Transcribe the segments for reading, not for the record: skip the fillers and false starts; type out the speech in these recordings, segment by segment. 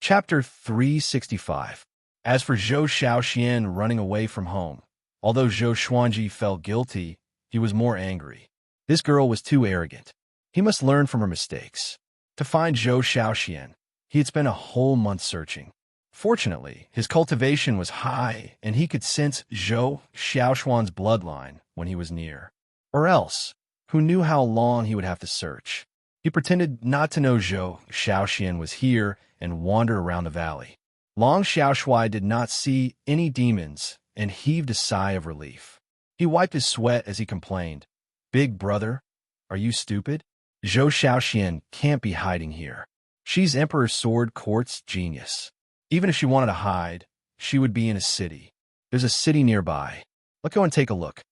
Chapter 365. As for Zhou Shaoxian running away from home, although Zhou Xuanji felt guilty, he was more angry. This girl was too arrogant. He must learn from her mistakes. To find Zhou Shaoxian, he had spent a whole month searching. Fortunately, his cultivation was high, and he could sense Zhou Shaoxuan's bloodline when he was near. Or else, who knew how long he would have to search? He pretended not to know Zhou Shaoxian was here and wandered around the valley. Long Xiaoshui did not see any demons and heaved a sigh of relief. He wiped his sweat as he complained, "Big brother, are you stupid? Zhou Shaoxian can't be hiding here. She's Emperor Sword Court's genius. Even if she wanted to hide, she would be in a city. There's a city nearby. Let's go and take a look.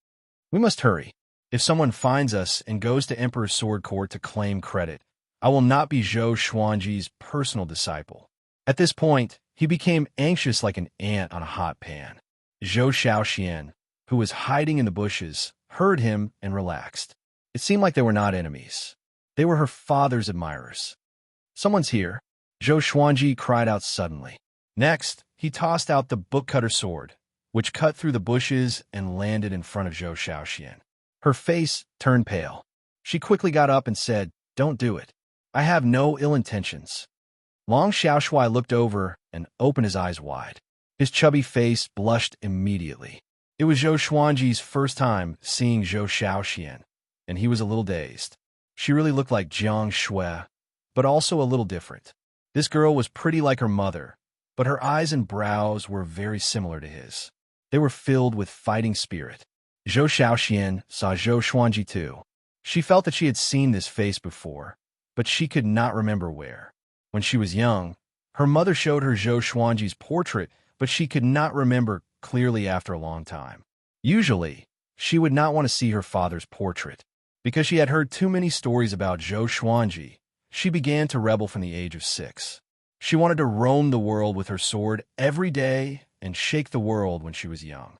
We must hurry. If someone finds us and goes to Emperor Sword Court to claim credit, I will not be Zhou Xuanji's personal disciple." At this point, he became anxious like an ant on a hot pan. Zhou Shaoxian, who was hiding in the bushes, heard him and relaxed. It seemed like they were not enemies. They were her father's admirers. "Someone's here," Zhou Xuanji cried out suddenly. Next, he tossed out the book-cutter sword, which cut through the bushes and landed in front of Zhou Shaoxian. Her face turned pale. She quickly got up and said, "Don't do it. I have no ill intentions." Long Xiaoshui looked over and opened his eyes wide. His chubby face blushed immediately. It was Zhou Xuanji's first time seeing Zhou Shaoxian, and he was a little dazed. She really looked like Jiang Shui, but also a little different. This girl was pretty like her mother, but her eyes and brows were very similar to his. They were filled with fighting spirit. Zhou Shaoxian saw Zhou Xuanji too. She felt that she had seen this face before, but she could not remember where. When she was young, her mother showed her Zhou Xuanji's portrait, but she could not remember clearly after a long time. Usually, she would not want to see her father's portrait. Because she had heard too many stories about Zhou Xuanji, she began to rebel from the age of 6. She wanted to roam the world with her sword every day and shake the world when she was young.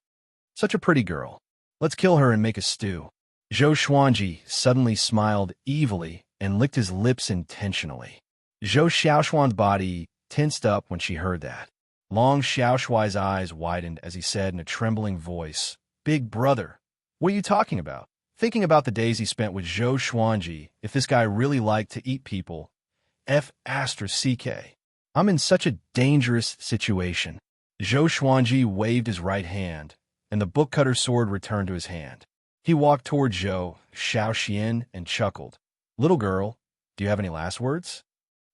Such a pretty girl. Let's kill her and make a stew. Zhou Xuanji suddenly smiled evilly and licked his lips intentionally. Zhou Shaoxuan's body tensed up when she heard that. Long Xiaoshui's eyes widened as he said in a trembling voice, "Big brother, what are you talking about?" Thinking about the days he spent with Zhou Xuanji, if this guy really liked to eat people, F***. I'm in such a dangerous situation. Zhou Xuanji waved his right hand, and the book-cutter sword returned to his hand. He walked toward Zhou Shaoxian and chuckled. "Little girl, do you have any last words?"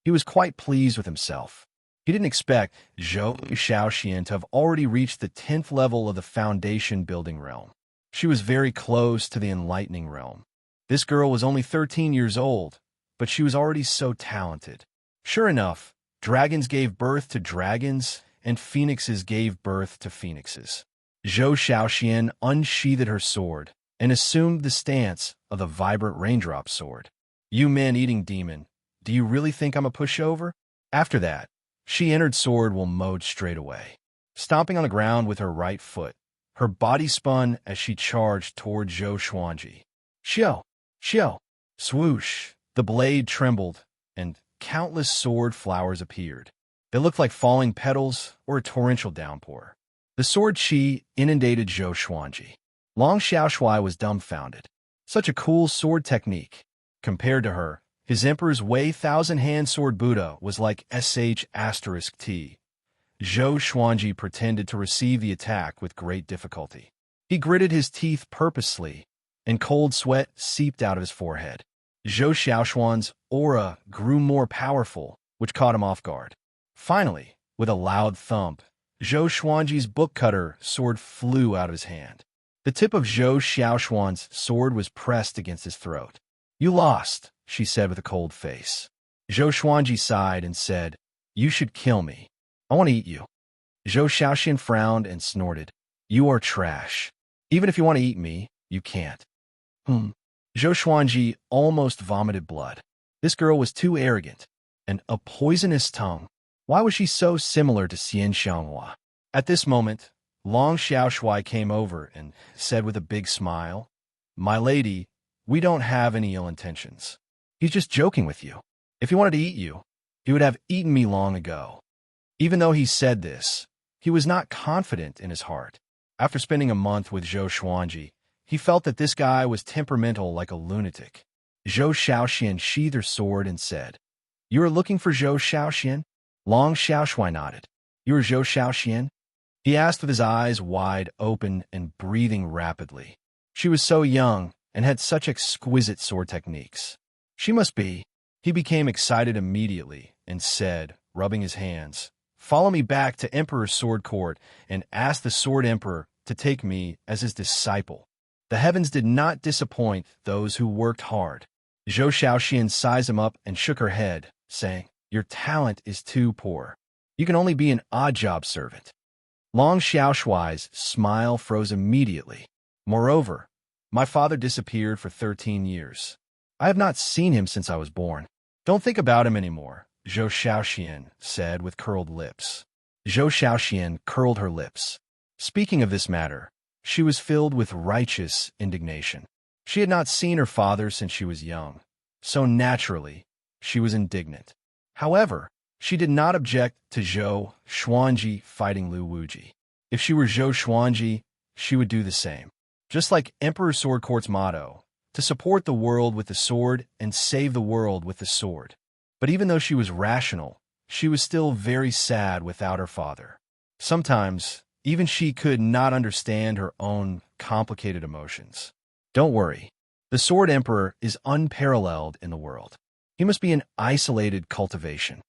He was quite pleased with himself. He didn't expect Zhou Shaoxian to have already reached the 10th level of the foundation building realm. She was very close to the enlightening realm. This girl was only 13 years old, but she was already so talented. Sure enough, dragons gave birth to dragons, and phoenixes gave birth to phoenixes. Zhou Shaoxian unsheathed her sword and assumed the stance of the vibrant raindrop sword. "You man-eating demon, do you really think I'm a pushover?" After that, she entered sword mode straight away. Stomping on the ground with her right foot, her body spun as she charged toward Zhou Xuanji. Xiao! Xiao! Swoosh! The blade trembled, and countless sword flowers appeared. They looked like falling petals or a torrential downpour. The sword chi inundated Zhou Xuanji. Long Xiaoshui was dumbfounded. Such a cool sword technique. Compared to her, his emperor's Wei thousand-hand sword Buddha was like **T. Zhou Xuanji pretended to receive the attack with great difficulty. He gritted his teeth purposely, and cold sweat seeped out of his forehead. Zhou Shaoxuan's aura grew more powerful, which caught him off guard. Finally, with a loud thump, Zhou Xuanji's book-cutter sword flew out of his hand. The tip of Zhou Shaoxuan's sword was pressed against his throat. "You lost," she said with a cold face. Zhou Xuanji sighed and said, "You should kill me. I want to eat you." Zhou Shaoxian frowned and snorted. "You are trash. Even if you want to eat me, you can't." Zhou Xuanji almost vomited blood. This girl was too arrogant, and a poisonous tongue. Why was she so similar to Xian Xianghua? At this moment, Long Xiaoshui came over and said with a big smile, "My lady, we don't have any ill intentions. He's just joking with you. If he wanted to eat you, he would have eaten me long ago." Even though he said this, he was not confident in his heart. After spending a month with Zhou Xuanji, he felt that this guy was temperamental like a lunatic. Zhou Xiaoxian sheathed her sword and said, "You are looking for Zhou Xiaoxian?" Long Xiaoshui nodded. "You are Zhou Xiaoxian?" He asked with his eyes wide open and breathing rapidly. She was so young and had such exquisite sword techniques. She must be. He became excited immediately and said, rubbing his hands, "Follow me back to Emperor's Sword Court and ask the Sword Emperor to take me as his disciple." The heavens did not disappoint those who worked hard. Zhou Xiaoxian sized him up and shook her head, saying, "Your talent is too poor. You can only be an odd-job servant." Long Xiaoshui's smile froze immediately. "Moreover, my father disappeared for 13 years. I have not seen him since I was born. Don't think about him anymore," Zhou Xiaoxian said with curled lips. Zhou Xiaoxian curled her lips. Speaking of this matter, she was filled with righteous indignation. She had not seen her father since she was young, so naturally, she was indignant. However, she did not object to Zhou Xuanji fighting Lu Wuji. If she were Zhou Xuanji, she would do the same. Just like Emperor Sword Court's motto, to support the world with the sword and save the world with the sword. But even though she was rational, she was still very sad without her father. Sometimes, even she could not understand her own complicated emotions. Don't worry. The Sword Emperor is unparalleled in the world. He must be an isolated cultivation.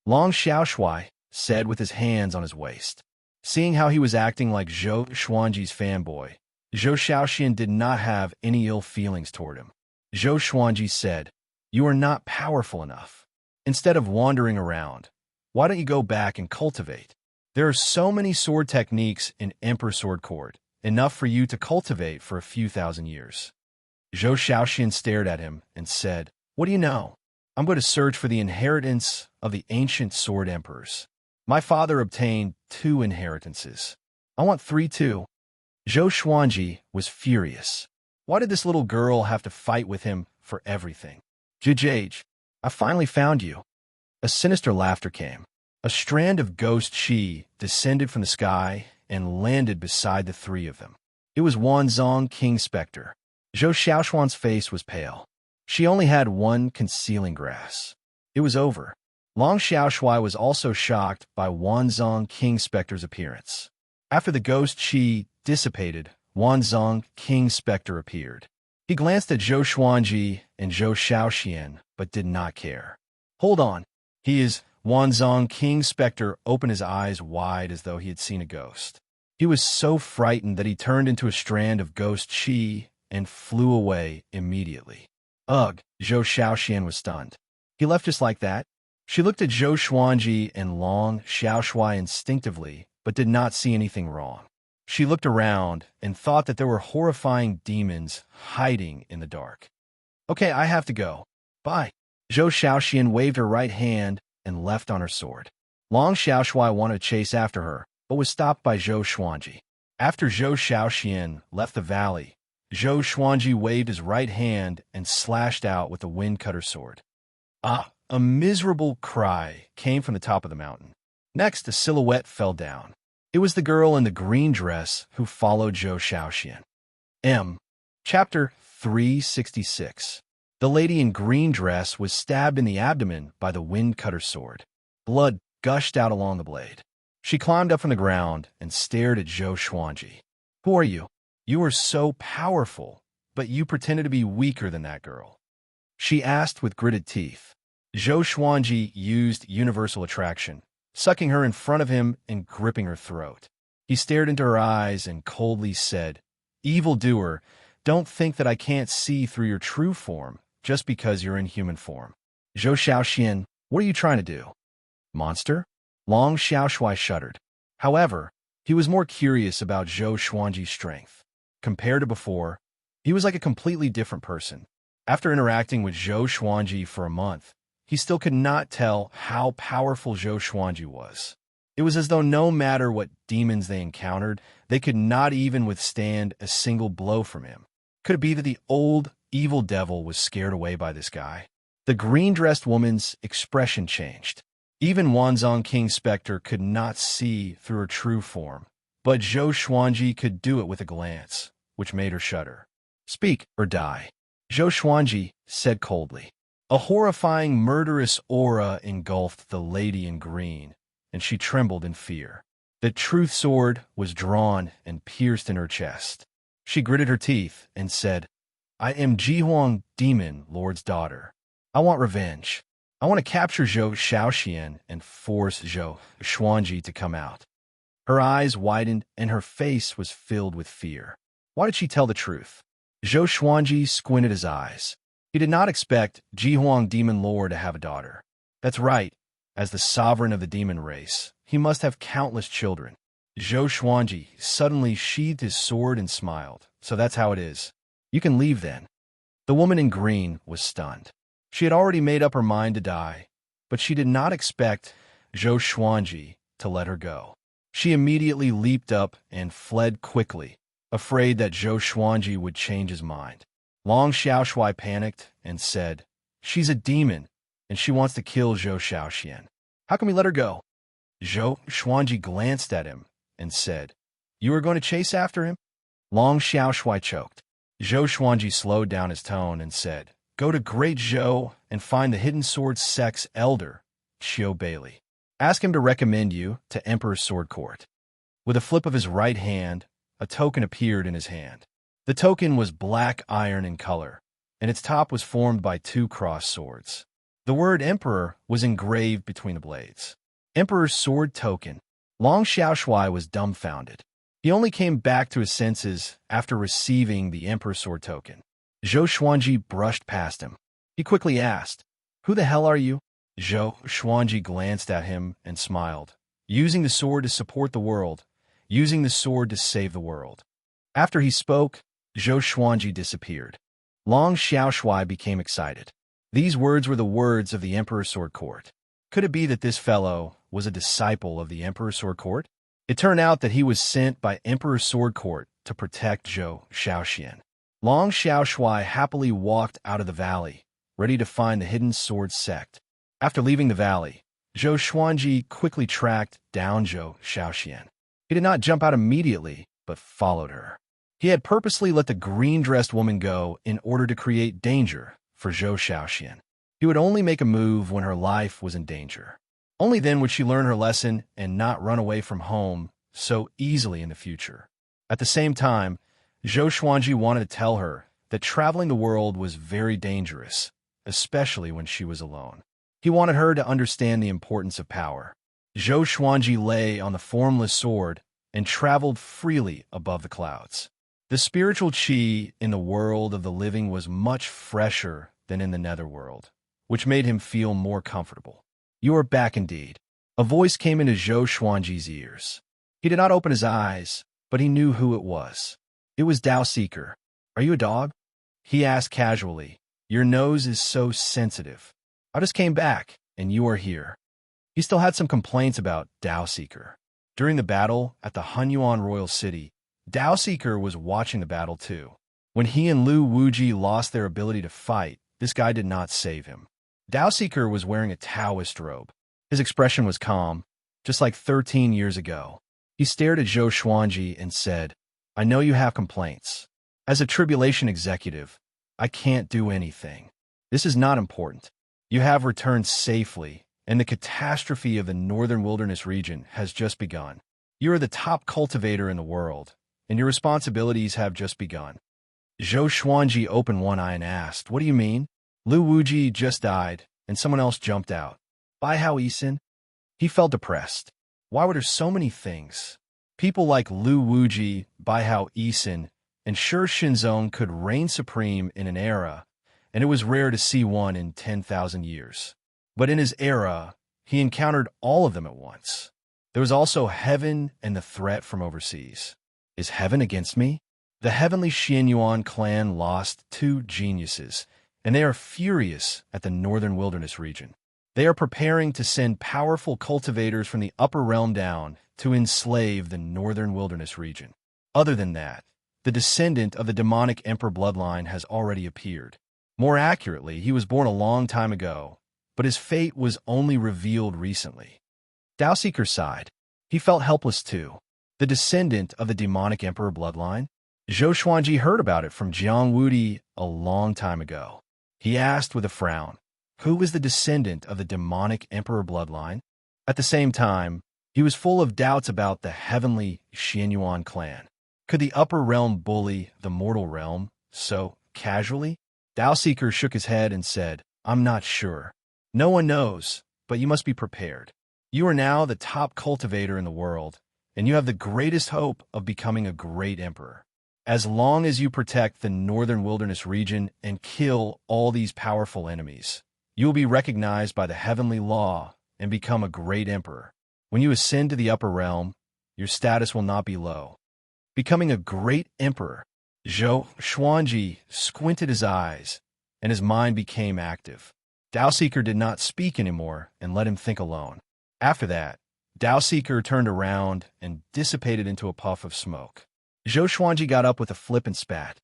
Long Xiaoshui said with his hands on his waist. Seeing how he was acting like Zhou Xuanji's fanboy, Zhou Xiaoxian did not have any ill feelings toward him. Zhou Xuanji said, "You are not powerful enough. Instead of wandering around, why don't you go back and cultivate? There are so many sword techniques in Emperor Sword Court, enough for you to cultivate for a few thousand years." Zhou Xiaoxian stared at him and said, "What do you know? I'm going to search for the inheritance of the ancient sword emperors. My father obtained 2 inheritances. I want 3 too." Zhou Xuanji was furious. Why did this little girl have to fight with him for everything? "Jijage, I finally found you." A sinister laughter came. A strand of ghost chi descended from the sky and landed beside the 3 of them. It was Wanzong King Spectre. Zhou Xiaoshuan's face was pale. She only had 1 concealing grass. It was over. Long Xiaoshui was also shocked by Wanzong King Spectre's appearance. After the ghost chi dissipated, Wanzong King Spectre appeared. He glanced at Zhou Xuanji and Zhou Xiaoxian, but did not care. "Hold on. He is..." Wanzong King Spectre opened his eyes wide as though he had seen a ghost. He was so frightened that he turned into a strand of ghost chi and flew away immediately. Ugh, Zhou Xiaoxian was stunned. He left just like that? She looked at Zhou Xuanji and Long Xiaoshui instinctively, but did not see anything wrong. She looked around and thought that there were horrifying demons hiding in the dark. "Okay, I have to go. Bye." Zhou Xiaoxian waved her right hand and left on her sword. Long Xiaoshui wanted to chase after her, but was stopped by Zhou Xuanji. After Zhou Xiaoxian left the valley, Zhou Xuanji waved his right hand and slashed out with the wind-cutter sword. Ah! A miserable cry came from the top of the mountain. Next, a silhouette fell down. It was the girl in the green dress who followed Zhou Xiaoxian. Chapter 366. The lady in green dress was stabbed in the abdomen by the wind-cutter sword. Blood gushed out along the blade. She climbed up from the ground and stared at Zhou Xuanji. "Who are you? You are so powerful, but you pretended to be weaker than that girl," she asked with gritted teeth. Zhou Xuanji used universal attraction, sucking her in front of him and gripping her throat. He stared into her eyes and coldly said, "Evildoer, don't think that I can't see through your true form just because you're in human form." "Zhou Xiaoxian, what are you trying to do? Monster?" Long Xiaoshui shuddered. However, he was more curious about Zhou Xuanji's strength. Compared to before, he was like a completely different person. After interacting with Zhou Xuanji for a month, he still could not tell how powerful Zhou Xuanji was. It was as though no matter what demons they encountered, they could not even withstand a single blow from him. Could it be that the old, evil devil was scared away by this guy? The green-dressed woman's expression changed. Even Wanzhong King Spectre could not see through her true form, but Zhou Xuanji could do it with a glance, which made her shudder. "Speak or die," Zhou Xuanji said coldly. A horrifying, murderous aura engulfed the lady in green, and she trembled in fear. The truth sword was drawn and pierced in her chest. She gritted her teeth and said, "I am Jihuang Demon Lord's daughter. I want revenge. I want to capture Zhou Shaoxian and force Zhou Xuanji to come out." Her eyes widened and her face was filled with fear. Why did she tell the truth? Zhou Xuanji squinted his eyes. He did not expect Jihuang Demon Lord to have a daughter. That's right. As the sovereign of the demon race, he must have countless children. Zhou Xuanji suddenly sheathed his sword and smiled. "So that's how it is. You can leave then." The woman in green was stunned. She had already made up her mind to die, but she did not expect Zhou Xuanji to let her go. She immediately leaped up and fled quickly, afraid that Zhou Xuanji would change his mind. Long Xiaoshui panicked and said, "She's a demon, and she wants to kill Zhou Shaoxian. How can we let her go?" Zhou Xuanji glanced at him and said, "You are going to chase after him?" Long Xiaoshui choked. Zhou Xuanji slowed down his tone and said, "Go to Great Zhou and find the Hidden Sword Sect's elder, Qiu Bailey. Ask him to recommend you to Emperor's Sword Court." With a flip of his right hand, a token appeared in his hand. The token was black iron in color, and its top was formed by two crossed swords. The word Emperor was engraved between the blades. Emperor's Sword Token. Long Xiaoshui was dumbfounded. He only came back to his senses after receiving the Emperor's Sword Token. Zhou Xuanji brushed past him. He quickly asked, "Who the hell are you?" Zhou Xuanji glanced at him and smiled. "Using the sword to support the world, using the sword to save the world." After he spoke, Zhou Xuanji disappeared. Long Xiaoshui became excited. These words were the words of the Emperor's Sword Court. Could it be that this fellow was a disciple of the Emperor's Sword Court? It turned out that he was sent by Emperor's Sword Court to protect Zhou Shaoxian. Long Xiaoshui happily walked out of the valley, ready to find the Hidden Sword Sect. After leaving the valley, Zhou Xuanji quickly tracked down Zhou Shaoxian. He did not jump out immediately, but followed her. He had purposely let the green-dressed woman go in order to create danger for Zhou Shaoxian. He would only make a move when her life was in danger. Only then would she learn her lesson and not run away from home so easily in the future. At the same time, Zhou Xuanji wanted to tell her that traveling the world was very dangerous, especially when she was alone. He wanted her to understand the importance of power. Zhou Xuanji lay on the formless sword and traveled freely above the clouds. The spiritual qi in the world of the living was much fresher than in the netherworld, which made him feel more comfortable. "You are back indeed." A voice came into Zhou Xuanji's ears. He did not open his eyes, but he knew who it was. It was Dao Seeker. "Are you a dog?" He asked casually. "Your nose is so sensitive. I just came back, and you are here." He still had some complaints about Dao Seeker. During the battle at the Hunyuan Royal City, Dao Seeker was watching the battle too. When he and Lu Wuji lost their ability to fight, this guy did not save him. Dao Seeker was wearing a Taoist robe. His expression was calm, just like 13 years ago. He stared at Zhou Xuanji and said, "I know you have complaints. As a tribulation executive, I can't do anything. This is not important. You have returned safely, and the catastrophe of the northern wilderness region has just begun. You are the top cultivator in the world, and your responsibilities have just begun." Zhou Xuanji opened one eye and asked, "What do you mean?" Lu Wuji just died, and someone else jumped out. Bai Hao Yisin? He felt depressed. Why were there so many things? People like Lu Wuji, Bai Hao Yisin, and Shi Shinzong could reign supreme in an era, and it was rare to see one in 10,000 years. But in his era, he encountered all of them at once. There was also heaven and the threat from overseas. Is heaven against me? The heavenly Xianyuan clan lost 2 geniuses, and they are furious at the northern wilderness region. They are preparing to send powerful cultivators from the upper realm down to enslave the northern wilderness region. Other than that, the descendant of the demonic emperor bloodline has already appeared. More accurately, he was born a long time ago, but but his fate was only revealed recently. Dao Seeker sighed. He felt helpless too. The descendant of the demonic emperor bloodline? Zhou Xuanji heard about it from Jiang Wudi a long time ago. He asked with a frown, who was the descendant of the demonic emperor bloodline? At the same time, he was full of doubts about the heavenly Xianyuan clan. Could the upper realm bully the mortal realm so casually? Dao Seeker shook his head and said, I'm not sure. No one knows, but you must be prepared. You are now the top cultivator in the world, and you have the greatest hope of becoming a great emperor. As long as you protect the northern wilderness region and kill all these powerful enemies, you will be recognized by the heavenly law and become a great emperor. When you ascend to the upper realm, your status will not be low. Becoming a great emperor, Zhou Xuanji squinted his eyes, and his mind became active. Dao Seeker did not speak anymore and let him think alone. After that, Dao Seeker turned around and dissipated into a puff of smoke. Zhou Xuanji got up with a flippant spat.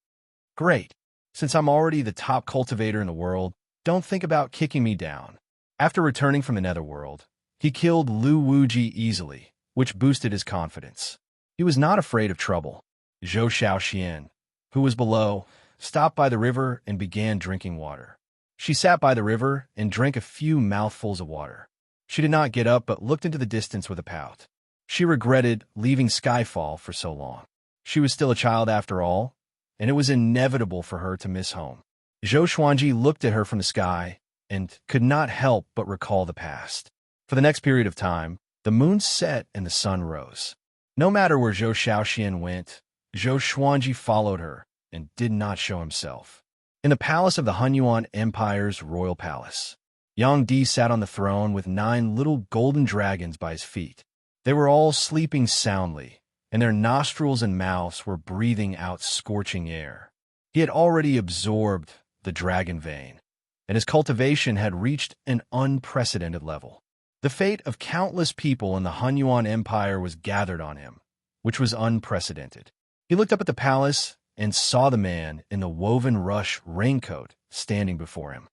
Great. Since I'm already the top cultivator in the world, don't think about kicking me down. After returning from the netherworld, he killed Lu Wuji easily, which boosted his confidence. He was not afraid of trouble. Zhou Xiaoxian, who was below, stopped by the river and began drinking water. She sat by the river and drank a few mouthfuls of water. She did not get up but looked into the distance with a pout. She regretted leaving Skyfall for so long. She was still a child after all, and it was inevitable for her to miss home. Zhou Xuanji looked at her from the sky and could not help but recall the past. For the next period of time, the moon set and the sun rose. No matter where Zhou Xiaoxian went, Zhou Xuanji followed her and did not show himself. In the palace of the Hunyuan Empire's royal palace, Yang Di sat on the throne with 9 little golden dragons by his feet. They were all sleeping soundly, and their nostrils and mouths were breathing out scorching air. He had already absorbed the dragon vein, and his cultivation had reached an unprecedented level. The fate of countless people in the Hunyuan Empire was gathered on him, which was unprecedented. He looked up at the palace and saw the man in the woven rush raincoat standing before him.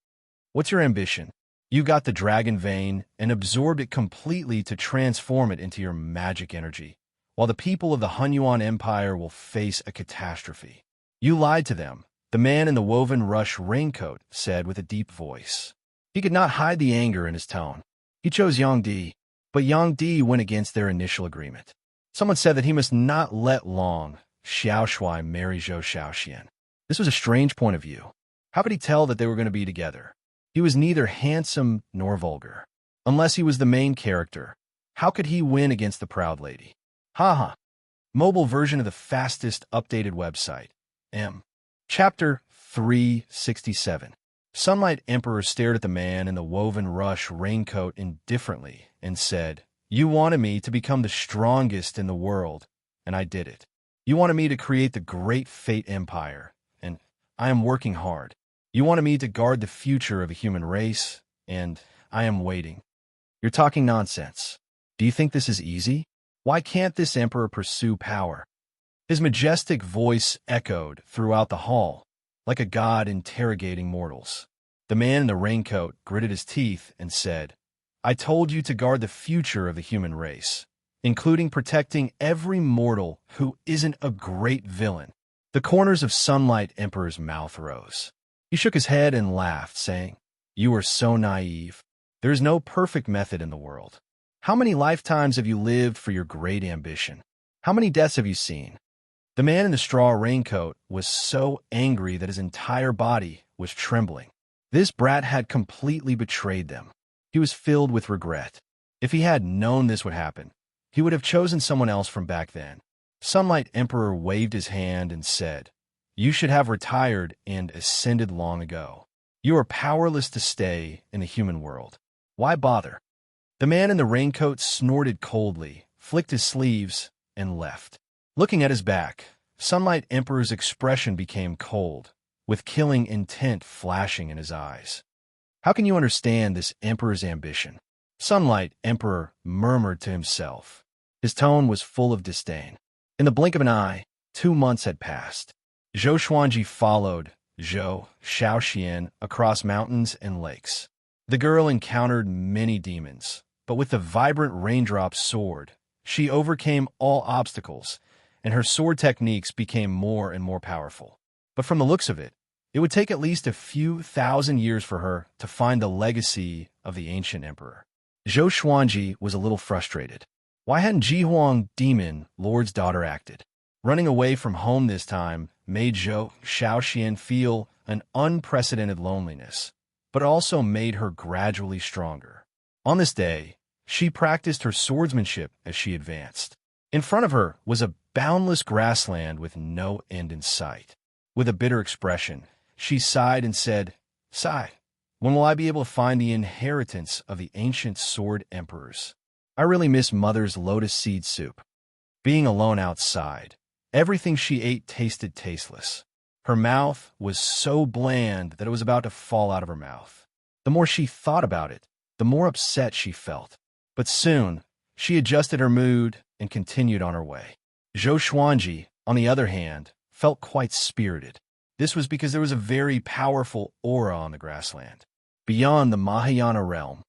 What's your ambition? You got the dragon vein and absorbed it completely to transform it into your magic energy, while the people of the Hunyuan Empire will face a catastrophe. You lied to them, the man in the woven rush raincoat said with a deep voice. He could not hide the anger in his tone. He chose Yang Di, but Yang Di went against their initial agreement. Someone said that he must not let Long Xiaoshui marry Zhou Xiaoxian. This was a strange point of view. How could he tell that they were going to be together? He was neither handsome nor vulgar. Unless he was the main character, how could he win against the proud lady? Haha. Mobile version of the fastest updated website. Chapter 367. Sunlight Emperor stared at the man in the woven rush raincoat indifferently and said, You wanted me to become the strongest in the world, and I did it. You wanted me to create the great Fate Empire, and I am working hard. You wanted me to guard the future of a human race, and I am waiting. You're talking nonsense. Do you think this is easy? Why can't this emperor pursue power? His majestic voice echoed throughout the hall, like a god interrogating mortals. The man in the raincoat gritted his teeth and said, I told you to guard the future of the human race, including protecting every mortal who isn't a great villain. The corners of Sunlight Emperor's mouth rose. He shook his head and laughed, saying, You are so naive. There is no perfect method in the world. How many lifetimes have you lived for your great ambition? How many deaths have you seen? The man in the straw raincoat was so angry that his entire body was trembling. This brat had completely betrayed them. He was filled with regret. If he had known this would happen, he would have chosen someone else from back then. Sunlight Emperor waved his hand and said, You should have retired and ascended long ago. You are powerless to stay in the human world. Why bother? The man in the raincoat snorted coldly, flicked his sleeves, and left. Looking at his back, Sunlight Emperor's expression became cold, with killing intent flashing in his eyes. How can you understand this emperor's ambition? Sunlight Emperor murmured to himself. His tone was full of disdain. In the blink of an eye, 2 months had passed. Zhou Xuanji followed Zhou Xiaoxian across mountains and lakes. The girl encountered many demons, but with the vibrant raindrop sword, she overcame all obstacles, and her sword techniques became more and more powerful. But from the looks of it, it would take at least a few thousand years for her to find the legacy of the ancient emperor. Zhou Xuanji was a little frustrated. Why hadn't Ji Huang, demon lord's daughter, acted? Running away from home this time made Zhou Xiaoxian feel an unprecedented loneliness, but also made her gradually stronger. On this day, she practiced her swordsmanship as she advanced. In front of her was a boundless grassland with no end in sight. With a bitter expression, she sighed and said, "Sigh, when will I be able to find the inheritance of the ancient sword emperors? I really miss Mother's lotus seed soup." Being alone outside, everything she ate tasted tasteless. Her mouth was so bland that it was about to fall out of her mouth. The more she thought about it, the more upset she felt. But soon, she adjusted her mood and continued on her way. Zhou Xuanji, on the other hand, felt quite spirited. This was because there was a very powerful aura on the grassland, beyond the Mahayana realm.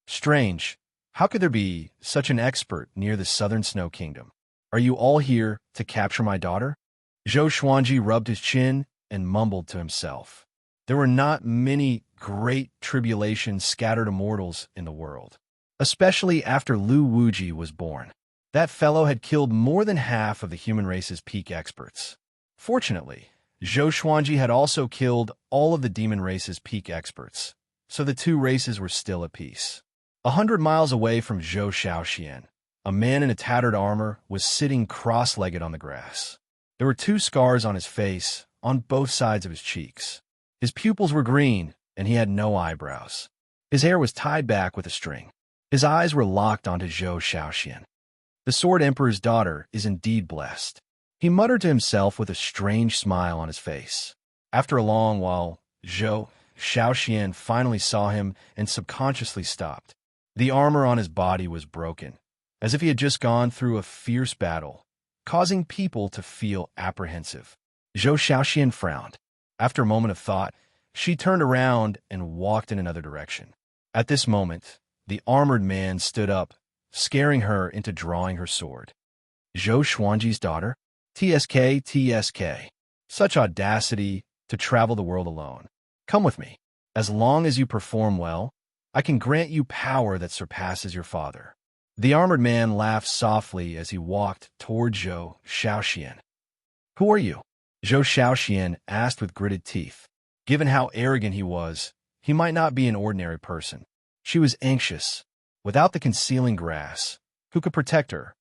Strange, how could there be such an expert near the southern snow kingdom? Are you all here to capture my daughter? Zhou Xuanji rubbed his chin and mumbled to himself. There were not many great tribulations scattered immortals in the world, especially after Lu Wuji was born. That fellow had killed more than half of the human race's peak experts. Fortunately, Zhou Xuanji had also killed all of the demon race's peak experts, so the two races were still at peace. 100 miles away from Zhou Xiaoxian, a man in a tattered armor was sitting cross-legged on the grass. There were 2 scars on his face, on both sides of his cheeks. His pupils were green, and he had no eyebrows. His hair was tied back with a string. His eyes were locked onto Zhou Xiaoxian. The Sword Emperor's daughter is indeed blessed. He muttered to himself with a strange smile on his face. After a long while, Zhou Xiaoxian finally saw him and subconsciously stopped. The armor on his body was broken, as if he had just gone through a fierce battle, causing people to feel apprehensive. Zhou Xiaoxian frowned. After a moment of thought, she turned around and walked in another direction. At this moment, the armored man stood up, scaring her into drawing her sword. Zhou Xuanji's daughter? TSK, TSK. Such audacity to travel the world alone. Come with me. As long as you perform well, I can grant you power that surpasses your father. The armored man laughed softly as he walked toward Zhou Xiaoxian. Who are you? Zhou Xiaoxian asked with gritted teeth. Given how arrogant he was, he might not be an ordinary person. She was anxious. Without the concealing grass, who could protect her?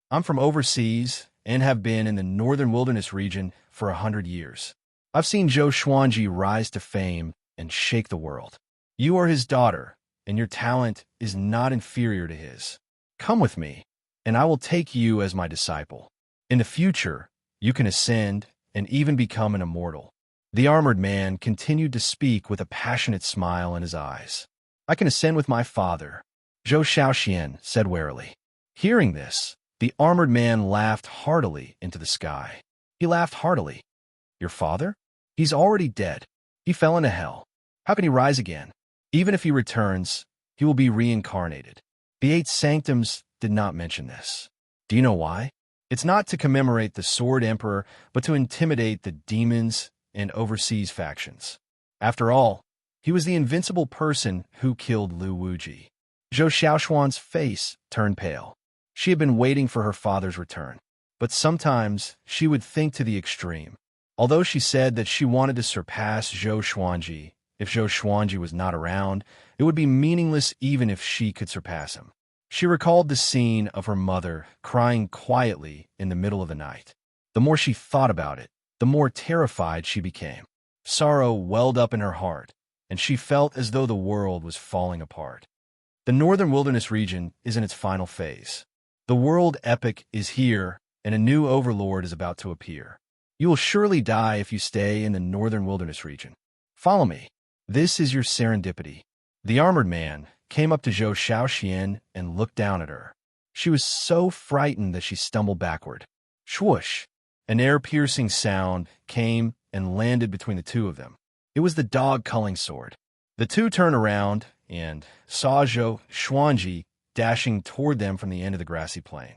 I'm from overseas and have been in the northern wilderness region for 100 years. I've seen Zhou Xuanji rise to fame and shake the world. You are his daughter, and your talent is not inferior to his. Come with me, and I will take you as my disciple. In the future, you can ascend and even become an immortal. The armored man continued to speak with a passionate smile in his eyes. I can ascend with my father, Zhou Xiaoxian said warily. Hearing this, the armored man laughed heartily into the sky. He laughed heartily. Your father? He's already dead. He fell into hell. How can he rise again? Even if he returns, he will be reincarnated. The 8 sanctums did not mention this. Do you know why? It's not to commemorate the Sword Emperor, but to intimidate the demons and overseas factions. After all, he was the invincible person who killed Lu Wuji. Zhou Xiaoxuan's face turned pale. She had been waiting for her father's return, but sometimes she would think to the extreme. Although she said that she wanted to surpass Zhou Xuanji, if Zhou Xuanji was not around, it would be meaningless even if she could surpass him. She recalled the scene of her mother crying quietly in the middle of the night. The more she thought about it, the more terrified she became. Sorrow welled up in her heart, and she felt as though the world was falling apart. The northern wilderness region is in its final phase. The world epic is here, and a new overlord is about to appear. You will surely die if you stay in the northern wilderness region. Follow me. This is your serendipity. The armored man came up to Zhou Xiaoxian and looked down at her. She was so frightened that she stumbled backward. Swoosh! An air-piercing sound came and landed between the two of them. It was the dog culling sword. The two turned around and saw Zhou Xuanji dashing toward them from the end of the grassy plain.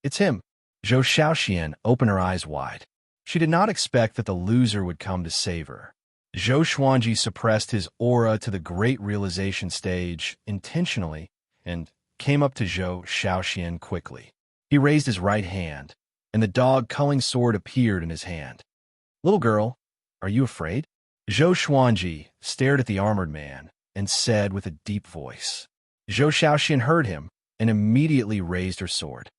"It's him." Zhou Xiaoxian opened her eyes wide. She did not expect that the loser would come to save her. Zhou Xuanji suppressed his aura to the great realization stage intentionally and came up to Zhou Xiaoxian quickly. He raised his right hand, and the dog-culling sword appeared in his hand. "Little girl, are you afraid?" Zhou Xuanji stared at the armored man and said with a deep voice. Zhou Xiaoxian heard him and immediately raised her sword.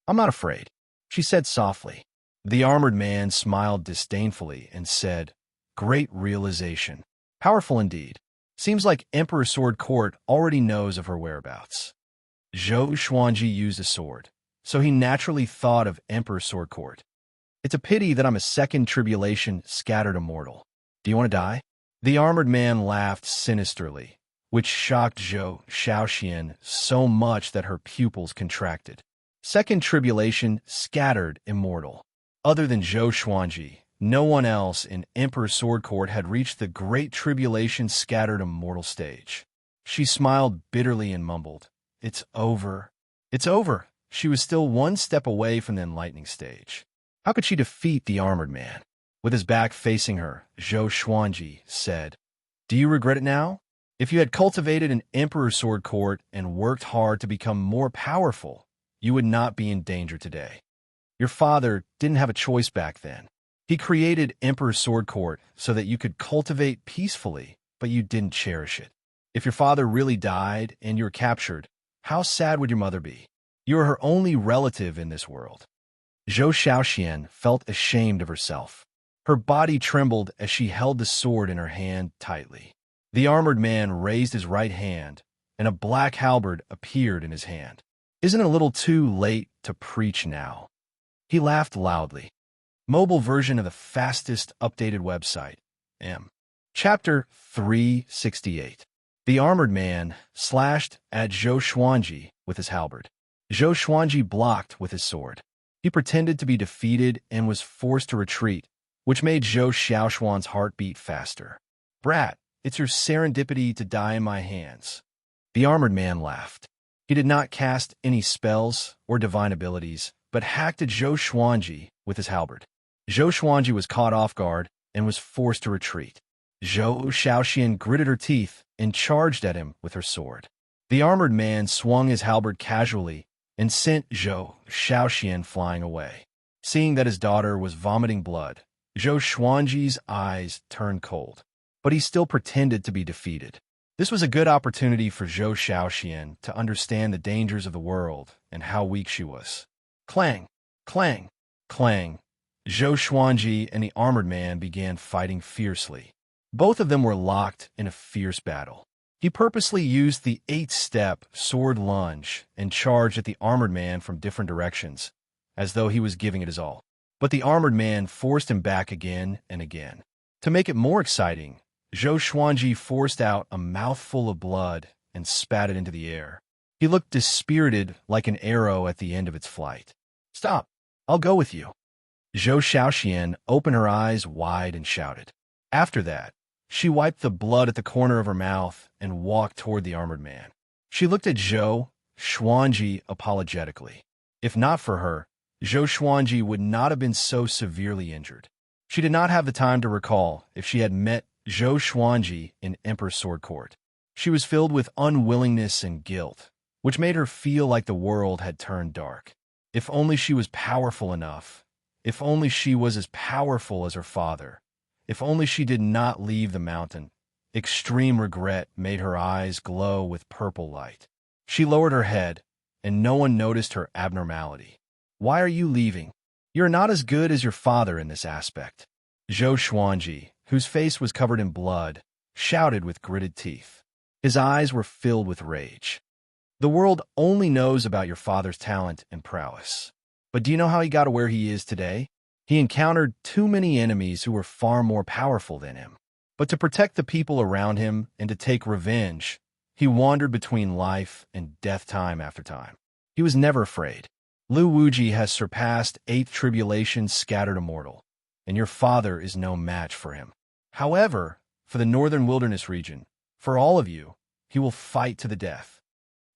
"I'm not afraid," she said softly. The armored man smiled disdainfully and said, "Great realization. Powerful indeed. Seems like Emperor Sword Court already knows of her whereabouts." Zhou Xuanji used a sword, so he naturally thought of Emperor Sword Court. "It's a pity that I'm a second tribulation scattered immortal. Do you want to die?" The armored man laughed sinisterly, which shocked Zhou Xiaoxian so much that her pupils contracted. Second tribulation scattered immortal. Other than Zhou Xuanji, no one else in Emperor Sword Court had reached the Great Tribulation scattered immortal stage. She smiled bitterly and mumbled, "It's over. It's over." She was still one step away from the enlightening stage. How could she defeat the armored man? With his back facing her, Zhou Xuanji said, "Do you regret it now? If you had cultivated an Emperor Sword Court and worked hard to become more powerful, you would not be in danger today. Your father didn't have a choice back then. He created Emperor Sword Court so that you could cultivate peacefully, but you didn't cherish it. If your father really died and you were captured, how sad would your mother be? You are her only relative in this world." Zhou Xiaoxian felt ashamed of herself. Her body trembled as she held the sword in her hand tightly. The armored man raised his right hand, and a black halberd appeared in his hand. "Isn't it a little too late to preach now?" He laughed loudly. Mobile version of the fastest updated website. Chapter 368. The armored man slashed at Zhou Xuanji with his halberd. Zhou Xuanji blocked with his sword. He pretended to be defeated and was forced to retreat, which made Zhou Xiaoxuan's heart beat faster. "Brat, it's your serendipity to die in my hands." The armored man laughed. He did not cast any spells or divine abilities, but hacked at Zhou Xuanji with his halberd. Zhou Xuanji was caught off guard and was forced to retreat. Zhou Xiaoxian gritted her teeth and charged at him with her sword. The armored man swung his halberd casually and sent Zhou Xiaoxian flying away. Seeing that his daughter was vomiting blood, Zhou Xuanji's eyes turned cold, but he still pretended to be defeated. This was a good opportunity for Zhou Xiaoxian to understand the dangers of the world and how weak she was. Clang, clang, clang. Zhou Xuanji and the armored man began fighting fiercely. Both of them were locked in a fierce battle. He purposely used the 8-step sword lunge and charged at the armored man from different directions, as though he was giving it his all. But the armored man forced him back again and again. To make it more exciting, Zhou Xuanji forced out a mouthful of blood and spat it into the air. He looked dispirited like an arrow at the end of its flight. "Stop! I'll go with you." Zhou Xiaoxian opened her eyes wide and shouted. After that, she wiped the blood at the corner of her mouth and walked toward the armored man. She looked at Zhou Xuanji apologetically. If not for her, Zhou Xuanji would not have been so severely injured. She did not have the time to recall if she had met Zhou Xuanji in Emperor Sword Court. She was filled with unwillingness and guilt, which made her feel like the world had turned dark. If only she was powerful enough. If only she was as powerful as her father. If only she did not leave the mountain. Extreme regret made her eyes glow with purple light. She lowered her head, and no one noticed her abnormality. "Why are you leaving? You're not as good as your father in this aspect." Zhou Xuanji, whose face was covered in blood, shouted with gritted teeth. His eyes were filled with rage. "The world only knows about your father's talent and prowess. But do you know how he got to where he is today? He encountered too many enemies who were far more powerful than him. But to protect the people around him and to take revenge, he wandered between life and death time after time. He was never afraid. Lu Wuji has surpassed 8th tribulation scattered immortal, and your father is no match for him. However, for the northern wilderness region, for all of you, he will fight to the death.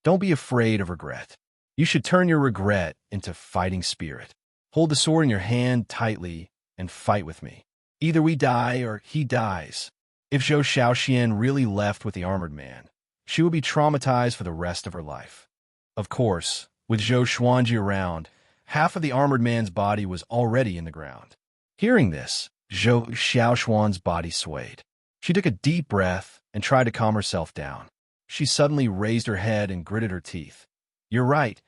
Don't be afraid of regret. You should turn your regret into fighting spirit. Hold the sword in your hand tightly and fight with me. Either we die or he dies. If Zhou Xiaoxian really left with the armored man, she would be traumatized for the rest of her life. Of course, with Zhou Xuanji around, half of the armored man's body was already in the ground. Hearing this, Zhou Xiaoxuan's body swayed. She took a deep breath and tried to calm herself down. She suddenly raised her head and gritted her teeth. You're right.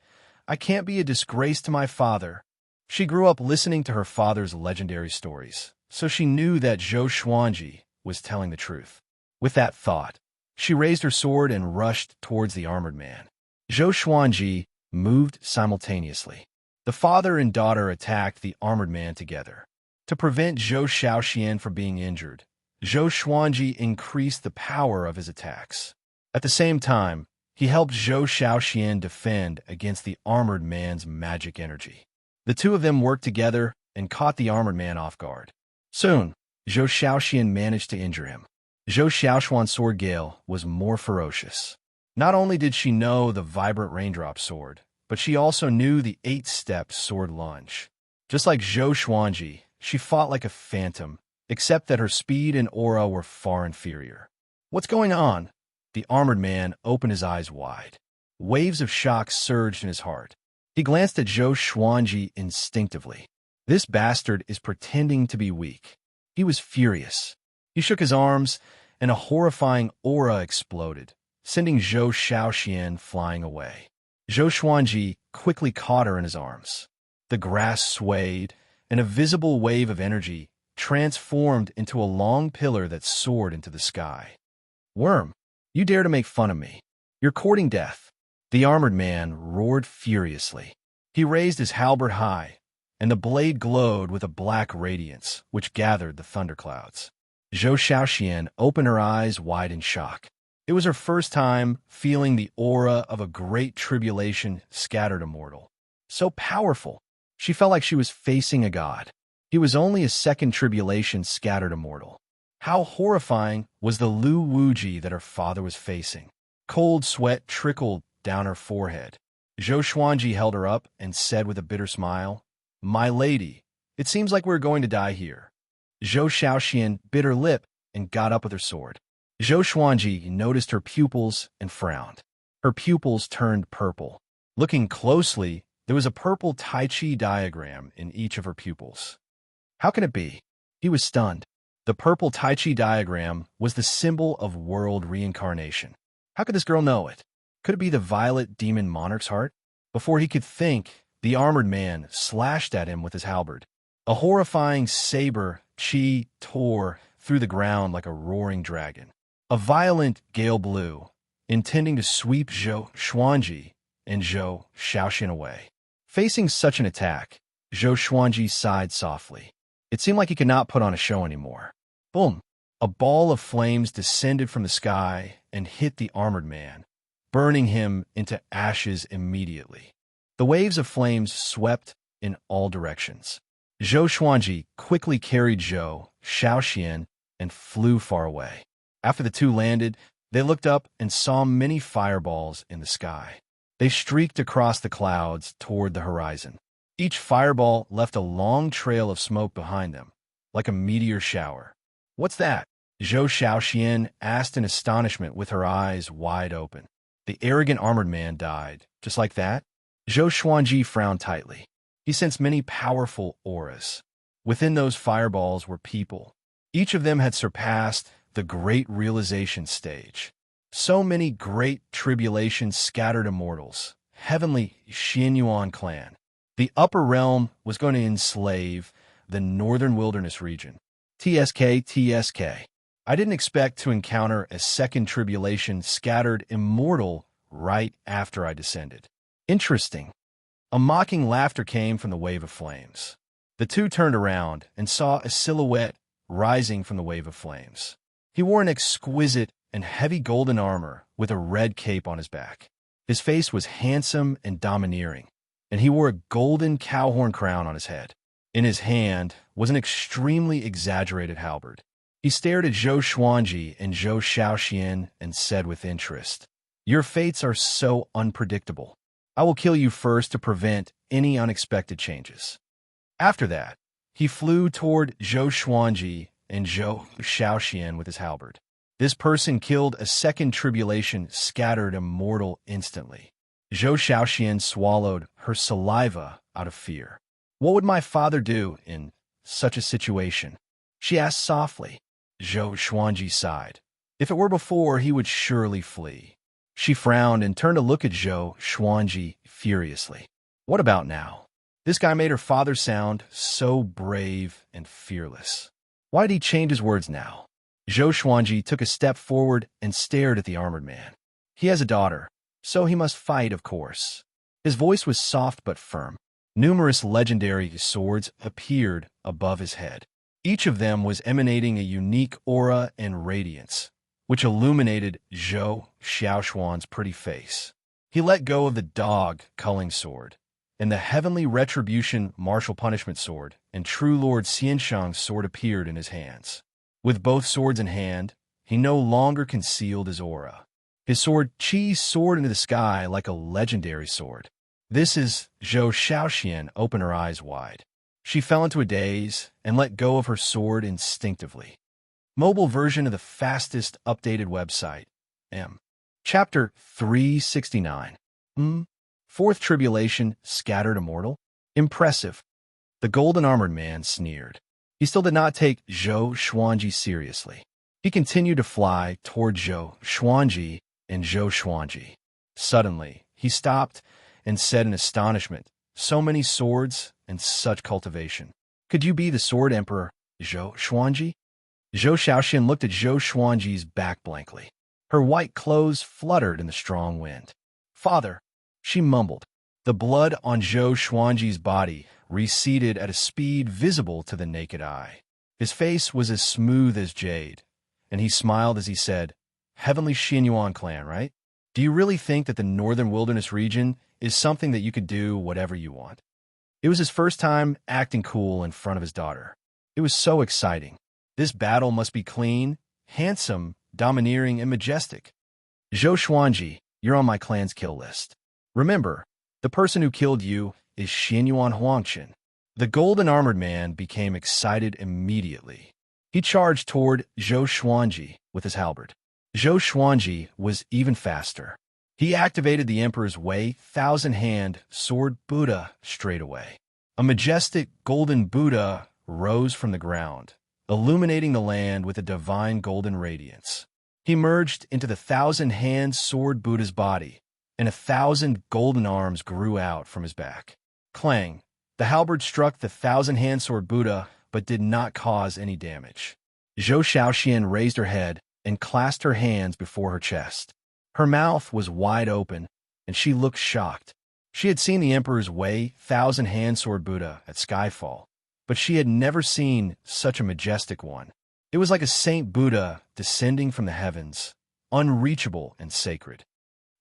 I can't be a disgrace to my father. She grew up listening to her father's legendary stories, so she knew that Zhou Xuanji was telling the truth. With that thought, she raised her sword and rushed towards the armored man. Zhou Xuanji moved simultaneously. The father and daughter attacked the armored man together. To prevent Zhou Xiaoxian from being injured, Zhou Xuanji increased the power of his attacks. At the same time, he helped Zhou Xiaoxian defend against the armored man's magic energy. The two of them worked together and caught the armored man off guard. Soon, Zhou Xiaoxian managed to injure him. Zhou Xiaoxuan's sword gale was more ferocious. Not only did she know the vibrant raindrop sword, but she also knew the 8-step sword lunge. Just like Zhou Xuanji, she fought like a phantom, except that her speed and aura were far inferior. What's going on? The armored man opened his eyes wide. Waves of shock surged in his heart. He glanced at Zhou Xuanji instinctively. This bastard is pretending to be weak. He was furious. He shook his arms, and a horrifying aura exploded, sending Zhou Xiaoxian flying away. Zhou Xuanji quickly caught her in his arms. The grass swayed, and a visible wave of energy transformed into a long pillar that soared into the sky. Worm, you dare to make fun of me. You're courting death. The armored man roared furiously. He raised his halberd high, and the blade glowed with a black radiance which gathered the thunderclouds. Zhou Xiaoxian opened her eyes wide in shock. It was her first time feeling the aura of a great tribulation scattered immortal. So powerful, she felt like she was facing a god. He was only a second tribulation scattered immortal. How horrifying was the Lu Wuji that her father was facing. Cold sweat trickled down her forehead. Zhou Xuanji held her up and said with a bitter smile, My lady, it seems like we're going to die here. Zhou Xiaoxian bit her lip and got up with her sword. Zhou Xuanji noticed her pupils and frowned. Her pupils turned purple. Looking closely, there was a purple Tai Chi diagram in each of her pupils. How can it be? He was stunned. The purple Tai Chi diagram was the symbol of world reincarnation. How could this girl know it? Could it be the violet demon monarch's heart? Before he could think, the armored man slashed at him with his halberd. A horrifying saber chi tore through the ground like a roaring dragon. A violent gale blew, intending to sweep Zhou Xuanji and Zhou Xiaoxian away. Facing such an attack, Zhou Xuanji sighed softly. It seemed like he could not put on a show anymore. Boom! A ball of flames descended from the sky and hit the armored man, burning him into ashes immediately. The waves of flames swept in all directions. Zhou Xuanji quickly carried Zhou Xiaoxian and flew far away. After the two landed, they looked up and saw many fireballs in the sky. They streaked across the clouds toward the horizon. Each fireball left a long trail of smoke behind them, like a meteor shower. What's that? Zhou Xiaoxian asked in astonishment with her eyes wide open. The arrogant armored man died, just like that? Zhou Xuanji frowned tightly. He sensed many powerful auras. Within those fireballs were people. Each of them had surpassed the great realization stage. So many great tribulations scattered immortals. Heavenly Xianyuan clan. The upper realm was going to enslave the northern wilderness region. TSK. I didn't expect to encounter a second tribulation scattered immortal right after I descended. Interesting. A mocking laughter came from the wave of flames. The two turned around and saw a silhouette rising from the wave of flames. He wore an exquisite and heavy golden armor with a red cape on his back. His face was handsome and domineering, and he wore a golden cowhorn crown on his head. In his hand was an extremely exaggerated halberd. He stared at Zhou Xuanji and Zhou Shaoxian and said with interest, "Your fates are so unpredictable. I will kill you first to prevent any unexpected changes." After that, he flew toward Zhou Xuanji and Zhou Shaoxian with his halberd. This person killed a second tribulation, scattered immortal instantly. Zhou Shaoxian swallowed her saliva out of fear. "What would my father do in such a situation?" she asked softly. Zhou Xuanji sighed. "If it were before, he would surely flee." She frowned and turned to look at Zhou Xuanji furiously. "What about now?" This guy made her father sound so brave and fearless. Why did he change his words now? Zhou Xuanji took a step forward and stared at the armored man. He has a daughter, so he must fight, of course. His voice was soft but firm. Numerous legendary swords appeared above his head. Each of them was emanating a unique aura and radiance, which illuminated Zhou Xiaoshuan's pretty face. He let go of the dog culling sword, and the heavenly retribution martial punishment sword and true Lord Xianshang's sword appeared in his hands. With both swords in hand, he no longer concealed his aura. His sword Qi soared into the sky like a legendary sword. "This is..." Zhou Shaoxian opened her eyes wide. She fell into a daze and let go of her sword instinctively. Mobile version of the fastest updated website. Chapter 369. Fourth Tribulation, Scattered Immortal? Impressive. The golden armored man sneered. He still did not take Zhou Xuanji seriously. He continued to fly toward Zhou Xuanji and Zhou Xuanji. Suddenly, he stopped and said in astonishment, "So many swords and such cultivation. Could you be the Sword Emperor, Zhou Xuanji?" Zhou Shaoxian looked at Zhou Xuanji's back blankly. Her white clothes fluttered in the strong wind. "Father," she mumbled. The blood on Zhou Xuanji's body receded at a speed visible to the naked eye. His face was as smooth as jade, and he smiled as he said, "Heavenly Xinyuan clan, right? Do you really think that the northern wilderness region is something that you could do whatever you want?" It was his first time acting cool in front of his daughter. It was so exciting. This battle must be clean, handsome, domineering, and majestic. "Zhou Xuanji, you're on my clan's kill list. Remember, the person who killed you is Xinyuan Huangqin." The golden armored man became excited immediately. He charged toward Zhou Xuanji with his halberd. Zhou Xuanji was even faster. He activated the Emperor's Way thousand-hand sword Buddha straight away. A majestic golden Buddha rose from the ground, illuminating the land with a divine golden radiance. He merged into the thousand-hand sword Buddha's body, and 1,000 golden arms grew out from his back. Clang! The halberd struck the thousand-hand sword Buddha, but did not cause any damage. Zhou Shaoxian raised her head and clasped her hands before her chest. Her mouth was wide open, and she looked shocked. She had seen the Emperor's Way thousand-hand sword Buddha at Skyfall, but she had never seen such a majestic one. It was like a Saint Buddha descending from the heavens, unreachable and sacred.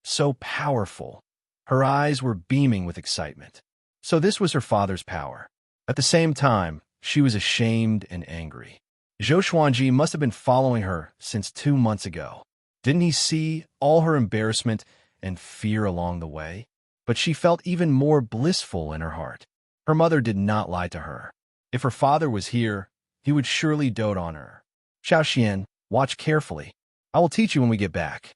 So powerful. Her eyes were beaming with excitement. So this was her father's power. At the same time, she was ashamed and angry. Zhou Xuanji must have been following her since 2 months ago. Didn't he see all her embarrassment and fear along the way? But she felt even more blissful in her heart. Her mother did not lie to her. If her father was here, he would surely dote on her. "Shaoxian, watch carefully. I will teach you when we get back."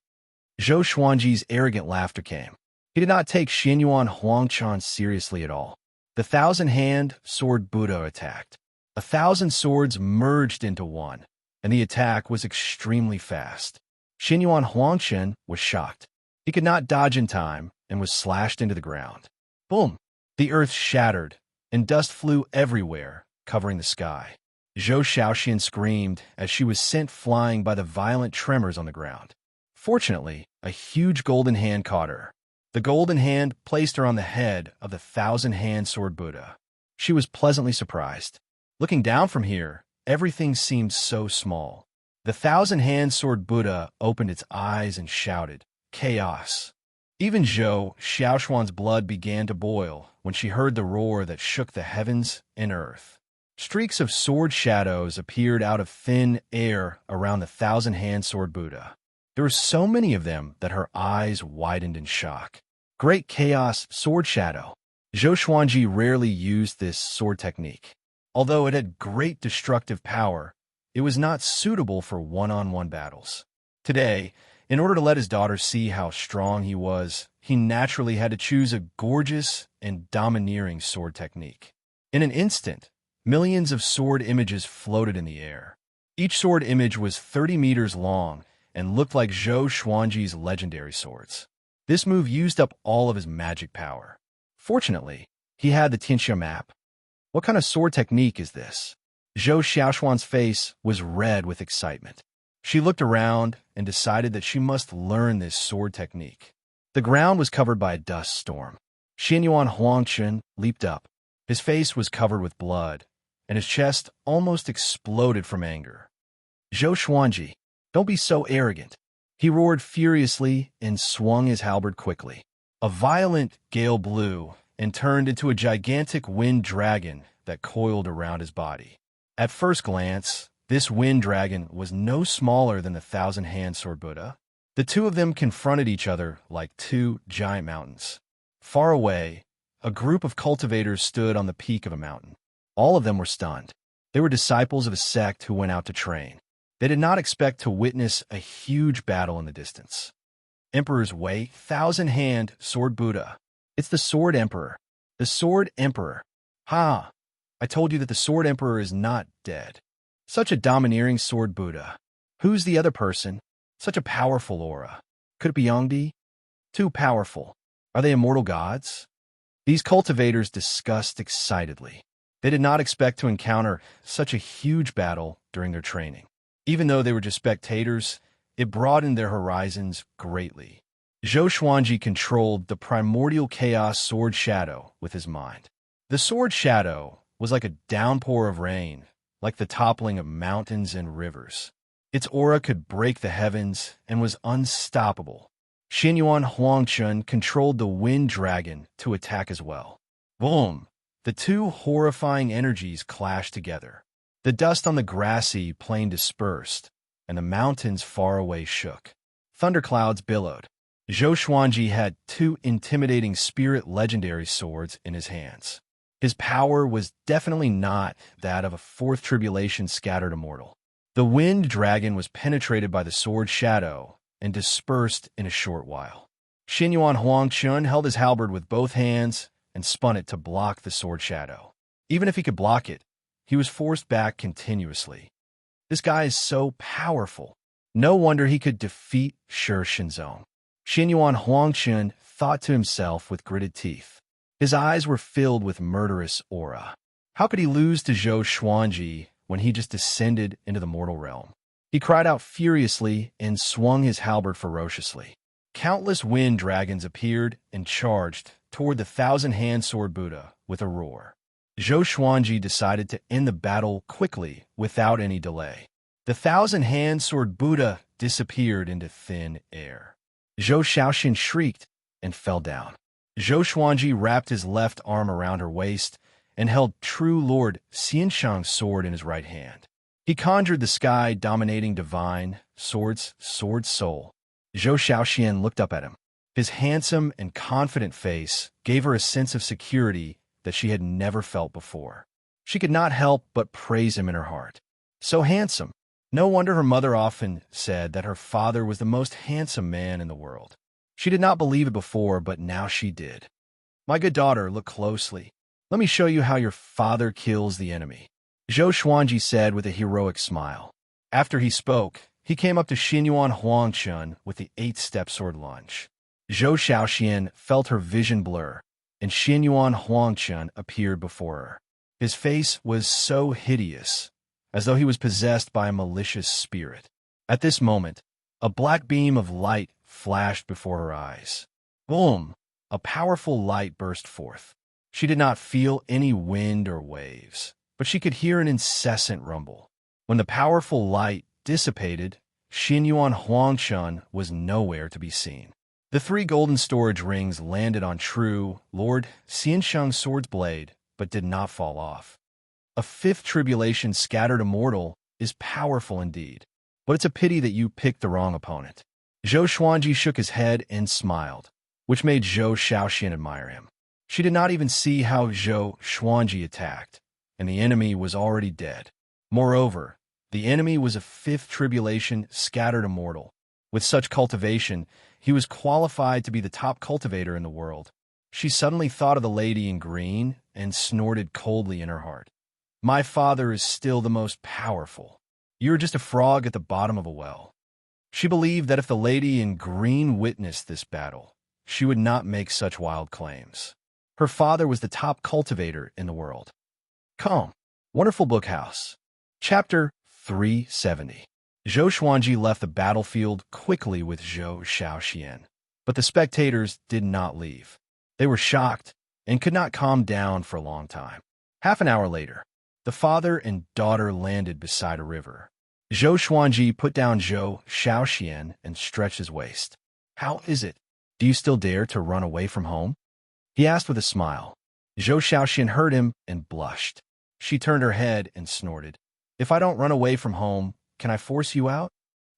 Zhou Xuanji's arrogant laughter came. He did not take Xinyuan Huangquan seriously at all. The thousand-hand sword Buddha attacked. 1,000 swords merged into one, and the attack was extremely fast. Xinyuan Huangquan was shocked. He could not dodge in time and was slashed into the ground. Boom! The earth shattered, and dust flew everywhere, covering the sky. Zhou Shaoxian screamed as she was sent flying by the violent tremors on the ground. Fortunately, a huge golden hand caught her. The golden hand placed her on the head of the thousand-hand sword Buddha. She was pleasantly surprised. Looking down from here, everything seemed so small. The thousand-hand sword Buddha opened its eyes and shouted, "Chaos!" Even Zhou Xiaoshuan's blood began to boil when she heard the roar that shook the heavens and earth. Streaks of sword shadows appeared out of thin air around the thousand-hand sword Buddha. There were so many of them that her eyes widened in shock. Great chaos sword shadow. Zhou Xuanji rarely used this sword technique. Although it had great destructive power, it was not suitable for one-on-one battles. Today, in order to let his daughter see how strong he was, he naturally had to choose a gorgeous and domineering sword technique. In an instant, millions of sword images floated in the air. Each sword image was 30 meters long and looked like Zhou Xuanji's legendary swords. This move used up all of his magic power. Fortunately, he had the Tianxia map. What kind of sword technique is this? Zhou Xiaoshuan's face was red with excitement. She looked around and decided that she must learn this sword technique. The ground was covered by a dust storm. Xianyuan Huangchun leaped up. His face was covered with blood, and his chest almost exploded from anger. Zhou Xuanji, don't be so arrogant. He roared furiously and swung his halberd quickly. A violent gale blew and turned into a gigantic wind dragon that coiled around his body. At first glance, this wind dragon was no smaller than the thousand-hand sword Buddha. The two of them confronted each other like two giant mountains. Far away, a group of cultivators stood on the peak of a mountain. All of them were stunned. They were disciples of a sect who went out to train. They did not expect to witness a huge battle in the distance. Emperor's Way, thousand-hand sword Buddha. It's the Sword Emperor. The Sword Emperor. Ha! I told you that the Sword Emperor is not dead. Such a domineering sword Buddha. Who's the other person? Such a powerful aura. Could it be Yongdi? Too powerful. Are they immortal gods? These cultivators discussed excitedly. They did not expect to encounter such a huge battle during their training. Even though they were just spectators, it broadened their horizons greatly. Zhou Xuanji controlled the primordial chaos sword shadow with his mind. The sword shadow was like a downpour of rain, like the toppling of mountains and rivers. Its aura could break the heavens and was unstoppable. Xianyuan Huangchun controlled the wind dragon to attack as well. Boom! The two horrifying energies clashed together. The dust on the grassy plain dispersed, and the mountains far away shook. Thunderclouds billowed. Zhou Xuanji had two intimidating spirit legendary swords in his hands. His power was definitely not that of a fourth tribulation scattered immortal. The wind dragon was penetrated by the sword shadow and dispersed in a short while. Xianyuan Huangchun held his halberd with both hands and spun it to block the sword shadow. Even if he could block it, he was forced back continuously. This guy is so powerful. No wonder he could defeat Shi Shinzong. Xianyuan Huangchun thought to himself with gritted teeth. His eyes were filled with murderous aura. How could he lose to Zhou Xuanji when he just descended into the mortal realm? He cried out furiously and swung his halberd ferociously. Countless wind dragons appeared and charged toward the thousand-hand sword Buddha with a roar. Zhou Xuanji decided to end the battle quickly without any delay. The thousand-hand sword Buddha disappeared into thin air. Zhou Xiaoxin shrieked and fell down. Zhou Xuanji wrapped his left arm around her waist and held true Lord Xianshang's sword in his right hand. He conjured the sky-dominating divine sword soul. Zhou Xiaoxian looked up at him. His handsome and confident face gave her a sense of security that she had never felt before. She could not help but praise him in her heart. So handsome. No wonder her mother often said that her father was the most handsome man in the world. She did not believe it before, but now she did. My good daughter, look closely. Let me show you how your father kills the enemy, Zhou Xuanji said with a heroic smile. After he spoke, he came up to Xianyuan Huangchun with the 8-step sword lunge. Zhou Xiaoxian felt her vision blur, and Xianyuan Huangchun appeared before her. His face was so hideous, as though he was possessed by a malicious spirit. At this moment, a black beam of light flashed before her eyes. Boom! A powerful light burst forth. She did not feel any wind or waves, but she could hear an incessant rumble. When the powerful light dissipated, Xianyuan Huangchun was nowhere to be seen. The 3 golden storage rings landed on true Lord Xianshang's sword's blade, but did not fall off. A fifth tribulation scattered immortal is powerful indeed. But it's a pity that you picked the wrong opponent. Zhou Xuanji shook his head and smiled, which made Zhou Shaoxian admire him. She did not even see how Zhou Xuanji attacked, and the enemy was already dead. Moreover, the enemy was a fifth tribulation scattered immortal. With such cultivation, he was qualified to be the top cultivator in the world. She suddenly thought of the lady in green and snorted coldly in her heart. My father is still the most powerful. You're just a frog at the bottom of a well. She believed that if the lady in green witnessed this battle, she would not make such wild claims. Her father was the top cultivator in the world. Calm. Wonderful Book House. Chapter 370. Zhou Xuanji left the battlefield quickly with Zhou Shaoxian, but the spectators did not leave. They were shocked and could not calm down for a long time. Half an hour later, the father and daughter landed beside a river. Zhou Xuanji put down Zhou Shaoxian and stretched his waist. How is it? Do you still dare to run away from home? He asked with a smile. Zhou Shaoxian heard him and blushed. She turned her head and snorted. If I don't run away from home, can I force you out?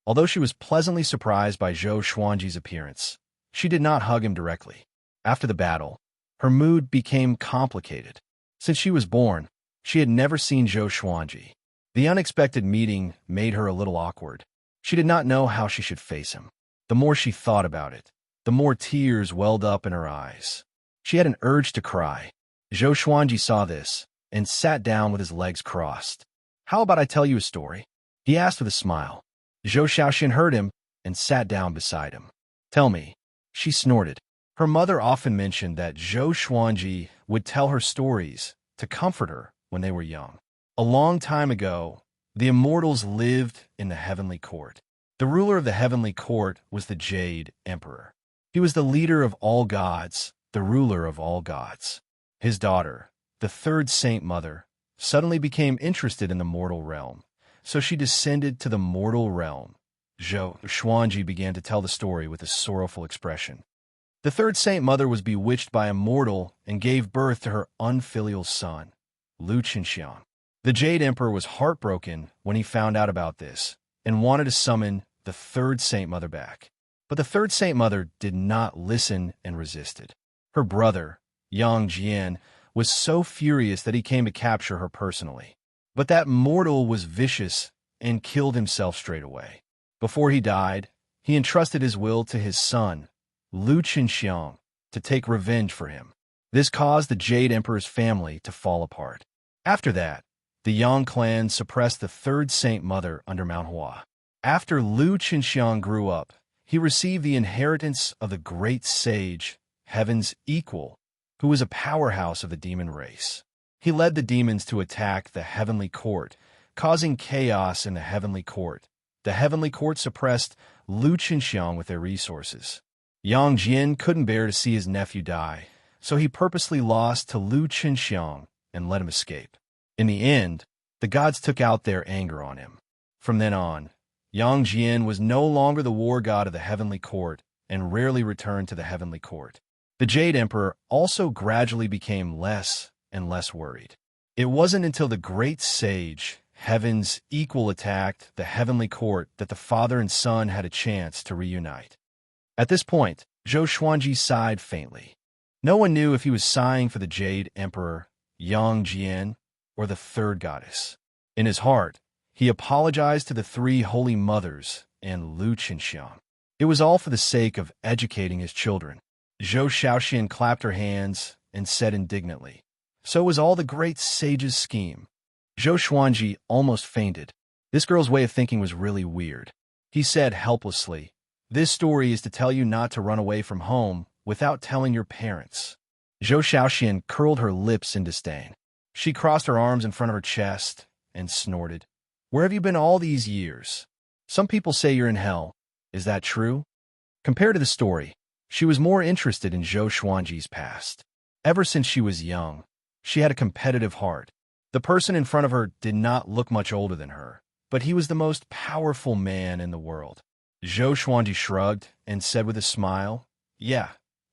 Although she was pleasantly surprised by Zhou Xuanji's appearance, she did not hug him directly. After the battle, her mood became complicated. Since she was born, she had never seen Zhou Xuanji. The unexpected meeting made her a little awkward. She did not know how she should face him. The more she thought about it, the more tears welled up in her eyes. She had an urge to cry. Zhou Xuanji saw this and sat down with his legs crossed. How about I tell you a story? He asked with a smile. Zhou Shaoxian heard him and sat down beside him. Tell me. She snorted. Her mother often mentioned that Zhou Xuanji would tell her stories to comfort her when they were young. A long time ago, the immortals lived in the heavenly court. The ruler of the heavenly court was the Jade Emperor. He was the leader of all gods, the ruler of all gods. His daughter, the third Saint Mother, suddenly became interested in the mortal realm, so she descended to the mortal realm. Zhou Xuanji began to tell the story with a sorrowful expression. The third Saint Mother was bewitched by a mortal and gave birth to her unfilial son, Lu Qinxiang. The Jade Emperor was heartbroken when he found out about this and wanted to summon the third Saint Mother back. But the third Saint Mother did not listen and resisted. Her brother, Yang Jian, was so furious that he came to capture her personally. But that mortal was vicious and killed himself straight away. Before he died, he entrusted his will to his son, Lu Qinxiang, to take revenge for him. This caused the Jade Emperor's family to fall apart. After that, the Yang clan suppressed the third Saint Mother under Mount Hua. After Lu Qinxiang grew up, he received the inheritance of the great sage, Heaven's Equal, who was a powerhouse of the demon race. He led the demons to attack the heavenly court, causing chaos in the heavenly court. The heavenly court suppressed Lu Qinxiang with their resources. Yang Jian couldn't bear to see his nephew die, so he purposely lost to Lu Qinxiang and let him escape. In the end, the gods took out their anger on him. From then on, Yang Jian was no longer the war god of the heavenly court and rarely returned to the heavenly court. The Jade Emperor also gradually became less and less worried. It wasn't until the great sage, Heaven's Equal, attacked the heavenly court that the father and son had a chance to reunite. At this point, Zhou Xuanji sighed faintly. No one knew if he was sighing for the Jade Emperor, Yang Jian, or the third goddess. In his heart, he apologized to the three holy mothers and Lu Qinxiang. It was all for the sake of educating his children. Zhou Shaoxian clapped her hands and said indignantly, "So was all the great sage's scheme." Zhou Xuanji almost fainted. This girl's way of thinking was really weird. He said helplessly, "This story is to tell you not to run away from home without telling your parents." Zhou Shaoxian curled her lips in disdain. She crossed her arms in front of her chest and snorted. "Where have you been all these years? Some people say you're in hell. Is that true?" Compared to the story, she was more interested in Zhou Xuanji's past. Ever since she was young, she had a competitive heart. The person in front of her did not look much older than her, but he was the most powerful man in the world. Zhou Xuanji shrugged and said with a smile, "Yeah,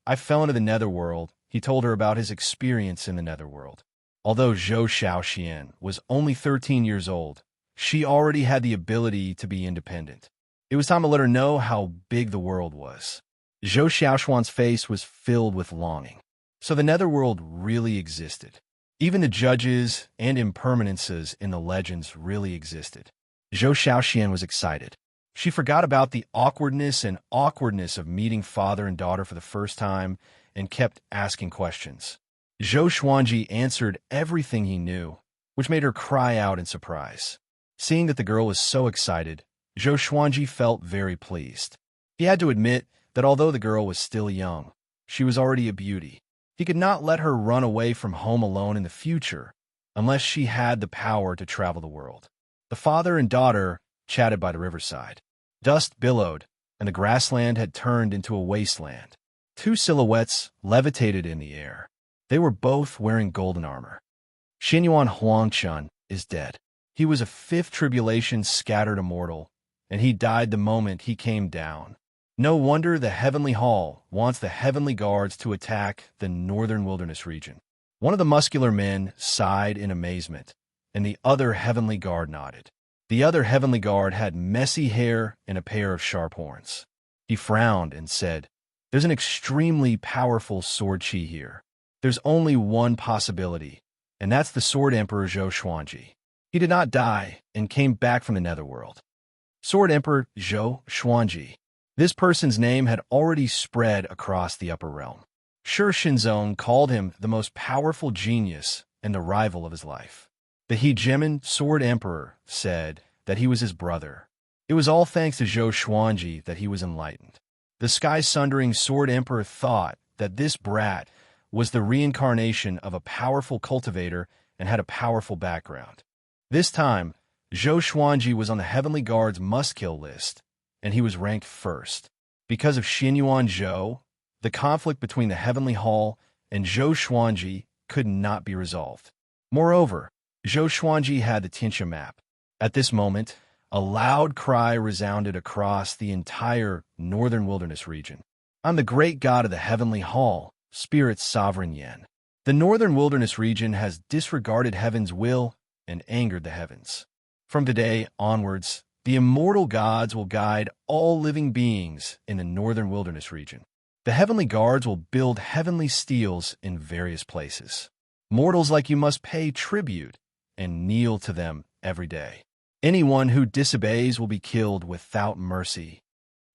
I fell into the netherworld." He told her about his experience in the netherworld. Although Zhou Xiaoxian was only 13 years old, she already had the ability to be independent. It was time to let her know how big the world was. Zhou Xiaoxuan's face was filled with longing. So the netherworld really existed. Even the judges and impermanences in the legends really existed. Zhou Xiaoxian was excited. She forgot about the awkwardness of meeting father and daughter for the first time and kept asking questions. Zhou Xuanji answered everything he knew, which made her cry out in surprise. Seeing that the girl was so excited, Zhou Xuanji felt very pleased. He had to admit that although the girl was still young, she was already a beauty. He could not let her run away from home alone in the future unless she had the power to travel the world. The father and daughter chatted by the riverside. Dust billowed, and the grassland had turned into a wasteland. Two silhouettes levitated in the air. They were both wearing golden armor. Xinyuan Huangchun is dead. He was a fifth tribulation scattered immortal, and he died the moment he came down. No wonder the Heavenly Hall wants the Heavenly Guards to attack the Northern Wilderness region. One of the muscular men sighed in amazement, and the other Heavenly Guard nodded. The other Heavenly Guard had messy hair and a pair of sharp horns. He frowned and said, "There's an extremely powerful sword chi here. There's only one possibility, and that's the Sword Emperor Zhou Xuanji. He did not die and came back from the netherworld." Sword Emperor Zhou Xuanji. This person's name had already spread across the upper realm. Shi Shinzong called him the most powerful genius and the rival of his life. The hegemon Sword Emperor said that he was his brother. It was all thanks to Zhou Xuanji that he was enlightened. The sky-sundering Sword Emperor thought that this brat was the reincarnation of a powerful cultivator and had a powerful background. This time, Zhou Xuanji was on the Heavenly Guard's must-kill list, and he was ranked first. Because of Xinyuan Zhou, the conflict between the Heavenly Hall and Zhou Xuanji could not be resolved. Moreover, Zhou Xuanji had the Tinsha map. At this moment, a loud cry resounded across the entire Northern Wilderness region. "I'm the great god of the Heavenly Hall, Spirit Sovereign Yen. The Northern Wilderness region has disregarded heaven's will and angered the heavens. From today onwards, the immortal gods will guide all living beings in the Northern Wilderness region. The Heavenly Guards will build heavenly steels in various places. Mortals like you must pay tribute and kneel to them every day. Anyone who disobeys will be killed without mercy."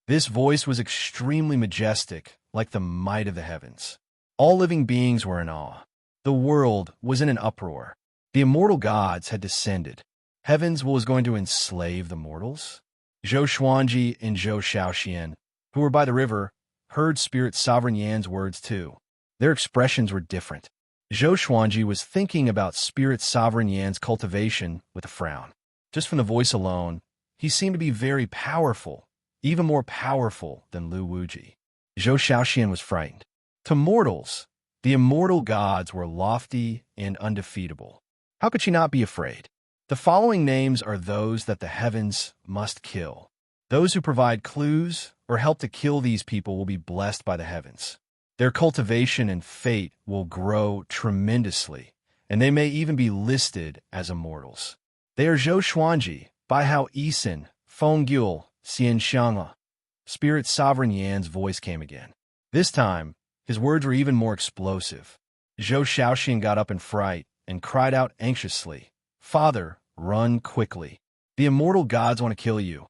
This voice was extremely majestic, like the might of the heavens. All living beings were in awe. The world was in an uproar. The immortal gods had descended. Heavens was going to enslave the mortals? Zhou Xuanji and Zhou Xiaoxian, who were by the river, heard Spirit Sovereign Yan's words too. Their expressions were different. Zhou Xuanji was thinking about Spirit Sovereign Yan's cultivation with a frown. Just from the voice alone, he seemed to be very powerful, even more powerful than Lu Wuji. Zhou Xiaoxian was frightened. To mortals, the immortal gods were lofty and undefeatable. How could she not be afraid? The following names are those that the heavens must kill. Those who provide clues or help to kill these people will be blessed by the heavens. Their cultivation and fate will grow tremendously, and they may even be listed as immortals. They are Zhou Xuanji, Baihao Yisin, Feng Gyul, Xian Xiangla. Spirit Sovereign Yan's voice came again. This time, his words were even more explosive. Zhou Xiaoxian got up in fright and cried out anxiously, "Father, run quickly. The immortal gods want to kill you."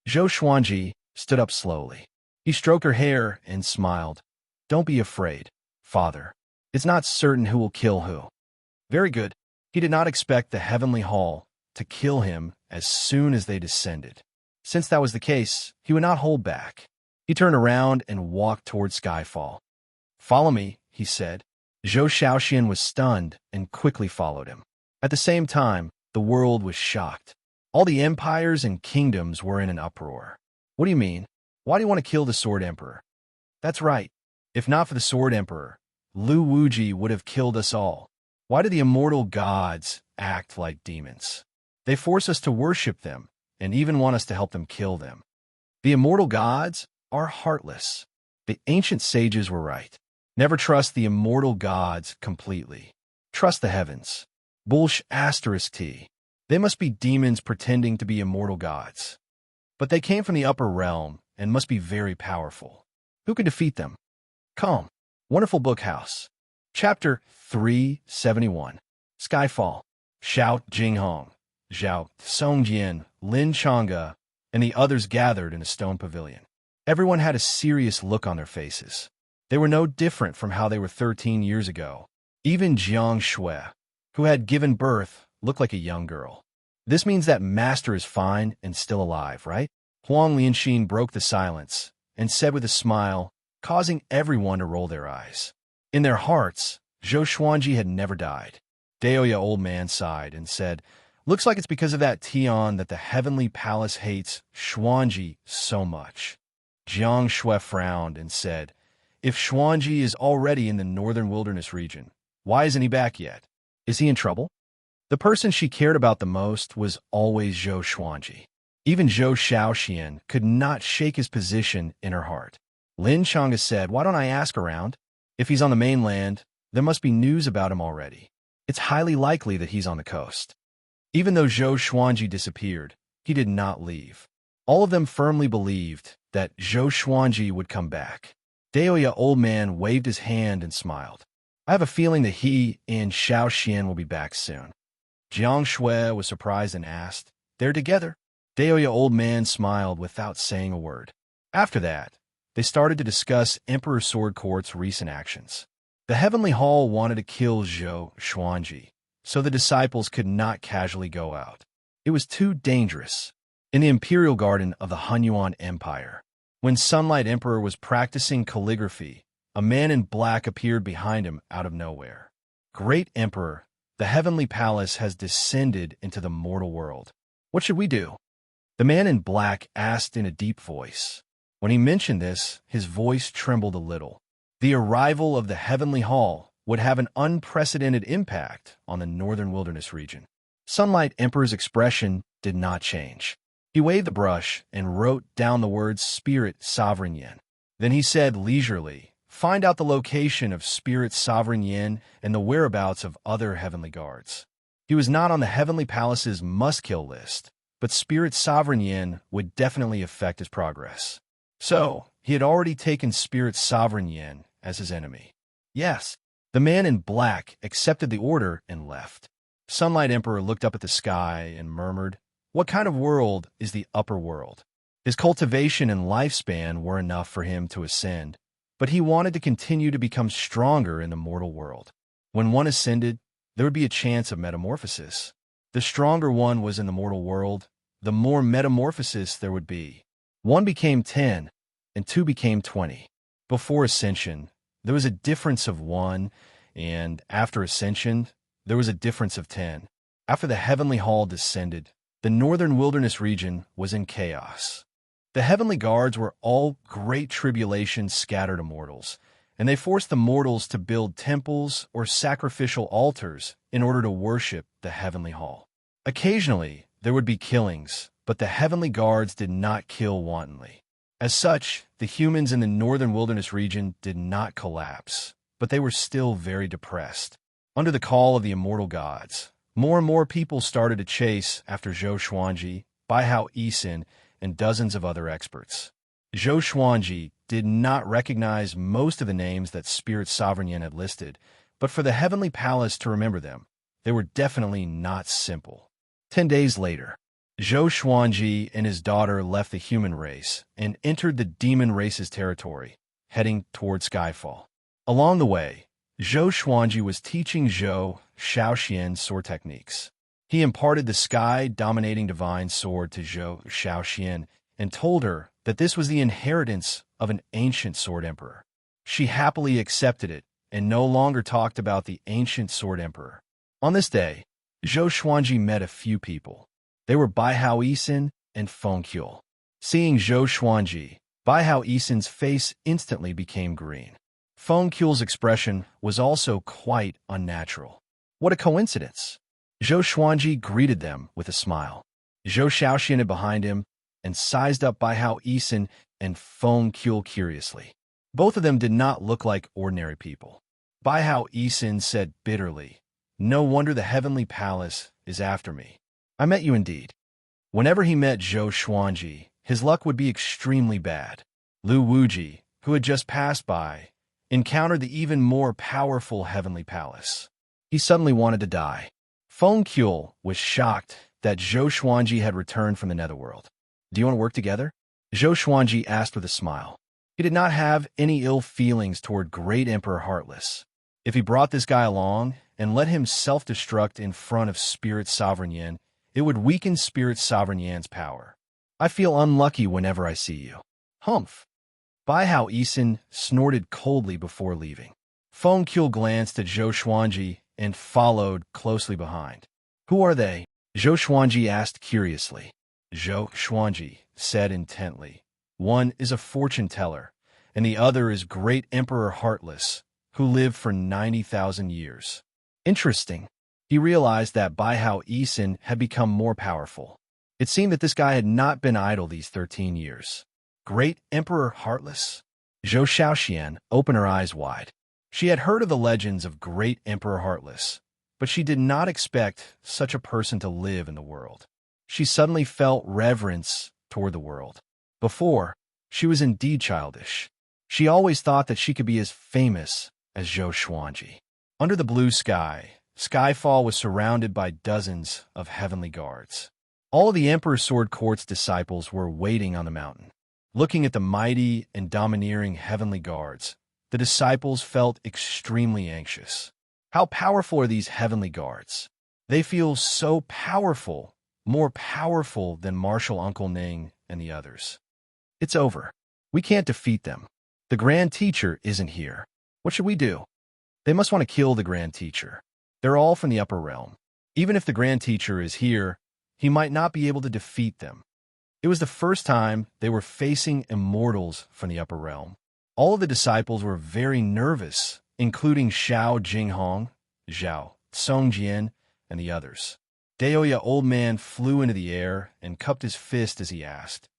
Zhou Xuanji stood up slowly. He stroked her hair and smiled. "Don't be afraid, father. It's not certain who will kill who." Very good. He did not expect the Heavenly Hall to kill him as soon as they descended. Since that was the case, he would not hold back. He turned around and walked toward Skyfall. "Follow me," he said. Zhou Xiaoxian was stunned and quickly followed him. At the same time, the world was shocked. All the empires and kingdoms were in an uproar. "What do you mean? Why do you want to kill the Sword Emperor?" "That's right. If not for the Sword Emperor, Lu Wuji would have killed us all. Why do the immortal gods act like demons? They force us to worship them and even want us to help them kill them. The immortal gods are heartless. The ancient sages were right. Never trust the immortal gods completely. Trust the heavens. Bullsh asterisk T. They must be demons pretending to be immortal gods. But they came from the upper realm and must be very powerful. Who can defeat them? Come. Wonderful Book House. Chapter 371. Skyfall. Xiao Jinghong, Zhao Songjian, Lin Chang'e, and the others gathered in a stone pavilion. Everyone had a serious look on their faces. They were no different from how they were 13 years ago. Even Jiang Shui, who had given birth, looked like a young girl. This means that Master is fine and still alive, right? Huang Lianxin broke the silence and said with a smile, causing everyone to roll their eyes. In their hearts, Zhou Xuanji had never died. Daoya old man sighed and said, looks like it's because of that Tian that the heavenly palace hates Xuanji so much. Jiang Shui frowned and said, if Xuanji is already in the northern wilderness region, why isn't he back yet? Is he in trouble? The person she cared about the most was always Zhou Xuanji. Even Zhou Xiaoxian could not shake his position in her heart. Lin Chang'e said, why don't I ask around? If he's on the mainland, there must be news about him already. It's highly likely that he's on the coast. Even though Zhou Xuanji disappeared, he did not leave. All of them firmly believed that Zhou Xuanji would come back. Daoya old man waved his hand and smiled. I have a feeling that he and Xiao Xian will be back soon. Jiang Shui was surprised and asked, they're together? Daoya old man smiled without saying a word. After that, they started to discuss Emperor Sword Court's recent actions. The Heavenly Hall wanted to kill Zhou Xuanji, so the disciples could not casually go out. It was too dangerous. In the Imperial Garden of the Hunyuan Empire, when Sunlight Emperor was practicing calligraphy, a man in black appeared behind him out of nowhere. Great Emperor, the Heavenly Palace has descended into the mortal world. What should we do? The man in black asked in a deep voice. When he mentioned this, his voice trembled a little. The arrival of the Heavenly Hall would have an unprecedented impact on the northern wilderness region. Sunlight Emperor's expression did not change. He waved the brush and wrote down the words Spirit Sovereign Yin. Then he said leisurely, find out the location of Spirit Sovereign Yin and the whereabouts of other heavenly guards. He was not on the Heavenly Palace's must-kill list, but Spirit Sovereign Yin would definitely affect his progress. So, he had already taken Spirit Sovereign Yin as his enemy. Yes, the man in black accepted the order and left. Sunlight Emperor looked up at the sky and murmured, what kind of world is the upper world? His cultivation and lifespan were enough for him to ascend, but he wanted to continue to become stronger in the mortal world. When one ascended, there would be a chance of metamorphosis. The stronger one was in the mortal world, the more metamorphosis there would be. 1 became 10, and 2 became 20. Before ascension, there was a difference of 1, and after ascension, there was a difference of 10. After the Heavenly Hall descended, the northern wilderness region was in chaos. The heavenly guards were all great tribulations scattered immortals, and they forced the mortals to build temples or sacrificial altars in order to worship the Heavenly Hall. Occasionally, there would be killings, but the heavenly guards did not kill wantonly. As such, the humans in the northern wilderness region did not collapse, but they were still very depressed. Under the call of the immortal gods, more and more people started to chase after Zhou Xuanji, Baihao Yisin, and dozens of other experts. Zhou Xuanji did not recognize most of the names that Spirit Sovereign Yin had listed, but for the Heavenly Palace to remember them, they were definitely not simple. 10 days later, Zhou Xuanji and his daughter left the human race and entered the demon race's territory, heading toward Skyfall. Along the way, Zhou Xuanji was teaching Zhou Xiaoxian sword techniques. He imparted the sky-dominating divine sword to Zhou Xiaoxian and told her that this was the inheritance of an ancient sword emperor. She happily accepted it and no longer talked about the ancient sword emperor. On this day, Zhou Xuanji met a few people. They were Baihao Yisin and Feng Qiu. Seeing Zhou Xuanji, Baihao Yisin's face instantly became green. Feng Qiu's expression was also quite unnatural. What a coincidence! Zhou Xuanji greeted them with a smile. Zhou Xiaoxian behind him and sized up Baihao Yisin and Feng Qiu curiously. Both of them did not look like ordinary people. Baihao Yisin said bitterly, No wonder the heavenly palace is after me. I met you indeed. Whenever he met Zhou Xuanji, his luck would be extremely bad. Lu Wuji, who had just passed by, encountered the even more powerful heavenly palace. He suddenly wanted to die. Feng Qiu was shocked that Zhou Xuanji had returned from the netherworld. Do you want to work together? Zhou Xuanji asked with a smile. He did not have any ill feelings toward great Emperor Heartless. If he brought this guy along and let him self-destruct in front of Spirit Sovereign Yin, it would weaken Spirit Sovereign Yan's power. I feel unlucky whenever I see you. Humph. Bai Hao Yisan snorted coldly before leaving. Feng Qiu glanced at Zhou Xuanji and followed closely behind. Who are they? Zhou Xuanji asked curiously. Zhou Xuanji said intently. One is a fortune teller, and the other is Great Emperor Heartless, who lived for 90,000 years. Interesting. He realized that Bai Hao Yisan had become more powerful. It seemed that this guy had not been idle these 13 years. Great Emperor Heartless? Zhou Xiaoxian opened her eyes wide. She had heard of the legends of Great Emperor Heartless, but she did not expect such a person to live in the world. She suddenly felt reverence toward the world. Before, she was indeed childish. She always thought that she could be as famous as Zhou Xuanji. Under the blue sky, Skyfall was surrounded by dozens of heavenly guards. All of the Emperor's Sword Court's disciples were waiting on the mountain. Looking at the mighty and domineering heavenly guards, the disciples felt extremely anxious. How powerful are these heavenly guards? They feel so powerful, more powerful than Marshal Uncle Ning and the others. It's over. We can't defeat them. The Grand Teacher isn't here. What should we do? They must want to kill the Grand Teacher. They're all from the upper realm. Even if the Grand Teacher is here, he might not be able to defeat them. It was the first time they were facing immortals from the upper realm. All of the disciples were very nervous, including Xiao Jinghong, Zhao Songjian, and the others. Daoya Old Man flew into the air and cupped his fist as he asked,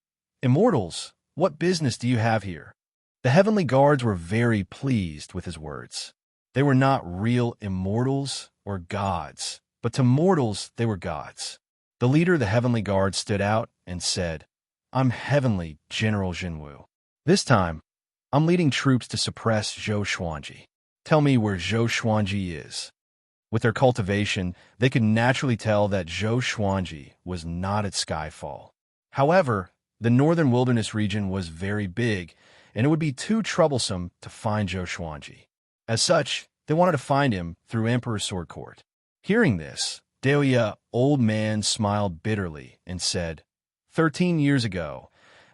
Immortals, what business do you have here? The heavenly guards were very pleased with his words. They were not real immortals or gods, but to mortals they were gods. The leader of the heavenly guard stood out and said, I'm Heavenly General Jinwu. This time, I'm leading troops to suppress Zhou Xuanji. Tell me where Zhou Xuanji is. With their cultivation, they could naturally tell that Zhou Xuanji was not at Skyfall. However, the northern wilderness region was very big, and it would be too troublesome to find Zhou Xuanji. As such, they wanted to find him through Emperor's Sword Court. Hearing this, Daoya Old Man smiled bitterly and said, 13 years ago,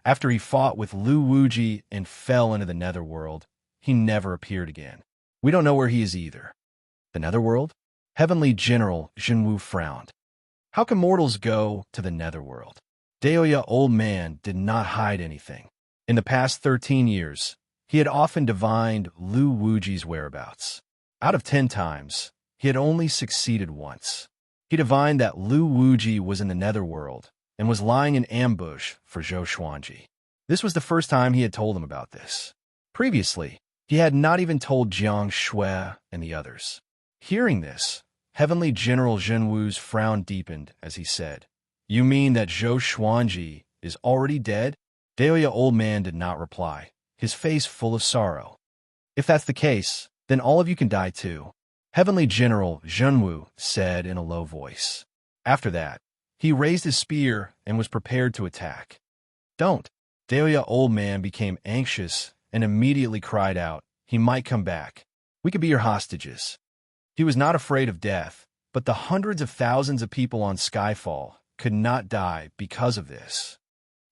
after he fought with Lu Wuji and fell into the netherworld, he never appeared again. We don't know where he is either. The netherworld? Heavenly General Jinwu frowned. How can mortals go to the netherworld? Daoya Old Man did not hide anything. In the past 13 years, he had often divined Lu Wuji's whereabouts. Out of 10 times, he had only succeeded once. He divined that Lu Wuji was in the netherworld and was lying in ambush for Zhou Xuanji. This was the first time he had told him about this. Previously, he had not even told Jiang Shui and the others. Hearing this, Heavenly General Jinwu's frown deepened as he said, You mean that Zhou Xuanji is already dead? Daoya Old Man did not reply, his face full of sorrow. If that's the case, then all of you can die too, Heavenly General Jinwu said in a low voice. After that, he raised his spear and was prepared to attack. Don't. Daoya Old Man became anxious and immediately cried out, He might come back. We could be your hostages. He was not afraid of death, but the hundreds of thousands of people on Skyfall could not die because of this.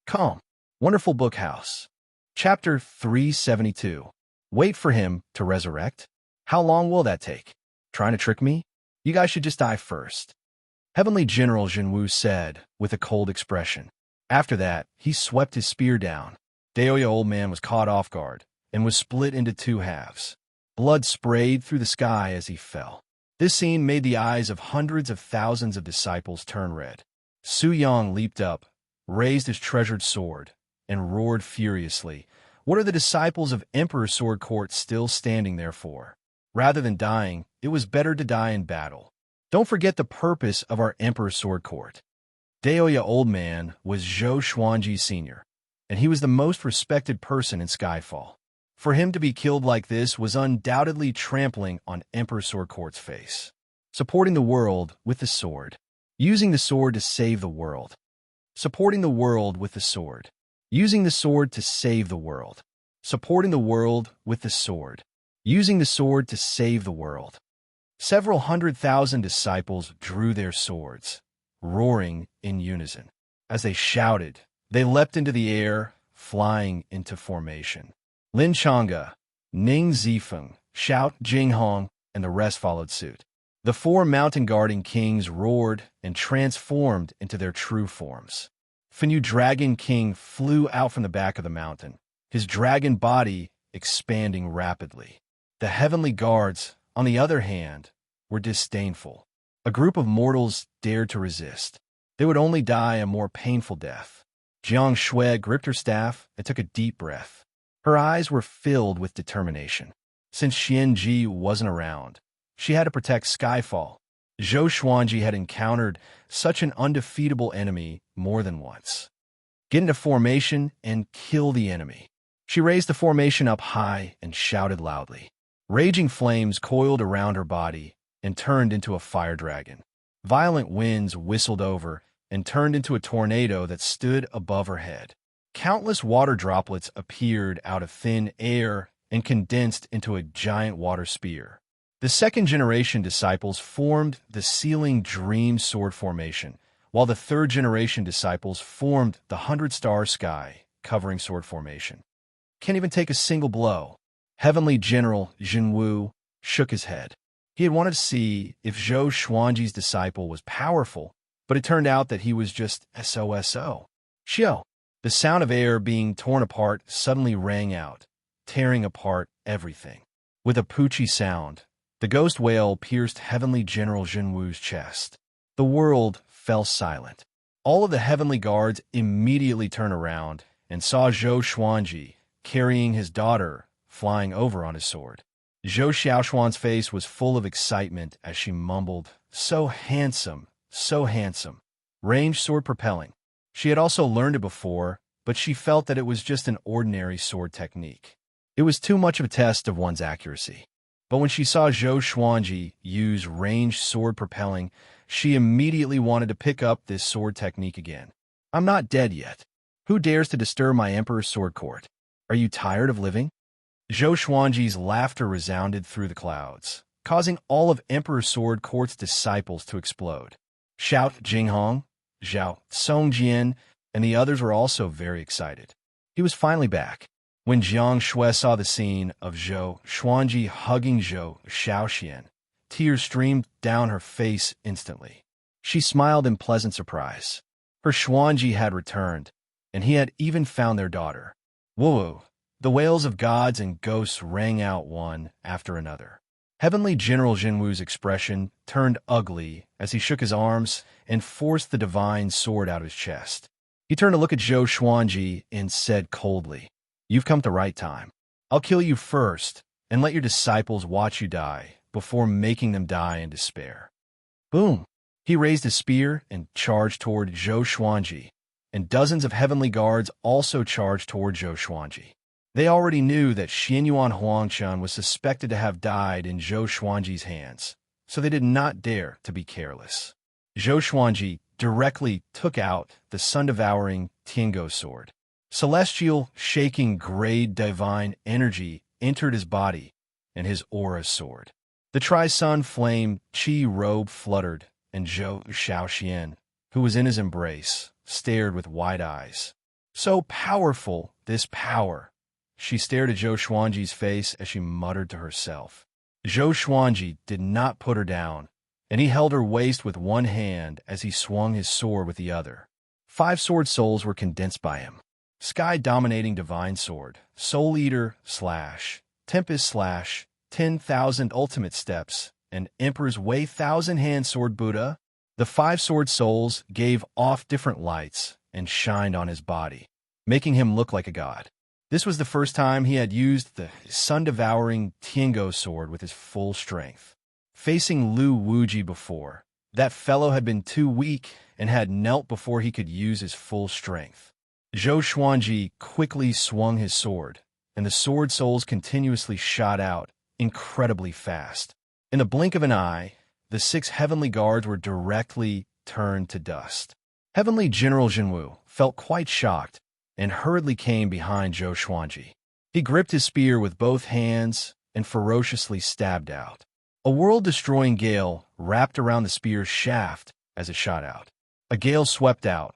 Come. Wonderful Book House. Chapter 372. Wait for him to resurrect? How long will that take? Trying to trick me? You guys should just die first. Heavenly General Jinwu said with a cold expression. After that, he swept his spear down. Daoya Old Man was caught off guard and was split into 2 halves. Blood sprayed through the sky as he fell. This scene made the eyes of hundreds of thousands of disciples turn red. Su Yang leaped up, raised his treasured sword, and roared furiously, What are the disciples of Emperor's Sword Court still standing there for? Rather than dying, it was better to die in battle. Don't forget the purpose of our Emperor's Sword Court. Daoya Old Man was Zhou Xuanji Sr., and he was the most respected person in Skyfall. For him to be killed like this was undoubtedly trampling on Emperor's Sword Court's face. Supporting the world with the sword. Using the sword to save the world. Supporting the world with the sword. Using the sword to save the world. Supporting the world with the sword. Using the sword to save the world. Several 100,000 disciples drew their swords, roaring in unison. As they shouted, they leapt into the air, flying into formation. Lin Chang'e, Ning Zifeng, Xiao Jinghong, and the rest followed suit. The four mountain-guarding kings roared and transformed into their true forms. Fenyu Dragon King flew out from the back of the mountain, his dragon body expanding rapidly. The heavenly guards, on the other hand, were disdainful. A group of mortals dared to resist. They would only die a more painful death. Jiang Shui gripped her staff and took a deep breath. Her eyes were filled with determination. Since Xian Ji wasn't around, she had to protect Skyfall. Zhou Xuanji had encountered such an undefeatable enemy more than once. Get into formation and kill the enemy. She raised the formation up high and shouted loudly. Raging flames coiled around her body and turned into a fire dragon. Violent winds whistled over and turned into a tornado that stood above her head. Countless water droplets appeared out of thin air and condensed into a giant water spear. The second-generation disciples formed the Sealing Dream Sword formation, while the third-generation disciples formed the 100-star sky covering sword formation. Can't even take a single blow. Heavenly General Jinwu shook his head. He had wanted to see if Zhou Xuanji's disciple was powerful, but it turned out that he was just SOSO. Xiao. The sound of air being torn apart suddenly rang out, tearing apart everything. With a poochie sound, the ghost wail pierced Heavenly General Jinwu's chest. The world fell silent. All of the heavenly guards immediately turned around and saw Zhou Xuanji carrying his daughter flying over on his sword. Zhou Xiaoshuan's face was full of excitement as she mumbled, "So handsome, so handsome." Ranged sword propelling. She had also learned it before, but she felt that it was just an ordinary sword technique. It was too much of a test of one's accuracy. But when she saw Zhou Xuanji use ranged sword propelling, she immediately wanted to pick up this sword technique again. I'm not dead yet. Who dares to disturb my Emperor's Sword Court? Are you tired of living? Zhou Xuanji's laughter resounded through the clouds, causing all of Emperor's Sword Court's disciples to explode. Xiao Jinghong, Zhao Songjian, and the others were also very excited. He was finally back. When Jiang Shui saw the scene of Zhou Xuanji hugging Zhou Xiaoxian, tears streamed down her face instantly. She smiled in pleasant surprise. Her Xuanji had returned, and he had even found their daughter. Woo! The wails of gods and ghosts rang out one after another. Heavenly General Jinwu's expression turned ugly as he shook his arms and forced the divine sword out of his chest. He turned to look at Zhou Xuanji and said coldly, "You've come at the right time. I'll kill you first and let your disciples watch you die before making them die in despair." Boom! He raised his spear and charged toward Zhou Xuanji, and dozens of heavenly guards also charged toward Zhou Xuanji. They already knew that Xianyuan Huangquan was suspected to have died in Zhou Xuanji's hands, so they did not dare to be careless. Zhou Xuanji directly took out the sun-devouring Tiango sword. Celestial, shaking grade divine energy entered his body and his aura soared. The tri-sun flame Qi robe fluttered, and Zhou Xiaoxian, who was in his embrace, stared with wide eyes. So powerful, this power! She stared at Zhou Xuanji's face as she muttered to herself. Zhou Xuanji did not put her down, and he held her waist with one hand as he swung his sword with the other. 5 sword souls were condensed by him. Sky-dominating divine sword, Soul Eater / Tempest / 10,000 ultimate steps, and Emperor's Way 1,000-hand sword Buddha. The 5 sword souls gave off different lights and shined on his body, making him look like a god. This was the first time he had used the sun-devouring Tiango sword with his full strength. Facing Lu Wuji before, That fellow had been too weak and had knelt before he could use his full strength. Zhou Xuanji quickly swung his sword, and the sword souls continuously shot out, incredibly fast. In the blink of an eye, the 6 heavenly guards were directly turned to dust. Heavenly General Jinwu felt quite shocked and hurriedly came behind Zhou Xuanji. He gripped his spear with both hands and ferociously stabbed out. A world-destroying gale wrapped around the spear's shaft as it shot out. A gale swept out,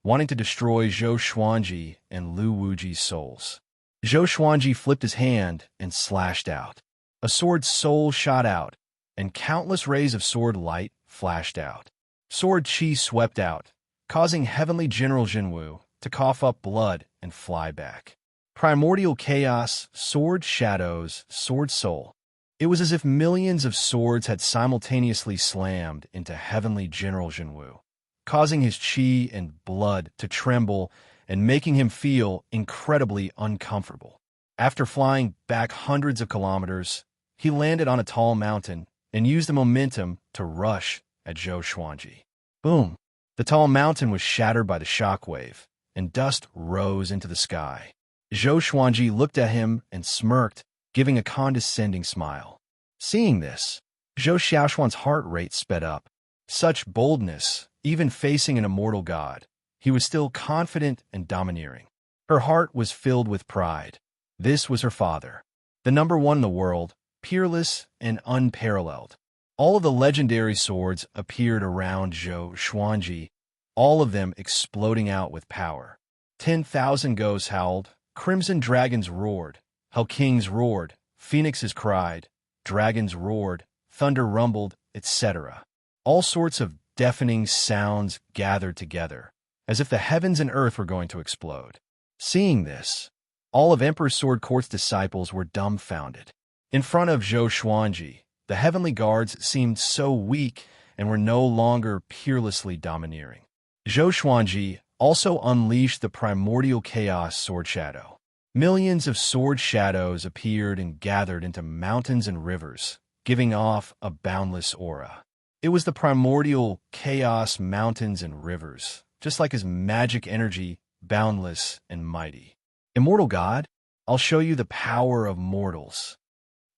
wanting to destroy Zhou Xuanji and Lu Wuji's souls. Zhou Xuanji flipped his hand and slashed out. A sword soul shot out, and countless rays of sword light flashed out. Sword chi swept out, causing Heavenly General Jinwu to cough up blood and fly back. Primordial chaos, sword shadows, sword soul. It was as if millions of swords had simultaneously slammed into Heavenly General Jinwu, causing his chi and blood to tremble and making him feel incredibly uncomfortable. After flying back hundreds of kilometers, he landed on a tall mountain and used the momentum to rush at Zhou Xuanji. Boom! The tall mountain was shattered by the shockwave, and dust rose into the sky. Zhou Xuanji looked at him and smirked, giving a condescending smile. Seeing this, Zhou Xiaoshuan's heart rate sped up. Such boldness, even facing an immortal god. He was still confident and domineering. Her heart was filled with pride. This was her father, the number 1 in the world, peerless and unparalleled. All of the legendary swords appeared around Zhou Xuanji, all of them exploding out with power. 10,000 ghosts howled, crimson dragons roared, hell kings roared, phoenixes cried, dragons roared, thunder rumbled, etc. All sorts of deafening sounds gathered together, as if the heavens and earth were going to explode. Seeing this, all of Emperor Sword Court's disciples were dumbfounded. In front of Zhou Xuanji, the heavenly guards seemed so weak and were no longer peerlessly domineering. Zhou Xuanji also unleashed the primordial chaos sword shadow. Millions of sword shadows appeared and gathered into mountains and rivers, giving off a boundless aura. It was the primordial chaos mountains and rivers, just like his magic energy, boundless and mighty. Immortal God, I'll show you the power of mortals.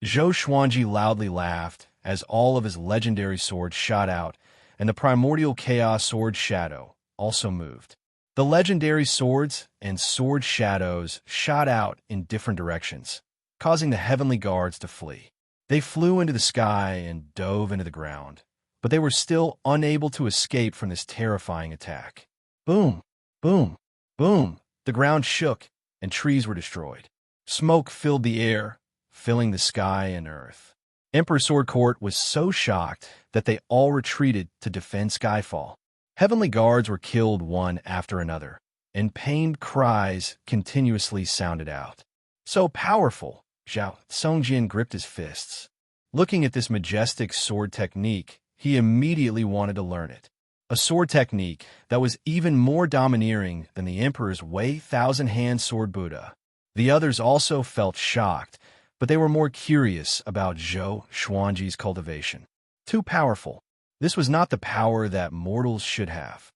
Zhou Xuanji loudly laughed as all of his legendary swords shot out, and the primordial chaos sword shadow also moved. The legendary swords and sword shadows shot out in different directions, causing the heavenly guards to flee. They flew into the sky and dove into the ground, but they were still unable to escape from this terrifying attack. Boom, boom, boom. The ground shook, and trees were destroyed. Smoke filled the air, filling the sky and earth. Emperor Sword Court was so shocked that they all retreated to defend Skyfall. Heavenly guards were killed one after another, and pained cries continuously sounded out. So powerful, Zhao Songjin gripped his fists. Looking at this majestic sword technique, he immediately wanted to learn it. A sword technique that was even more domineering than the Emperor's Wei Thousand-Hand Sword Buddha. The others also felt shocked, but they were more curious about Zhou Xuanji's cultivation. Too powerful. This was not the power that mortals should have.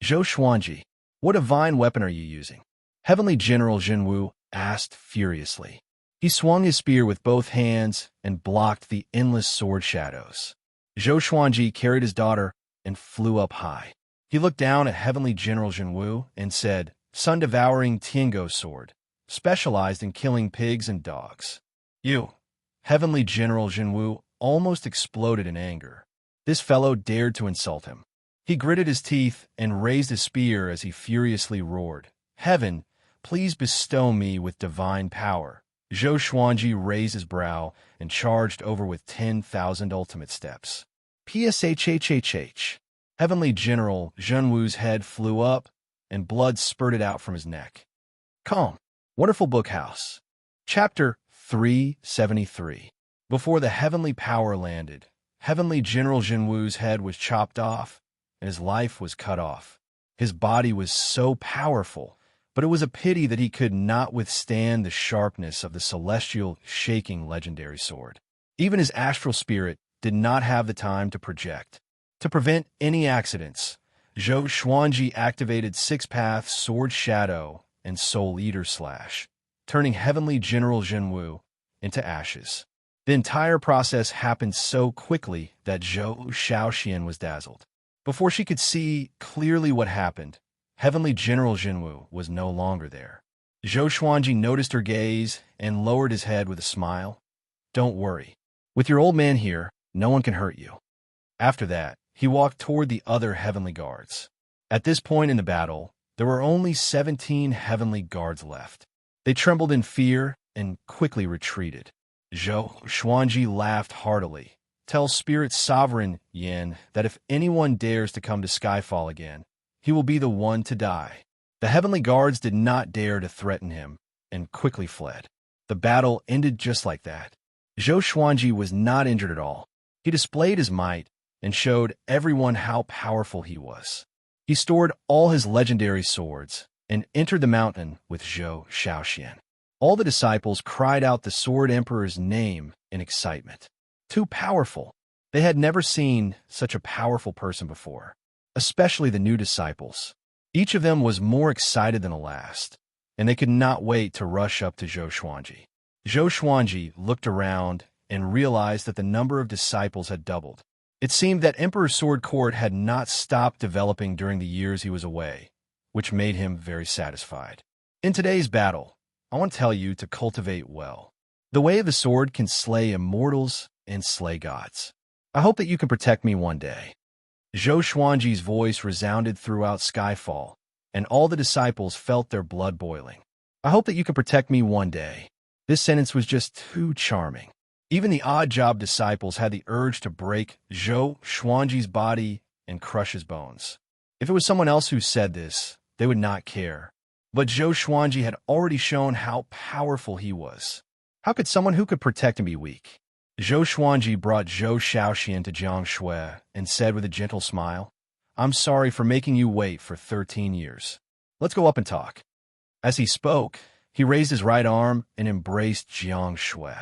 Zhou Xuanji, what divine weapon are you using? Heavenly General Jinwu asked furiously. He swung his spear with both hands and blocked the endless sword shadows. Zhou Xuanji carried his daughter and flew up high. He looked down at Heavenly General Jinwu and said, Sun-devouring Tiango sword, specialized in killing pigs and dogs. You, Heavenly General Jinwu almost exploded in anger. This fellow dared to insult him. He gritted his teeth and raised his spear as he furiously roared, Heaven, please bestow me with divine power. Zhou Xuanji raised his brow and charged over with 10,000 ultimate steps. Pshhhhh. Heavenly General Zhenwu's head flew up, and blood spurted out from his neck. Calm. Wonderful Bookhouse. Chapter 373. Before the heavenly power landed, Heavenly General Zhenwu's head was chopped off, and his life was cut off. His body was so powerful, but it was a pity that he could not withstand the sharpness of the celestial, shaking legendary sword. Even his astral spirit did not have the time to project. To prevent any accidents, Zhou Xuanji activated Six-Path Sword Shadow and Soul Eater Slash, turning Heavenly General Zhenwu into ashes. The entire process happened so quickly that Zhou Shaoxian was dazzled. Before she could see clearly what happened, Heavenly General Zhenwu was no longer there. Zhou Xuanji noticed her gaze and lowered his head with a smile. "Don't worry. With your old man here, no one can hurt you." After that, he walked toward the other heavenly guards. At this point in the battle, there were only 17 heavenly guards left. They trembled in fear and quickly retreated. Zhou Xuanji laughed heartily. "Tell Spirit Sovereign Yin that if anyone dares to come to Skyfall again, he will be the one to die." The heavenly guards did not dare to threaten him and quickly fled. The battle ended just like that. Zhou Xuanji was not injured at all. He displayed his might and showed everyone how powerful he was. He stored all his legendary swords and entered the mountain with Zhou Shaoxian. All the disciples cried out the Sword Emperor's name in excitement. Too powerful. They had never seen such a powerful person before, especially the new disciples. Each of them was more excited than the last, and they could not wait to rush up to Zhou Xuanji. Zhou Xuanji looked around and realized that the number of disciples had doubled. It seemed that Emperor Sword Court had not stopped developing during the years he was away, which made him very satisfied. In today's battle, I want to tell you to cultivate well. The way of the sword can slay immortals and slay gods. I hope that you can protect me one day. Zhou Xuanji's voice resounded throughout Skyfall, and all the disciples felt their blood boiling. I hope that you can protect me one day. This sentence was just too charming. Even the odd-job disciples had the urge to break Zhou Xuanji's body and crush his bones. If it was someone else who said this, they would not care. But Zhou Xuanji had already shown how powerful he was. How could someone who could protect him be weak? Zhou Xuanji brought Zhou Shaoxian to Jiang Shui and said with a gentle smile, "I'm sorry for making you wait for 13 years. Let's go up and talk." As he spoke, he raised his right arm and embraced Jiang Shui.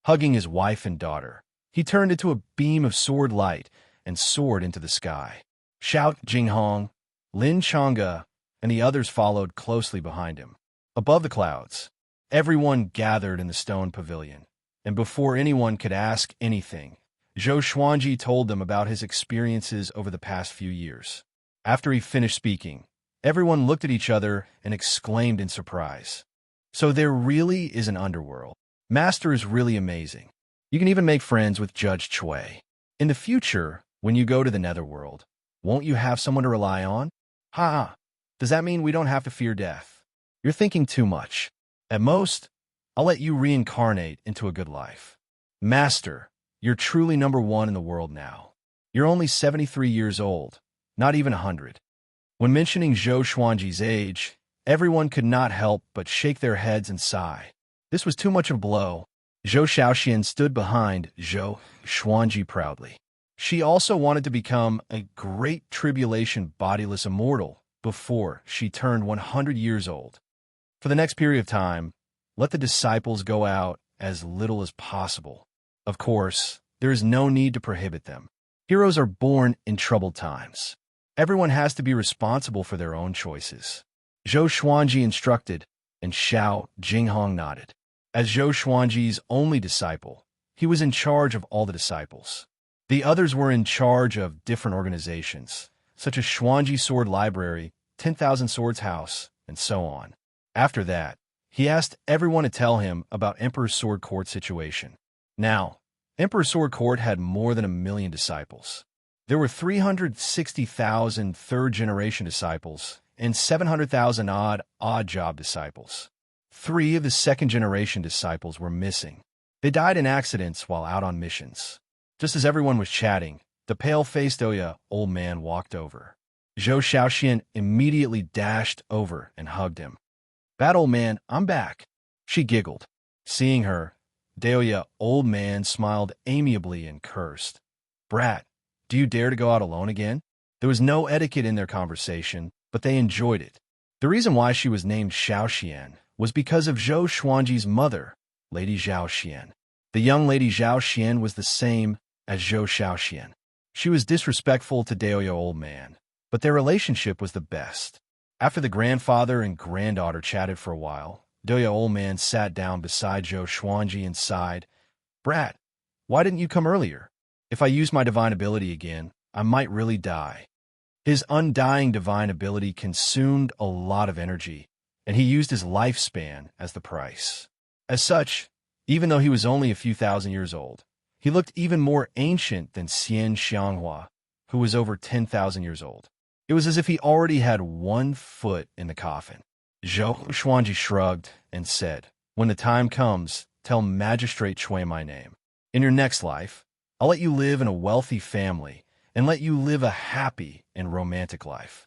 Hugging his wife and daughter, he turned into a beam of sword light and soared into the sky. Xiao Jinghong, Lin Changge, and the others followed closely behind him. Above the clouds, everyone gathered in the stone pavilion, and before anyone could ask anything, Zhou Xuanji told them about his experiences over the past few years. After he finished speaking, everyone looked at each other and exclaimed in surprise. "So there really is an underworld. Master is really amazing. You can even make friends with Judge Chui. In the future, when you go to the Netherworld, won't you have someone to rely on? Ha! Does that mean we don't have to fear death? You're thinking too much. At most, I'll let you reincarnate into a good life. Master, you're truly number one in the world now. You're only 73 years old, not even 100. When mentioning Zhou Xuanji's age, everyone could not help but shake their heads and sigh. This was too much of a blow. Zhou Shaoxian stood behind Zhou Xuanji proudly. She also wanted to become a great tribulation bodiless immortal before she turned 100 years old. For the next period of time, let the disciples go out as little as possible. Of course, there is no need to prohibit them. Heroes are born in troubled times. Everyone has to be responsible for their own choices. Zhou Xuanji instructed, and Xiao Jinghong nodded. As Zhou Xuanji's only disciple, he was in charge of all the disciples. The others were in charge of different organizations, such as Xuanji Sword Library, 10,000 Swords House, and so on. After that, he asked everyone to tell him about Emperor Sword Court's situation. Now, Emperor Sword Court had more than 1 million disciples. There were 360,000 third-generation disciples and 700,000 odd-job disciples. 3 of the second-generation disciples were missing. They died in accidents while out on missions. Just as everyone was chatting, the pale-faced old man walked over. Zhou Shaoxian immediately dashed over and hugged him. "Bad old man, I'm back." She giggled. Seeing her, the old man smiled amiably and cursed. "Brat, do you dare to go out alone again?" There was no etiquette in their conversation, but they enjoyed it. The reason why she was named Shaoxian was because of Zhou Xuanji's mother, Lady Zhao Xian. The young Lady Zhao Xian was the same as Zhou Shaoxian. She was disrespectful to Daoya Old Man, but their relationship was the best. After the grandfather and granddaughter chatted for a while, Daoya Old Man sat down beside Zhou Xuanji and sighed, "Brat, why didn't you come earlier? If I use my divine ability again, I might really die." His undying divine ability consumed a lot of energy, and he used his lifespan as the price. As such, even though he was only a few thousand years old, he looked even more ancient than Xian Xianghua, who was over 10,000 years old. It was as if he already had one foot in the coffin. Zhou Xuanji shrugged and said, "When the time comes, tell Magistrate Chui my name. In your next life, I'll let you live in a wealthy family and let you live a happy and romantic life."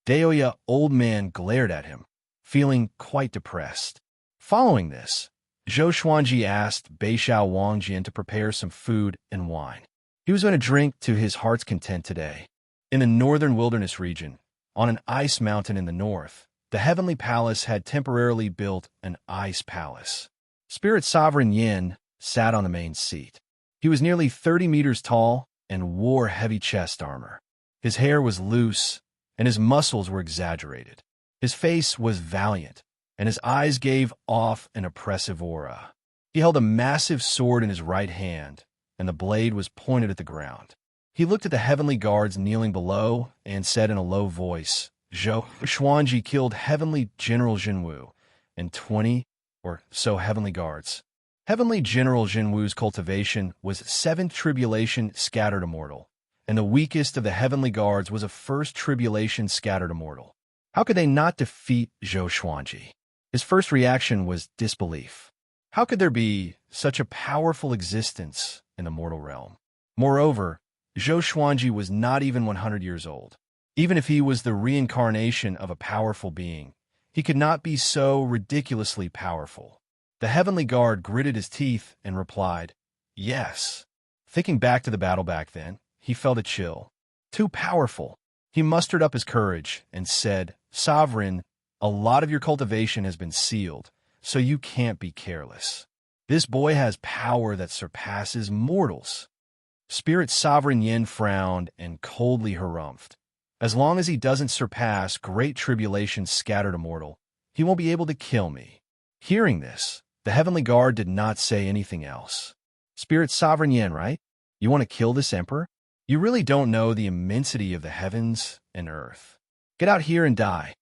Daoya Old Man glared at him, feeling quite depressed. Following this, Zhou Xuanji asked Beishao Wangjian to prepare some food and wine. He was going to drink to his heart's content today. In the northern wilderness region, on an ice mountain in the north, the Heavenly Palace had temporarily built an ice palace. Spirit Sovereign Yin sat on the main seat. He was nearly 30 meters tall and wore heavy chest armor. His hair was loose, and his muscles were exaggerated. His face was valiant, and his eyes gave off an oppressive aura. He held a massive sword in his right hand, and the blade was pointed at the ground. He looked at the heavenly guards kneeling below and said in a low voice, "Zhou Xuanji killed Heavenly General Jinwu and 20 or so heavenly guards. Heavenly General Jinwu's cultivation was 7th tribulation scattered immortal, and the weakest of the heavenly guards was a 1st tribulation scattered immortal. How could they not defeat Zhou Xuanji?" His first reaction was disbelief. How could there be such a powerful existence in the mortal realm? Moreover, Zhou Xuanji was not even 100 years old. Even if he was the reincarnation of a powerful being, he could not be so ridiculously powerful. The heavenly guard gritted his teeth and replied, "Yes." Thinking back to the battle back then, he felt a chill. Too powerful. He mustered up his courage and said, "Sovereign, a lot of your cultivation has been sealed, so you can't be careless. This boy has power that surpasses mortals." Spirit Sovereign Yin frowned and coldly harumphed. "As long as he doesn't surpass Great Tribulation's scattered immortal, he won't be able to kill me." Hearing this, the heavenly guard did not say anything else. "Spirit Sovereign Yin, right? You want to kill this emperor? You really don't know the immensity of the heavens and earth. Get out here and die."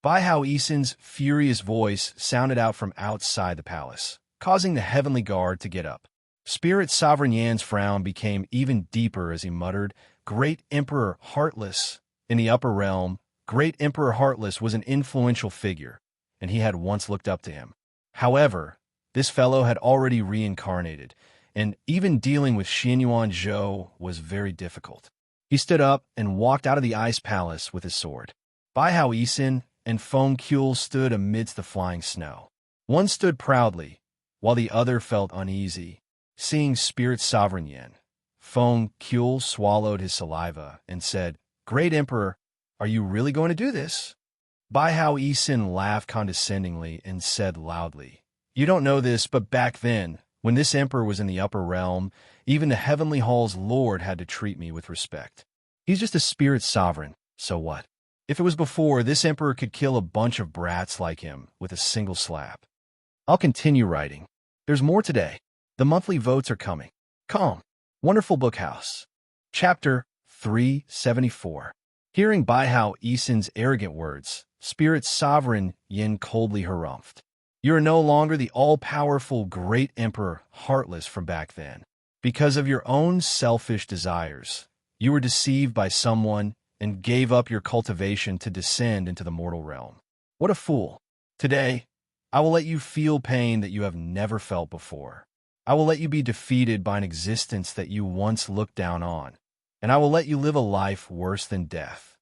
Bai Hao Isen's furious voice sounded out from outside the palace, causing the heavenly guard to get up. Spirit Sovereign Yan's frown became even deeper as he muttered, "Great Emperor Heartless." In the upper realm, Great Emperor Heartless was an influential figure, and he had once looked up to him. However, this fellow had already reincarnated, and even dealing with Xianyuan Zhou was very difficult. He stood up and walked out of the ice palace with his sword. Bai Hao Isen and Feng Kuel stood amidst the flying snow. One stood proudly, while the other felt uneasy. Seeing Spirit Sovereign Yin, Feng Kuel swallowed his saliva and said, "Great Emperor, are you really going to do this?" Bai Hao Isen laughed condescendingly and said loudly, "You don't know this, but back then, when this emperor was in the upper realm, even the Heavenly Hall's Lord had to treat me with respect. He's just a spirit sovereign, so what? If it was before, this emperor could kill a bunch of brats like him with a single slap." I'll continue writing. There's more today. The monthly votes are coming. Calm. Wonderful Book House. Chapter 374. Hearing Bai Hao Isen's arrogant words, Spirit Sovereign Yin coldly harumphed. "You are no longer the all-powerful Great Emperor Heartless from back then. Because of your own selfish desires, you were deceived by someone and gave up your cultivation to descend into the mortal realm. What a fool. Today, I will let you feel pain that you have never felt before. I will let you be defeated by an existence that you once looked down on, and I will let you live a life worse than death."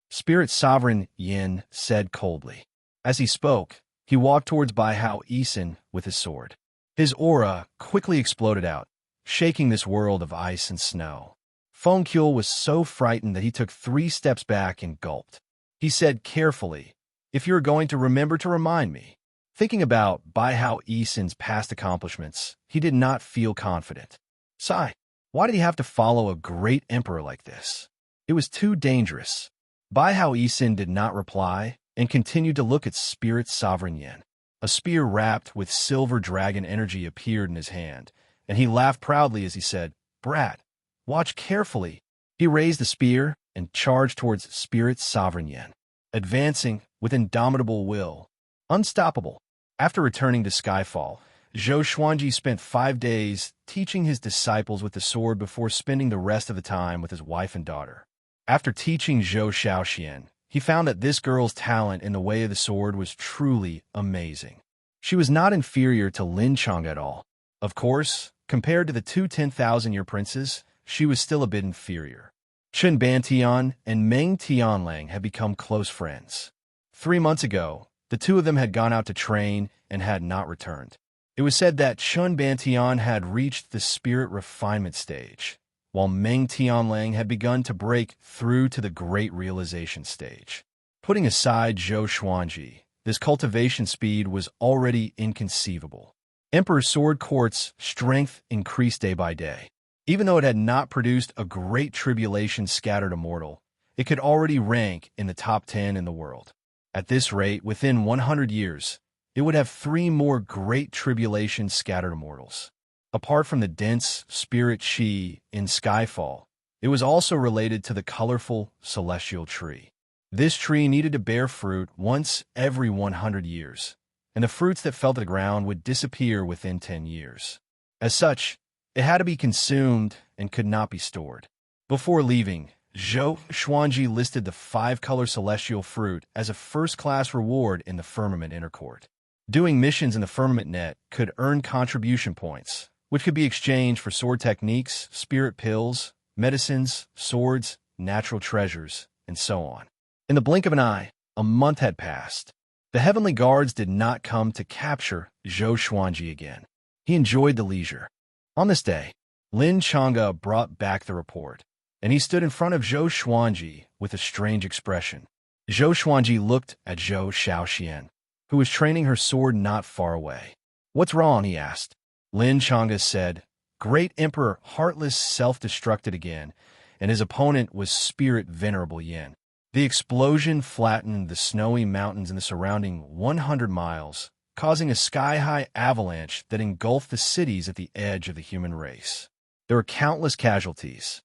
Spirit Sovereign Yin said coldly. As he spoke, he walked towards Bai Hao Isen with his sword. His aura quickly exploded out, shaking this world of ice and snow. Feng Kuel was so frightened that he took 3 steps back and gulped. He said carefully, "If you're going to remember to remind me." Thinking about Bai Hao Isen's past accomplishments, he did not feel confident. "Sigh, Why did he have to follow a great emperor like this? It was too dangerous. Bai Hao Isin did not reply and continued to look at Spirit Sovereign Yin. A spear wrapped with silver dragon energy appeared in his hand, and he laughed proudly as he said, "Brat, watch carefully." He raised the spear and charged towards Spirit Sovereign Yin, advancing with indomitable will. Unstoppable. After returning to Skyfall, Zhou Xuanji spent 5 days teaching his disciples with the sword before spending the rest of the time with his wife and daughter. After teaching Zhou Shaoxian, he found that this girl's talent in the way of the sword was truly amazing. She was not inferior to Lin Chang at all. Of course, compared to the two 10,000-year princes, she was still a bit inferior. Chen Bantian and Meng Tianlang had become close friends. 3 months ago, the two of them had gone out to train and had not returned. It was said that Chen Bantian had reached the spirit refinement stage, while Meng Tianlang had begun to break through to the great realization stage. Putting aside Zhou Xuanji, this cultivation speed was already inconceivable. Emperor Sword Court's strength increased day by day. Even though it had not produced a great tribulation scattered immortal, it could already rank in the top 10 in the world. At this rate, within 100 years, it would have 3 more great tribulation scattered immortals. Apart from the dense spirit chi in Skyfall, it was also related to the colorful celestial tree. This tree needed to bear fruit once every 100 years, and the fruits that fell to the ground would disappear within 10 years. As such, it had to be consumed and could not be stored. Before leaving, Zhou Xuanji listed the 5-color celestial fruit as a first-class reward in the Firmament Inner Court. Doing missions in the Firmament Net could earn contribution points, which could be exchanged for sword techniques, spirit pills, medicines, swords, natural treasures, and so on. In the blink of an eye, a month had passed. The heavenly guards did not come to capture Zhou Xuanji again. He enjoyed the leisure. On this day, Lin Chang'e brought back the report, and he stood in front of Zhou Xuanji with a strange expression. Zhou Xuanji looked at Zhou Shaoxian, who was training her sword not far away. "What's wrong?" he asked. Lin Chang'e said, "Great Emperor Heartless self-destructed again, and his opponent was Spirit Venerable Yin." The explosion flattened the snowy mountains in the surrounding 100 miles, causing a sky-high avalanche that engulfed the cities at the edge of the human race. There were countless casualties.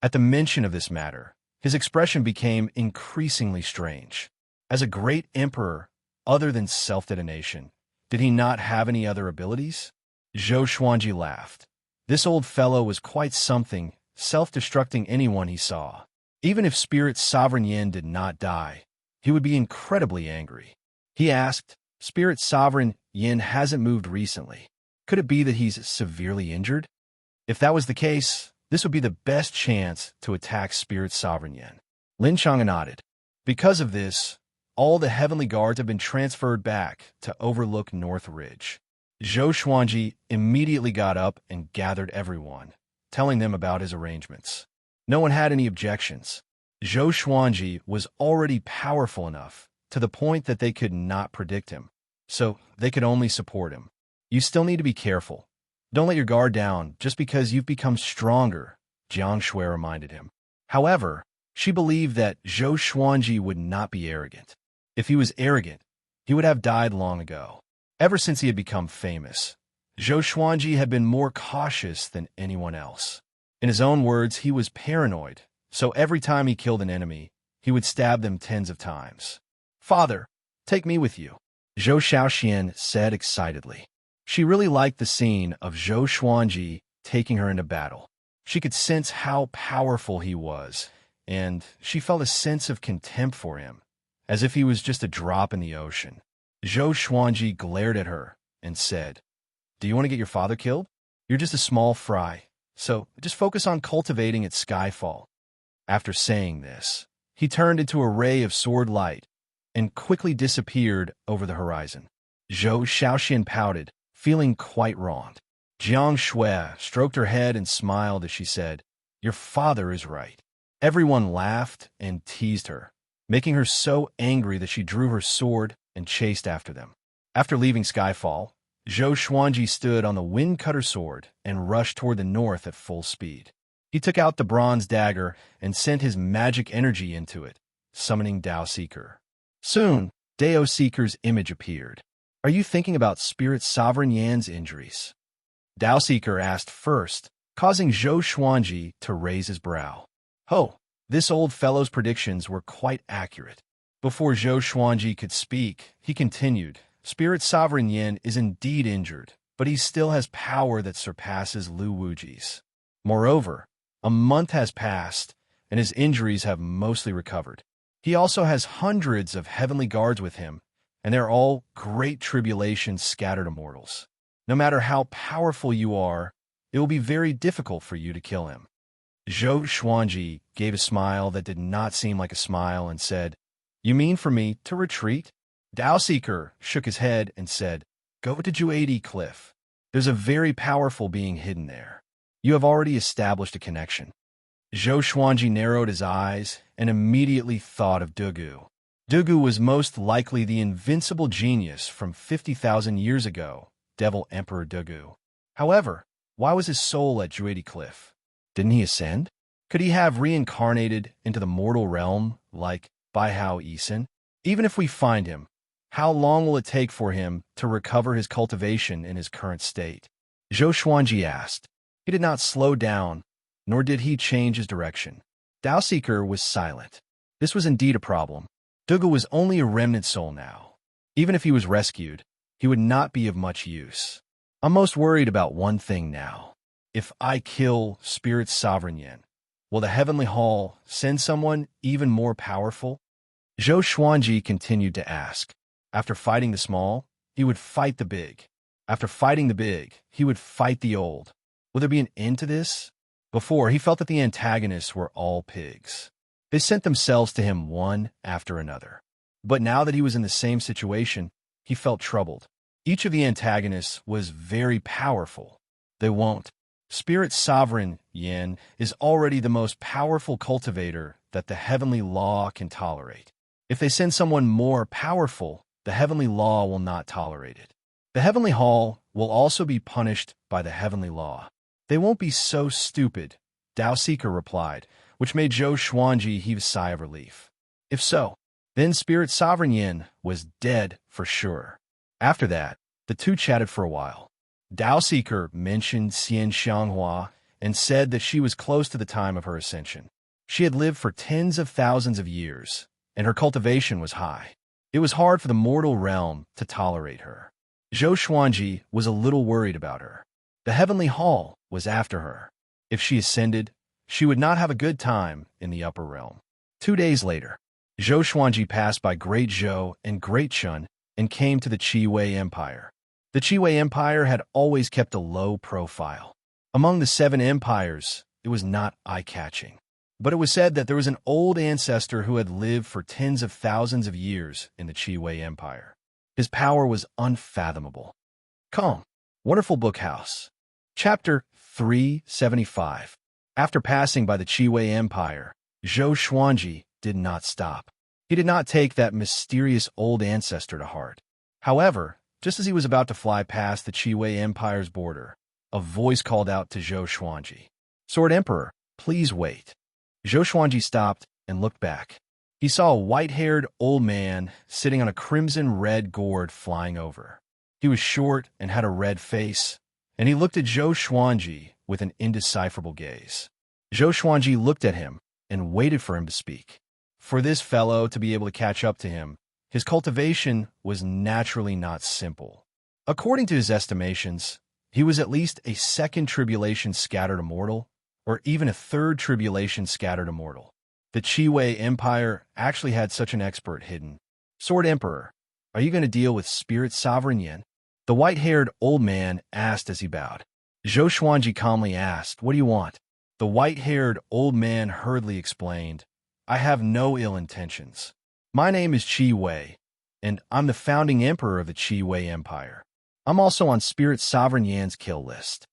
At the mention of this matter, his expression became increasingly strange. As a great emperor, other than self-detonation, did he not have any other abilities? Zhou Xuanji laughed. This old fellow was quite something, self-destructing anyone he saw. Even if Spirit Sovereign Yin did not die, he would be incredibly angry. He asked, "Spirit Sovereign Yin hasn't moved recently. Could it be that he's severely injured?" If that was the case, this would be the best chance to attack Spirit Sovereign Yin. Lin Chang'e nodded. Because of this, all the heavenly guards have been transferred back to overlook North Ridge. Zhou Xuanji immediately got up and gathered everyone, telling them about his arrangements. No one had any objections. Zhou Xuanji was already powerful enough to the point that they could not predict him, so they could only support him. "You still need to be careful. Don't let your guard down just because you've become stronger," Jiang Shui reminded him. However, she believed that Zhou Xuanji would not be arrogant. If he was arrogant, he would have died long ago. Ever since he had become famous, Zhou Xuanji had been more cautious than anyone else. In his own words, he was paranoid, so every time he killed an enemy, he would stab them tens of times. "Father, take me with you," Zhou Shaoxian said excitedly. She really liked the scene of Zhou Xuanji taking her into battle. She could sense how powerful he was, and she felt a sense of contempt for him, as if he was just a drop in the ocean. Zhou Xuanji glared at her and said, "Do you want to get your father killed? You're just a small fry, so just focus on cultivating at Skyfall." After saying this, he turned into a ray of sword light and quickly disappeared over the horizon. Zhou Shaoxian pouted, feeling quite wronged. Jiang Shui stroked her head and smiled as she said, "Your father is right." Everyone laughed and teased her, making her so angry that she drew her sword and chased after them. After leaving Skyfall, Zhou Xuanji stood on the wind-cutter sword and rushed toward the north at full speed. He took out the bronze dagger and sent his magic energy into it, summoning Dao Seeker. Soon, Dao Seeker's image appeared. "Are you thinking about Spirit Sovereign Yan's injuries?" Dao Seeker asked first, causing Zhou Xuanji to raise his brow. "Oh, this old fellow's predictions were quite accurate." Before Zhou Xuanji could speak, he continued, "Spirit Sovereign Yan is indeed injured, but he still has power that surpasses Lu Wuji's. Moreover, a month has passed, and his injuries have mostly recovered. He also has hundreds of heavenly guards with him, and they're all great tribulations scattered to mortals. No matter how powerful you are, it will be very difficult for you to kill him." Zhou Xuanji gave a smile that did not seem like a smile and said, "You mean for me to retreat?" Dao Seeker shook his head and said, "Go to Juadi Cliff. There's a very powerful being hidden there. You have already established a connection." Zhou Xuanji narrowed his eyes and immediately thought of Dugu. Dugu was most likely the invincible genius from 50,000 years ago, Devil Emperor Dugu. However, why was his soul at Juadi Cliff? Didn't he ascend? Could he have reincarnated into the mortal realm like Baihao Isin? Even if we find him, how long will it take for him to recover his cultivation in his current state? Zhou Xuanji asked. He did not slow down, nor did he change his direction. Dao Seeker was silent. This was indeed a problem. Dugu was only a remnant soul now. Even if he was rescued, he would not be of much use. I'm most worried about one thing now. If I kill Spirit Sovereign Yan, will the Heavenly Hall send someone even more powerful? Zhou Xuanji continued to ask. After fighting the small, he would fight the big. After fighting the big, he would fight the old. Will there be an end to this? Before, he felt that the antagonists were all pigs. They sent themselves to him one after another. But now that he was in the same situation, he felt troubled. Each of the antagonists was very powerful. They won't. Spirit Sovereign Yan is already the most powerful cultivator that the heavenly law can tolerate. If they send someone more powerful, the heavenly law will not tolerate it. The heavenly hall will also be punished by the heavenly law. They won't be so stupid, Dao Seeker replied, which made Zhou Xuanji heave a sigh of relief. If so, then Spirit Sovereign Yan was dead for sure. After that, the two chatted for a while. Dao Seeker mentioned Xian Xianghua and said that she was close to the time of her ascension. She had lived for tens of thousands of years, and her cultivation was high. It was hard for the mortal realm to tolerate her. Zhou Xuanji was a little worried about her. The heavenly hall was after her. If she ascended, she would not have a good time in the upper realm. 2 days later, Zhou Xuanji passed by Great Zhou and Great Chun and came to the Qi Empire. The Qi Empire had always kept a low profile. Among the 7 empires, it was not eye-catching. But it was said that there was an old ancestor who had lived for tens of thousands of years in the Qi Empire. His power was unfathomable. Calm. Wonderful Book House. Chapter 375. After passing by the Qi Empire, Zhou Xuanji did not stop. He did not take that mysterious old ancestor to heart. However, just as he was about to fly past the Qi Empire's border, a voice called out to Zhou Xuanji. "Sword Emperor, please wait." Zhou Xuanji stopped and looked back. He saw a white-haired old man sitting on a crimson-red gourd flying over. He was short and had a red face, and he looked at Zhou Xuanji with an indecipherable gaze. Zhou Xuanji looked at him and waited for him to speak. For this fellow to be able to catch up to him, his cultivation was naturally not simple. According to his estimations, he was at least a 2nd tribulation scattered immortal, or even a 3rd tribulation scattered immortal. The Qi Empire actually had such an expert hidden. "Sword Emperor, are you going to deal with Spirit Sovereign Yan?" The white-haired old man asked as he bowed. Zhou Xuanji calmly asked, "What do you want?" The white-haired old man hurriedly explained, "I have no ill intentions. My name is Qi Wei, and I'm the founding emperor of the Qi Empire. I'm also on Spirit Sovereign Yan's kill list."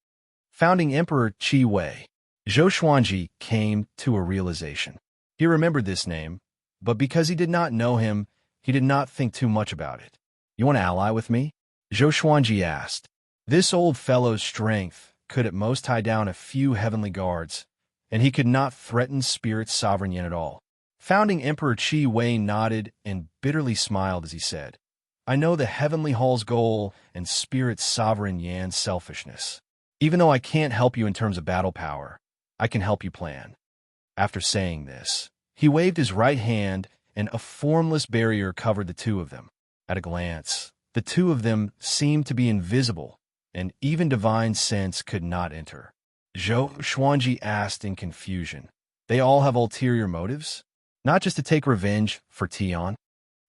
Founding Emperor Qi Wei. Zhou Xuanji came to a realization. He remembered this name, but because he did not know him, he did not think too much about it. "You want to ally with me?" Zhou Xuanji asked. This old fellow's strength could at most tie down a few heavenly guards, and he could not threaten Spirit's sovereign Yin at all. Founding Emperor Qi Wei nodded and bitterly smiled as he said, I know the Heavenly Hall's goal and Spirit's sovereign Yan's selfishness. Even though I can't help you in terms of battle power, I can help you plan. After saying this, he waved his right hand and a formless barrier covered the two of them. At a glance, the two of them seemed to be invisible, and even divine sense could not enter. Zhou Xuanji asked in confusion, They all have ulterior motives? Not just to take revenge for Tian?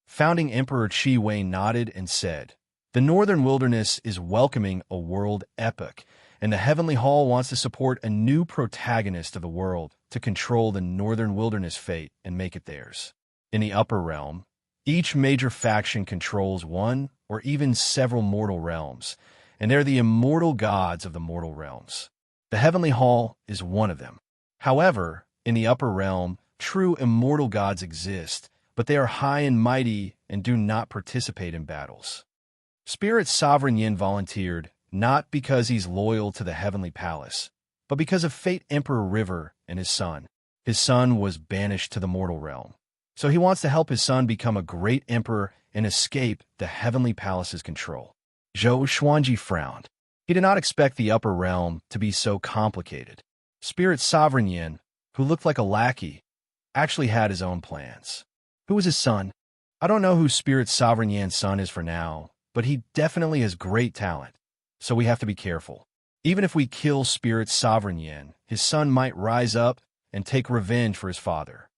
Founding Emperor Qi Wei nodded and said, The Northern Wilderness is welcoming a world epoch, and the Heavenly Hall wants to support a new protagonist of the world to control the Northern Wilderness fate and make it theirs. In the Upper Realm, each major faction controls one or even several mortal realms, and they're the immortal gods of the mortal realms. The Heavenly Hall is one of them. However, in the Upper Realm, true immortal gods exist, but they are high and mighty and do not participate in battles. Spirit's sovereign Yin volunteered, not because he's loyal to the Heavenly Palace, but because of Fate Emperor River and his son. His son was banished to the mortal realm, so he wants to help his son become a great emperor and escape the Heavenly Palace's control. Zhou Xuanji frowned. He did not expect the Upper Realm to be so complicated. Spirit's sovereign Yin, who looked like a lackey, actually had his own plans. Who was his son? I don't know who Spirit's sovereign Yan's son is for now, but he definitely has great talent, so we have to be careful. Even if we kill Spirit's sovereign Yin, his son might rise up and take revenge for his father.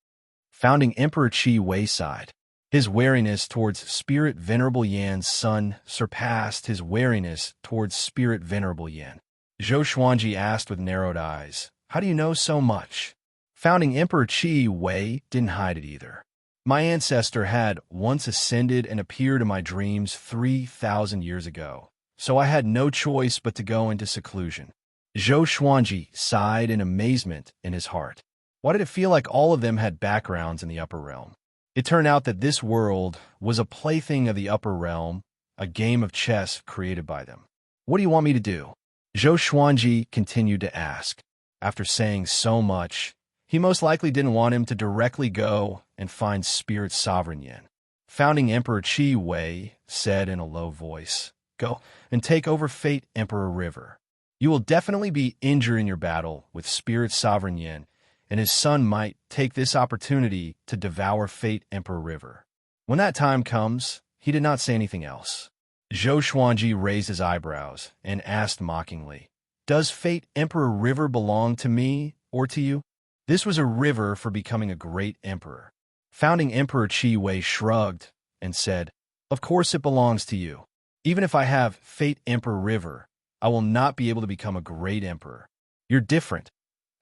Founding Emperor Qi Wei sighed. His wariness towards Spirit Venerable Yan's son surpassed his wariness towards Spirit Venerable Yan. Zhou Xuanji asked with narrowed eyes, How do you know so much? Founding Emperor Qi Wei didn't hide it either. My ancestor had once ascended and appeared in my dreams 3,000 years ago, so I had no choice but to go into seclusion. Zhou Xuanji sighed in amazement in his heart. Why did it feel like all of them had backgrounds in the Upper Realm? It turned out that this world was a plaything of the Upper Realm, a game of chess created by them. What do you want me to do? Zhou Xuanji continued to ask. After saying so much, he most likely didn't want him to directly go and find Spirit's sovereign Yin. Founding Emperor Qi Wei said in a low voice, Go and take over Fate Emperor River. You will definitely be injured in your battle with Spirit's sovereign Yin, and his son might take this opportunity to devour Fate Emperor River. When that time comes, he did not say anything else. Zhou Xuanji raised his eyebrows and asked mockingly, Does Fate Emperor River belong to me or to you? This was a river for becoming a great emperor. Founding Emperor Qi Wei shrugged and said, Of course it belongs to you. Even if I have Fate Emperor River, I will not be able to become a great emperor. You're different.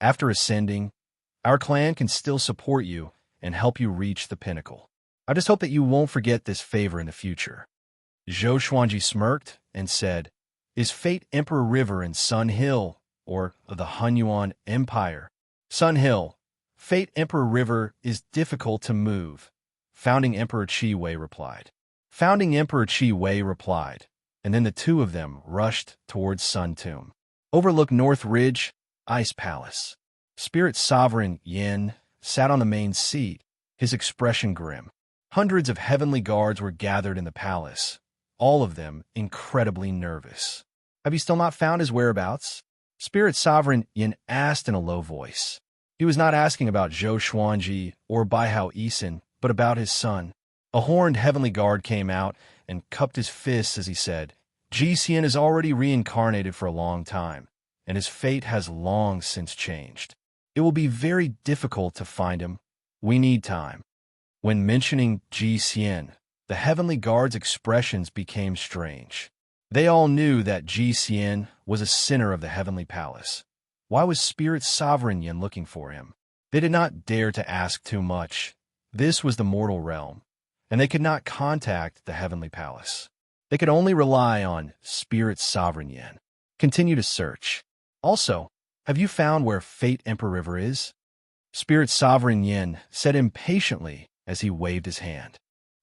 After ascending, our clan can still support you and help you reach the pinnacle. I just hope that you won't forget this favor in the future. Zhou Xuanji smirked and said, Is Fate Emperor River in Sun Hill or the Hunyuan Empire? Sun Hill. Fate Emperor River is difficult to move. Founding Emperor Qi Wei replied. Founding Emperor Qi Wei replied, and then the two of them rushed towards Sun Tomb. Overlook North Ridge, Ice Palace. Spirit Sovereign Yin sat on the main seat, his expression grim. Hundreds of heavenly guards were gathered in the palace, all of them incredibly nervous. Have you still not found his whereabouts? Spirit Sovereign Yin asked in a low voice. He was not asking about Zhou Xuanji or Baihao Yisin, but about his son. A horned heavenly guard came out and cupped his fists as he said, Ji Xian is already reincarnated for a long time, and his fate has long since changed. It will be very difficult to find him. We need time. When mentioning Ji Xian, the heavenly guard's expressions became strange. They all knew that Ji Xian was a sinner of the heavenly palace. Why was Spirit Sovereign Yin looking for him? They did not dare to ask too much. This was the mortal realm, and they could not contact the heavenly palace. They could only rely on Spirit Sovereign Yin. Continue to search. Also, have you found where Fate Emperor River is? Spirit Sovereign Yin said impatiently as he waved his hand.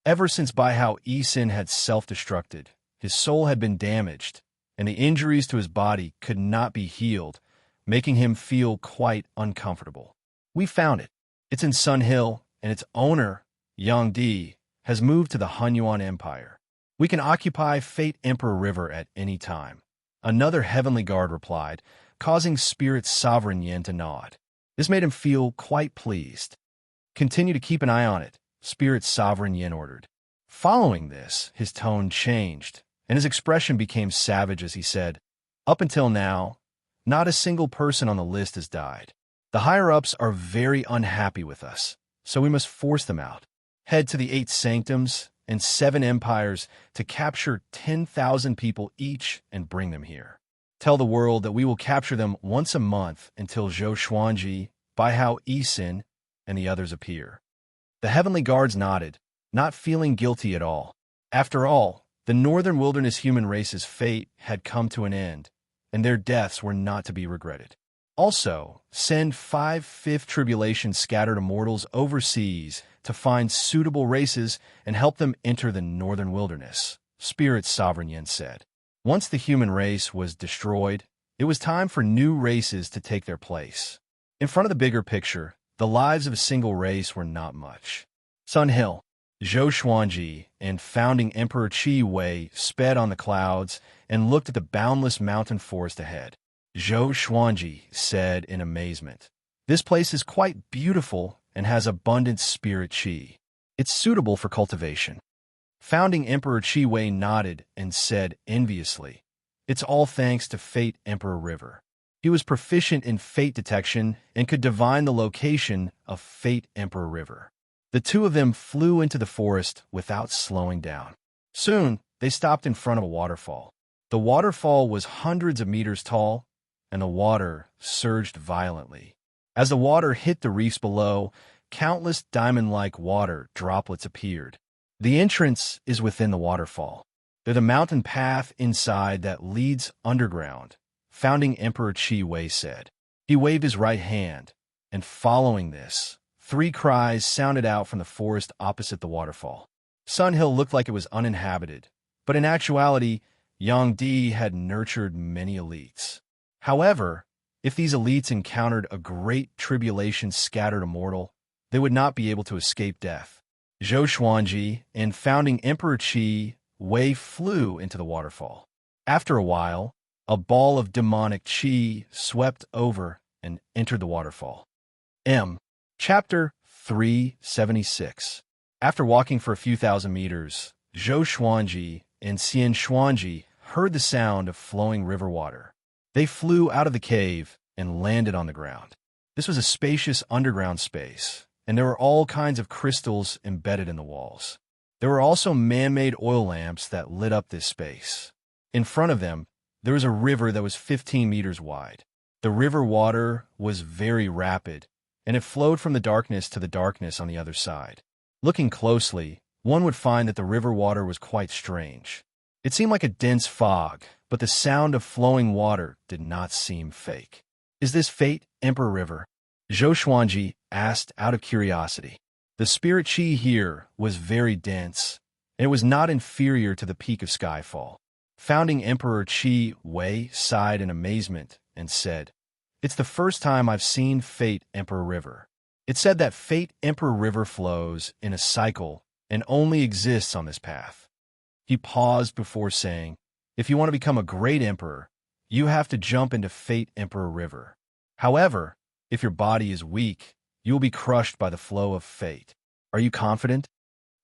Ever since Baihao Yisin had self-destructed, His soul had been damaged, and the injuries to his body could not be healed, making him feel quite uncomfortable. We found it. It's in Sun Hill, and its owner, Yang Di, has moved to the Hunyuan Empire. We can occupy Fate Emperor River at any time. Another heavenly guard replied, causing Spirit Sovereign Yin to nod. This made him feel quite pleased. Continue to keep an eye on it, Spirit Sovereign Yin ordered. Following this, his tone changed, and his expression became savage as he said, "Up until now, not a single person on the list has died. The higher-ups are very unhappy with us, so we must force them out. Head to the 8 sanctums and 7 empires to capture 10,000 people each and bring them here. Tell the world that we will capture them once a month until Zhou Xuanji, Baihao Yisin, and the others appear." The heavenly guards nodded, not feeling guilty at all. After all, the northern wilderness human race's fate had come to an end, and their deaths were not to be regretted. Also, send 5 Fifth Tribulation scattered immortals overseas to find suitable races and help them enter the northern wilderness, Spirit Sovereign Yin said. Once the human race was destroyed, it was time for new races to take their place. In front of the bigger picture, the lives of a single race were not much. Sun Hill, Zhou Xuanji, and founding Emperor Qi Wei sped on the clouds and looked at the boundless mountain forest ahead. Zhou Xuanji said in amazement, "This place is quite beautiful and has abundant spirit qi. It's suitable for cultivation." Founding Emperor Qi Wei nodded and said enviously, "It's all thanks to Fate Emperor River." He was proficient in fate detection and could divine the location of Fate Emperor River. The two of them flew into the forest without slowing down. Soon, they stopped in front of a waterfall. The waterfall was hundreds of meters tall, and the water surged violently. As the water hit the reefs below, countless diamond-like water droplets appeared. The entrance is within the waterfall. There's a mountain path inside that leads underground, founding Emperor Qi Wei said. He waved his right hand, and following this, 3 cries sounded out from the forest opposite the waterfall. Sun Hill looked like it was uninhabited, but in actuality, Yang Di had nurtured many elites. However, if these elites encountered a great tribulation scattered immortal, they would not be able to escape death. Zhou Xuanji and founding Emperor Qi Wei flew into the waterfall. After a while, a ball of demonic qi swept over and entered the waterfall. Chapter 376. After walking for a few thousand meters, Zhou Xuanji and Xian Xuanji heard the sound of flowing river water. They flew out of the cave and landed on the ground. This was a spacious underground space, and there were all kinds of crystals embedded in the walls. There were also man-made oil lamps that lit up this space. In front of them, there was a river that was 15 meters wide. The river water was very rapid, and it flowed from the darkness to the darkness on the other side. Looking closely, one would find that the river water was quite strange. It seemed like a dense fog, but the sound of flowing water did not seem fake. "Is this Fate Emperor River?" Zhou Xuanji asked out of curiosity. The spirit qi here was very dense, and it was not inferior to the peak of Skyfall. Founding Emperor Qi Wei sighed in amazement and said, "It's the first time I've seen Fate Emperor River. It said that Fate Emperor River flows in a cycle and only exists on this path." He paused before saying, "If you want to become a great emperor, you have to jump into Fate Emperor River. However, if your body is weak, you will be crushed by the flow of fate. Are you confident?"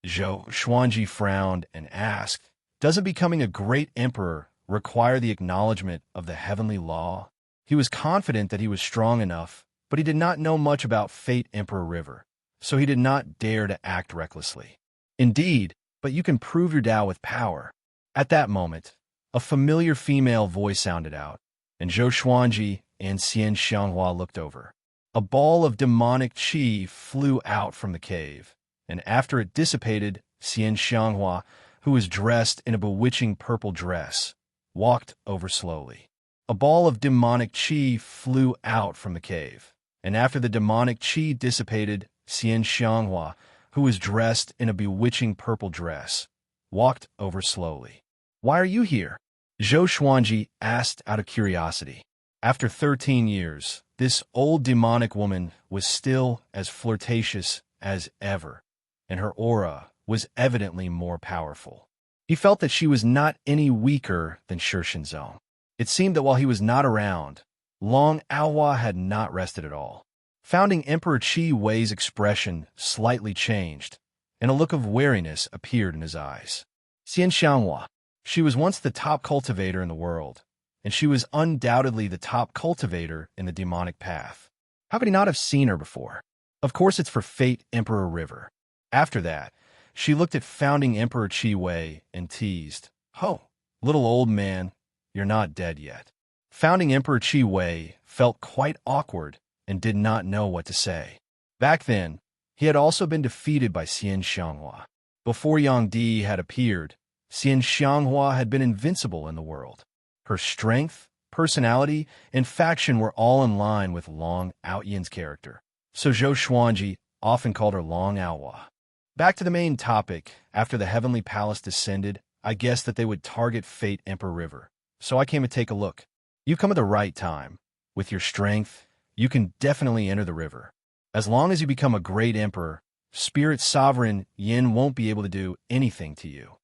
Zhou Xuanji frowned and asked, "Doesn't becoming a great emperor require the acknowledgement of the heavenly law?" He was confident that he was strong enough, but he did not know much about Fate Emperor River, so he did not dare to act recklessly. "Indeed, but you can prove your Tao with power." At that moment, a familiar female voice sounded out, and Zhou Xuanji and Xian Xianghua looked over. A ball of demonic qi flew out from the cave, and after it dissipated, Xian Xianghua, who was dressed in a bewitching purple dress, walked over slowly. A ball of demonic qi flew out from the cave, and after the demonic qi dissipated, Xian Xianghua, who was dressed in a bewitching purple dress, walked over slowly. Why are you here? Zhou Xuanji asked out of curiosity. After 13 years, this old demonic woman was still as flirtatious as ever, and her aura was evidently more powerful. He felt that she was not any weaker than Shi Shinzong. It seemed that while he was not around, Long Aohua had not rested at all. Founding Emperor Qi Wei's expression slightly changed, and a look of wariness appeared in his eyes. Xian Xianghua. She was once the top cultivator in the world, and she was undoubtedly the top cultivator in the demonic path. How could he not have seen her before? Of course it's for Fate Emperor River. After that, she looked at founding Emperor Qi Wei and teased, "Oh, little old man, you're not dead yet." Founding Emperor Qi Wei felt quite awkward and did not know what to say. Back then, he had also been defeated by Xian Xianghua. Before Yang Di had appeared, Xian Xianghua had been invincible in the world. Her strength, personality, and faction were all in line with Long Aoyin's character, so Zhou Xuanji often called her Long Aohua. Back to the main topic, after the Heavenly Palace descended, I guessed that they would target Fate Emperor River, so I came to take a look. You come at the right time. With your strength, you can definitely enter the river. As long as you become a great emperor, Spirit Sovereign Yin won't be able to do anything to you.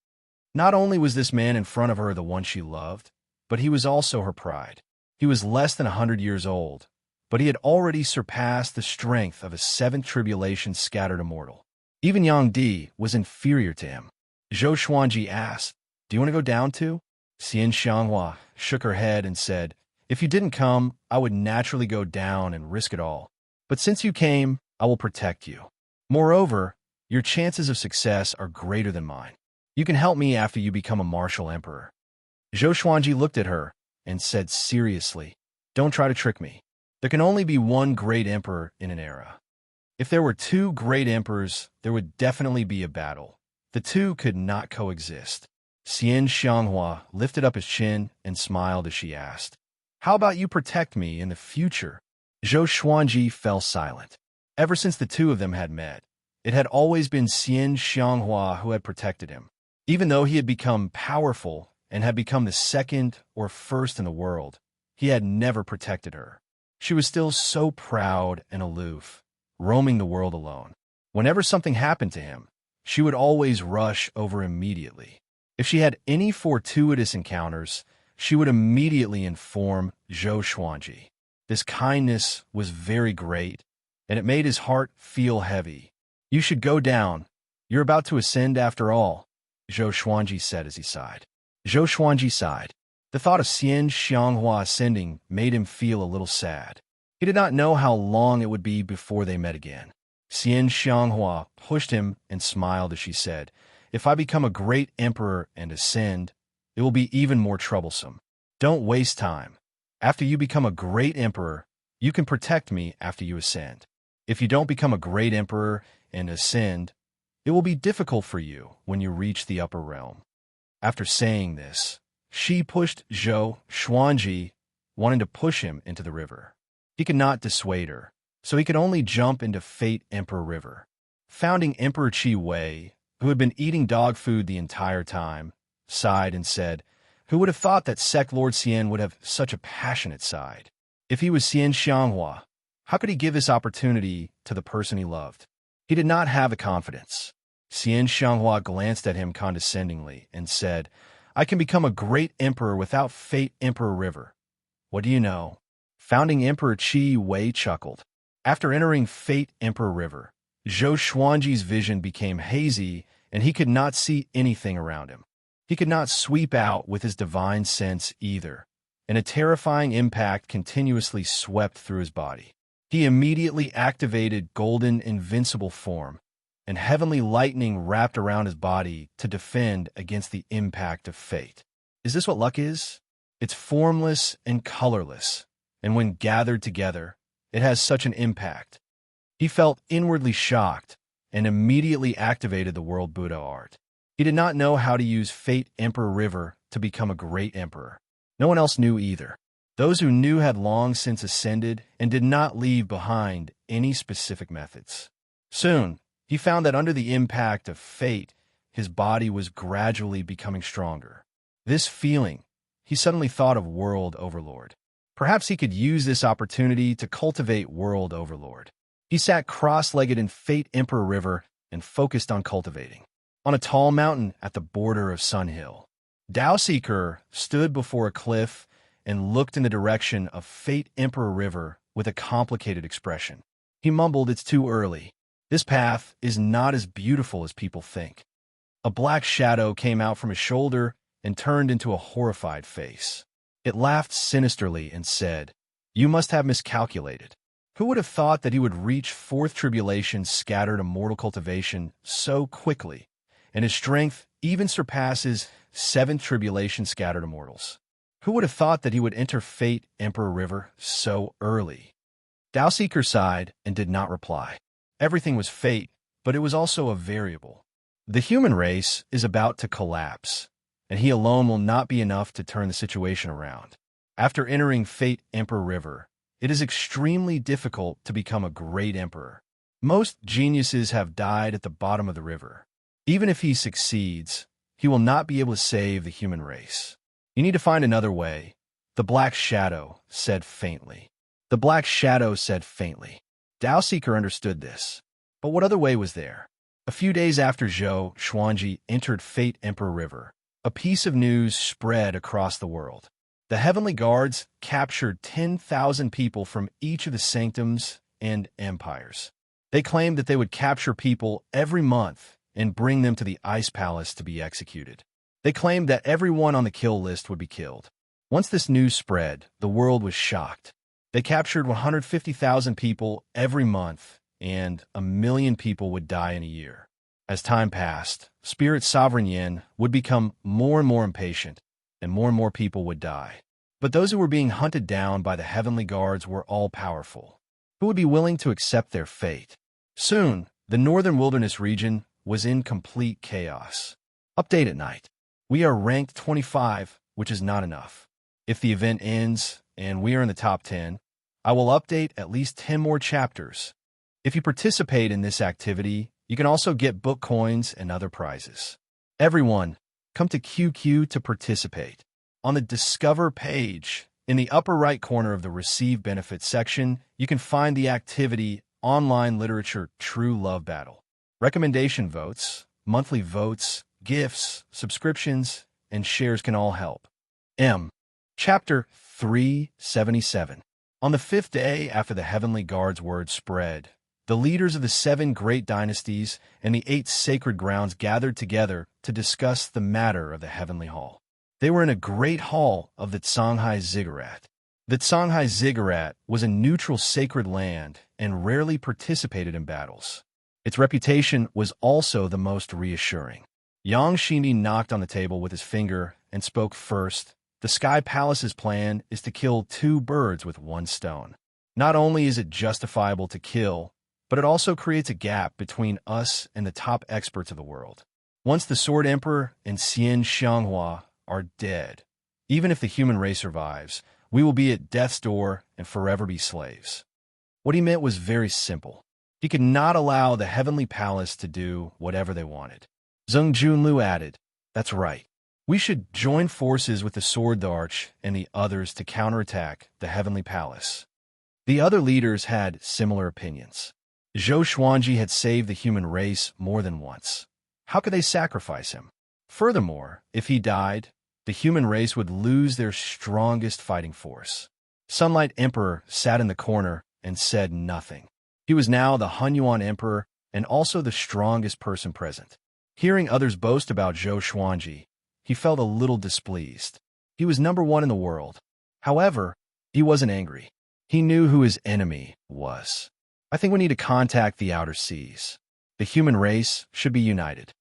Not only was this man in front of her the one she loved, but he was also her pride. He was less than 100 years old, but he had already surpassed the strength of a seventh tribulation scattered immortal. Even Yang Di was inferior to him. Zhou Xuanji asked, "Do you want to go down too?" Xian Xianghua shook her head and said, "If you didn't come, I would naturally go down and risk it all. But since you came, I will protect you. Moreover, your chances of success are greater than mine. You can help me after you become a martial emperor." Zhou Xuanji looked at her and said seriously, "Don't try to trick me. There can only be one great emperor in an era. If there were two great emperors, there would definitely be a battle. The two could not coexist." Xian Xianghua lifted up his chin and smiled as she asked, "How about you protect me in the future?" Zhou Xuanji fell silent. Ever since the two of them had met, it had always been Xian Xianghua who had protected him. Even though he had become powerful and had become the second or first in the world, he had never protected her. She was still so proud and aloof, roaming the world alone. Whenever something happened to him, she would always rush over immediately. If she had any fortuitous encounters, she would immediately inform Zhou Xuanji. This kindness was very great, and it made his heart feel heavy. "You should go down. You're about to ascend after all," Zhou Xuanji said as he sighed. Zhou Xuanji sighed. The thought of Xian Xianghua ascending made him feel a little sad. He did not know how long it would be before they met again. Xian Xianghua pushed him and smiled as she said, "If I become a great emperor and ascend, it will be even more troublesome. Don't waste time. After you become a great emperor, you can protect me after you ascend. If you don't become a great emperor and ascend, it will be difficult for you when you reach the upper realm." After saying this, she pushed Zhou Xuanji, wanting to push him into the river. He could not dissuade her, so he could only jump into Fate Emperor River. Founding Emperor Qi Wei, who had been eating dog food the entire time, sighed and said, "Who would have thought that Sect Lord Xian would have such a passionate side? If he was Xian Xianghua, how could he give this opportunity to the person he loved?" He did not have the confidence. Xian Xianghua glanced at him condescendingly and said, "I can become a great emperor without Fate Emperor River. What do you know?" Founding Emperor Qi Wei chuckled. After entering Fate Emperor River, Zhou Xuanji's vision became hazy and he could not see anything around him. He could not sweep out with his divine sense either, and a terrifying impact continuously swept through his body. He immediately activated Golden Invincible Form, and heavenly lightning wrapped around his body to defend against the impact of fate. Is this what luck is? It's formless and colorless, and when gathered together, it has such an impact. He felt inwardly shocked and immediately activated the World Buddha art. He did not know how to use Fate Emperor River to become a great emperor. No one else knew either. Those who knew had long since ascended and did not leave behind any specific methods. Soon, he found that under the impact of fate, his body was gradually becoming stronger. This feeling, he suddenly thought of World Overlord. Perhaps he could use this opportunity to cultivate World Overlord. He sat cross-legged in Fate Emperor River and focused on cultivating. On a tall mountain at the border of Sun Hill, Seeker stood before a cliff and looked in the direction of Fate Emperor River with a complicated expression. He mumbled, "It's too early. This path is not as beautiful as people think." A black shadow came out from his shoulder and turned into a horrified face. It laughed sinisterly and said, "You must have miscalculated. Who would have thought that he would reach fourth tribulation scattered immortal cultivation so quickly, and his strength even surpasses seventh tribulation scattered immortals? Who would have thought that he would enter Fate Emperor River so early?" Seeker sighed and did not reply. Everything was fate, but it was also a variable. The human race is about to collapse, and he alone will not be enough to turn the situation around. After entering Fate Emperor River, it is extremely difficult to become a great emperor. Most geniuses have died at the bottom of the river. Even if he succeeds, he will not be able to save the human race. You need to find another way, the Black Shadow said faintly. The Black Shadow said faintly. Seeker understood this. But what other way was there? A few days after Zhou Xuanji entered Fate Emperor River, a piece of news spread across the world. The Heavenly Guards captured 10,000 people from each of the sanctums and empires. They claimed that they would capture people every month and bring them to the Ice Palace to be executed. They claimed that everyone on the kill list would be killed. Once this news spread, the world was shocked. They captured 150,000 people every month, and 1 million people would die in a year. As time passed, Spirit Sovereign Yin would become more and more impatient, and more people would die. But those who were being hunted down by the Heavenly Guards were all-powerful. Who would be willing to accept their fate? Soon, the Northern Wilderness region was in complete chaos. Update at night. We are ranked 25, which is not enough. If the event ends and we are in the top 10, I will update at least 10 more chapters. If you participate in this activity, you can also get book coins and other prizes. Everyone, come to QQ to participate. On the Discover page, in the upper right corner of the Receive Benefits section, you can find the activity Online Literature True Love Battle. Recommendation votes, monthly votes, gifts, subscriptions, and shares can all help. Chapter 377. On the 5th day after the Heavenly Guard's word spread, the leaders of the 7 great dynasties and the 8 sacred grounds gathered together to discuss the matter of the Heavenly Hall. They were in a great hall of the Shanghai Ziggurat. The Shanghai Ziggurat was a neutral sacred land and rarely participated in battles. Its reputation was also the most reassuring. Yang Shimi knocked on the table with his finger and spoke first. The Sky Palace's plan is to kill 2 birds with 1 stone. Not only is it justifiable to kill, but it also creates a gap between us and the top experts of the world. Once the Sword Emperor and Xian Xianghua are dead, even if the human race survives, we will be at death's door and forever be slaves. What he meant was very simple. He could not allow the Heavenly Palace to do whatever they wanted. Zheng Junlu added, "That's right. We should join forces with the Sword Arch and the others to counterattack the Heavenly Palace." The other leaders had similar opinions. Zhou Xuanji had saved the human race more than once. How could they sacrifice him? Furthermore, if he died, the human race would lose their strongest fighting force. Sunlight Emperor sat in the corner and said nothing. He was now the Hunyuan Emperor and also the strongest person present. Hearing others boast about Zhou Xuanji, he felt a little displeased. He was number 1 in the world. However, he wasn't angry. He knew who his enemy was. "I think we need to contact the outer seas. The human race should be united."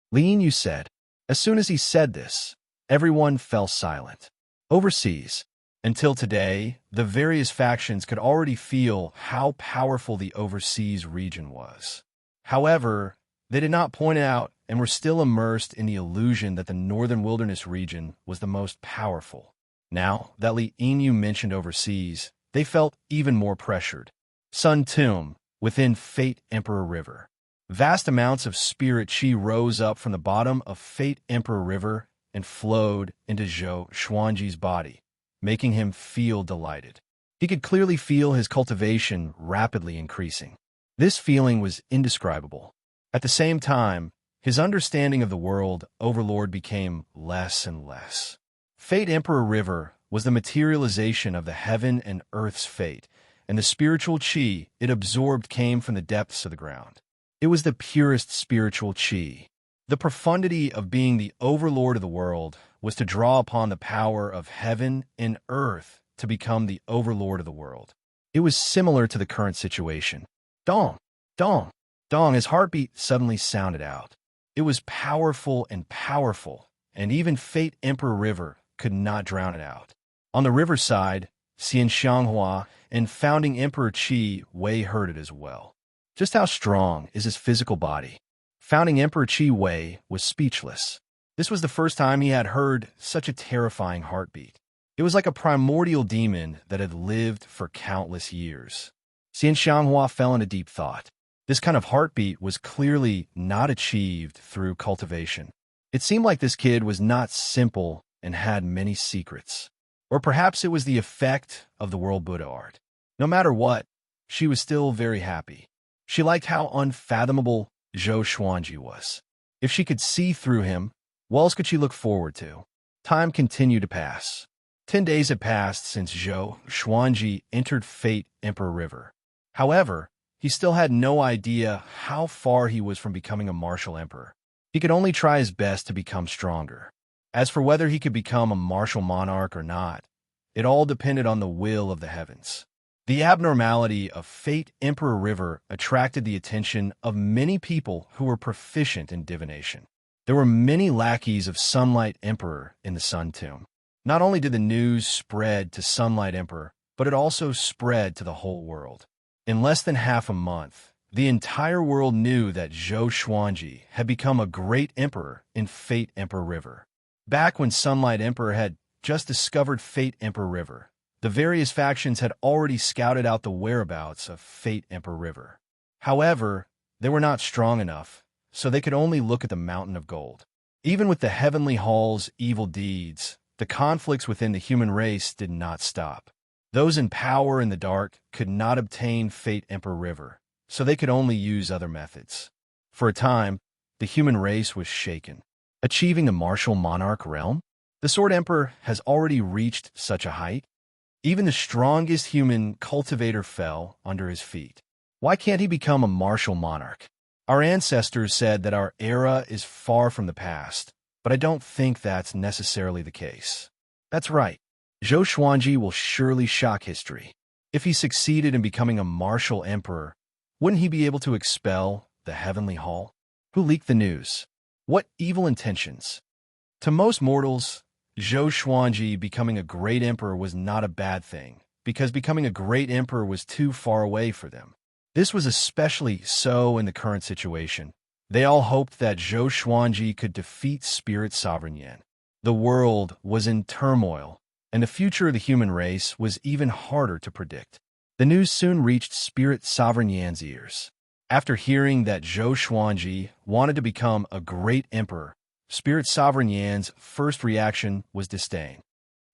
Lin Yu said. As soon as he said this, everyone fell silent. Overseas, until today, the various factions could already feel how powerful the overseas region was. However, they did not point it out and were still immersed in the illusion that the Northern Wilderness region was the most powerful. Now that Li Yu mentioned overseas, they felt even more pressured. Sun Tomb, within Fate Emperor River. Vast amounts of spirit chi rose up from the bottom of Fate Emperor River and flowed into Zhou Xuanji's body, making him feel delighted. He could clearly feel his cultivation rapidly increasing. This feeling was indescribable. At the same time, his understanding of the world overlord became less and less. Fate Emperor River was the materialization of the heaven and earth's fate, and the spiritual qi it absorbed came from the depths of the ground. It was the purest spiritual qi. The profundity of being the overlord of the world was to draw upon the power of heaven and earth to become the overlord of the world. It was similar to the current situation. Dong, dong, dong, his heartbeat suddenly sounded out. It was powerful, and even Fate Emperor River could not drown it out. On the riverside, Xian Xianghua and founding Emperor Qi Wei heard it as well. Just how strong is his physical body? Founding Emperor Qi Wei was speechless. This was the first time he had heard such a terrifying heartbeat. It was like a primordial demon that had lived for countless years. Xian Xianghua fell into deep thought. This kind of heartbeat was clearly not achieved through cultivation. It seemed like this kid was not simple and had many secrets. Or perhaps it was the effect of the World Buddha art. No matter what, she was still very happy. She liked how unfathomable Zhou Xuanji was. If she could see through him, what else could she look forward to? Time continued to pass. 10 days had passed since Zhou Xuanji entered Fate Emperor River. However, he still had no idea how far he was from becoming a martial emperor. He could only try his best to become stronger. As for whether he could become a martial monarch or not, it all depended on the will of the heavens. The abnormality of Fate Emperor River attracted the attention of many people who were proficient in divination. There were many lackeys of Sunlight Emperor in the Sun Tomb. Not only did the news spread to Sunlight Emperor, but it also spread to the whole world. In less than half a month, the entire world knew that Zhou Xuanji had become a great emperor in Fate Emperor River. Back when Sunlight Emperor had just discovered Fate Emperor River, the various factions had already scouted out the whereabouts of Fate Emperor River. However, they were not strong enough, so they could only look at the mountain of gold. Even with the Heavenly Hall's evil deeds, the conflicts within the human race did not stop. Those in power in the dark could not obtain Fate Emperor River, so they could only use other methods. For a time, the human race was shaken. Achieving the martial monarch realm? The Sword Emperor has already reached such a height? Even the strongest human cultivator fell under his feet. Why can't he become a martial monarch? Our ancestors said that our era is far from the past, but I don't think that's necessarily the case. That's right. Zhou Xuanji will surely shock history. If he succeeded in becoming a martial emperor, wouldn't he be able to expel the Heavenly Hall? Who leaked the news? What evil intentions? To most mortals, Zhou Xuanji becoming a great emperor was not a bad thing, because becoming a great emperor was too far away for them. This was especially so in the current situation. They all hoped that Zhou Xuanji could defeat Spirit Sovereign Yan. The world was in turmoil, and the future of the human race was even harder to predict. The news soon reached Spirit Sovereign Yan's ears. After hearing that Zhou Xuanji wanted to become a great emperor, Spirit Sovereign Yan's first reaction was disdain.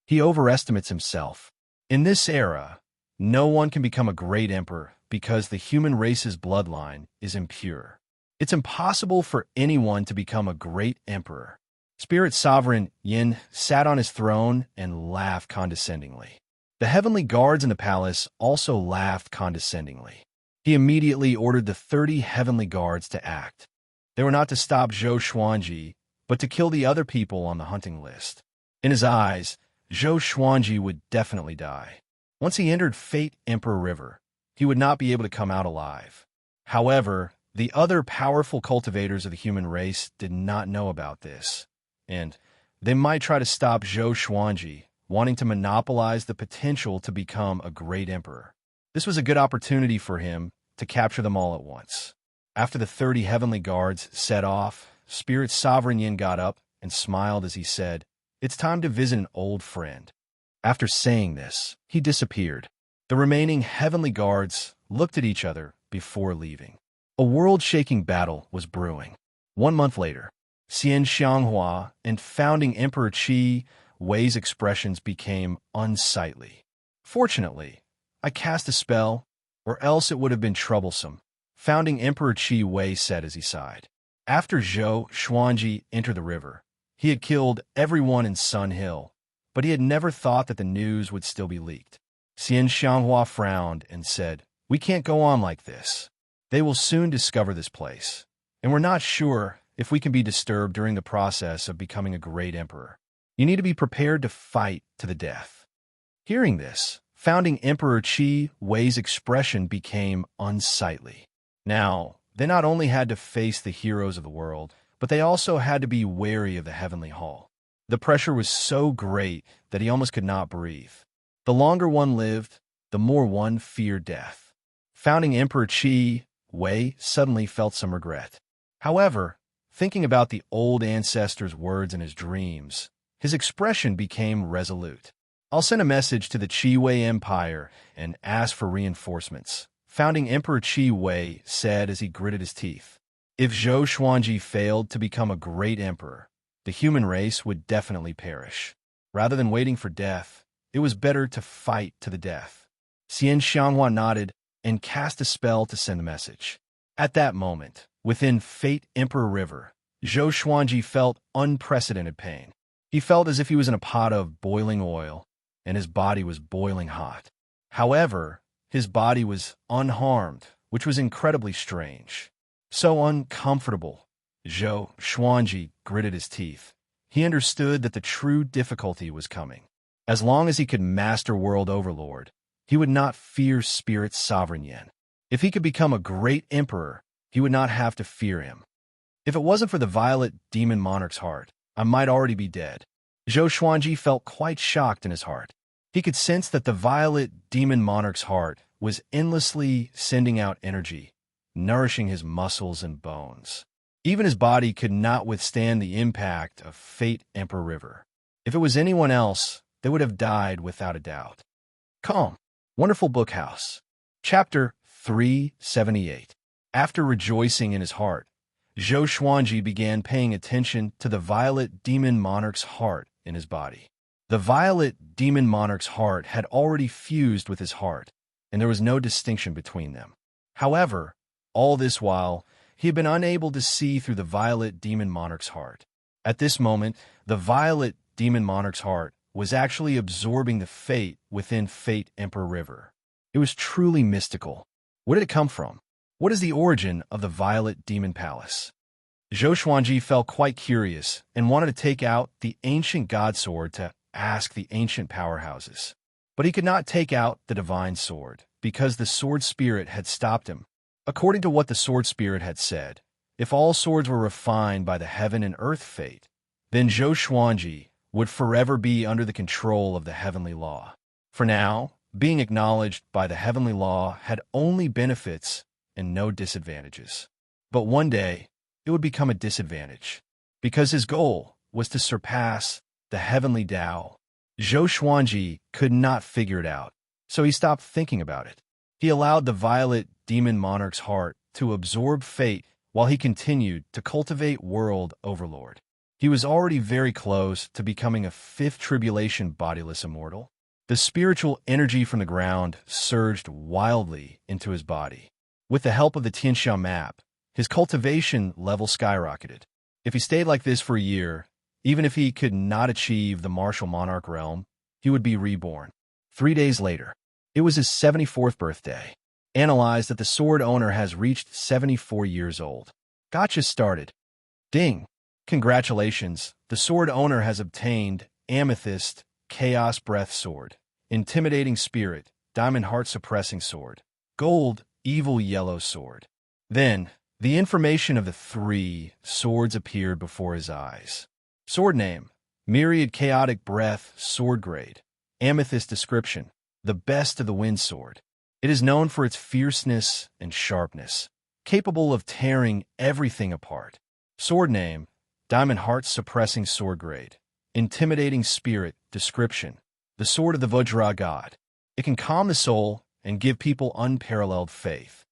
He overestimates himself. In this era, no one can become a great emperor because the human race's bloodline is impure. It's impossible for anyone to become a great emperor. Spirit Sovereign Yin sat on his throne and laughed condescendingly. The heavenly guards in the palace also laughed condescendingly. He immediately ordered the 30 heavenly guards to act. They were not to stop Zhou Xuanji, but to kill the other people on the hunting list. In his eyes, Zhou Xuanji would definitely die. Once he entered Fate Emperor River, he would not be able to come out alive. However, the other powerful cultivators of the human race did not know about this, and they might try to stop Zhou Xuanji, wanting to monopolize the potential to become a great emperor. This was a good opportunity for him to capture them all at once. After the 30 heavenly guards set off, Spirit Sovereign Yin got up and smiled as he said, "It's time to visit an old friend." After saying this, he disappeared. The remaining heavenly guards looked at each other before leaving. A world-shaking battle was brewing. 1 month later, Xian Xianghua and founding Emperor Qi Wei's expressions became unsightly. Fortunately, I cast a spell, or else it would have been troublesome, founding Emperor Qi Wei said as he sighed. After Zhou Xuanji entered the river, he had killed everyone in Sun Hill, but he had never thought that the news would still be leaked. Xian Xianghua frowned and said, "We can't go on like this. They will soon discover this place, and we're not sure if we can be disturbed during the process of becoming a great emperor. You need to be prepared to fight to the death." Hearing this, founding Emperor Qi Wei's expression became unsightly. Now, they not only had to face the heroes of the world, but they also had to be wary of the heavenly hall. The pressure was so great that he almost could not breathe. The longer one lived, the more one feared death. Founding Emperor Qi Wei suddenly felt some regret. However, thinking about the old ancestor's words in his dreams, his expression became resolute. "I'll send a message to the Qi Wei Empire and ask for reinforcements," founding Emperor Qi Wei said as he gritted his teeth. If Zhou Xuanji failed to become a great emperor, the human race would definitely perish. Rather than waiting for death, it was better to fight to the death. Xian Xianghua nodded and cast a spell to send a message. At that moment, within Fate Emperor River, Zhou Xuanji felt unprecedented pain. He felt as if he was in a pot of boiling oil, and his body was boiling hot. However, his body was unharmed, which was incredibly strange. So uncomfortable, Zhou Xuanji gritted his teeth. He understood that the true difficulty was coming. As long as he could master World Overlord, he would not fear Spirit's sovereign Yin. If he could become a great emperor, he would not have to fear him. If it wasn't for the Violet Demon Monarch's heart, I might already be dead. Zhou Xuanji felt quite shocked in his heart. He could sense that the Violet Demon Monarch's heart was endlessly sending out energy, nourishing his muscles and bones. Even his body could not withstand the impact of Fate Emperor River. If it was anyone else, they would have died without a doubt. Calm. Wonderful Bookhouse. Chapter 378. After rejoicing in his heart, Zhou Xuanji began paying attention to the Violet Demon Monarch's heart in his body. The Violet Demon Monarch's heart had already fused with his heart, and there was no distinction between them. However, all this while, he had been unable to see through the Violet Demon Monarch's heart. At this moment, the Violet Demon Monarch's heart was actually absorbing the fate within Fate Emperor River. It was truly mystical. Where did it come from? What is the origin of the Violet Demon Palace? Zhou Xuanji felt quite curious and wanted to take out the ancient god sword to ask the ancient powerhouses. But he could not take out the divine sword because the sword spirit had stopped him. According to what the sword spirit had said, if all swords were refined by the heaven and earth fate, then Zhou Xuanji would forever be under the control of the heavenly law. For now, being acknowledged by the heavenly law had only benefits and no disadvantages. But one day, it would become a disadvantage, because his goal was to surpass the heavenly Tao. Zhou Xuanji could not figure it out, so he stopped thinking about it. He allowed the Violet Demon Monarch's heart to absorb fate while he continued to cultivate World Overlord. He was already very close to becoming a fifth tribulation bodiless immortal. The spiritual energy from the ground surged wildly into his body. With the help of the Tianxia map, his cultivation level skyrocketed. If he stayed like this for a year, even if he could not achieve the martial monarch realm, he would be reborn. 3 days later, it was his 74th birthday. Analyzed that the sword owner has reached 74 years old. Gotcha started. Ding! Congratulations, the sword owner has obtained Amethyst Chaos Breath Sword, Intimidating Spirit, Diamond Heart Suppressing Sword, Gold Evil Yellow Sword. Then, the information of the 3 swords appeared before his eyes. Sword name, Myriad Chaotic Breath Sword Grade. Amethyst description, the best of the wind sword. It is known for its fierceness and sharpness, capable of tearing everything apart. Sword name, Diamond Heart Suppressing Sword Grade. Intimidating Spirit description, the sword of the Vajra God. It can calm the soul and give people unparalleled faith.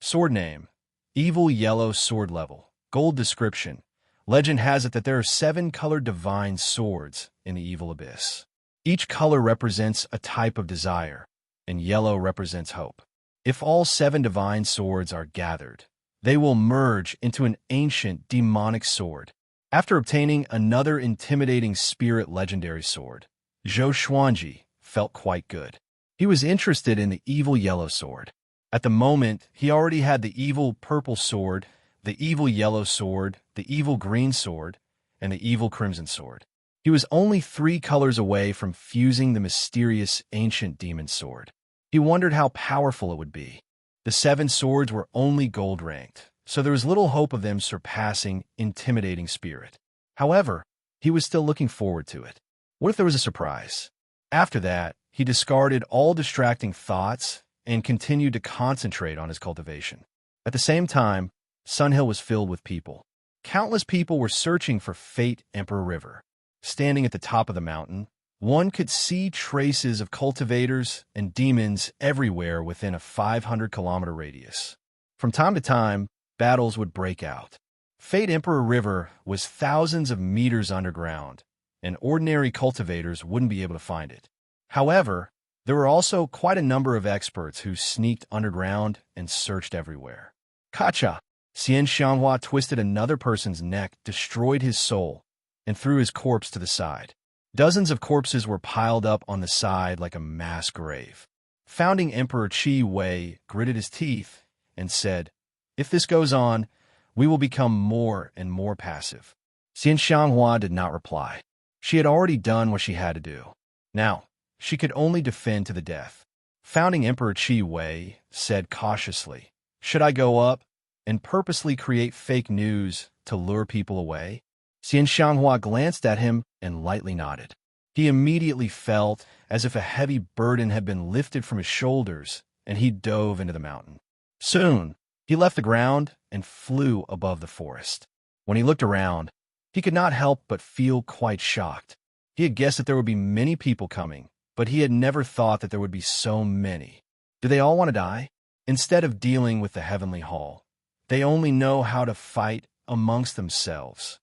Sword name, Evil Yellow Sword Level. Gold description, Legend has it that there are 7 colored divine swords in the evil abyss. Each color represents a type of desire, and yellow represents hope. If all 7 divine swords are gathered, they will merge into an ancient demonic sword. After obtaining another intimidating spirit legendary sword, Zhou Xuanji felt quite good. He was interested in the evil yellow sword. At the moment, he already had the evil purple sword, the evil yellow sword, the evil green sword, and the evil crimson sword. He was only 3 colors away from fusing the mysterious ancient demon sword. He wondered how powerful it would be. The 7 swords were only gold ranked, so there was little hope of them surpassing intimidating spirit. However, he was still looking forward to it. What if there was a surprise? After that, he discarded all distracting thoughts and continued to concentrate on his cultivation. At the same time, Sunhill was filled with people. Countless people were searching for Fate Emperor River. Standing at the top of the mountain, one could see traces of cultivators and demons everywhere within a 500-kilometer radius. From time to time, battles would break out. Fate Emperor River was thousands of meters underground, and ordinary cultivators wouldn't be able to find it. However, there were also quite a number of experts who sneaked underground and searched everywhere. Kacha! Xian Xianghua twisted another person's neck, destroyed his soul, and threw his corpse to the side. Dozens of corpses were piled up on the side like a mass grave. Founding Emperor Qi Wei gritted his teeth and said, "If this goes on, we will become more and more passive." Xian Xianghua did not reply. She had already done what she had to do. Now, she could only defend to the death. Founding Emperor Qi Wei said cautiously, "Should I go up and purposely create fake news to lure people away?" Xian Xianghua glanced at him and lightly nodded. He immediately felt as if a heavy burden had been lifted from his shoulders, and he dove into the mountain. Soon, he left the ground and flew above the forest. When he looked around, he could not help but feel quite shocked. He had guessed that there would be many people coming, but he had never thought that there would be so many. Do they all want to die? Instead of dealing with the heavenly hall, they only know how to fight amongst themselves.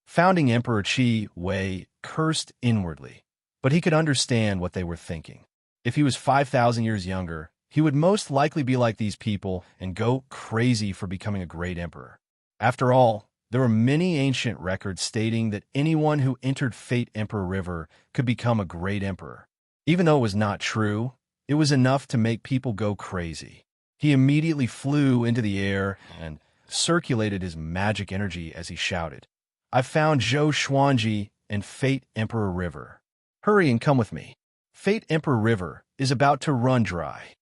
Founding Emperor Qi Wei cursed inwardly, but he could understand what they were thinking. If he was 5,000 years younger, he would most likely be like these people and go crazy for becoming a great emperor. After all, there were many ancient records stating that anyone who entered Fate Emperor River could become a great emperor. Even though it was not true, it was enough to make people go crazy. He immediately flew into the air and circulated his magic energy as he shouted, "I've found Zhou Xuanji and Fate Emperor River. Hurry and come with me. Fate Emperor River is about to run dry."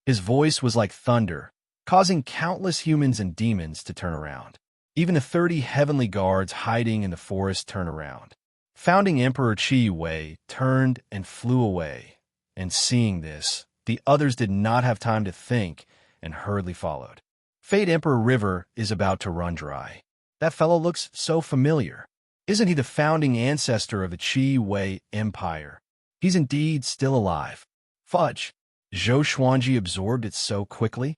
His voice was like thunder, causing countless humans and demons to turn around. Even the 30 heavenly guards hiding in the forest turned around. Founding Emperor Qi Wei turned and flew away, and seeing this, the others did not have time to think and hurriedly followed. Fate Emperor River is about to run dry. That fellow looks so familiar. Isn't he the founding ancestor of the Qi Wei Empire? He's indeed still alive. Fudge! Zhou Xuanji absorbed it so quickly.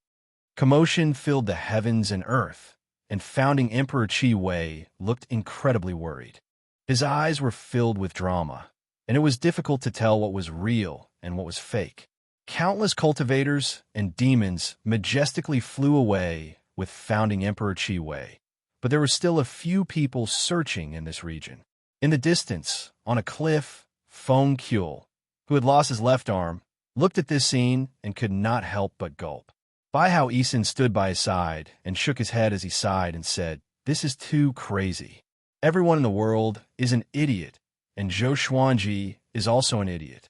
Commotion filled the heavens and earth, and founding Emperor Qi Wei looked incredibly worried. His eyes were filled with drama, and it was difficult to tell what was real and what was fake. Countless cultivators and demons majestically flew away with founding Emperor Qi Wei, but there were still a few people searching in this region. In the distance, on a cliff, Feng Qiu, who had lost his left arm, looked at this scene and could not help but gulp. Bai Hao Yisan stood by his side and shook his head as he sighed and said, "This is too crazy. Everyone in the world is an idiot, and Zhou Xuanji is also an idiot."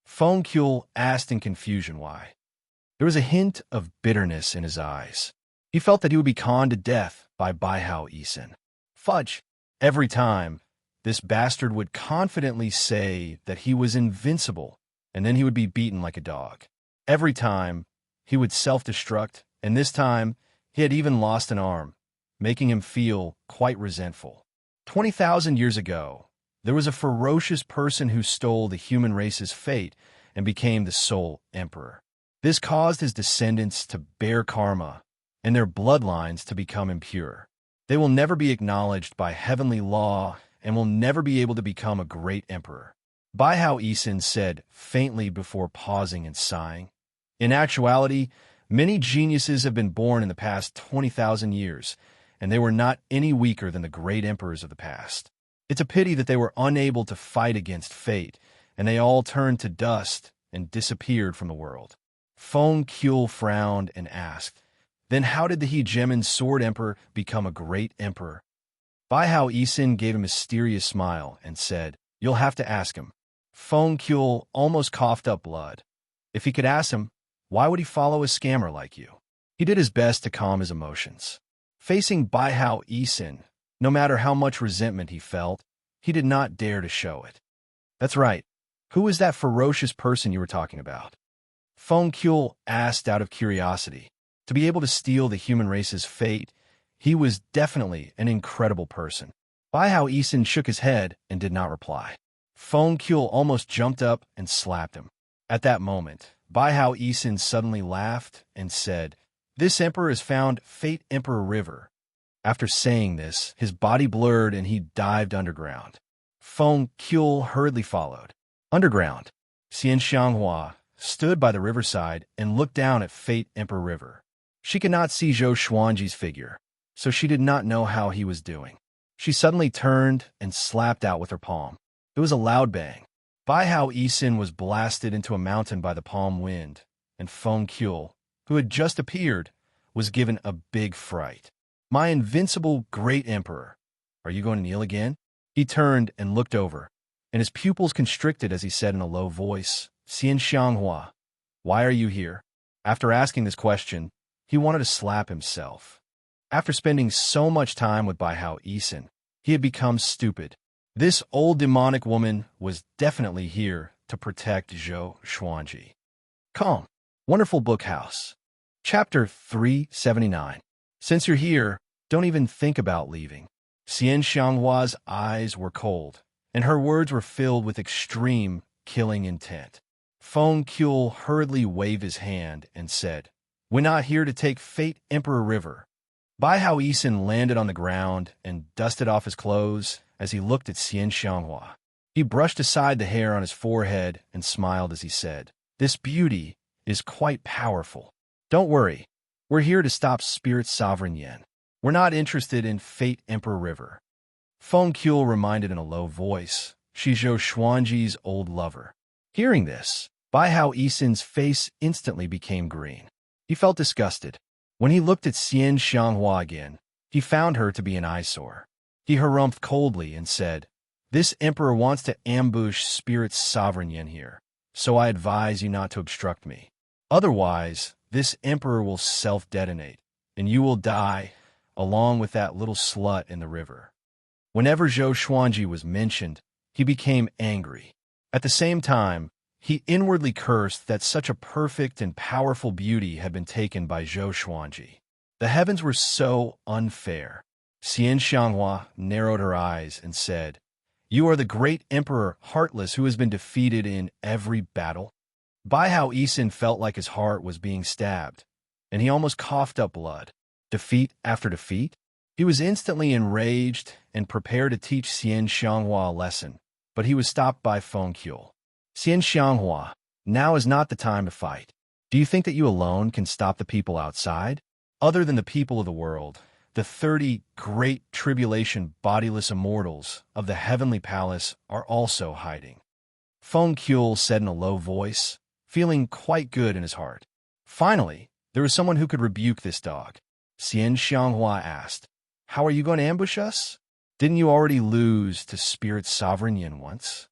Feng Qiu asked in confusion why. There was a hint of bitterness in his eyes. He felt that he would be conned to death by Bai Hao Yisan. Fudge! Every time, this bastard would confidently say that he was invincible, and then he would be beaten like a dog. Every time, he would self-destruct, and this time, he had even lost an arm, making him feel quite resentful. 20,000 years ago, there was a ferocious person who stole the human race's fate and became the sole emperor. This caused his descendants to bear karma and their bloodlines to become impure. They will never be acknowledged by heavenly law and will never be able to become a great emperor. Bai Hao Isin said faintly before pausing and sighing. In actuality, many geniuses have been born in the past 20,000 years, and they were not any weaker than the great emperors of the past. It's a pity that they were unable to fight against fate, and they all turned to dust and disappeared from the world. Feng Kuel frowned and asked, "Then how did the Hegemon Sword Emperor become a great emperor?" Bai Hao Isin gave a mysterious smile and said, "You'll have to ask him." Feng Kuel almost coughed up blood. If he could ask him, why would he follow a scammer like you? He did his best to calm his emotions. Facing Bai Hao Isin, no matter how much resentment he felt, he did not dare to show it. "That's right. Who is that ferocious person you were talking about?" Feng Kuel asked out of curiosity. To be able to steal the human race's fate, he was definitely an incredible person. Bai Hao Isin shook his head and did not reply. Feng Kuel almost jumped up and slapped him. At that moment, Bai Hao Isin suddenly laughed and said, "This emperor has found Fate Emperor River." After saying this, his body blurred and he dived underground. Feng Kuel hurriedly followed. Underground, Xian Xianghua stood by the riverside and looked down at Fate Emperor River. She could not see Zhou Xuanji's figure, so she did not know how he was doing. She suddenly turned and slapped out with her palm. It was a loud bang. Bai Hao Isin was blasted into a mountain by the palm wind, and Feng Kuel, who had just appeared, was given a big fright. "My invincible great emperor, are you going to kneel again?" He turned and looked over, and his pupils constricted as he said in a low voice, "Xian Xianghua, why are you here?" After asking this question, he wanted to slap himself. After spending so much time with Bai Hao Isin, he had become stupid. This old demonic woman was definitely here to protect Zhou Xuanji. Calm. Wonderful Book House. Chapter 379. Since you're here, don't even think about leaving. Xian Xianghua's eyes were cold, and her words were filled with extreme, killing intent. Feng Kuel hurriedly waved his hand and said, "We're not here to take Fate Emperor River." Bai Hao Isin landed on the ground and dusted off his clothes as he looked at Xian Xianghua. He brushed aside the hair on his forehead and smiled as he said, "This beauty is quite powerful. Don't worry, we're here to stop Spirit Sovereign Yan. We're not interested in Fate Emperor River." Feng Kuel reminded in a low voice, "She's Zhou Xuanji's old lover." Hearing this, Bai Hao Isin's face instantly became green. He felt disgusted. When he looked at Xian Xianghua again, he found her to be an eyesore. He harumphed coldly and said, "This emperor wants to ambush Spirit Sovereign Yan here, so I advise you not to obstruct me. Otherwise, this emperor will self-detonate, and you will die, along with that little slut in the river." Whenever Zhou Xuanji was mentioned, he became angry. At the same time, he inwardly cursed that such a perfect and powerful beauty had been taken by Zhou Xuanji. The heavens were so unfair. Xian Xianghua narrowed her eyes and said, "You are the great Emperor Heartless who has been defeated in every battle?" Bai Hao Isin felt like his heart was being stabbed, and he almost coughed up blood. Defeat after defeat? He was instantly enraged and prepared to teach Xian Xianghua a lesson, but he was stopped by Feng Kuel. "Xian Xianghua, now is not the time to fight. Do you think that you alone can stop the people outside? Other than the people of the world, the 30 great tribulation bodiless immortals of the heavenly palace are also hiding." Feng Kuel said in a low voice, feeling quite good in his heart. Finally, there was someone who could rebuke this dog. Xian Xianghua asked, "How are you going to ambush us? Didn't you already lose to Spirit Sovereign Yan once?"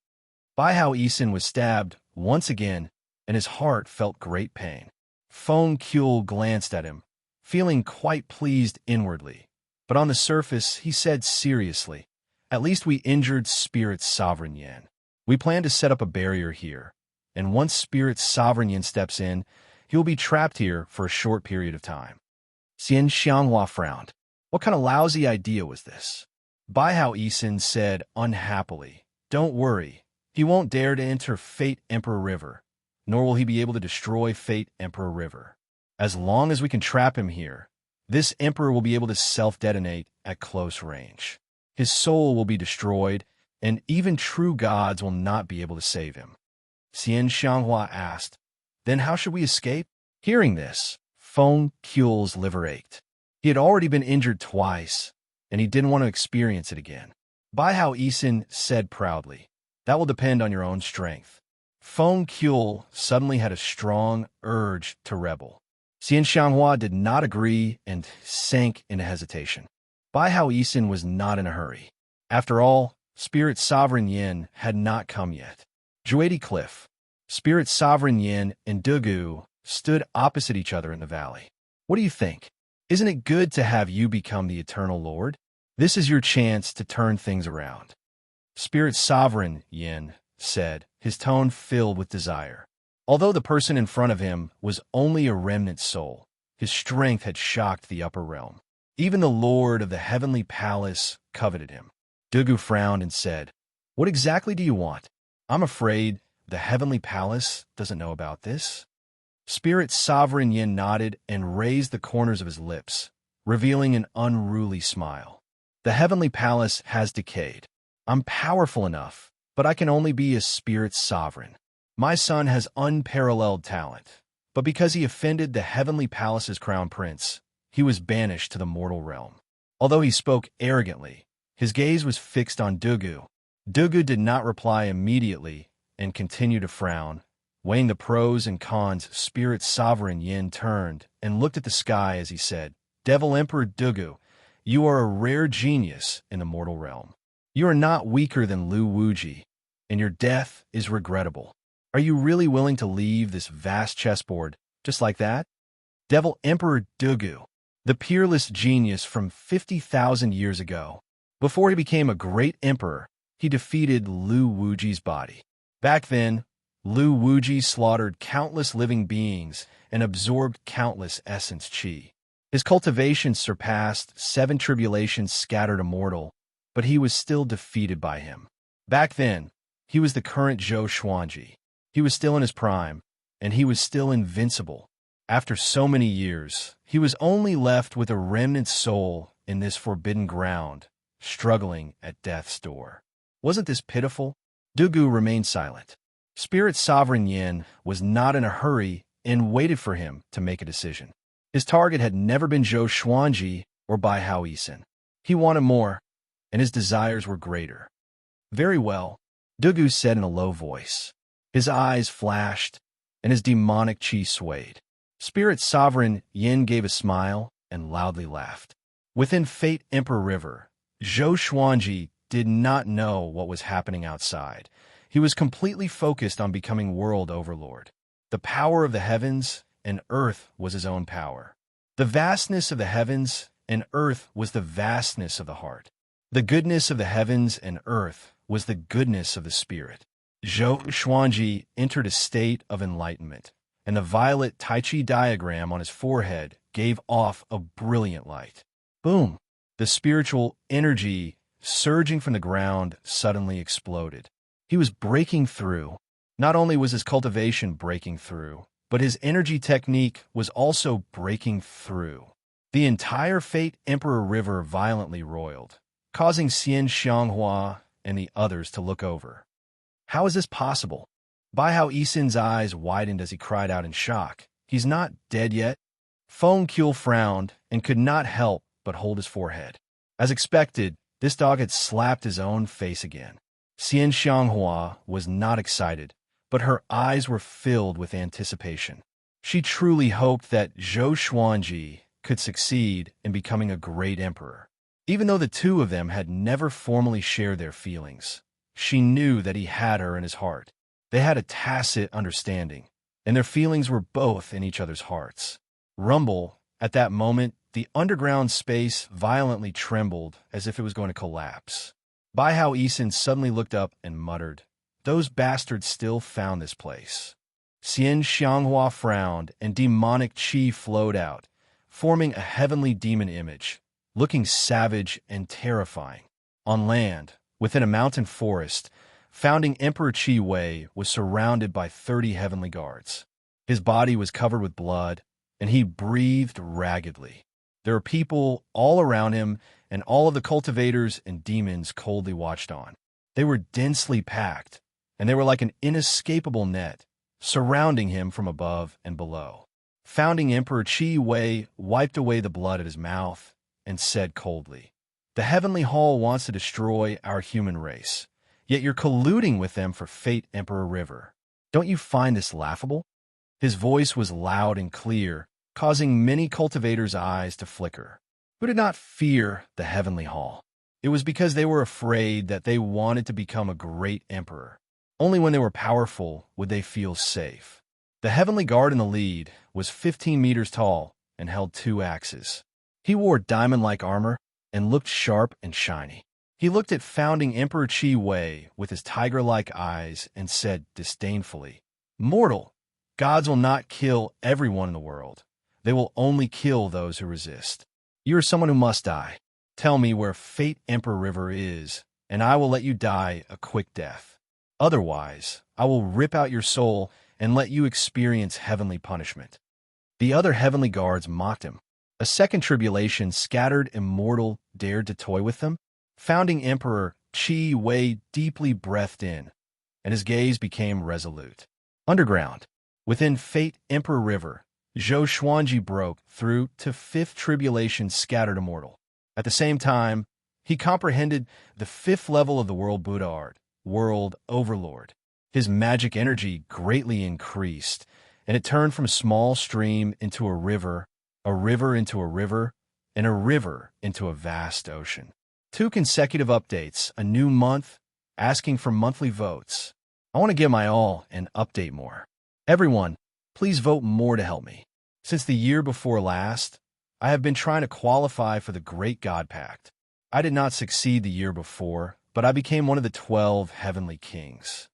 Bai Hao Isin was stabbed once again, and his heart felt great pain. Feng Kuel glanced at him, feeling quite pleased inwardly, but on the surface he said seriously, "At least we injured Spirit Sovereign Yan. We plan to set up a barrier here, and once Spirit Sovereign Yan steps in, he will be trapped here for a short period of time." Xian Xianghua frowned. What kind of lousy idea was this? Bai Hao Isin said unhappily, "Don't worry, he won't dare to enter Fate Emperor River, nor will he be able to destroy Fate Emperor River. As long as we can trap him here, This emperor will be able to self-detonate at close range. His soul will be destroyed, and even true gods will not be able to save him. Xian Xianghua asked, "Then how should we escape?" Hearing this, Feng Qiul's liver ached. He had already been injured twice, and he didn't want to experience it again. Bai Hao Yisan said proudly, "That will depend on your own strength." Feng Qiul suddenly had a strong urge to rebel. Xian Xianghua did not agree and sank into hesitation. Bai Hao Yisan was not in a hurry. After all, Spirit Sovereign Yin had not come yet. Juadi Cliff, Spirit Sovereign Yin and Dugu stood opposite each other in the valley. "What do you think? Isn't it good to have you become the Eternal Lord? This is your chance to turn things around." Spirit Sovereign Yin said, his tone filled with desire. Although the person in front of him was only a remnant soul, his strength had shocked the upper realm. Even the Lord of the Heavenly Palace coveted him. Dugu frowned and said, "What exactly do you want? I'm afraid the Heavenly Palace doesn't know about this." Spirit Sovereign Yin nodded and raised the corners of his lips, revealing an unruly smile. "The Heavenly Palace has decayed. I'm powerful enough, but I can only be a Spirit Sovereign. My son has unparalleled talent, but because he offended the Heavenly Palace's crown prince, he was banished to the mortal realm." Although he spoke arrogantly, his gaze was fixed on Dugu. Dugu did not reply immediately and continued to frown. Weighing the pros and cons, Spirit Sovereign Yin turned and looked at the sky as he said, "Devil Emperor Dugu, you are a rare genius in the mortal realm. You are not weaker than Lu Wuji, and your death is regrettable. Are you really willing to leave this vast chessboard just like that?" Devil Emperor Dugu, the peerless genius from 50,000 years ago. Before he became a great emperor, he defeated Lu Wuji's body. Back then, Lu Wuji slaughtered countless living beings and absorbed countless essence qi. His cultivation surpassed 7 tribulations scattered immortal, but he was still defeated by him. Back then, he was the current Zhou Xuanji. He was still in his prime, and he was still invincible. After so many years, he was only left with a remnant soul in this forbidden ground, struggling at death's door. Wasn't this pitiful? Dugu remained silent. Spirit Sovereign Yin was not in a hurry and waited for him to make a decision. His target had never been Zhou Xuanji or Bai Hao Yisan. He wanted more, and his desires were greater. "Very well," Dugu said in a low voice. His eyes flashed, and his demonic qi swayed. Spirit Sovereign Yin gave a smile and loudly laughed. Within Fate Emperor River, Zhou Xuanji did not know what was happening outside. He was completely focused on becoming world overlord. The power of the heavens and earth was his own power. The vastness of the heavens and earth was the vastness of the heart. The goodness of the heavens and earth was the goodness of the spirit. Zhou Xuanji entered a state of enlightenment, and the violet Tai Chi diagram on his forehead gave off a brilliant light. Boom! The spiritual energy surging from the ground suddenly exploded. He was breaking through. Not only was his cultivation breaking through, but his energy technique was also breaking through. The entire Fate Emperor River violently roiled, causing Xian Xianghua and the others to look over. How is this possible? Bai Hao Yisan's eyes widened as he cried out in shock. "He's not dead yet?" Feng Qiul frowned and could not help but hold his forehead. As expected, this dog had slapped his own face again. Xian Xianghua was not excited, but her eyes were filled with anticipation. She truly hoped that Zhou Xuanji could succeed in becoming a great emperor. Even though the two of them had never formally shared their feelings, she knew that he had her in his heart. They had a tacit understanding, and their feelings were both in each other's hearts. Rumble, at that moment, the underground space violently trembled as if it was going to collapse. Bai Hao Yisan suddenly looked up and muttered, "Those bastards still found this place." Xian Xianghua frowned, and demonic qi flowed out, forming a heavenly demon image, looking savage and terrifying. On land, within a mountain forest, founding Emperor Qi Wei was surrounded by 30 heavenly guards. His body was covered with blood, and he breathed raggedly. There were people all around him, and all of the cultivators and demons coldly watched on. They were densely packed, and they were like an inescapable net, surrounding him from above and below. Founding Emperor Qi Wei wiped away the blood at his mouth and said coldly, "The Heavenly Hall wants to destroy our human race, yet you're colluding with them for Fate Emperor River. Don't you find this laughable?" His voice was loud and clear, causing many cultivators' eyes to flicker. Who did not fear the Heavenly Hall? It was because they were afraid that they wanted to become a great emperor. Only when they were powerful would they feel safe. The Heavenly Guard in the lead was 15 meters tall and held 2 axes. He wore diamond-like armor and looked sharp and shiny. He looked at founding Emperor Qi Wei with his tiger-like eyes and said disdainfully, "Mortal, gods will not kill everyone in the world. They will only kill those who resist. You are someone who must die. Tell me where Fate Emperor River is, and I will let you die a quick death. Otherwise, I will rip out your soul and let you experience heavenly punishment." The other heavenly guards mocked him. A second tribulation scattered immortal dared to toy with them. Founding Emperor Qi Wei deeply breathed in, and his gaze became resolute. Underground, within Fate Emperor River, Zhou Xuanji broke through to fifth tribulation scattered immortal. At the same time, he comprehended the 5th level of the World Buddha art, World Overlord. His magic energy greatly increased, and it turned from a small stream into a river into a river, and a river into a vast ocean. 2 consecutive updates, a new month, asking for monthly votes. I want to give my all and update more. Everyone, please vote more to help me. Since the year before last, I have been trying to qualify for the Great God Pact. I did not succeed the year before, but I became one of the 12 Heavenly Kings.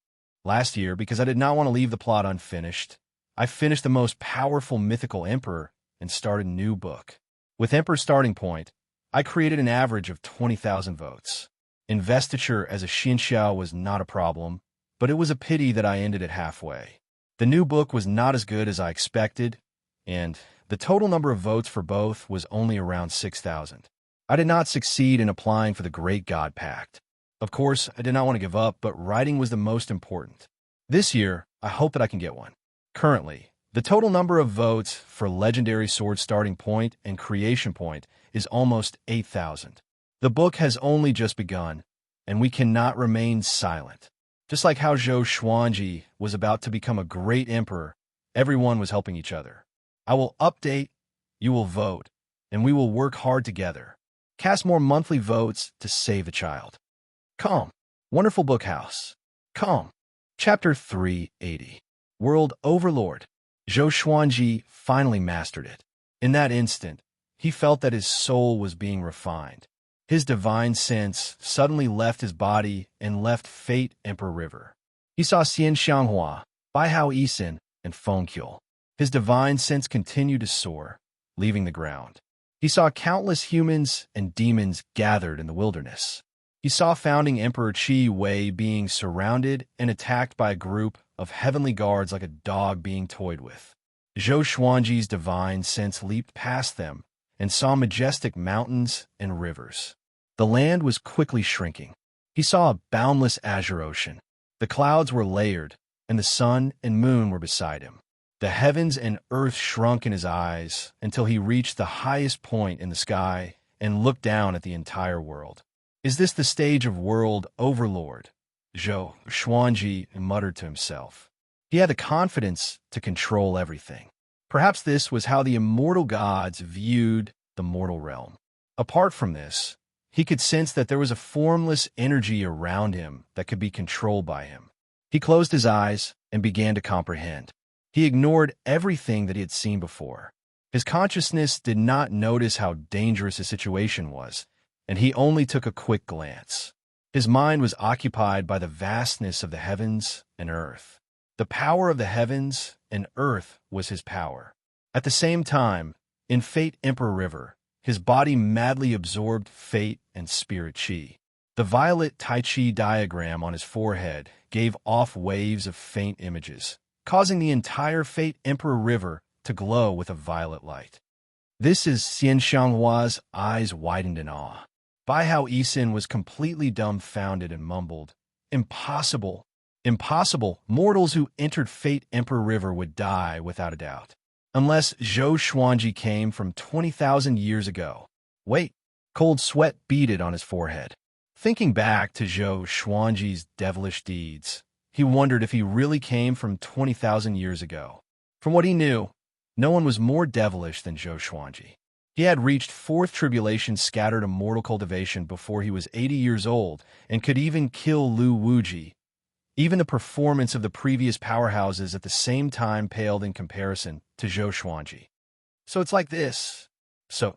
Last year, because I did not want to leave the plot unfinished, I finished the most powerful mythical emperor and started a new book. With Emperor Starting Point, I created an average of 20,000 votes. Investiture as a Xinxiao was not a problem, but it was a pity that I ended it halfway. The new book was not as good as I expected, and the total number of votes for both was only around 6,000. I did not succeed in applying for the Great God Pact. Of course, I did not want to give up, but writing was the most important. This year, I hope that I can get one. Currently, the total number of votes for Legendary Sword Starting Point and Creation Point is almost 8,000. The book has only just begun, and we cannot remain silent. Just like how Zhou Xuanji was about to become a great emperor, everyone was helping each other. I will update, you will vote, and we will work hard together. Cast more monthly votes to save the child. Come, Wonderful Book House. Come. Chapter 380. World Overlord. Zhou Xuanji finally mastered it. In that instant, he felt that his soul was being refined. His divine sense suddenly left his body and left Fate Emperor River. He saw Xian Xianghua, Baihao Yisin, and Fengqiu. His divine sense continued to soar, leaving the ground. He saw countless humans and demons gathered in the wilderness. He saw founding Emperor Qi Wei being surrounded and attacked by a group of heavenly guards like a dog being toyed with. Zhou Xuanji's divine sense leaped past them and saw majestic mountains and rivers. The land was quickly shrinking. He saw a boundless azure ocean. The clouds were layered, and the sun and moon were beside him. The heavens and earth shrunk in his eyes until he reached the highest point in the sky and looked down at the entire world. Is this the stage of World Overlord? Zhou Xuanji muttered to himself. He had the confidence to control everything. Perhaps this was how the immortal gods viewed the mortal realm. Apart from this, he could sense that there was a formless energy around him that could be controlled by him. He closed his eyes and began to comprehend. He ignored everything that he had seen before. His consciousness did not notice how dangerous the situation was, and he only took a quick glance. His mind was occupied by the vastness of the heavens and earth. The power of the heavens and earth was his power. At the same time, in Fate Emperor River, his body madly absorbed fate and spirit chi. The violet Tai Chi diagram on his forehead gave off waves of faint images, causing the entire Fate Emperor River to glow with a violet light. This is Xian Xianghua's eyes widened in awe. Bai Hao Yisin was completely dumbfounded and mumbled, "Impossible! Impossible! Mortals who entered Fate Emperor River would die without a doubt. Unless Zhou Xuanji came from 20,000 years ago." Wait, cold sweat beaded on his forehead. Thinking back to Zhou Xuanji's devilish deeds, he wondered if he really came from 20,000 years ago. From what he knew, no one was more devilish than Zhou Xuanji. He had reached fourth tribulation scattered immortal cultivation before he was 80 years old and could even kill Lu Wuji. Even the performance of the previous powerhouses at the same time paled in comparison to Zhou Xuanji.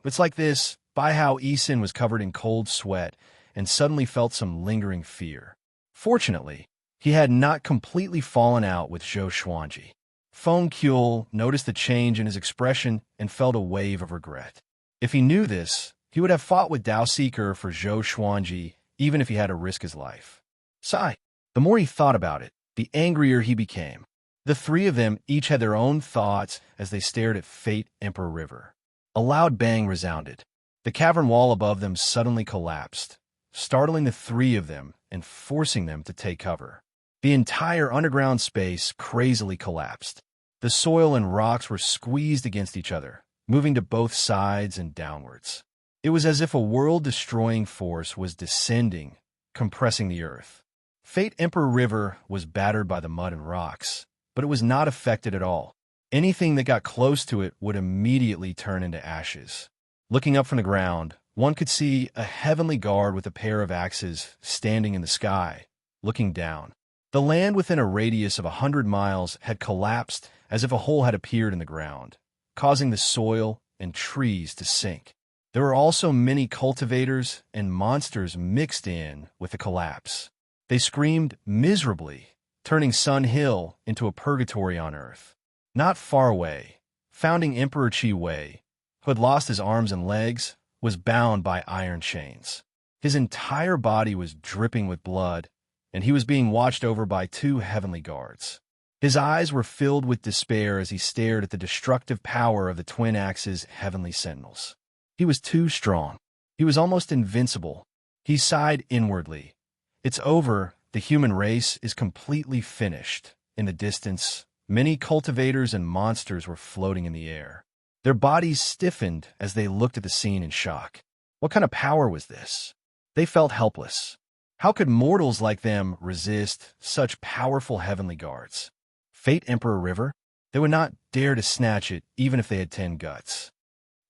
It's like this. Bai Hao Yisin was covered in cold sweat and suddenly felt some lingering fear. Fortunately, he had not completely fallen out with Zhou Xuanji. Feng Qiul noticed the change in his expression and felt a wave of regret. If he knew this, he would have fought with Dao Seeker for Zhou Xuanji, even if he had to risk his life. Sigh. The more he thought about it, the angrier he became. The three of them each had their own thoughts as they stared at Fate Emperor River. A loud bang resounded. The cavern wall above them suddenly collapsed, startling the three of them and forcing them to take cover. The entire underground space crazily collapsed. The soil and rocks were squeezed against each other, moving to both sides and downwards. It was as if a world-destroying force was descending, compressing the earth. Fate Emperor River was battered by the mud and rocks, but it was not affected at all. Anything that got close to it would immediately turn into ashes. Looking up from the ground, one could see a heavenly guard with a pair of axes standing in the sky, looking down. The land within a radius of 100 miles had collapsed as if a hole had appeared in the ground, causing the soil and trees to sink. There were also many cultivators and monsters mixed in with the collapse. They screamed miserably, turning Sun Hill into a purgatory on Earth. Not far away, founding Emperor Qi Wei, who had lost his arms and legs, was bound by iron chains. His entire body was dripping with blood, and he was being watched over by two heavenly guards. His eyes were filled with despair as he stared at the destructive power of the Twin Axe's heavenly sentinels. He was too strong. He was almost invincible. He sighed inwardly. It's over. The human race is completely finished. In the distance, many cultivators and monsters were floating in the air. Their bodies stiffened as they looked at the scene in shock. What kind of power was this? They felt helpless. How could mortals like them resist such powerful heavenly guards? Fate Emperor River? They would not dare to snatch it even if they had 10 guts.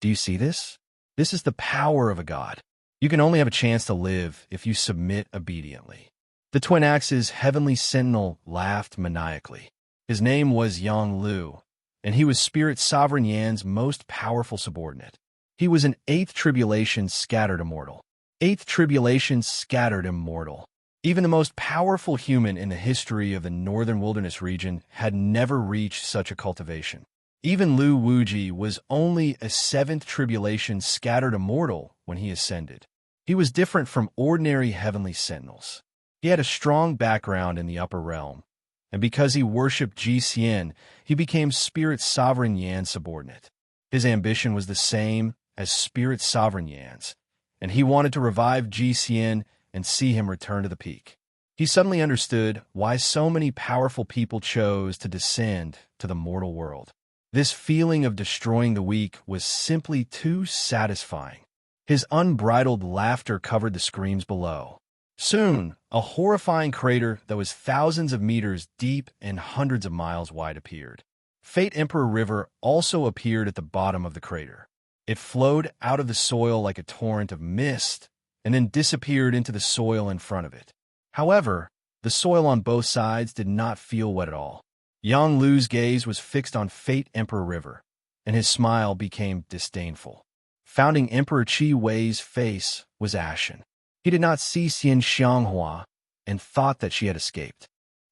Do you see this? This is the power of a god. You can only have a chance to live if you submit obediently. The Twin Axe's heavenly sentinel laughed maniacally. His name was Yang Lu, and he was Spirit Sovereign Yan's most powerful subordinate. He was an 8th Tribulation scattered immortal. 8th Tribulation scattered immortal. Even the most powerful human in the history of the Northern Wilderness region had never reached such a cultivation. Even Lu Wuji was only a 7th Tribulation scattered immortal when he ascended. He was different from ordinary heavenly sentinels. He had a strong background in the upper realm, and because he worshipped Ji Xian, he became Spirit Sovereign Yan's subordinate. His ambition was the same as Spirit Sovereign Yan's, and he wanted to revive Ji Xian and see him return to the peak. He suddenly understood why so many powerful people chose to descend to the mortal world. This feeling of destroying the weak was simply too satisfying. His unbridled laughter covered the screams below. Soon, a horrifying crater that was thousands of meters deep and hundreds of miles wide appeared. Fate Emperor River also appeared at the bottom of the crater. It flowed out of the soil like a torrent of mist and then disappeared into the soil in front of it. However, the soil on both sides did not feel wet at all. Yang Lu's gaze was fixed on Fate Emperor River, and his smile became disdainful. Founding Emperor Qi Wei's face was ashen. He did not see Xian Xianghua and thought that she had escaped.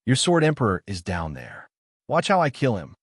Your sword emperor is down there. Watch how I kill him.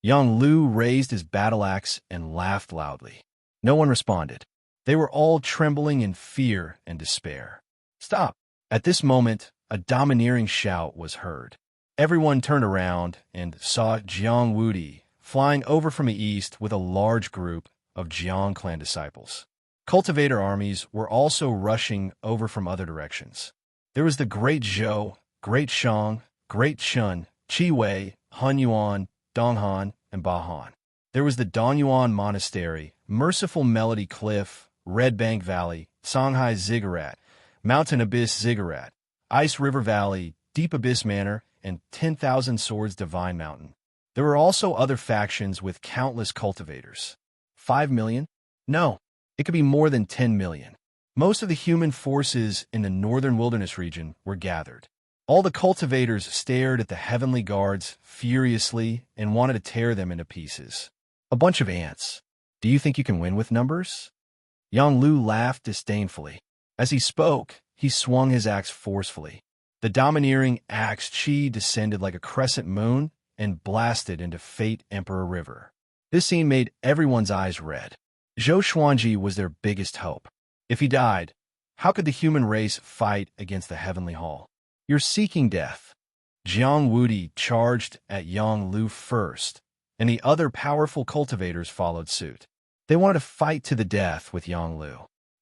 Yang Lu raised his battle axe and laughed loudly. No one responded. They were all trembling in fear and despair. Stop! At this moment, a domineering shout was heard. Everyone turned around and saw Jiang Wudi flying over from the east with a large group of Jiang clan disciples. Cultivator armies were also rushing over from other directions. There was the Great Zhou, Great Shang, Great Chun, Qi Wei, Han Yuan, Donghan, and Bahan. There was the Donyuan Monastery, Merciful Melody Cliff, Red Bank Valley, Songhai Ziggurat, Mountain Abyss Ziggurat, Ice River Valley, Deep Abyss Manor, and 10,000 Swords Divine Mountain. There were also other factions with countless cultivators. 5 million? No, it could be more than 10 million. Most of the human forces in the northern wilderness region were gathered. All the cultivators stared at the heavenly guards furiously and wanted to tear them into pieces. A bunch of ants. Do you think you can win with numbers? Yang Lu laughed disdainfully. As he spoke, he swung his axe forcefully. The domineering axe Qi descended like a crescent moon and blasted into Fate Emperor River. This scene made everyone's eyes red. Zhou Xuanji was their biggest hope. If he died, how could the human race fight against the heavenly hall? You're seeking death. Jiang Wudi charged at Yang Lu first, and the other powerful cultivators followed suit. They wanted to fight to the death with Yang Lu.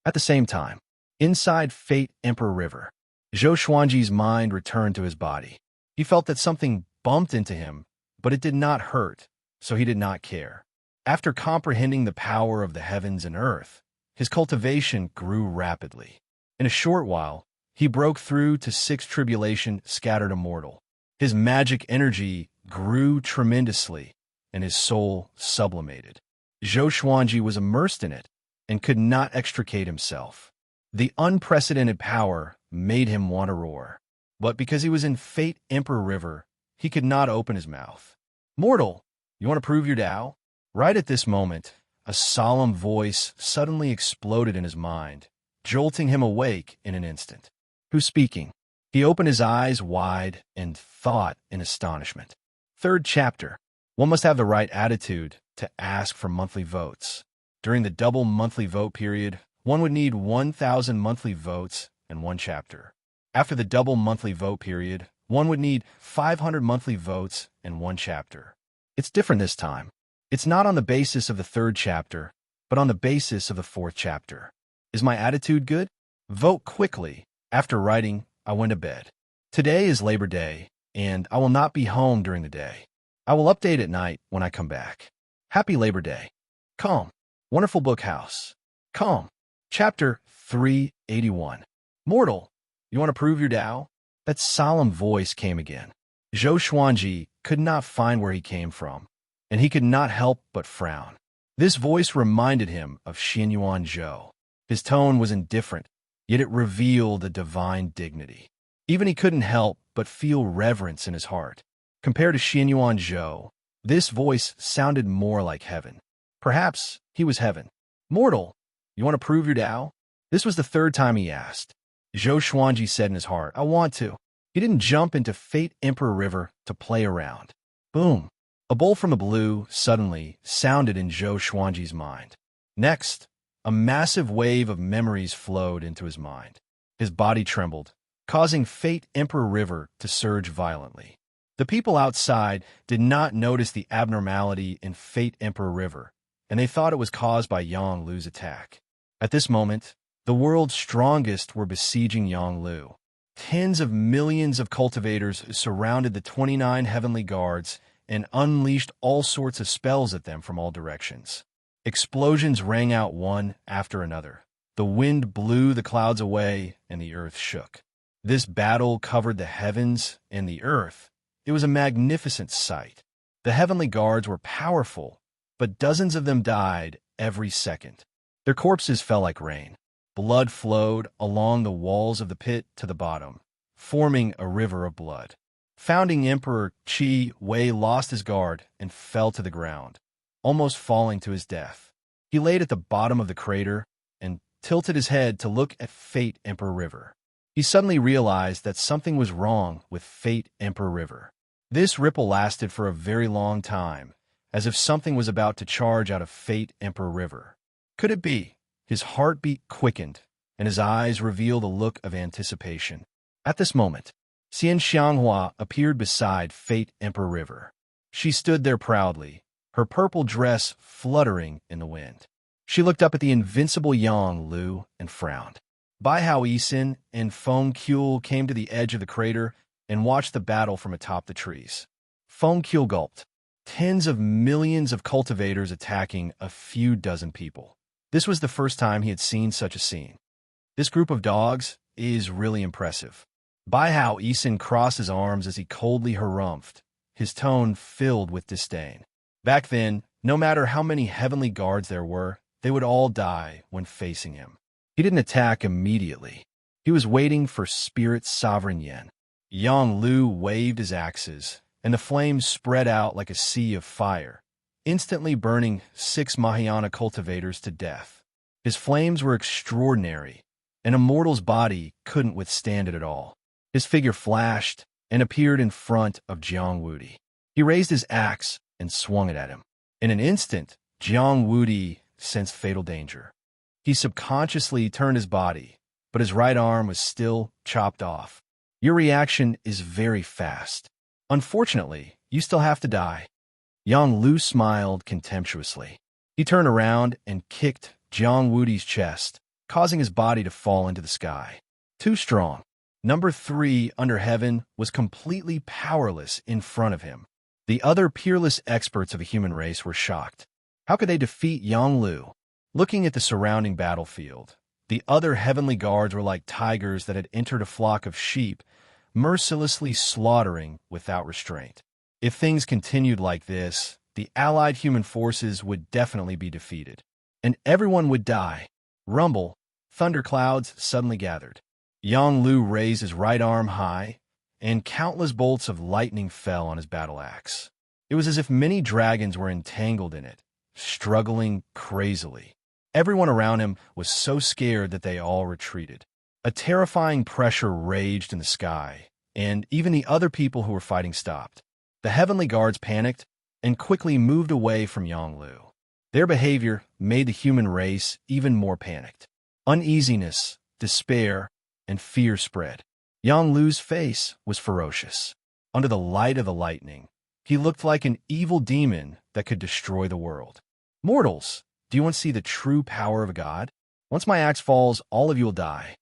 At the same time, inside Fate Emperor River, Zhou Xuanji's mind returned to his body. He felt that something bumped into him, but it did not hurt, so he did not care. After comprehending the power of the heavens and earth, his cultivation grew rapidly. In a short while, he broke through to 6 tribulation scattered immortal. His magic energy grew tremendously, and his soul sublimated. Zhou Xuanji was immersed in it and could not extricate himself. The unprecedented power made him want to roar. But because he was in Fate Emperor River, he could not open his mouth. Mortal, you want to prove your Tao? Right at this moment, a solemn voice suddenly exploded in his mind, jolting him awake in an instant. Who's speaking? He opened his eyes wide and thought in astonishment. 3rd chapter. One must have the right attitude to ask for monthly votes. During the double monthly vote period, one would need 1,000 monthly votes and 1 chapter. After the double monthly vote period, one would need 500 monthly votes and 1 chapter. It's different this time. It's not on the basis of the 3rd chapter, but on the basis of the 4th chapter. Is my attitude good? Vote quickly. After writing, I went to bed. Today is Labor Day, and I will not be home during the day. I will update at night when I come back. Happy Labor Day. Calm. Wonderful Book House. Calm. Chapter 381. Mortal, you want to prove your Tao? That solemn voice came again. Zhou Xuanji could not find where he came from, and he could not help but frown. This voice reminded him of Xianyuan Zhou. His tone was indifferent, yet it revealed a divine dignity. Even he couldn't help but feel reverence in his heart. Compared to Xianyuan Zhou, this voice sounded more like heaven. Perhaps he was heaven. Mortal, you want to prove your Tao? This was the 3rd time he asked. Zhou Xuanji said in his heart, I want to. He didn't jump into Fate Emperor River to play around. Boom. A bolt from the blue suddenly sounded in Zhou Xuanji's mind. Next, a massive wave of memories flowed into his mind. His body trembled, causing Fate Emperor River to surge violently. The people outside did not notice the abnormality in Fate Emperor River, and they thought it was caused by Yang Lu's attack. At this moment, the world's strongest were besieging Yang Lu. Tens of millions of cultivators surrounded the 29 heavenly guards and unleashed all sorts of spells at them from all directions. Explosions rang out one after another. The wind blew the clouds away, and the earth shook. This battle covered the heavens and the earth. It was a magnificent sight. The heavenly guards were powerful, but dozens of them died every second. Their corpses fell like rain. Blood flowed along the walls of the pit to the bottom, forming a river of blood. Founding Emperor Qi Wei lost his guard and fell to the ground, almost falling to his death. He laid at the bottom of the crater and tilted his head to look at Fate Emperor River. He suddenly realized that something was wrong with Fate Emperor River. This ripple lasted for a very long time, as if something was about to charge out of Fate Emperor River. Could it be? His heartbeat quickened, and his eyes revealed a look of anticipation. At this moment, Xian Xianghua appeared beside Fate Emperor River. She stood there proudly, her purple dress fluttering in the wind. She looked up at the invincible Yang Lu and frowned. Bai Hao Isin and Feng Kuel came to the edge of the crater and watched the battle from atop the trees. Feng Kuel gulped. Tens of millions of cultivators attacking a few dozen people. This was the first time he had seen such a scene. This group of dogs is really impressive. Bai Hao Isin crossed his arms as he coldly harumphed, his tone filled with disdain. Back then, no matter how many heavenly guards there were, they would all die when facing him. He didn't attack immediately. He was waiting for Spirit Sovereign Yen. Yang Lu waved his axes, and the flames spread out like a sea of fire, instantly burning 6 Mahayana cultivators to death. His flames were extraordinary, and a mortal's body couldn't withstand it at all. His figure flashed and appeared in front of Jiang Wudi. He raised his axe and swung it at him. In an instant, Jiang Wudi sensed fatal danger. He subconsciously turned his body, but his right arm was still chopped off. Your reaction is very fast. Unfortunately, you still have to die. Yang Lu smiled contemptuously. He turned around and kicked Jiang Wudi's chest, causing his body to fall into the sky. Too strong. Number 3 under heaven was completely powerless in front of him. The other peerless experts of the human race were shocked. How could they defeat Yang Lu? Looking at the surrounding battlefield, the other heavenly guards were like tigers that had entered a flock of sheep, mercilessly slaughtering without restraint. If things continued like this, the allied human forces would definitely be defeated, and everyone would die. Rumble, thunderclouds suddenly gathered. Yang Lu raised his right arm high, and countless bolts of lightning fell on his battle axe. It was as if many dragons were entangled in it, struggling crazily. Everyone around him was so scared that they all retreated. A terrifying pressure raged in the sky, and even the other people who were fighting stopped. The heavenly guards panicked and quickly moved away from Yang Lu. Their behavior made the human race even more panicked. Uneasiness, despair, and fear spread. Yang Lu's face was ferocious. Under the light of the lightning, he looked like an evil demon that could destroy the world. Mortals, do you want to see the true power of a god? Once my axe falls, all of you will die.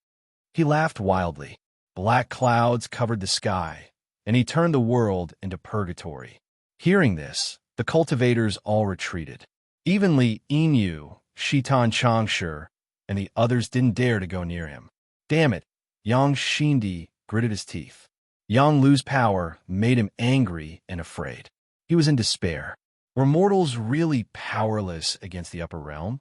He laughed wildly. Black clouds covered the sky, and he turned the world into purgatory. Hearing this, the cultivators all retreated. Even Li Yinyu, Shitan Changshi, and the others didn't dare to go near him. Damn it, Yang Xindi gritted his teeth. Yang Lu's power made him angry and afraid. He was in despair. Were mortals really powerless against the upper realm?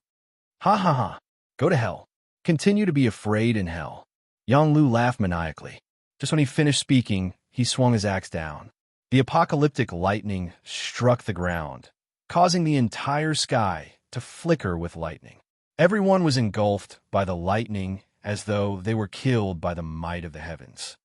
Ha ha ha. Go to hell. Continue to be afraid in hell. Yang Lu laughed maniacally. Just when he finished speaking, he swung his axe down. The apocalyptic lightning struck the ground, causing the entire sky to flicker with lightning. Everyone was engulfed by the lightning as though they were killed by the might of the heavens.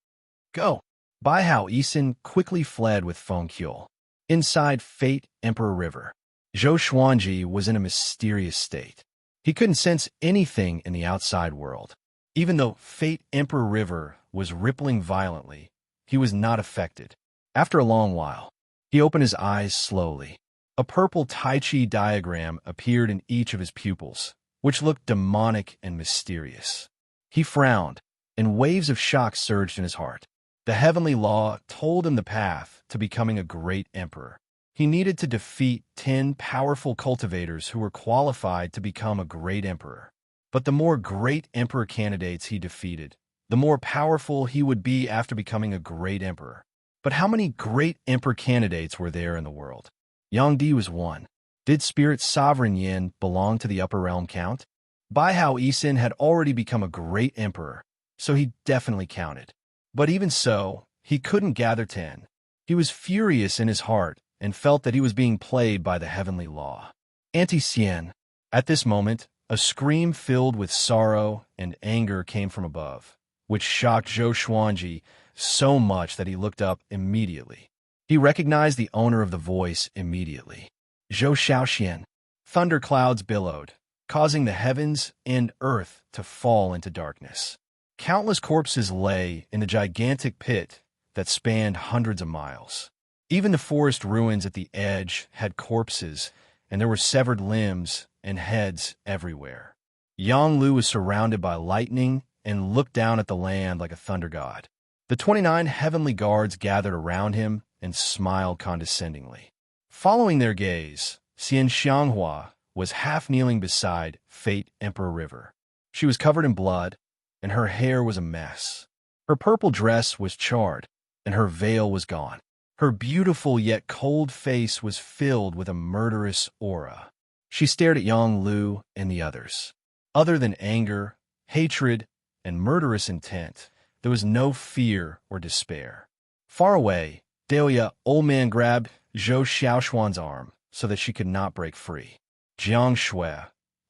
Go! Bai Hao Isin quickly fled with Feng Kuel. Inside Fate Emperor River, Zhou Xuanji was in a mysterious state. He couldn't sense anything in the outside world. Even though Fate Emperor River was rippling violently, he was not affected. After a long while, he opened his eyes slowly. A purple Tai Chi diagram appeared in each of his pupils, which looked demonic and mysterious. He frowned, and waves of shock surged in his heart. The heavenly law told him the path to becoming a great emperor. He needed to defeat 10 powerful cultivators who were qualified to become a great emperor. But the more great emperor candidates he defeated, the more powerful he would be after becoming a great emperor. But how many great emperor candidates were there in the world? Yang Di was one. Did Spirit Sovereign Yin belong to the upper realm count? Bai Hao Isin had already become a great emperor, so he definitely counted. But even so, he couldn't gather 10. He was furious in his heart and felt that he was being played by the heavenly law. Anti-Sien. At this moment, a scream filled with sorrow and anger came from above, which shocked Zhou Xuanji so much that he looked up immediately. He recognized the owner of the voice immediately. Zhou Xiaoxian. Thunderclouds billowed, causing the heavens and earth to fall into darkness. Countless corpses lay in the gigantic pit that spanned hundreds of miles. Even the forest ruins at the edge had corpses, and there were severed limbs and heads everywhere. Yang Lu was surrounded by lightning and looked down at the land like a thunder god. The 29 heavenly guards gathered around him and smiled condescendingly. Following their gaze, Xian Xianghua was half kneeling beside Fate Emperor River. She was covered in blood, and her hair was a mess. Her purple dress was charred, and her veil was gone. Her beautiful yet cold face was filled with a murderous aura. She stared at Yang Lu and the others. Other than anger, hatred, and murderous intent, there was no fear or despair. Far away, Dahlia, old man, grabbed Zhou Xiaoshuan's arm so that she could not break free. Jiang Shui,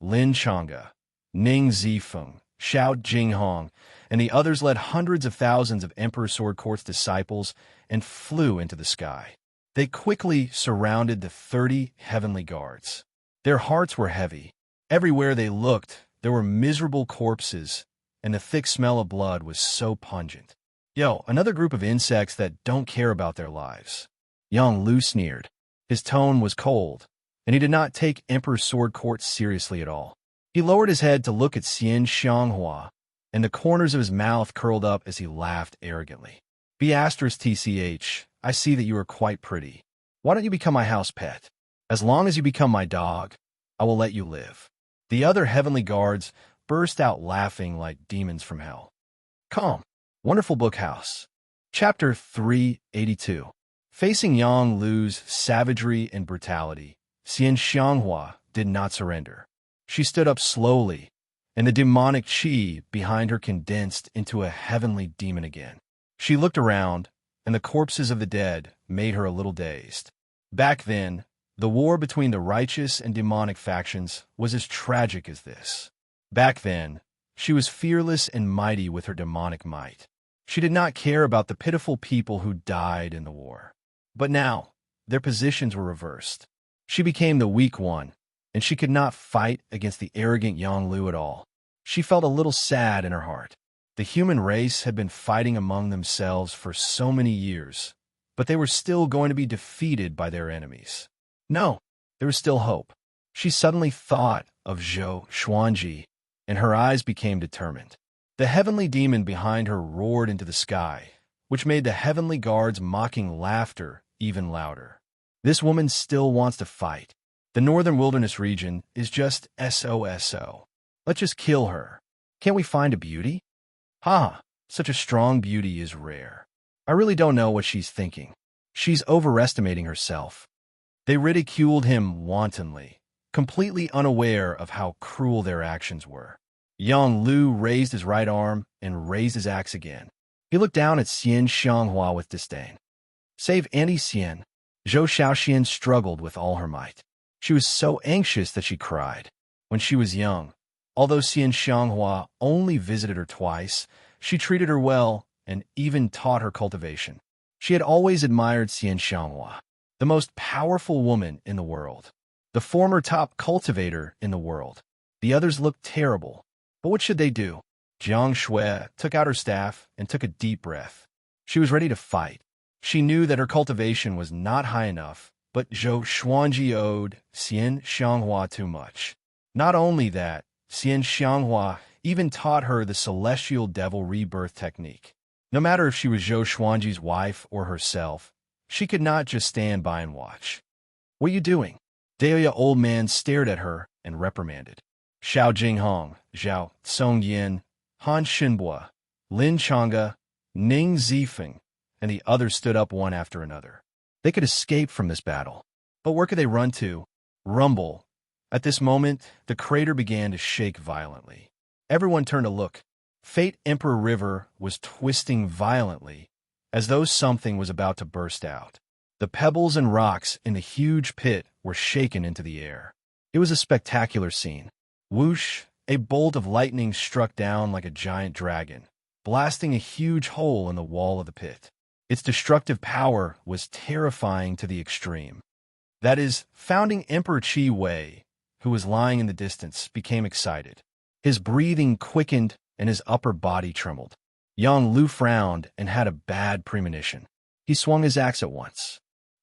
Lin Chang'e, Ning Zifeng, Xiao Jinghong, and the others led hundreds of thousands of Emperor Sword Court's disciples and flew into the sky. They quickly surrounded the 30 heavenly guards. Their hearts were heavy. Everywhere they looked, there were miserable corpses, and the thick smell of blood was so pungent. Yo, another group of insects that don't care about their lives. Yang Lu sneered. His tone was cold, and he did not take Emperor Sword Court seriously at all. He lowered his head to look at Xian Xianghua, and the corners of his mouth curled up as he laughed arrogantly. B*TCH, I see that you are quite pretty. Why don't you become my house pet? As long as you become my dog, I will let you live. The other heavenly guards burst out laughing like demons from hell. Calm. Wonderful book house. Chapter 382. Facing Yang Lu's savagery and brutality, Xian Xianghua did not surrender. She stood up slowly, and the demonic qi behind her condensed into a heavenly demon again. She looked around, and the corpses of the dead made her a little dazed. Back then, the war between the righteous and demonic factions was as tragic as this. Back then, she was fearless and mighty with her demonic might. She did not care about the pitiful people who died in the war. But now, their positions were reversed. She became the weak one, and she could not fight against the arrogant Yang Lu at all. She felt a little sad in her heart. The human race had been fighting among themselves for so many years, but they were still going to be defeated by their enemies. No, there was still hope. She suddenly thought of Zhou Xuanji, and her eyes became determined. The heavenly demon behind her roared into the sky, which made the heavenly guards' mocking laughter even louder. This woman still wants to fight. The northern wilderness region is just SOSO. Let's just kill her. Can't we find a beauty? Ha! Such a strong beauty is rare. I really don't know what she's thinking. She's overestimating herself. They ridiculed him wantonly, completely unaware of how cruel their actions were. Yang Lu raised his right arm and raised his axe again. He looked down at Xian Xianghua with disdain. Save Auntie Xian. Zhou Xiaoxian struggled with all her might. She was so anxious that she cried. When she was young, although Xian Xianghua only visited her twice, she treated her well and even taught her cultivation. She had always admired Xian Xianghua, the most powerful woman in the world, the former top cultivator in the world. The others looked terrible, but what should they do? Jiang Shui took out her staff and took a deep breath. She was ready to fight. She knew that her cultivation was not high enough, but Zhou Xuanji owed Xian Xianghua too much. Not only that, Xian Xianghua even taught her the celestial devil rebirth technique. No matter if she was Zhou Xuanji's wife or herself, she could not just stand by and watch. What are you doing? Dahlia old man stared at her and reprimanded. Xiao Jinghong, Zhao Songyin, Han Xinbua, Lin Chang'e, Ning Zifeng, and the others stood up one after another. They could escape from this battle, but where could they run to? Rumble. At this moment, the crater began to shake violently. Everyone turned to look. Fate Emperor River was twisting violently, as though something was about to burst out. The pebbles and rocks in the huge pit were shaken into the air. It was a spectacular scene. Whoosh! A bolt of lightning struck down like a giant dragon, blasting a huge hole in the wall of the pit. Its destructive power was terrifying to the extreme. That is, founding Emperor Qi Wei, who was lying in the distance, became excited. His breathing quickened and his upper body trembled. Yang Lu frowned and had a bad premonition. He swung his axe at once.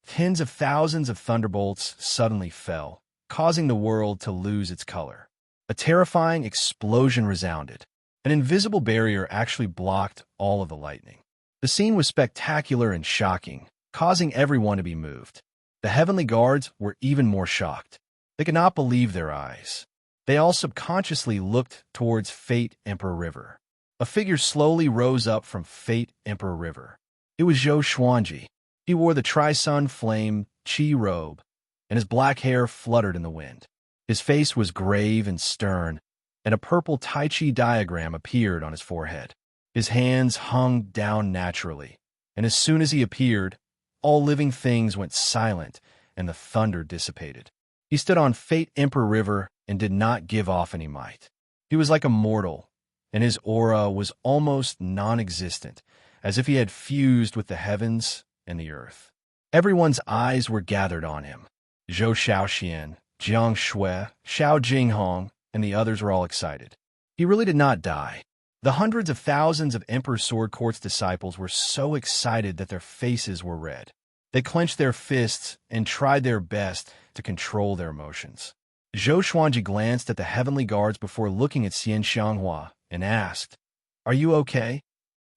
Tens of thousands of thunderbolts suddenly fell, causing the world to lose its color. A terrifying explosion resounded. An invisible barrier actually blocked all of the lightning. The scene was spectacular and shocking, causing everyone to be moved. The heavenly guards were even more shocked. They could not believe their eyes. They all subconsciously looked towards Fate Emperor River. A figure slowly rose up from Fate Emperor River. It was Zhou Xuanji. He wore the Tri-Sun Flame Qi robe, and his black hair fluttered in the wind. His face was grave and stern, and a purple Tai Chi diagram appeared on his forehead. His hands hung down naturally, and as soon as he appeared, all living things went silent and the thunder dissipated. He stood on Fate Emperor River and did not give off any might. He was like a mortal, and his aura was almost non-existent, as if he had fused with the heavens and the earth. Everyone's eyes were gathered on him. Zhou Shaoxian, Jiang Shui, Xiao Jinghong, and the others were all excited. He really did not die. The hundreds of thousands of Emperor Sword Court's disciples were so excited that their faces were red. They clenched their fists and tried their best to control their emotions. Zhou Xuanji glanced at the heavenly guards before looking at Xian Xianghua and asked, "Are you okay?"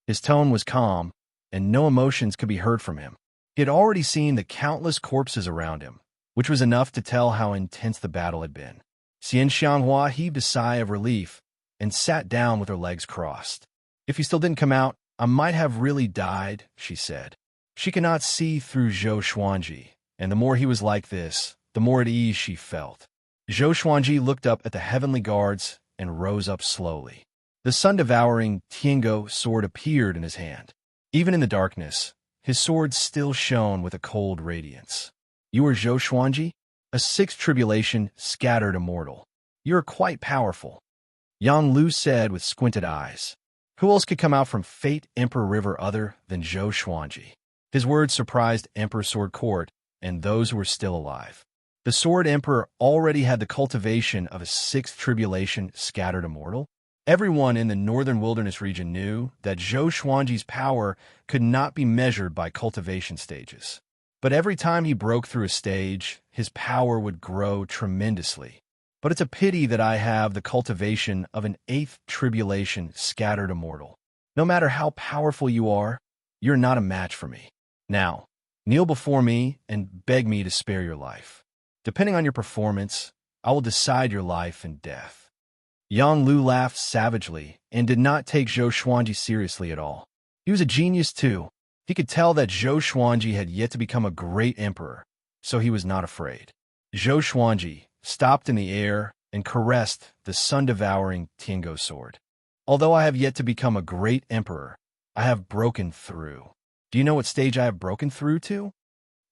His tone was calm, and no emotions could be heard from him. He had already seen the countless corpses around him, which was enough to tell how intense the battle had been. Xian Xianghua heaved a sigh of relief and sat down with her legs crossed. "If he still didn't come out, I might have really died," she said. She could not see through Zhou Xuanji, and the more he was like this, the more at ease she felt. Zhou Xuanji looked up at the heavenly guards and rose up slowly. The sun-devouring Tiango sword appeared in his hand. Even in the darkness, his sword still shone with a cold radiance. "You are Zhou Xuanji? A sixth tribulation scattered immortal. You are quite powerful," Yang Lu said with squinted eyes. Who else could come out from Fate Emperor River other than Zhou Xuanji? His words surprised Emperor Sword Court and those who were still alive. The Sword Emperor already had the cultivation of a sixth tribulation scattered immortal. Everyone in the northern wilderness region knew that Zhou Xuanji's power could not be measured by cultivation stages. But every time he broke through a stage, his power would grow tremendously. But it's a pity that I have the cultivation of an eighth tribulation scattered immortal. No matter how powerful you are, you're not a match for me. Now, kneel before me and beg me to spare your life. Depending on your performance, I will decide your life and death." Yang Lu laughed savagely and did not take Zhou Xuanji seriously at all. He was a genius too. He could tell that Zhou Xuanji had yet to become a great emperor, so he was not afraid. Zhou Xuanji stopped in the air and caressed the sun-devouring Tiango sword. "Although I have yet to become a great emperor, I have broken through. Do you know what stage I have broken through to?"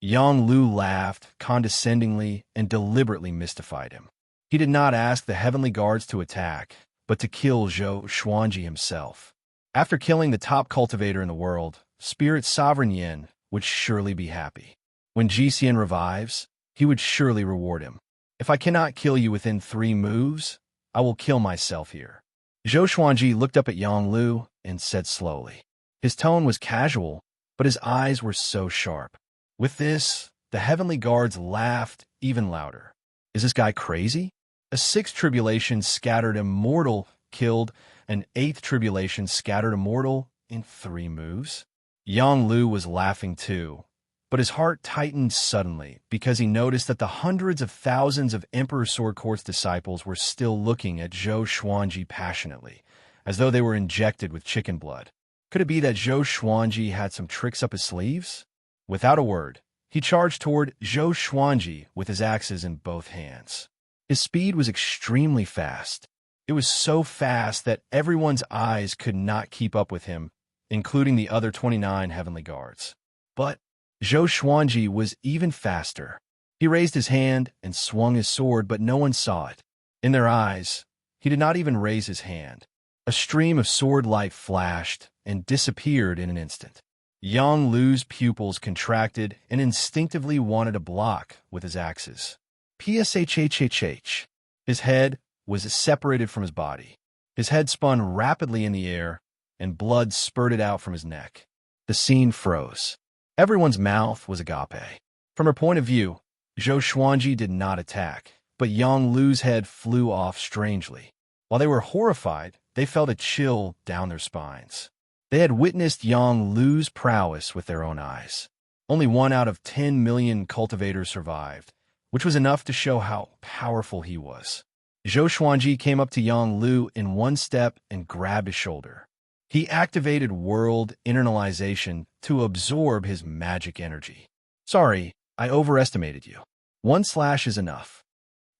Yang Lu laughed condescendingly and deliberately mystified him. He did not ask the heavenly guards to attack, but to kill Zhou Xuanji himself. After killing the top cultivator in the world, Spirit Sovereign Yin would surely be happy. When Jixian revives, he would surely reward him. "If I cannot kill you within 3 moves, I will kill myself here." Zhou Xuanji looked up at Yang Lu and said slowly. His tone was casual, but his eyes were so sharp. With this, the heavenly guards laughed even louder. Is this guy crazy? A sixth tribulation scattered immortal killed an eighth tribulation scattered immortal in 3 moves? Yang Lu was laughing too, but his heart tightened suddenly because he noticed that the hundreds of thousands of Emperor Sword Court's disciples were still looking at Zhou Xuanji passionately, as though they were injected with chicken blood. Could it be that Zhou Xuanji had some tricks up his sleeves? Without a word, he charged toward Zhou Xuanji with his axes in both hands. His speed was extremely fast. It was so fast that everyone's eyes could not keep up with him, including the other 29 heavenly guards. But Zhou Xuanji was even faster. He raised his hand and swung his sword, but no one saw it. In their eyes, he did not even raise his hand. A stream of sword light flashed and disappeared in an instant. Yang Lu's pupils contracted and instinctively wanted to block with his axes. Pshhhh. His head was separated from his body. His head spun rapidly in the air, and blood spurted out from his neck. The scene froze. Everyone's mouth was agape. From her point of view, Zhou Xuanji did not attack, but Yang Lu's head flew off strangely. While they were horrified, they felt a chill down their spines. They had witnessed Yang Lu's prowess with their own eyes. Only 1 out of 10 million cultivators survived, which was enough to show how powerful he was. Zhou Xuanji came up to Yang Lu in one step and grabbed his shoulder. He activated world internalization to absorb his magic energy. Sorry, I overestimated you. 1 slash is enough.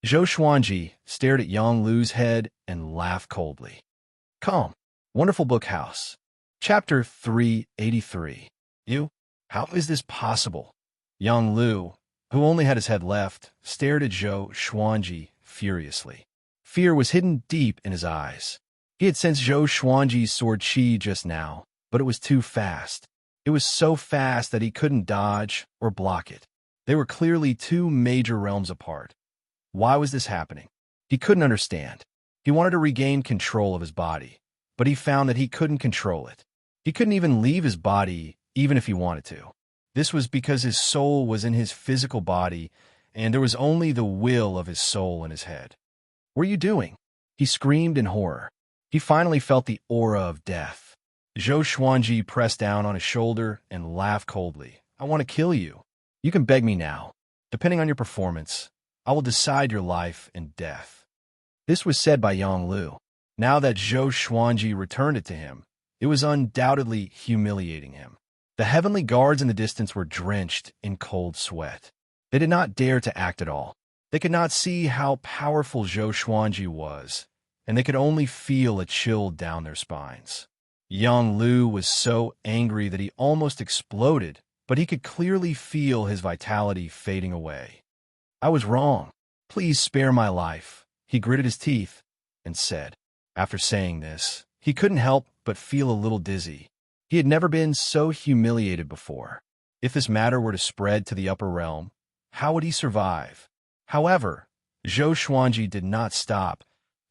Zhou Xuanji stared at Yang Lu's head and laughed coldly. Calm. Wonderful Book House. Chapter 383. You? How is this possible? Yang Lu, who only had his head left, stared at Zhou Xuanji furiously. Fear was hidden deep in his eyes. He had sensed Zhou Xuanji's sword chi just now, but it was too fast. It was so fast that he couldn't dodge or block it. They were clearly 2 major realms apart. Why was this happening? He couldn't understand. He wanted to regain control of his body, but he found that he couldn't control it. He couldn't even leave his body, even if he wanted to. This was because his soul was in his physical body, and there was only the will of his soul in his head. What are you doing? He screamed in horror. He finally felt the aura of death. Zhou Xuanji pressed down on his shoulder and laughed coldly. I want to kill you. You can beg me now. Depending on your performance, I will decide your life and death. This was said by Yang Lu. Now that Zhou Xuanji returned it to him, it was undoubtedly humiliating him. The heavenly guards in the distance were drenched in cold sweat. They did not dare to act at all. They could not see how powerful Zhou Xuanji was, and they could only feel a chill down their spines. Yang Lu was so angry that he almost exploded, but he could clearly feel his vitality fading away. I was wrong. Please spare my life. He gritted his teeth and said. After saying this, he couldn't help but feel a little dizzy. He had never been so humiliated before. If this matter were to spread to the upper realm, how would he survive? However, Zhou Xuanji did not stop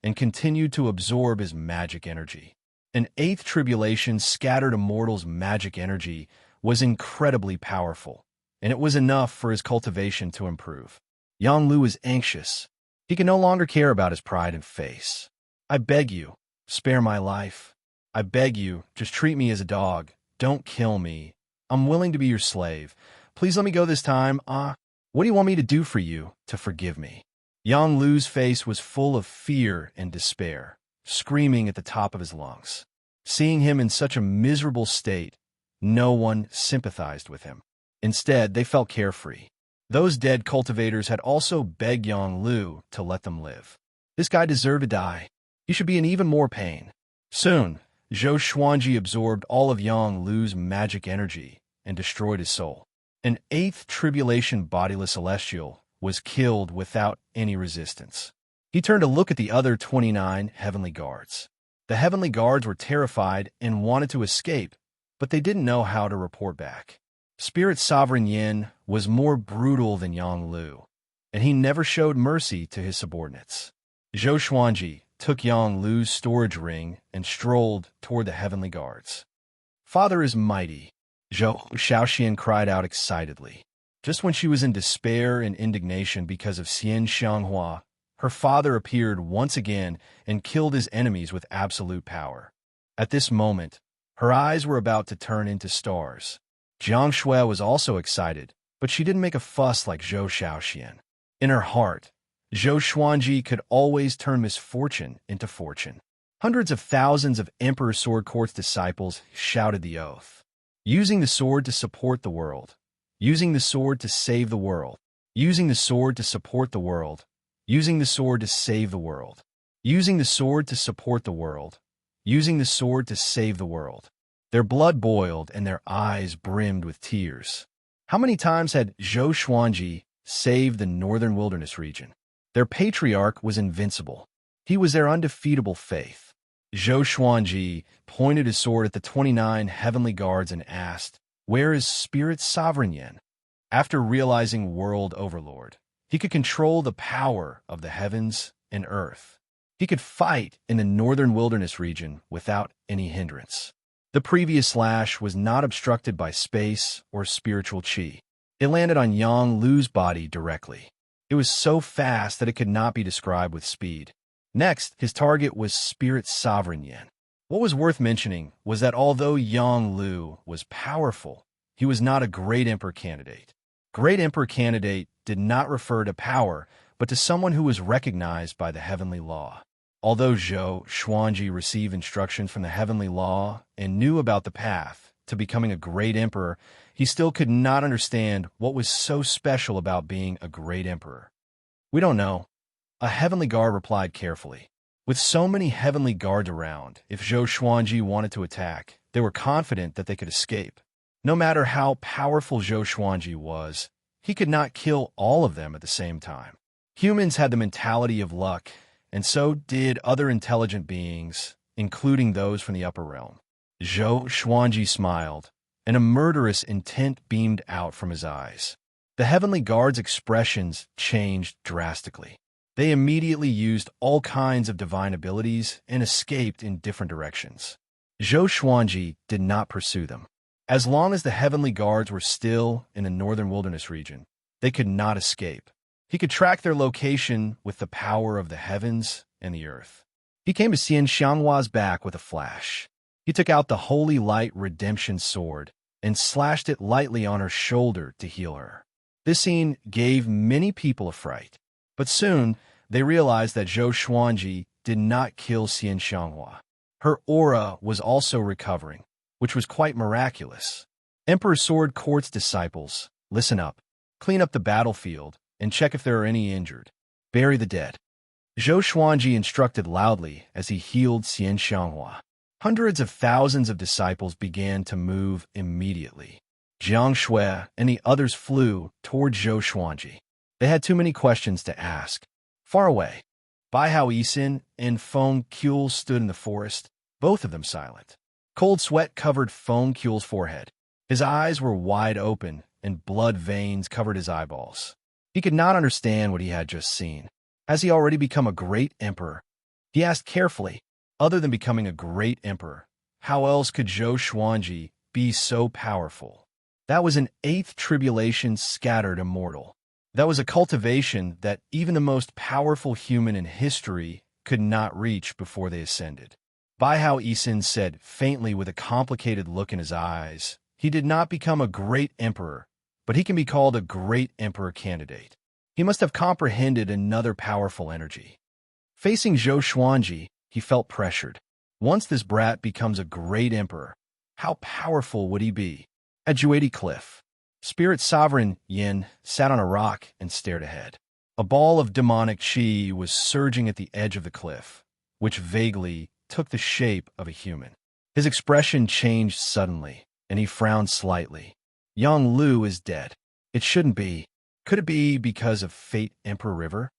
and continued to absorb his magic energy. An 8th tribulation scattered a mortal's magic energy was incredibly powerful, and it was enough for his cultivation to improve. Yang Lu was anxious. He could no longer care about his pride and face. I beg you, spare my life. I beg you, just treat me as a dog. Don't kill me. I'm willing to be your slave. Please let me go this time. What do you want me to do for you to forgive me? Yang Lu's face was full of fear and despair, screaming at the top of his lungs. Seeing him in such a miserable state, no one sympathized with him. Instead, they felt carefree. Those dead cultivators had also begged Yang Lu to let them live. This guy deserved to die. He should be in even more pain. Soon, Zhou Xuanji absorbed all of Yang Lu's magic energy and destroyed his soul. An 8th tribulation bodiless celestial was killed without any resistance. He turned to look at the other 29 heavenly guards. The heavenly guards were terrified and wanted to escape, but they didn't know how to report back. Spirit Sovereign Yin was more brutal than Yang Lu, and he never showed mercy to his subordinates. Zhou Xuanji took Yang Lu's storage ring and strolled toward the heavenly guards. Father is mighty, Zhou Xiaoxian cried out excitedly. Just when she was in despair and indignation because of Xian Xianghua, her father appeared once again and killed his enemies with absolute power. At this moment, her eyes were about to turn into stars. Jiang Shui was also excited, but she didn't make a fuss like Zhou Xiaoxian. In her heart, Zhou Xuanji could always turn misfortune into fortune. Hundreds of thousands of Emperor Sword Court's disciples shouted the oath. Using the sword to support the world. Using the sword to save the world. Using the sword to support the world. Using the sword to save the world. Using the sword to support the world. Using the sword to save the world. Their blood boiled and their eyes brimmed with tears. How many times had Zhou Xuanji saved the northern wilderness region? Their patriarch was invincible. He was their undefeatable faith. Zhou Xuanji pointed his sword at the 29 heavenly guards and asked, "Where is Spirit Sovereign Yin?" After realizing World Overlord, he could control the power of the heavens and earth. He could fight in the northern wilderness region without any hindrance. The previous slash was not obstructed by space or spiritual chi. It landed on Yang Lu's body directly. It was so fast that it could not be described with speed. Next, his target was Spirit Sovereign Yin. What was worth mentioning was that although Yang Lu was powerful, he was not a great emperor candidate. Great emperor candidate did not refer to power, but to someone who was recognized by the heavenly law. Although Zhou Xuanji received instructions from the heavenly law and knew about the path to becoming a great emperor, he still could not understand what was so special about being a great emperor. "We don't know," a heavenly guard replied carefully. With so many heavenly guards around, if Zhou Xuanji wanted to attack, they were confident that they could escape. No matter how powerful Zhou Xuanji was, he could not kill all of them at the same time. Humans had the mentality of luck, and so did other intelligent beings, including those from the upper realm. Zhou Xuanji smiled, and a murderous intent beamed out from his eyes. The heavenly guard's expressions changed drastically. They immediately used all kinds of divine abilities and escaped in different directions. Zhou Xuanji did not pursue them. As long as the heavenly guards were still in the northern wilderness region, they could not escape. He could track their location with the power of the heavens and the earth. He came to Xian Xianghua's back with a flash. He took out the Holy Light Redemption Sword and slashed it lightly on her shoulder to heal her. This scene gave many people a fright, but soon they realized that Zhou Xuanji did not kill Xian Xianghua. Her aura was also recovering, which was quite miraculous. Emperor Sword Court's disciples, listen up. Clean up the battlefield and check if there are any injured. Bury the dead. Zhou Xuanji instructed loudly as he healed Xian Xianghua. Hundreds of thousands of disciples began to move immediately. Jiang Shui and the others flew toward Zhou Xuanji. They had too many questions to ask. Far away, Bai Hao Yisin and Feng Kuel stood in the forest, both of them silent. Cold sweat covered Feng Kuel's forehead. His eyes were wide open, and blood veins covered his eyeballs. He could not understand what he had just seen. Has he already become a great emperor? He asked carefully. Other than becoming a great emperor, how else could Zhou Xuanji be so powerful? That was an eighth tribulation scattered immortal. That was a cultivation that even the most powerful human in history could not reach before they ascended. Bai Hao Yisin said faintly with a complicated look in his eyes, he did not become a great emperor, but he can be called a great emperor candidate. He must have comprehended another powerful energy. Facing Zhou Xuanji, he felt pressured. Once this brat becomes a great emperor, how powerful would he be? At Juedi Cliff, Spirit Sovereign Yin sat on a rock and stared ahead. A ball of demonic chi was surging at the edge of the cliff, which vaguely took the shape of a human. His expression changed suddenly, and he frowned slightly. Yang Lu is dead. It shouldn't be. Could it be because of Fate Emperor River?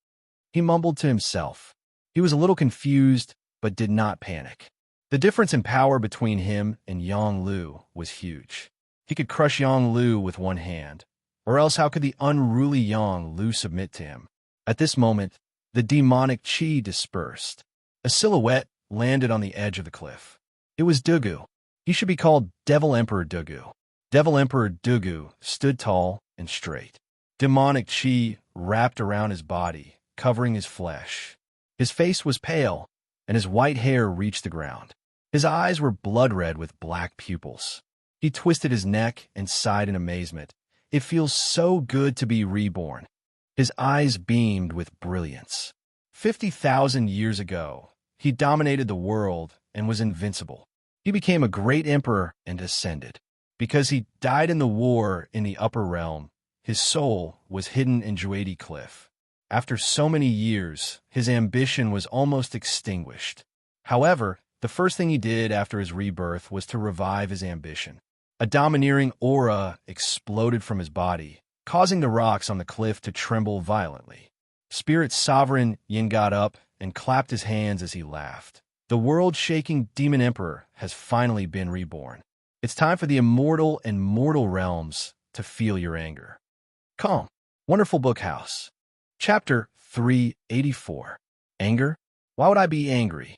He mumbled to himself. He was a little confused, but did not panic. The difference in power between him and Yang Lu was huge. He could crush Yang Lu with one hand, or else how could the unruly Yang Lu submit to him? At this moment, the demonic chi dispersed. A silhouette landed on the edge of the cliff. It was Dugu. He should be called Devil Emperor Dugu. Devil Emperor Dugu stood tall and straight. Demonic chi wrapped around his body, covering his flesh. His face was pale, and his white hair reached the ground. His eyes were blood red with black pupils. He twisted his neck and sighed in amazement. It feels so good to be reborn. His eyes beamed with brilliance. 50,000 years ago, he dominated the world and was invincible. He became a great emperor and ascended. Because he died in the war in the upper realm, his soul was hidden in Juedi Cliff. After so many years, his ambition was almost extinguished. However, the first thing he did after his rebirth was to revive his ambition. A domineering aura exploded from his body, causing the rocks on the cliff to tremble violently. Spirit Sovereign Yin got up and clapped his hands as he laughed. The world-shaking Demon Emperor has finally been reborn. It's time for the immortal and mortal realms to feel your anger. Calm. Wonderful Book House. Chapter 384. Anger? Why would I be angry?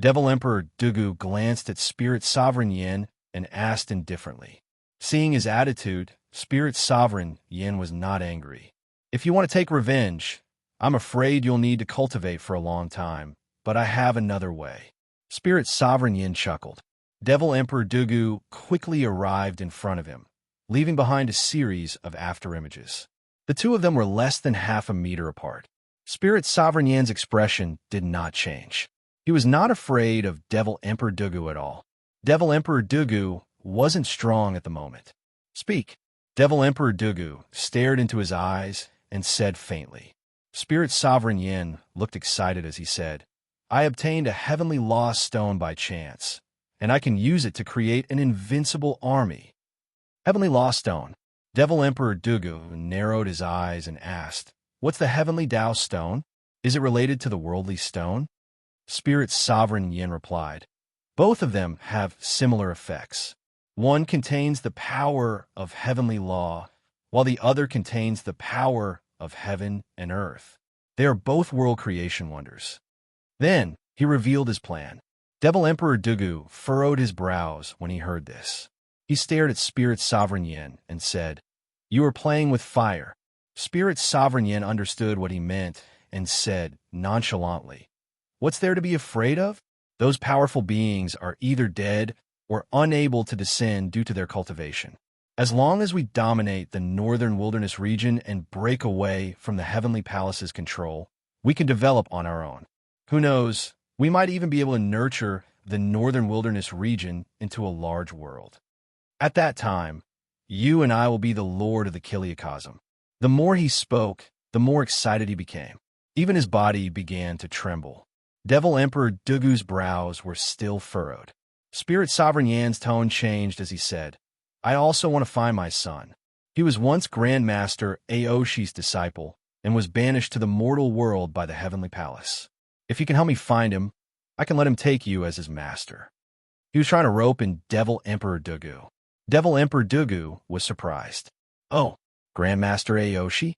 Devil Emperor Dugu glanced at Spirit Sovereign Yin and asked indifferently. Seeing his attitude, Spirit Sovereign Yin was not angry. If you want to take revenge, I'm afraid you'll need to cultivate for a long time, but I have another way. Spirit Sovereign Yin chuckled. Devil Emperor Dugu quickly arrived in front of him, leaving behind a series of afterimages. The two of them were less than half a meter apart. Spirit Sovereign Yin's expression did not change. He was not afraid of Devil Emperor Dugu at all. Devil Emperor Dugu wasn't strong at the moment. Speak. Devil Emperor Dugu stared into his eyes and said faintly. Spirit Sovereign Yin looked excited as he said, I obtained a heavenly lost stone by chance, and I can use it to create an invincible army. Heavenly lost stone. Devil Emperor Dugu narrowed his eyes and asked, What's the heavenly Tao stone? Is it related to the worldly stone? Spirit Sovereign Yin replied, Both of them have similar effects. One contains the power of heavenly law, while the other contains the power of heaven and earth. They are both world creation wonders. Then he revealed his plan. Devil Emperor Dugu furrowed his brows when he heard this. He stared at Spirit Sovereign Yin and said, You are playing with fire. Spirit Sovereign Yin understood what he meant and said nonchalantly, What's there to be afraid of? Those powerful beings are either dead or unable to descend due to their cultivation. As long as we dominate the northern wilderness region and break away from the heavenly palace's control, we can develop on our own. Who knows, we might even be able to nurture the northern wilderness region into a large world. At that time, you and I will be the lord of the Kiliacosm. The more he spoke, the more excited he became. Even his body began to tremble. Devil Emperor Dugu's brows were still furrowed. Spirit Sovereign Yan's tone changed as he said, I also want to find my son. He was once Grandmaster Aoshi's disciple and was banished to the mortal world by the heavenly palace. If you can help me find him, I can let him take you as his master. He was trying to rope in Devil Emperor Dugu. Devil Emperor Dugu was surprised. Oh, Grandmaster Aoshi?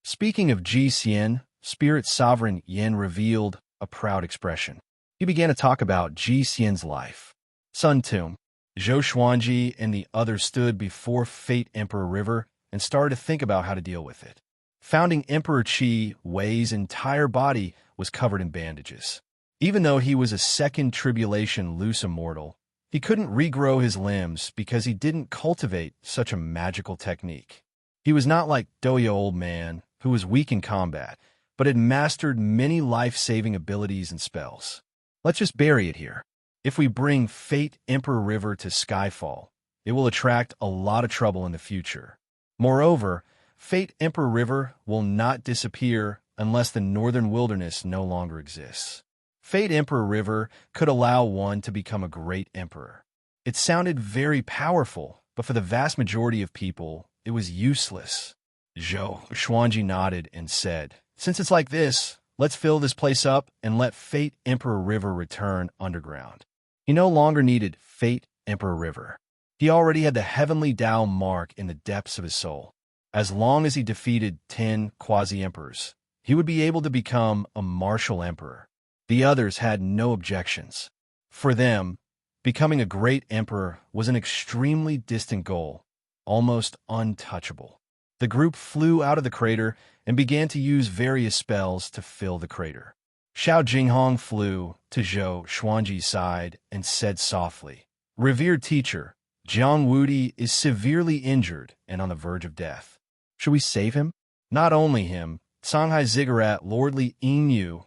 Speaking of Ji Xian, Spirit Sovereign Yin revealed a proud expression. He began to talk about Ji Xian's life. Sun Tomb. Zhou Xuanji and the others stood before Fate Emperor River and started to think about how to deal with it. Founding Emperor Qi Wei's entire body was covered in bandages. Even though he was a second tribulation loose immortal, he couldn't regrow his limbs because he didn't cultivate such a magical technique. He was not like Doya Old Man, who was weak in combat, but had mastered many life-saving abilities and spells. Let's just bury it here. If we bring Fate Emperor River to Skyfall, it will attract a lot of trouble in the future. Moreover, Fate Emperor River will not disappear unless the northern wilderness no longer exists. Fate Emperor River could allow one to become a great emperor. It sounded very powerful, but for the vast majority of people, it was useless. Zhou Xuanji nodded and said, Since it's like this, let's fill this place up and let Fate Emperor River return underground. He no longer needed Fate Emperor River. He already had the heavenly Tao mark in the depths of his soul. As long as he defeated 10 quasi-emperors, he would be able to become a martial emperor. The others had no objections. For them, becoming a great emperor was an extremely distant goal, almost untouchable. The group flew out of the crater and began to use various spells to fill the crater. Xiao Jinghong flew to Zhou Xuanji's side and said softly, Revered teacher, Jiang Wudi is severely injured and on the verge of death. Should we save him? Not only him, Songhai Ziggurat Lordly Yingyu,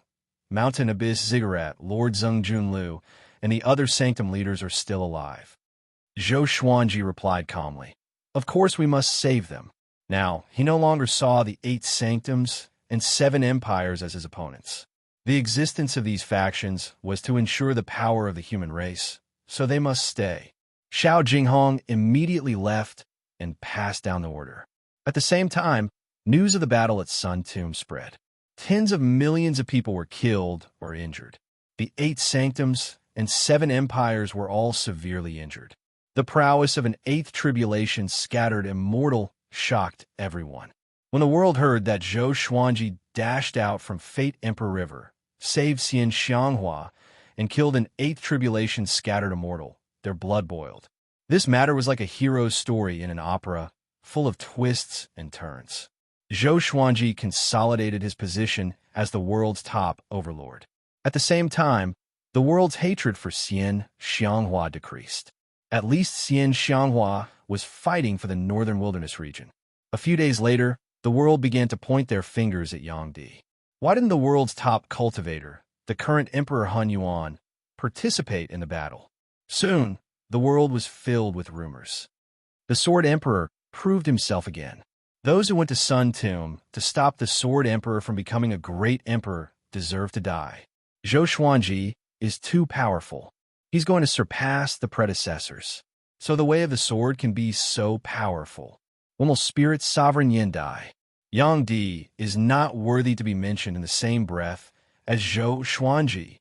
Mountain Abyss Ziggurat Lord Zheng Junlu, and the other sanctum leaders are still alive. Zhou Xuanji replied calmly, Of course we must save them. Now, he no longer saw the 8 sanctums and 7 empires as his opponents. The existence of these factions was to ensure the power of the human race, so they must stay. Xiao Jinghong immediately left and passed down the order. At the same time, news of the battle at Sun Tomb spread. Tens of millions of people were killed or injured. The 8 sanctums and 7 empires were all severely injured. The prowess of an 8th tribulation scattered immortal shocked everyone. When the world heard that Zhou Xuanji dashed out from Fate Emperor River, saved Xian Xianghua, and killed an 8th tribulation scattered immortal, their blood boiled. This matter was like a hero's story in an opera, full of twists and turns. Zhou Xuanji consolidated his position as the world's top overlord. At the same time, the world's hatred for Xian Xianghua decreased. At least Xian Xianghua was fighting for the northern wilderness region. A few days later, the world began to point their fingers at Yang Di. Why didn't the world's top cultivator, the current Emperor Hun Yuan, participate in the battle? Soon, the world was filled with rumors. The Sword Emperor proved himself again. Those who went to Sun Tomb to stop the Sword Emperor from becoming a great emperor deserve to die. Zhou Xuanji is too powerful. He's going to surpass the predecessors. So the way of the sword can be so powerful. When will Spirit Sovereign Yin die? Yang Di is not worthy to be mentioned in the same breath as Zhou Xuanji.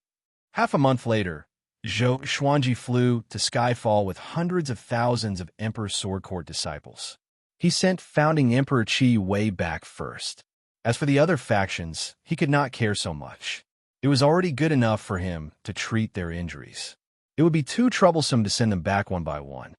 Half a month later, Zhou Xuanji flew to Skyfall with hundreds of thousands of Emperor Sword Court disciples. He sent founding Emperor Qi way back first. As for the other factions, he could not care so much. It was already good enough for him to treat their injuries. It would be too troublesome to send them back one by one.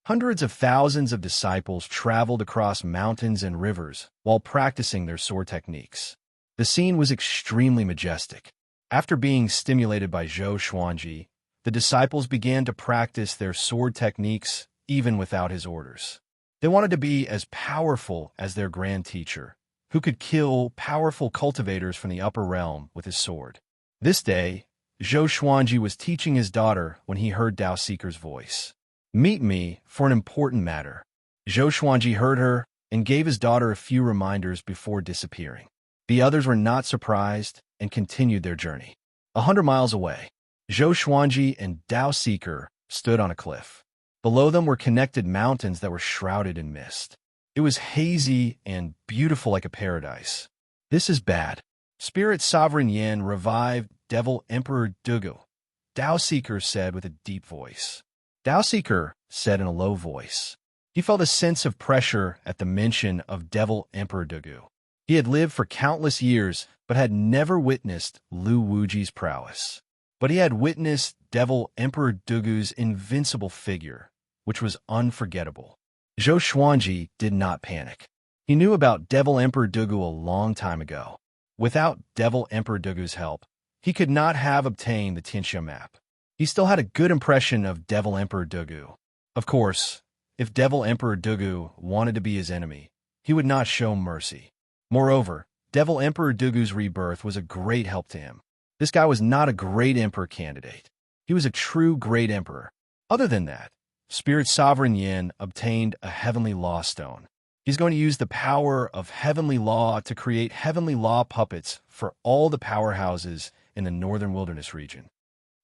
Hundreds of thousands of disciples traveled across mountains and rivers while practicing their sword techniques. The scene was extremely majestic. After being stimulated by Zhou Xuanji, the disciples began to practice their sword techniques even without his orders. They wanted to be as powerful as their grand teacher, who could kill powerful cultivators from the upper realm with his sword. This day, Zhou Xuanji was teaching his daughter when he heard Dao Seeker's voice. "Meet me for an important matter." Zhou Xuanji heard her and gave his daughter a few reminders before disappearing. The others were not surprised and continued their journey. 100 miles away, Zhou Xuanji and Dao Seeker stood on a cliff. Below them were connected mountains that were shrouded in mist. It was hazy and beautiful like a paradise. "This is bad." Spirit Sovereign Yin revived Devil Emperor Dugu, Dao Seeker said with a deep voice. Dao Seeker said in a low voice. He felt a sense of pressure at the mention of Devil Emperor Dugu. He had lived for countless years, but had never witnessed Lu Wuji's prowess. But he had witnessed Devil Emperor Dugu's invincible figure, which was unforgettable. Zhou Xuanji did not panic. He knew about Devil Emperor Dugu a long time ago. Without Devil Emperor Dugu's help, he could not have obtained the Tianxia map. He still had a good impression of Devil Emperor Dugu. Of course, if Devil Emperor Dugu wanted to be his enemy, he would not show mercy. Moreover, Devil Emperor Dugu's rebirth was a great help to him. This guy was not a great emperor candidate. He was a true great emperor. Other than that, Spirit Sovereign Yin obtained a Heavenly Law Stone. He's going to use the power of Heavenly Law to create Heavenly Law puppets for all the powerhouses in the Northern Wilderness region.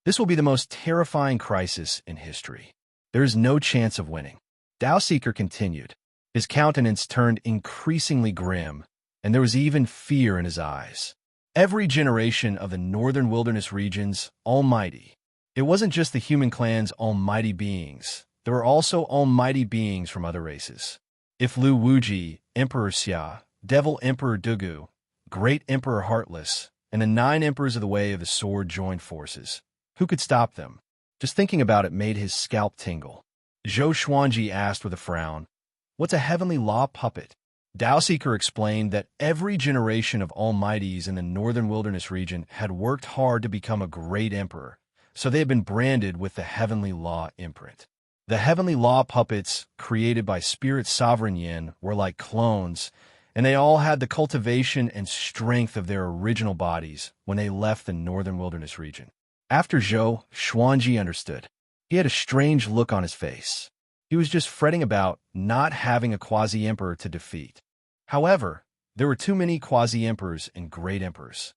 This will be the most terrifying crisis in history. There is no chance of winning. Dao Seeker continued. His countenance turned increasingly grim, and there was even fear in his eyes. Every generation of the Northern Wilderness region's almighty. It wasn't just the human clan's almighty beings. There were also almighty beings from other races. If Lu Wuji, Emperor Xia, Devil Emperor Dugu, Great Emperor Heartless, and the 9 Emperors of the Way of the Sword joined forces, who could stop them? Just thinking about it made his scalp tingle. Zhou Xuanji asked with a frown, "What's a Heavenly Law puppet?" Dao Seeker explained that every generation of almighties in the Northern Wilderness region had worked hard to become a great emperor, so they had been branded with the Heavenly Law imprint. The Heavenly Law puppets created by Spirit Sovereign Yin were like clones, and they all had the cultivation and strength of their original bodies when they left the Northern Wilderness region. After Zhou Xuanji understood, he had a strange look on his face. He was just fretting about not having a quasi-emperor to defeat. However, there were too many quasi-emperors and great emperors.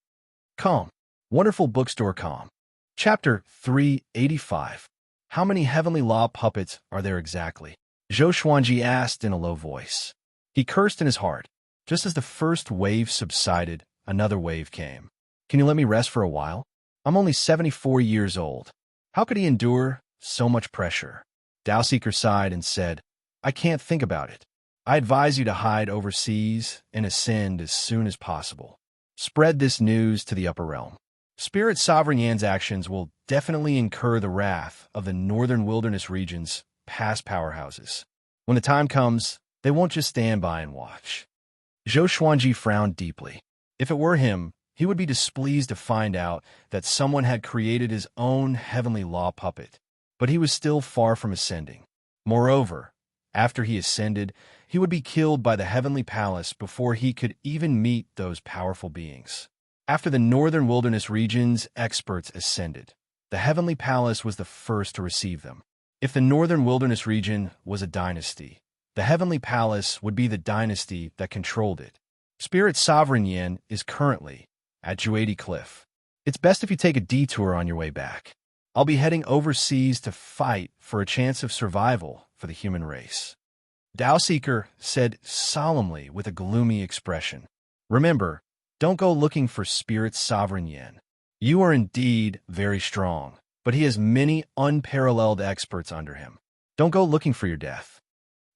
Calm. Wonderful Bookstore Calm. Chapter 385. How many Heavenly Law puppets are there exactly? Zhou Xuanji asked in a low voice. He cursed in his heart. Just as the first wave subsided, another wave came. Can you let me rest for a while? I'm only 74 years old. How could he endure so much pressure? Dao Seeker sighed and said, I can't think about it. I advise you to hide overseas and ascend as soon as possible. Spread this news to the upper realm. Spirit Sovereign Yan's actions will definitely incur the wrath of the Northern Wilderness region's past powerhouses. When the time comes, they won't just stand by and watch. Zhou Xuanji frowned deeply. If it were him, he would be displeased to find out that someone had created his own heavenly law puppet, but he was still far from ascending. Moreover, after he ascended, he would be killed by the heavenly palace before he could even meet those powerful beings. After the northern wilderness region's experts ascended, the heavenly palace was the first to receive them. If the northern wilderness region was a dynasty, the heavenly palace would be the dynasty that controlled it. Spirit Sovereign Yin is currently at Juadi Cliff. It's best if you take a detour on your way back. I'll be heading overseas to fight for a chance of survival for the human race. Dao Seeker said solemnly with a gloomy expression. Remember, don't go looking for Spirit Sovereign Yin. You are indeed very strong, but he has many unparalleled experts under him. Don't go looking for your death.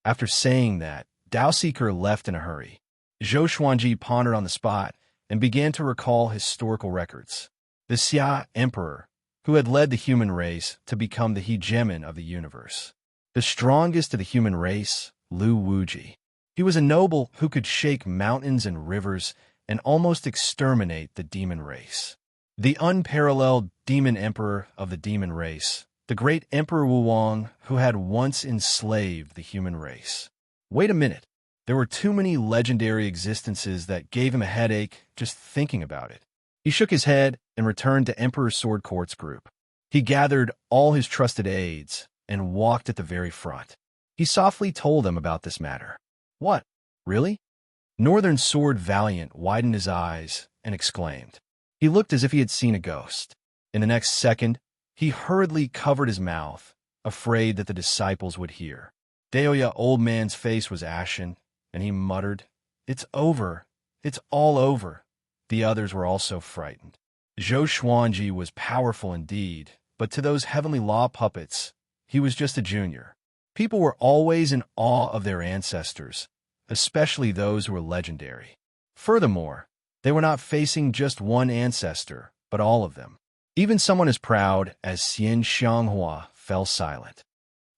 After saying that, Dao Seeker left in a hurry. Zhou Xuanji pondered on the spot and began to recall historical records. The Xia Emperor, who had led the human race to become the hegemon of the universe. The strongest of the human race, Lu Wuji. He was a noble who could shake mountains and rivers and almost exterminate the demon race. The unparalleled demon emperor of the demon race, the great Emperor Wuwang, who had once enslaved the human race. Wait a minute. There were too many legendary existences that gave him a headache just thinking about it. He shook his head and returned to Emperor Sword Court's group. He gathered all his trusted aides and walked at the very front. He softly told them about this matter. What? Really? Northern Sword Valiant widened his eyes and exclaimed. He looked as if he had seen a ghost. In the next second, he hurriedly covered his mouth, afraid that the disciples would hear. Daoya Old Man's face was ashen, and he muttered, "It's over. It's all over." The others were also frightened. Zhou Xuanji was powerful indeed, but to those heavenly law puppets, he was just a junior. People were always in awe of their ancestors, especially those who were legendary. Furthermore, they were not facing just one ancestor, but all of them. Even someone as proud as Xian Xianghua fell silent.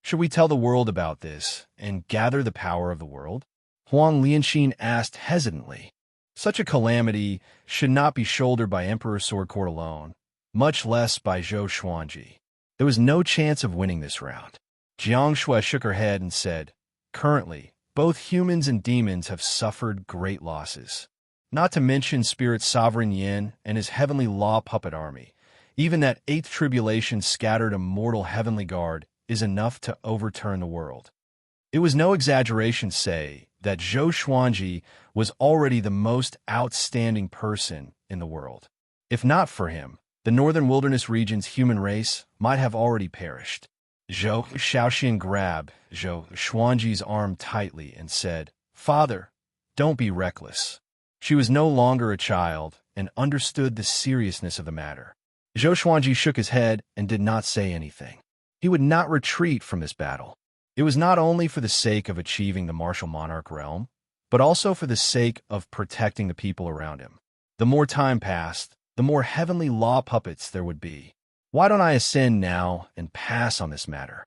Should we tell the world about this and gather the power of the world? Huang Lianxin asked hesitantly. Such a calamity should not be shouldered by Emperor Sword Court alone, much less by Zhou Xuanji. There was no chance of winning this round. Jiang Shui shook her head and said, "Currently, both humans and demons have suffered great losses. Not to mention Spirit Sovereign Yin and his heavenly law puppet army. Even that eighth tribulation scattered immortal heavenly guard is enough to overturn the world." It was no exaggeration to say that Zhou Xuanji was already the most outstanding person in the world. If not for him, the northern wilderness region's human race might have already perished. Zhou Shaoxian grabbed Zhou Xuanji's arm tightly and said, "Father, don't be reckless." She was no longer a child and understood the seriousness of the matter. Zhou Xuanji shook his head and did not say anything. He would not retreat from this battle. It was not only for the sake of achieving the martial monarch realm, but also for the sake of protecting the people around him. The more time passed, the more heavenly law puppets there would be. Why don't I ascend now and pass on this matter?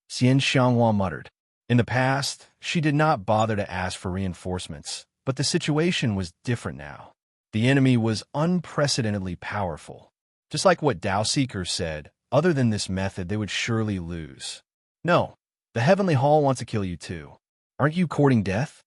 Xian Xianghua muttered. In the past, she did not bother to ask for reinforcements, but the situation was different now. The enemy was unprecedentedly powerful. Just like what Dao Seeker said, other than this method, they would surely lose. No, the Heavenly Hall wants to kill you too. Aren't you courting death?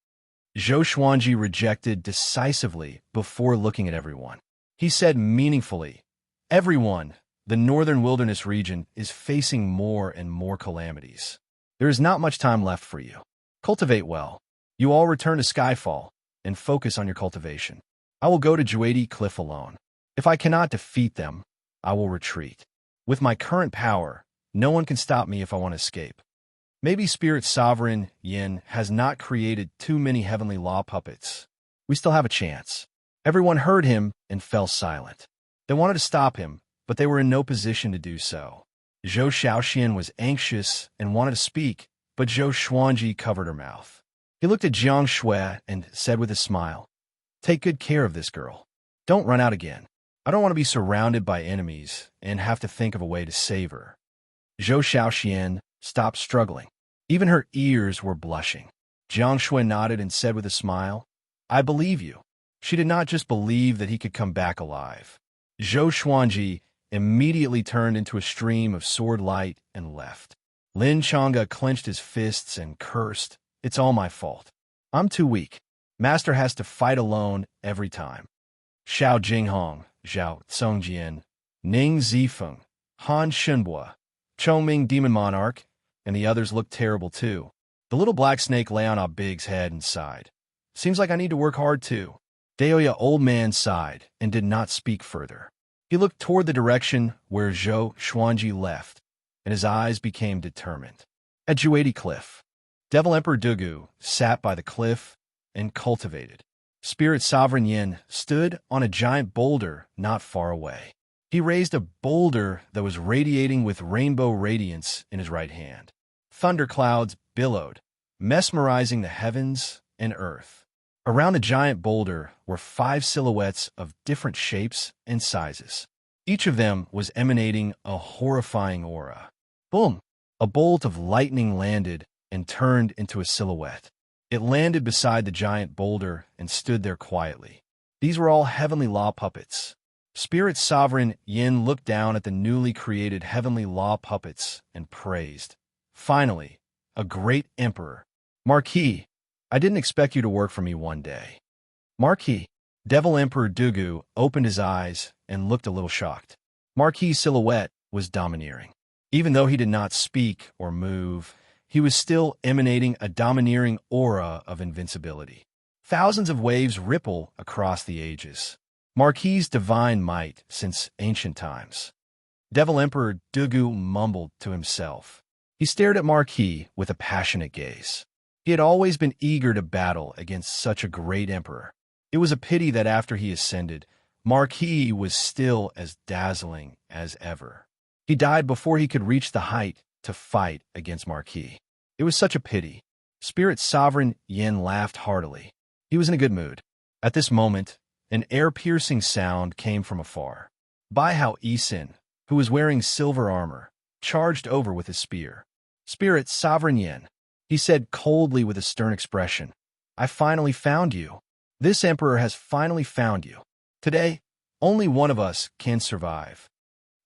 Zhou Xuanji rejected decisively before looking at everyone. He said meaningfully, "Everyone, the northern wilderness region is facing more and more calamities. There is not much time left for you. Cultivate well. You all return to Skyfall and focus on your cultivation. I will go to Juadi Cliff alone. If I cannot defeat them, I will retreat. With my current power, no one can stop me if I want to escape." Maybe Spirit Sovereign Yin has not created too many heavenly law puppets. We still have a chance. Everyone heard him and fell silent. They wanted to stop him, but they were in no position to do so. Zhou Shaoxian was anxious and wanted to speak, but Zhou Xuanji covered her mouth. He looked at Jiang Shui and said with a smile, "Take good care of this girl. Don't run out again. I don't want to be surrounded by enemies and have to think of a way to save her." Zhou Shaoxian stopped struggling. Even her ears were blushing. Jiang Shui nodded and said with a smile, I believe you. She did not just believe that he could come back alive. Zhou Xuanji immediately turned into a stream of sword light and left. Lin Chang'e clenched his fists and cursed, "It's all my fault. I'm too weak. Master has to fight alone every time." Xiao Jinghong, Zhao Tsongjian, Ning Zifeng, Han Shenbua, Chongming Demon Monarch, and the others looked terrible too. The little black snake lay on Ah Big's head and sighed. "Seems like I need to work hard too." Daoya Old Man sighed and did not speak further. He looked toward the direction where Zhou Xuanji left, and his eyes became determined. At Juedi Cliff, Devil Emperor Dugu sat by the cliff and cultivated. Spirit Sovereign Yin stood on a giant boulder not far away. He raised a boulder that was radiating with rainbow radiance in his right hand. Thunderclouds billowed, mesmerizing the heavens and earth. Around the giant boulder were 5 silhouettes of different shapes and sizes. Each of them was emanating a horrifying aura. Boom! A bolt of lightning landed and turned into a silhouette. It landed beside the giant boulder and stood there quietly. These were all heavenly law puppets. Spirit Sovereign Yin looked down at the newly created heavenly law puppets and praised. Finally, a great emperor. Marquis, I didn't expect you to work for me one day. Marquis. Devil Emperor Dugu opened his eyes and looked a little shocked. Marquis' silhouette was domineering. Even though he did not speak or move, he was still emanating a domineering aura of invincibility. Thousands of waves ripple across the ages. Marquis' divine might since ancient times. Devil Emperor Dugu mumbled to himself. He stared at Marquis with a passionate gaze. He had always been eager to battle against such a great emperor. It was a pity that after he ascended, Marquis was still as dazzling as ever. He died before he could reach the height to fight against Marquis. It was such a pity. Spirit Sovereign Yin laughed heartily. He was in a good mood. At this moment, an air-piercing sound came from afar. Bai Hao Yisin, who was wearing silver armor, charged over with his spear. Spirit Sovereign Yin, he said coldly with a stern expression, I finally found you. This emperor has finally found you. Today, only one of us can survive.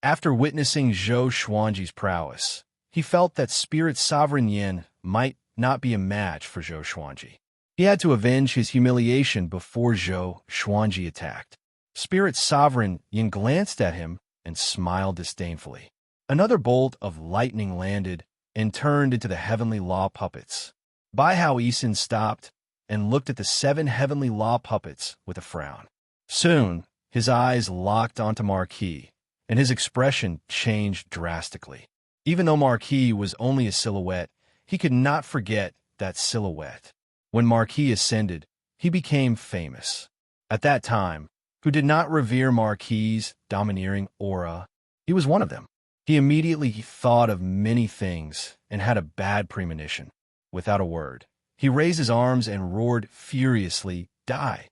After witnessing Zhou Xuanji's prowess, he felt that Spirit Sovereign Yin might not be a match for Zhou Xuanji. He had to avenge his humiliation before Zhou Xuanji attacked. Spirit Sovereign Yin glanced at him and smiled disdainfully. Another bolt of lightning landed and turned into the heavenly law puppets. Bai Hao Yisin stopped and looked at the 7 heavenly law puppets with a frown. Soon, his eyes locked onto Marquis, and his expression changed drastically. Even though Marquis was only a silhouette, he could not forget that silhouette. When Marquis ascended, he became famous. At that time, who did not revere Marquis' domineering aura, he was one of them. He immediately thought of many things and had a bad premonition. Without a word, he raised his arms and roared furiously, Die!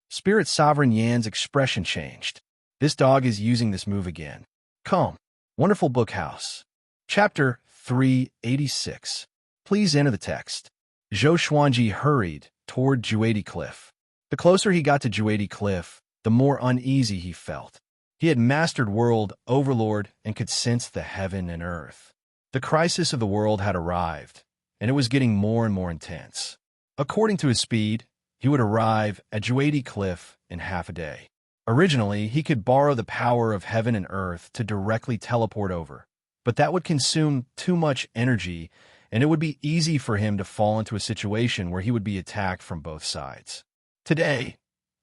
Spirit Sovereign Yan's expression changed. This dog is using this move again. Come. Wonderful Book House. Chapter 386. Please enter the text. Zhou Xuanji hurried toward Juedi Cliff. The closer he got to Juedi Cliff, the more uneasy he felt. He had mastered World Overlord and could sense the heaven and earth. The crisis of the world had arrived, and it was getting more and more intense. According to his speed, he would arrive at Juedi Cliff in half a day. Originally, he could borrow the power of heaven and earth to directly teleport over, but that would consume too much energy, and it would be easy for him to fall into a situation where he would be attacked from both sides. Today,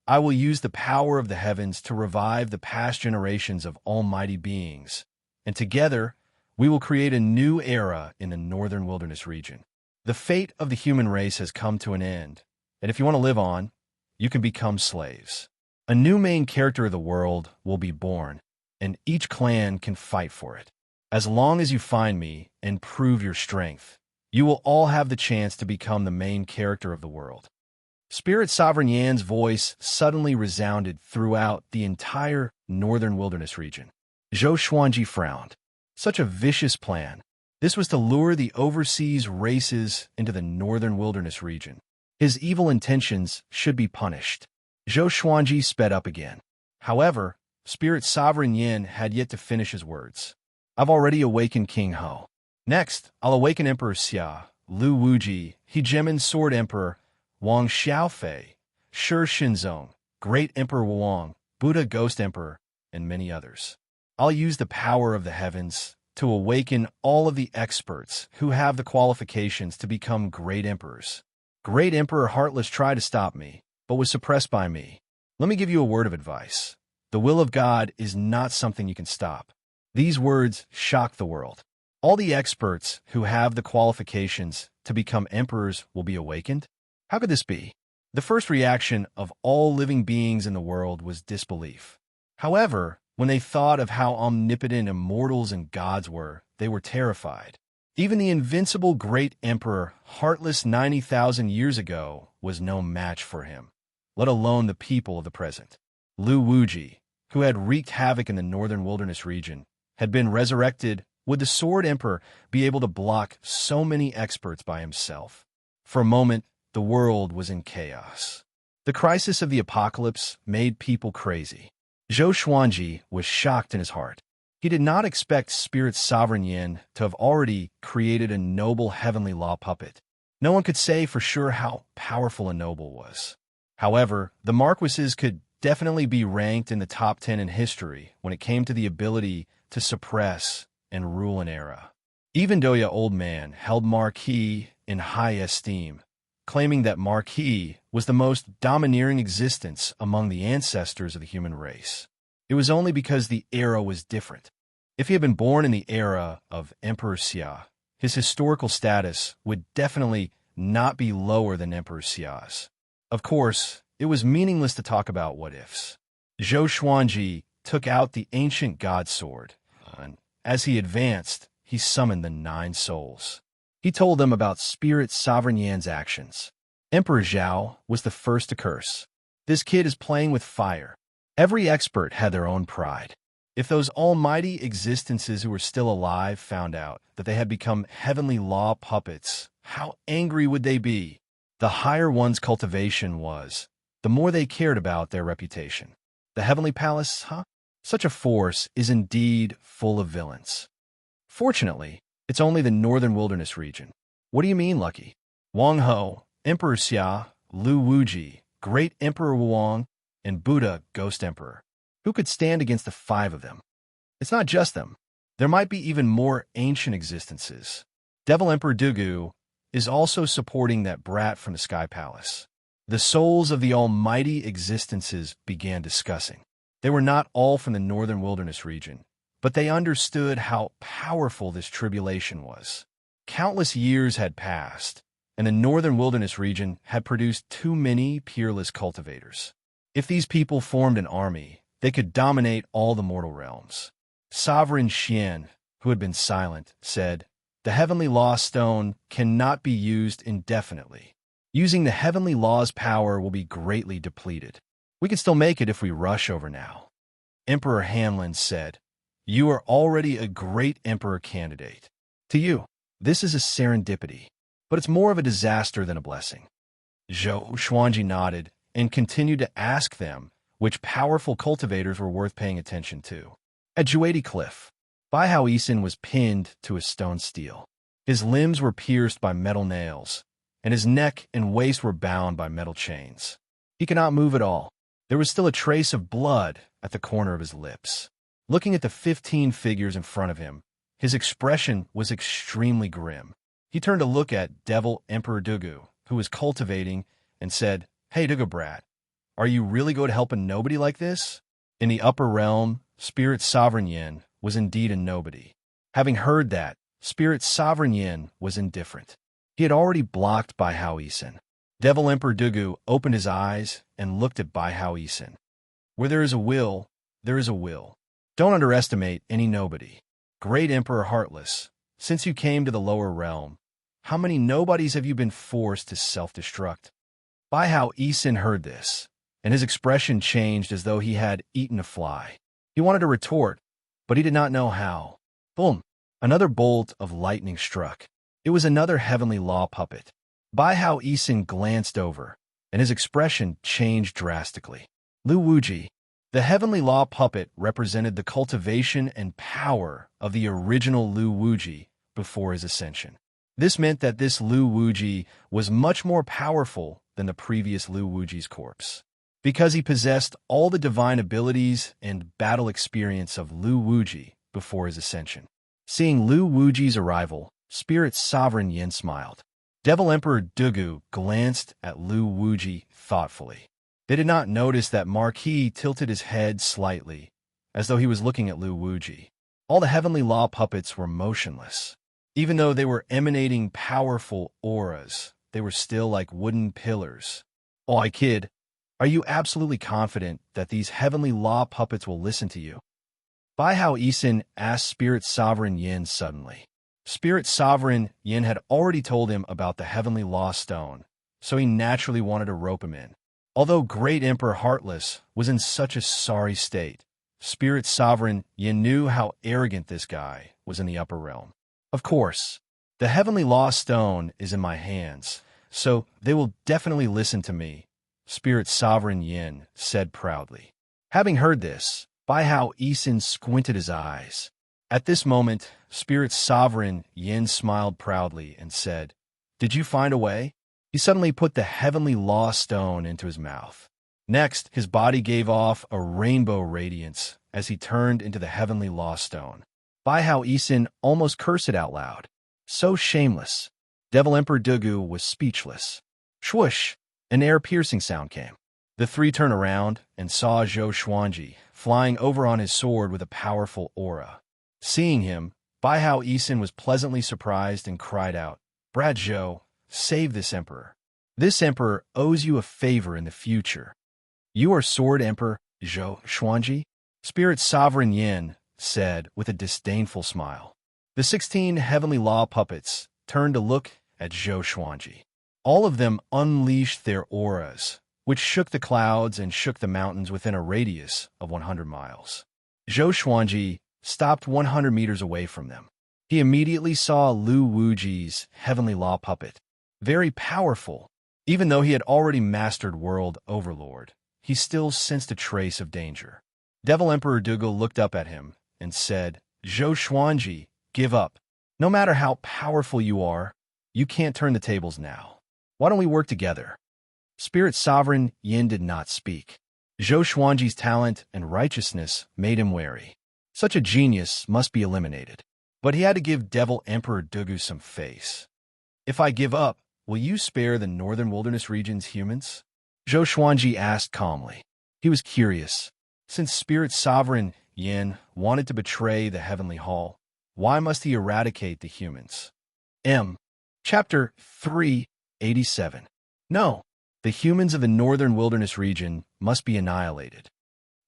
I will use the power of the heavens to revive the past generations of almighty beings, and together, we will create a new era in the northern wilderness region. The fate of the human race has come to an end, and if you want to live on, you can become slaves. A new main character of the world will be born, and each clan can fight for it. As long as you find me and prove your strength, you will all have the chance to become the main character of the world. Spirit Sovereign Yan's voice suddenly resounded throughout the entire northern wilderness region. Zhou Xuanji frowned. Such a vicious plan. This was to lure the overseas races into the northern wilderness region. His evil intentions should be punished. Zhou Xuanji sped up again. However, Spirit Sovereign Yin had yet to finish his words. I've already awakened King Ho. Next, I'll awaken Emperor Xia, Lu Wuji, Hegemon's Sword Emperor, Wang Xiaofei, Shi Xinzong, Great Emperor Wang, Buddha Ghost Emperor, and many others. I'll use the power of the heavens to awaken all of the experts who have the qualifications to become great emperors. Great Emperor Heartless tried to stop me, but was suppressed by me. Let me give you a word of advice. The will of God is not something you can stop. These words shocked the world. All the experts who have the qualifications to become emperors will be awakened? How could this be? The first reaction of all living beings in the world was disbelief. However, when they thought of how omnipotent immortals and gods were, they were terrified. Even the invincible great emperor, Heartless 90,000 years ago, was no match for him, let alone the people of the present. Lu Wuji, who had wreaked havoc in the northern wilderness region, had been resurrected. Would the Sword Emperor be able to block so many experts by himself? For a moment, the world was in chaos. The crisis of the apocalypse made people crazy. Zhou Xuanji was shocked in his heart. He did not expect Spirit Sovereign Yin to have already created a noble heavenly law puppet. No one could say for sure how powerful a noble was. However, the Marquises could definitely be ranked in the top 10 in history when it came to the ability to suppress and rule an era. Even Doya Old Man held Marquis in high esteem, claiming that Marquis was the most domineering existence among the ancestors of the human race. It was only because the era was different. If he had been born in the era of Emperor Xia, his historical status would definitely not be lower than Emperor Xia's. Of course, it was meaningless to talk about what-ifs. Zhou Xuanji took out the ancient god sword, and as he advanced, he summoned the 9 souls. He told them about Spirit Sovereign Yan's actions. Emperor Zhao was the first to curse. This kid is playing with fire. Every expert had their own pride. If those almighty existences who were still alive found out that they had become heavenly law puppets, how angry would they be? The higher one's cultivation was, the more they cared about their reputation. The heavenly palace, huh? Such a force is indeed full of villains. Fortunately, it's only the northern wilderness region. What do you mean, Lucky? Wang Ho, Emperor Xia, Lu Wuji, Great Emperor Wang, and Buddha Ghost Emperor. Who could stand against the 5 of them? It's not just them. There might be even more ancient existences. Devil Emperor Dugu is also supporting that brat from the Sky Palace. The souls of the almighty existences began discussing. They were not all from the northern wilderness region, but they understood how powerful this tribulation was. Countless years had passed, and the northern wilderness region had produced too many peerless cultivators. If these people formed an army, they could dominate all the mortal realms. Sovereign Xian, who had been silent, said, "The heavenly law stone cannot be used indefinitely. Using the heavenly law's power will be greatly depleted. We can still make it if we rush over now." Emperor Hanlin said, "You are already a great emperor candidate. To you, this is a serendipity, but it's more of a disaster than a blessing." Zhou Xuanji nodded and continued to ask them which powerful cultivators were worth paying attention to. At Juadi Cliff, Bai Hao Isin was pinned to a stone stele. His limbs were pierced by metal nails, and his neck and waist were bound by metal chains. He could not move at all. There was still a trace of blood at the corner of his lips. Looking at the 15 figures in front of him, his expression was extremely grim. He turned to look at Devil Emperor Dugu, who was cultivating, and said, "Hey, Dugu Brat, are you really going to help a nobody like this?" In the upper realm, Spirit Sovereign Yin was indeed a nobody. Having heard that, Spirit Sovereign Yin was indifferent. He had already blocked Bai Hao Isin. Devil Emperor Dugu opened his eyes and looked at Bai Hao Isin. Where there is a will, there is a will. Don't underestimate any nobody. Great Emperor Heartless, since you came to the lower realm, how many nobodies have you been forced to self-destruct? Bai Hao Isin heard this, and his expression changed as though he had eaten a fly. He wanted to retort, but he did not know how. Boom! Another bolt of lightning struck. It was another heavenly law puppet. Bai Hao Isin glanced over, and his expression changed drastically. Lu Wuji, the heavenly law puppet, represented the cultivation and power of the original Lu Wuji before his ascension. This meant that this Lu Wuji was much more powerful than the previous Lu Wuji's corpse, because he possessed all the divine abilities and battle experience of Lu Wuji before his ascension. Seeing Lu Wuji's arrival, Spirit Sovereign Yin smiled. Devil Emperor Dugu glanced at Lu Wuji thoughtfully. They did not notice that Marquis tilted his head slightly, as though he was looking at Lu Wuji. All the heavenly law puppets were motionless. Even though they were emanating powerful auras, they were still like wooden pillars. "Oi, kid, are you absolutely confident that these heavenly law puppets will listen to you?" Bai Hao Isin asked Spirit Sovereign Yin suddenly. Spirit Sovereign Yin had already told him about the heavenly law stone, so he naturally wanted to rope him in. Although Great Emperor Heartless was in such a sorry state, Spirit Sovereign Yin knew how arrogant this guy was in the upper realm. "Of course, the heavenly law stone is in my hands, so they will definitely listen to me," Spirit Sovereign Yin said proudly. Having heard this, Bai Hao Isin squinted his eyes. At this moment, Spirit Sovereign Yin smiled proudly and said, "Did you find a way?" He suddenly put the heavenly law stone into his mouth. Next, his body gave off a rainbow radiance as he turned into the heavenly law stone. Bai Hao Isin almost cursed it out loud. So shameless. Devil Emperor Dugu was speechless. Swoosh! An air-piercing sound came. The three turned around and saw Zhou Xuanji flying over on his sword with a powerful aura. Seeing him, Bai Hao Isin was pleasantly surprised and cried out, "Brad Zhou, save this emperor. This emperor owes you a favor in the future." "You are Sword Emperor Zhou Xuanji?" Spirit Sovereign Yin said with a disdainful smile. The 16 heavenly law puppets turned to look at Zhou Xuanji. All of them unleashed their auras, which shook the clouds and shook the mountains within a radius of 100 miles. Zhou Xuanji stopped 100 meters away from them. He immediately saw Lu Wuji's heavenly law puppet. Very powerful. Even though he had already mastered World Overlord, he still sensed a trace of danger. Devil Emperor Dugu looked up at him and said, "Zhou Xuanji, give up. No matter how powerful you are, you can't turn the tables now. Why don't we work together?" Spirit Sovereign Yin did not speak. Zhou Xuanji's talent and righteousness made him wary. Such a genius must be eliminated. But he had to give Devil Emperor Dugu some face. "If I give up, will you spare the northern wilderness region's humans?" Zhou Xuanji asked calmly. He was curious. Since Spirit Sovereign Yin wanted to betray the Heavenly Hall, why must he eradicate the humans? Chapter 387. No, the humans of the northern wilderness region must be annihilated.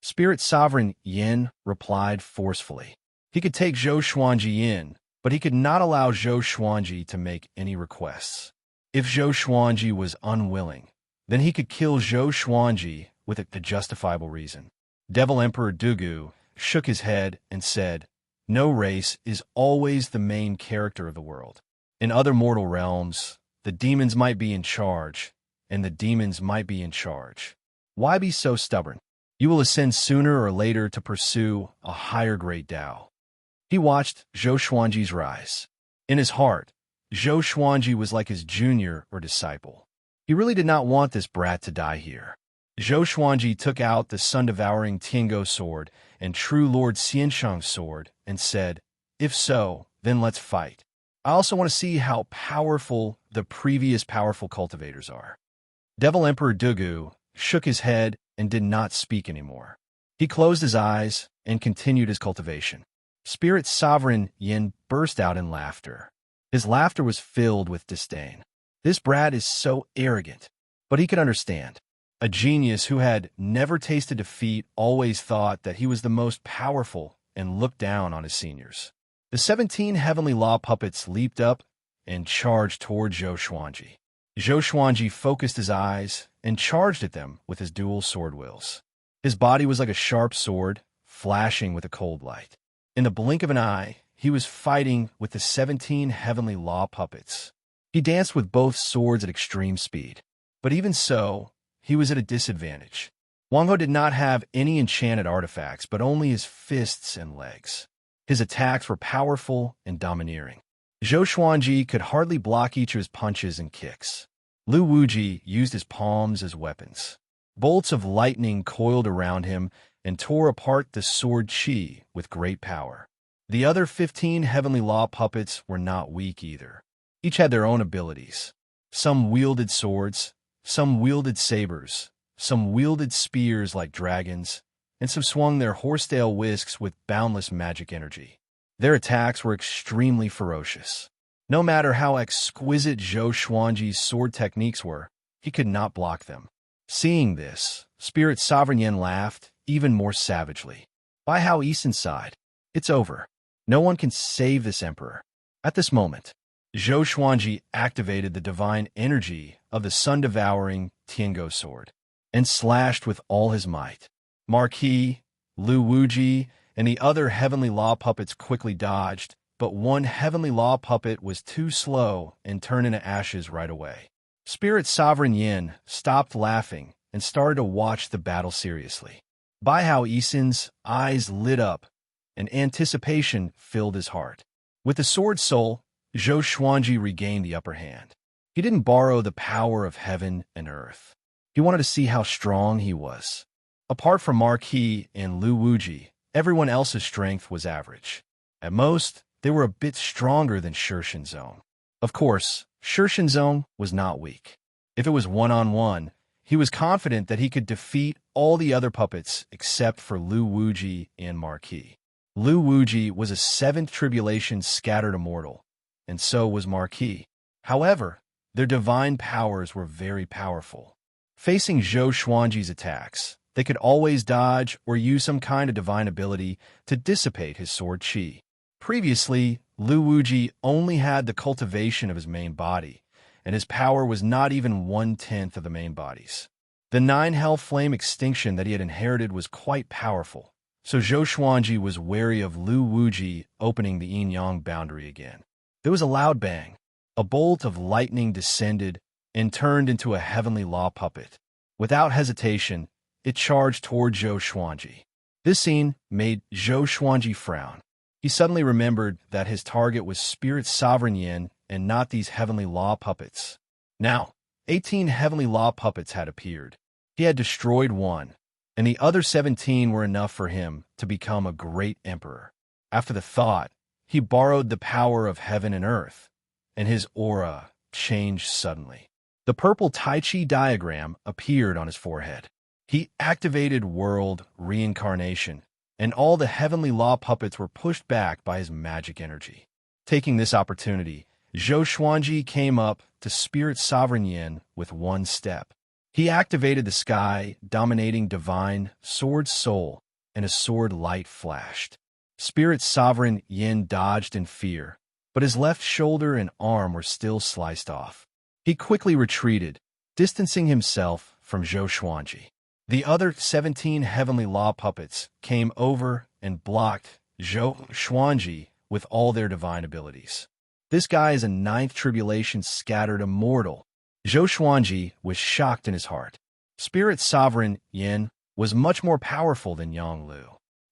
Spirit Sovereign Yin replied forcefully. He could take Zhou Xuanji in, but he could not allow Zhou Xuanji to make any requests. If Zhou Xuanji was unwilling, then he could kill Zhou Xuanji with a justifiable reason. Devil Emperor Dugu shook his head and said, "No race is always the main character of the world. In other mortal realms, the demons might be in charge, and the demons might be in charge. Why be so stubborn? You will ascend sooner or later to pursue a higher great Tao." He watched Zhou Xuanji's rise. In his heart, Zhou Xuanji was like his junior or disciple. He really did not want this brat to die here. Zhou Xuanji took out the sun-devouring Tiango sword and True Lord Xianshang's sword and said, "If so, then let's fight. I also want to see how powerful the previous powerful cultivators are." Devil Emperor Dugu shook his head and did not speak anymore. He closed his eyes and continued his cultivation. Spirit Sovereign Yin burst out in laughter. His laughter was filled with disdain. This brat is so arrogant, but he could understand. A genius who had never tasted defeat always thought that he was the most powerful and looked down on his seniors. The 17 heavenly law puppets leaped up and charged toward Zhou Xuanji. Zhou Xuanji focused his eyes and charged at them with his dual sword wills. His body was like a sharp sword, flashing with a cold light. In the blink of an eye, he was fighting with the 17 heavenly law puppets. He danced with both swords at extreme speed. But even so, he was at a disadvantage. Wang Ho did not have any enchanted artifacts, but only his fists and legs. His attacks were powerful and domineering. Zhou Xuanji could hardly block each of his punches and kicks. Lu Wuji used his palms as weapons. Bolts of lightning coiled around him and tore apart the sword Qi with great power. The other 15 heavenly law puppets were not weak either. Each had their own abilities. Some wielded swords, some wielded sabers, some wielded spears like dragons, and some swung their horsetail whisks with boundless magic energy. Their attacks were extremely ferocious. No matter how exquisite Zhou Xuanji's sword techniques were, he could not block them. Seeing this, Spirit Sovereign Yin laughed even more savagely. By Hao Yisan sighed, "It's over. No one can save this emperor." At this moment, Zhou Xuanji activated the divine energy of the sun-devouring Tianguo sword and slashed with all his might. Marquis, Lu Wuji, and the other heavenly law puppets quickly dodged, but one heavenly law puppet was too slow and turned into ashes right away. Spirit Sovereign Yin stopped laughing and started to watch the battle seriously. Bai Hao Yisan's eyes lit up, and anticipation filled his heart. With the sword soul, Zhou Xuanji regained the upper hand. He didn't borrow the power of heaven and earth. He wanted to see how strong he was. Apart from Marquis and Lu Wuji, everyone else's strength was average. At most, they were a bit stronger than Shishinzong. Of course, Shishinzong was not weak. If it was one-on-one, he was confident that he could defeat all the other puppets except for Lu Wuji and Marquis. Lu Wuji was a seventh tribulation scattered immortal, and so was Marquis. However, their divine powers were very powerful. Facing Zhou Xuanji's attacks, they could always dodge or use some kind of divine ability to dissipate his sword Qi. Previously, Lu Wuji only had the cultivation of his main body, and his power was not even 1/10 of the main body's. The 9 hell flame extinction that he had inherited was quite powerful, so Zhou Xuanji was wary of Lu Wuji opening the yin-yang boundary again. There was a loud bang. A bolt of lightning descended and turned into a heavenly law puppet. Without hesitation, it charged toward Zhou Xuanji. This scene made Zhou Xuanji frown. He suddenly remembered that his target was Spirit Sovereign Yin and not these heavenly law puppets. Now, 18 heavenly law puppets had appeared. He had destroyed one, and the other 17 were enough for him to become a great emperor. After the thought, he borrowed the power of heaven and earth, and his aura changed suddenly. The purple Tai Chi diagram appeared on his forehead. He activated world reincarnation, and all the heavenly law puppets were pushed back by his magic energy. Taking this opportunity, Zhou Xuanji came up to Spirit Sovereign Yin with one step. He activated the sky, dominating divine sword soul, and a sword light flashed. Spirit Sovereign Yin dodged in fear, but his left shoulder and arm were still sliced off. He quickly retreated, distancing himself from Zhou Xuanji. The other 17 heavenly law puppets came over and blocked Zhou Xuanji with all their divine abilities. This guy is a 9th tribulation scattered immortal. Zhou Xuanji was shocked in his heart. Spirit Sovereign Yin was much more powerful than Yang Lu.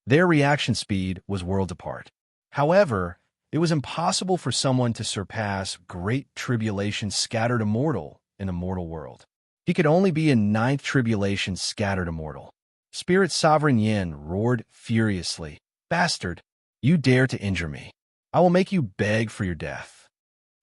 Their reaction speed was worlds apart. However, it was impossible for someone to surpass Great Tribulation scattered immortal in the mortal world. He could only be a 9th tribulation scattered immortal. Spirit Sovereign Yin roared furiously, "Bastard, you dare to injure me. I will make you beg for your death."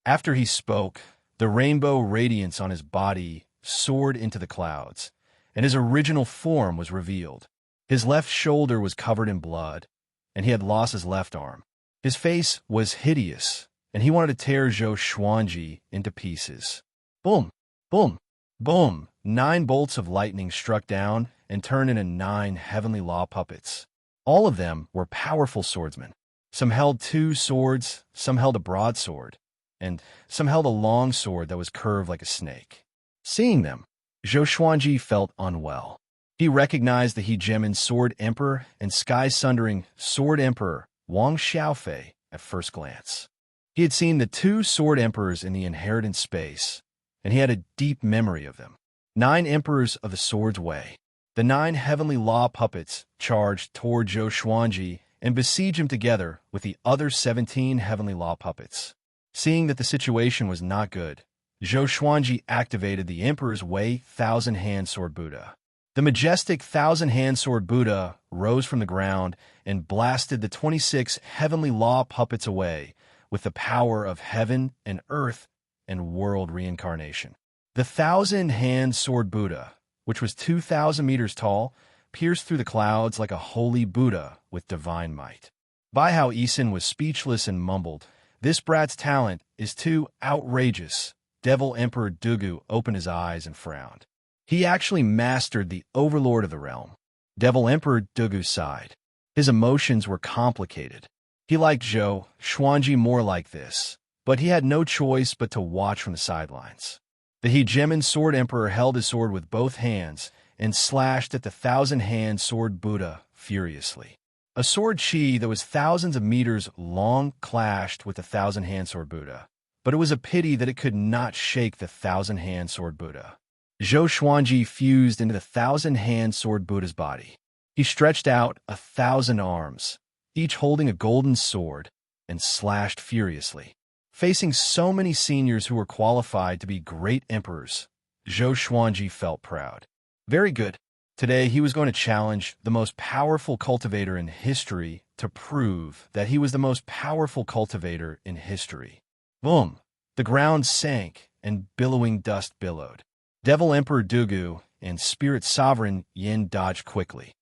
After he spoke, the rainbow radiance on his body soared into the clouds, and his original form was revealed. His left shoulder was covered in blood, and he had lost his left arm. His face was hideous, and he wanted to tear Zhou Xuanji into pieces. Boom! Boom! Boom! 9 bolts of lightning struck down and turned into 9 heavenly law puppets. All of them were powerful swordsmen. Some held 2 swords, some held a broadsword, and some held a long sword that was curved like a snake. Seeing them, Zhou Xuanji felt unwell. He recognized the Hegemon Sword Emperor and Sky-Sundering Sword Emperor Wang Xiaofei at first glance. He had seen the two sword emperors in the inheritance space, and he had a deep memory of them. 9 emperors of the sword's way. The 9 heavenly law puppets charged toward Zhou Xuanji and besieged him together with the other 17 heavenly law puppets. Seeing that the situation was not good, Zhou Xuanji activated the Emperor's Way Thousand-Hand Sword Buddha. The majestic Thousand-Hand Sword Buddha rose from the ground and blasted the 26 heavenly law puppets away with the power of heaven and earth and world reincarnation. The Thousand-Hand Sword Buddha, which was 2,000 meters tall, pierced through the clouds like a holy Buddha with divine might. Bai Hao Isin was speechless and mumbled, "This brat's talent is too outrageous." Devil Emperor Dugu opened his eyes and frowned. He actually mastered the overlord of the realm. Devil Emperor Dugu sighed. His emotions were complicated. He liked Zhou Xuanji more like this, but he had no choice but to watch from the sidelines. The Hegemon Sword Emperor held his sword with both hands and slashed at the Thousand-Hand Sword Buddha furiously. A sword chi that was thousands of meters long clashed with the Thousand-Hand Sword Buddha, but it was a pity that it could not shake the Thousand-Hand Sword Buddha. Zhou Xuanji fused into the Thousand-Hand Sword Buddha's body. He stretched out 1,000 arms, each holding a golden sword, and slashed furiously. Facing so many seniors who were qualified to be great emperors, Zhou Xuanji felt proud. Very good. Today he was going to challenge the most powerful cultivator in history to prove that he was the most powerful cultivator in history. Boom! The ground sank and billowing dust billowed. Devil Emperor Dugu and Spirit Sovereign Yin dodged quickly.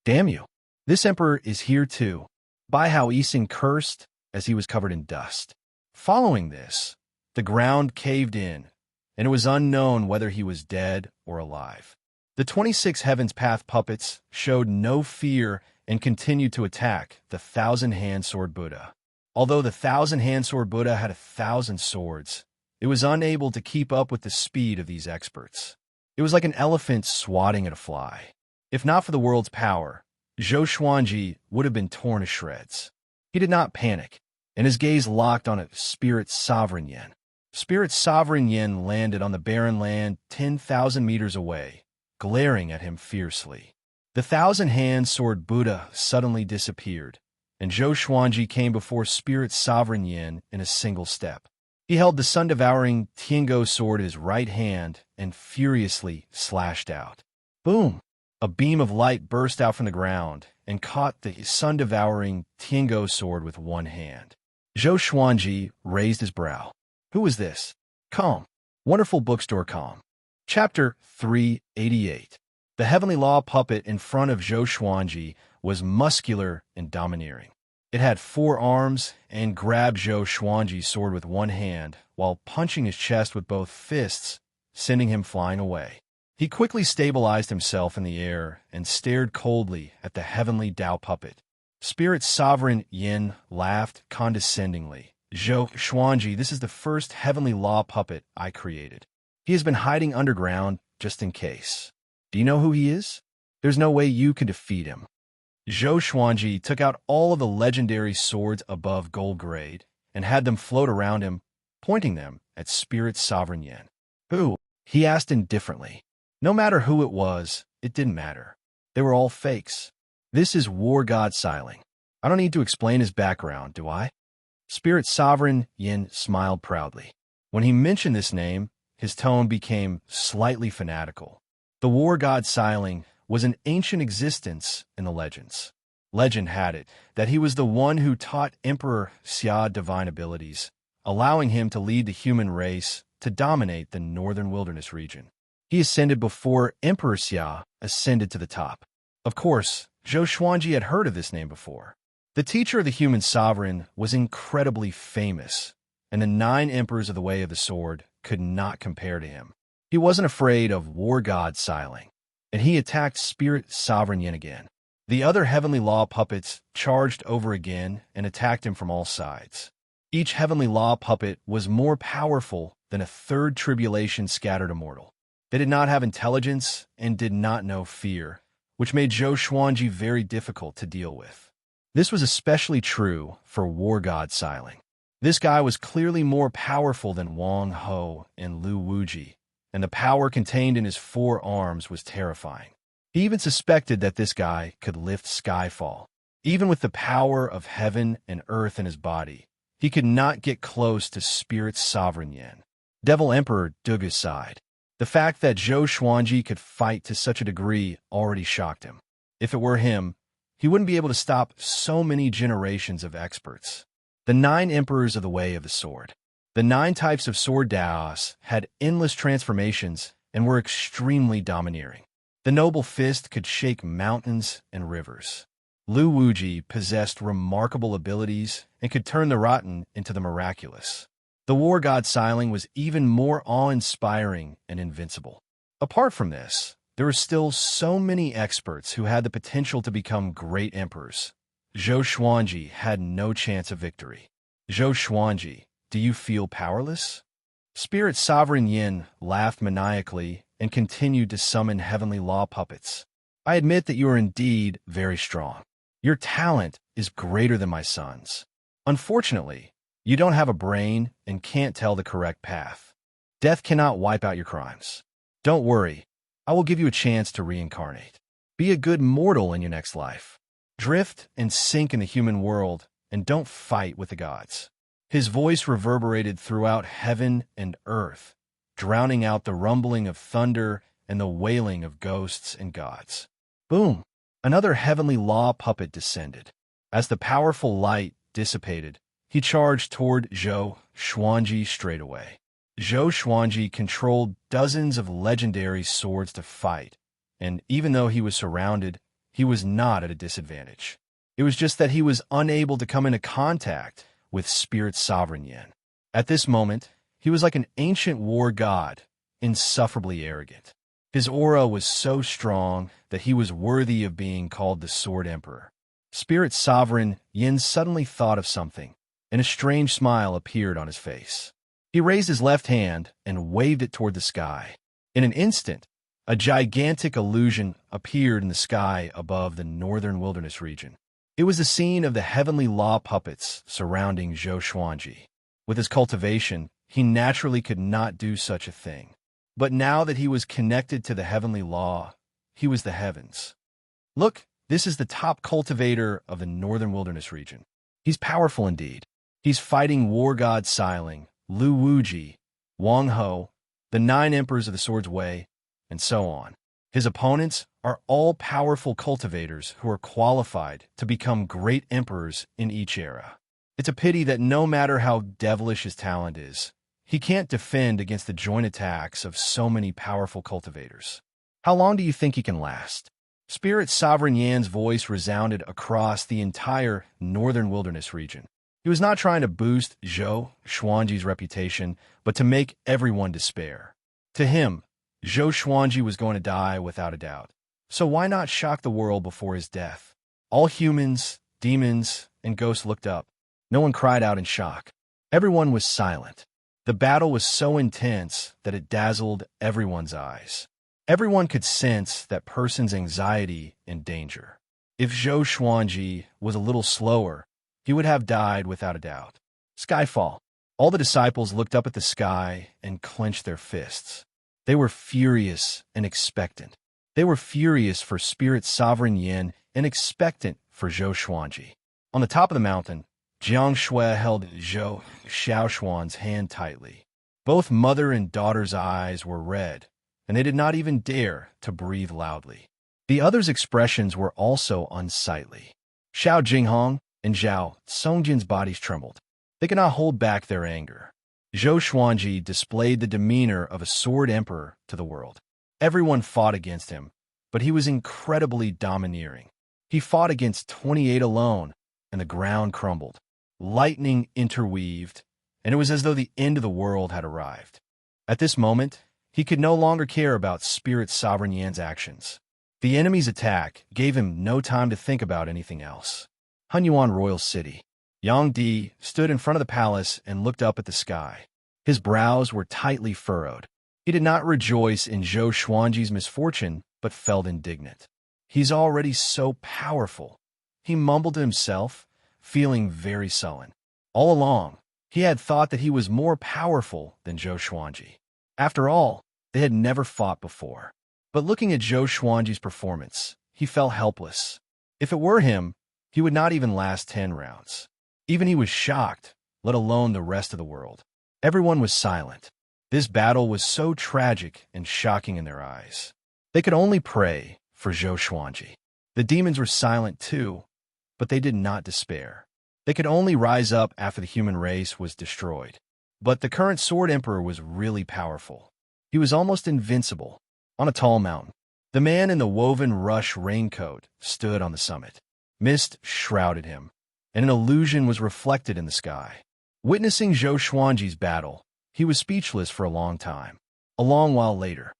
Damn you! This emperor is here too. Bai Hao Isin cursed as he was covered in dust. Following this, the ground caved in, and it was unknown whether he was dead or alive. The 26 Heaven's Path puppets showed no fear and continued to attack the Thousand-Hand Sword Buddha. Although the Thousand-Hand Sword Buddha had 1,000 swords, it was unable to keep up with the speed of these experts. It was like an elephant swatting at a fly. If not for the world's power, Zhou Xuanji would have been torn to shreds. He did not panic, and his gaze locked on a Spirit Sovereign Yin. Spirit Sovereign Yin landed on the barren land 10,000 meters away, glaring at him fiercely. The Thousand-Hand Sword Buddha suddenly disappeared, and Zhou Xuanji came before Spirit Sovereign Yin in a single step. He held the sun-devouring Tiango sword in his right hand and furiously slashed out. Boom! A beam of light burst out from the ground and caught the sun-devouring Tiango sword with one hand. Zhou Xuanji raised his brow. Who was this? Calm. Wonderful bookstore calm. Chapter 388. The heavenly law puppet in front of Zhou Xuanji was muscular and domineering. It had 4 arms and grabbed Zhou Xuanji's sword with one hand while punching his chest with both fists, sending him flying away. He quickly stabilized himself in the air and stared coldly at the heavenly Tao puppet. Spirit Sovereign Yin laughed condescendingly. Zhou Xuanji, this is the first heavenly law puppet I created. He has been hiding underground just in case. Do you know who he is? There's no way you can defeat him. Zhou Xuanji took out all of the legendary swords above gold grade and had them float around him, pointing them at Spirit Sovereign Yin. Who? He asked indifferently. No matter who it was, it didn't matter. They were all fakes. This is War God Xiling. I don't need to explain his background, do I? Spirit Sovereign Yin smiled proudly. When he mentioned this name, his tone became slightly fanatical. The War God Xiling was an ancient existence in the legends. Legend had it that he was the one who taught Emperor Xia divine abilities, allowing him to lead the human race to dominate the northern wilderness region. He ascended before Emperor Xia ascended to the top. Of course, Zhou Xuanji had heard of this name before. The teacher of the human sovereign was incredibly famous, and the 9 emperors of the Way of the Sword could not compare to him. He wasn't afraid of War God Xiling, and he attacked Spirit Sovereign Yin again. The other heavenly law puppets charged over again and attacked him from all sides. Each heavenly law puppet was more powerful than a third tribulation scattered immortal. They did not have intelligence and did not know fear, which made Zhou Xuanji very difficult to deal with. This was especially true for War God Xiling. This guy was clearly more powerful than Wang Ho and Lu Wuji, and the power contained in his 4 arms was terrifying. He even suspected that this guy could lift Skyfall. Even with the power of heaven and earth in his body, he could not get close to Spirit's sovereign Yin. Devil Emperor Duga's side. The fact that Zhou Xuanji could fight to such a degree already shocked him. If it were him, he wouldn't be able to stop so many generations of experts. The 9 Emperors of the Way of the Sword. The 9 types of sword Daos had endless transformations and were extremely domineering. The Noble Fist could shake mountains and rivers. Lu Wuji possessed remarkable abilities and could turn the rotten into the miraculous. The War God Xiling was even more awe-inspiring and invincible. Apart from this, there were still so many experts who had the potential to become great emperors. Zhou Xuanji had no chance of victory. Zhou Xuanji, do you feel powerless? Spirit Sovereign Yin laughed maniacally and continued to summon heavenly law puppets. I admit that you are indeed very strong. Your talent is greater than my son's. Unfortunately, you don't have a brain and can't tell the correct path. Death cannot wipe out your crimes. Don't worry, I will give you a chance to reincarnate. Be a good mortal in your next life. Drift and sink in the human world and don't fight with the gods. His voice reverberated throughout heaven and earth, drowning out the rumbling of thunder and the wailing of ghosts and gods. Boom! Another heavenly law puppet descended. As the powerful light dissipated, he charged toward Zhou Xuanji straight away. Zhou Xuanji controlled dozens of legendary swords to fight, and even though he was surrounded, he was not at a disadvantage. It was just that he was unable to come into contact with Spirit's sovereign Yin. At this moment, he was like an ancient war god, insufferably arrogant. His aura was so strong that he was worthy of being called the Sword Emperor. Spirit's sovereign Yin suddenly thought of something, and a strange smile appeared on his face. He raised his left hand and waved it toward the sky. In an instant, a gigantic illusion appeared in the sky above the northern wilderness region. It was the scene of the heavenly law puppets surrounding Zhou Xuanji. With his cultivation, he naturally could not do such a thing. But now that he was connected to the heavenly law, he was the heavens. Look, this is the top cultivator of the northern wilderness region. He's powerful indeed. He's fighting war god Xiling, Lu Wuji, Wang Ho, the 9 emperors of the Sword's Way, and so on. His opponents are all powerful cultivators who are qualified to become great emperors in each era. It's a pity that no matter how devilish his talent is, he can't defend against the joint attacks of so many powerful cultivators. How long do you think he can last? Spirit Sovereign Yan's voice resounded across the entire northern wilderness region. He was not trying to boost Zhou Xuanji's reputation, but to make everyone despair. To him, Zhou Xuanji was going to die without a doubt. So why not shock the world before his death? All humans, demons, and ghosts looked up. No one cried out in shock. Everyone was silent. The battle was so intense that it dazzled everyone's eyes. Everyone could sense that person's anxiety and danger. If Zhou Xuanji was a little slower, he would have died without a doubt. Skyfall. All the disciples looked up at the sky and clenched their fists. They were furious and expectant. They were furious for Spirit's sovereign Yin and expectant for Zhou Xuanji. On the top of the mountain, Jiang Shui held Zhou Xiaoshuan's hand tightly. Both mother and daughter's eyes were red, and they did not even dare to breathe loudly. The others' expressions were also unsightly. Xiao Jinghong and Zhao Songjin's bodies trembled. They could not hold back their anger. Zhou Xuanji displayed the demeanor of a sword emperor to the world. Everyone fought against him, but he was incredibly domineering. He fought against 28 alone, and the ground crumbled. Lightning interweaved, and it was as though the end of the world had arrived. At this moment, he could no longer care about Spirit Sovereign Yan's actions. The enemy's attack gave him no time to think about anything else. Hunyuan Royal City. Yang Di stood in front of the palace and looked up at the sky. His brows were tightly furrowed. He did not rejoice in Zhou Xuanji's misfortune, but felt indignant. He's already so powerful. He mumbled to himself, feeling very sullen. All along, He had thought that he was more powerful than Zhou Xuanji. After all, they had never fought before. But looking at Zhou Xuanji's performance, he felt helpless. If it were him, he would not even last 10 rounds. Even he was shocked, let alone the rest of the world. Everyone was silent. This battle was so tragic and shocking in their eyes. They could only pray for Zhou Xuanji. The demons were silent too, but they did not despair. They could only rise up after the human race was destroyed. But the current Sword Emperor was really powerful. He was almost invincible. On a tall mountain, the man in the woven rush raincoat stood on the summit. Mist shrouded him, and an illusion was reflected in the sky. Witnessing Zhou Xuanji's battle, he was speechless for a long time. A long while later.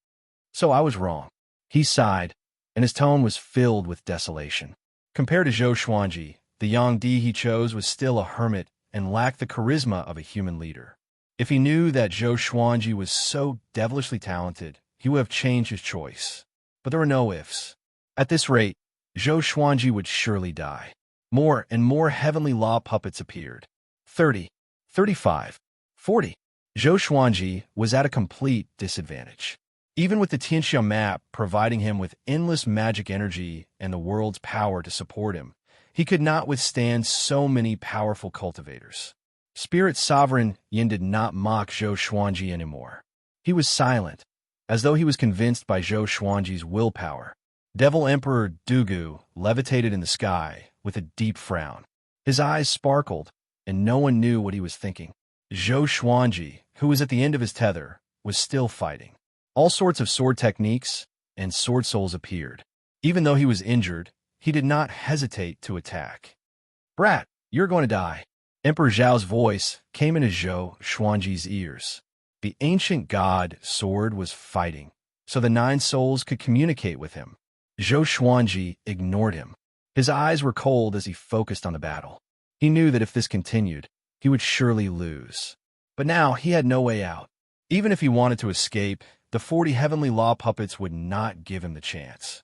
So I was wrong. He sighed, and his tone was filled with desolation. Compared to Zhou Xuanji, the Yangdi he chose was still a hermit and lacked the charisma of a human leader. If he knew that Zhou Xuanji was so devilishly talented, he would have changed his choice. But there were no ifs. At this rate, Zhou Xuanji would surely die. More and more heavenly law puppets appeared. 30, 35, 40. Zhou Xuanji was at a complete disadvantage. Even with the Tianxia map providing him with endless magic energy and the world's power to support him, he could not withstand so many powerful cultivators. Spirit Sovereign Yin did not mock Zhou Xuanji anymore. He was silent, as though he was convinced by Zhou Xuanji's willpower. Devil Emperor Dugu levitated in the sky with a deep frown. His eyes sparkled, and no one knew what he was thinking. Zhou Xuanji, who was at the end of his tether, was still fighting. All sorts of sword techniques and sword souls appeared. Even though he was injured, he did not hesitate to attack. "Brat, you're going to die." Emperor Zhao's voice came into Zhou Xuanji's ears. The ancient god sword was fighting, so the 9 souls could communicate with him. Zhou Xuanji ignored him. His eyes were cold as he focused on the battle. He knew that if this continued, he would surely lose. But now he had no way out. Even if he wanted to escape, the 40 heavenly law puppets would not give him the chance.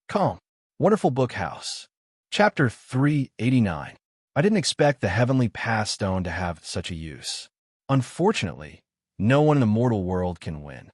Calm. Wonderful Book House. Chapter 389. I didn't expect the heavenly path stone to have such a use. Unfortunately, no one in the mortal world can win.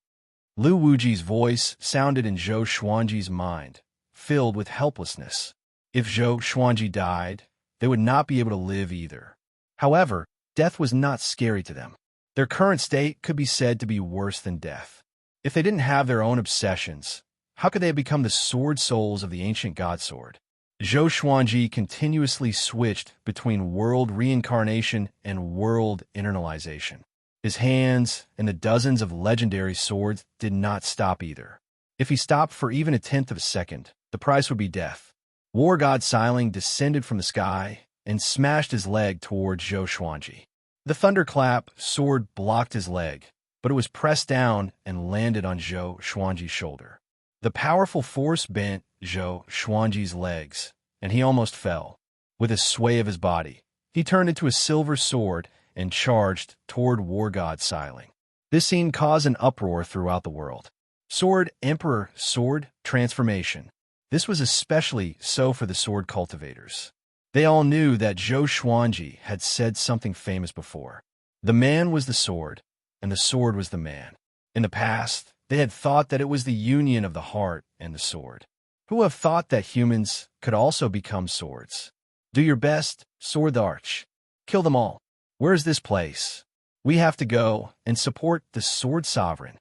Lu Wuji's voice sounded in Zhou Xuanji's mind, filled with helplessness. If Zhou Xuanji died, they would not be able to live either. However, death was not scary to them. Their current state could be said to be worse than death. If they didn't have their own obsessions, how could they have become the sword souls of the ancient god sword? Zhou Xuanji continuously switched between world reincarnation and world internalization. His hands and the dozens of legendary swords did not stop either. If he stopped for even a tenth of a second, the price would be death. War god Xiling descended from the sky and smashed his leg toward Zhou Xuanji. The thunderclap sword blocked his leg, but it was pressed down and landed on Zhou Xuanji's shoulder. The powerful force bent Zhou Xuanji's legs, and he almost fell. With a sway of his body, he turned into a silver sword and charged toward war god Xiling. This scene caused an uproar throughout the world. Sword Emperor Sword Transformation. This was especially so for the sword cultivators. They all knew that Zhou Xuanji had said something famous before. The man was the sword, and the sword was the man. In the past, they had thought that it was the union of the heart and the sword. Who have thought that humans could also become swords? Do your best, sword the arch. Kill them all. Where is this place? We have to go and support the sword sovereign.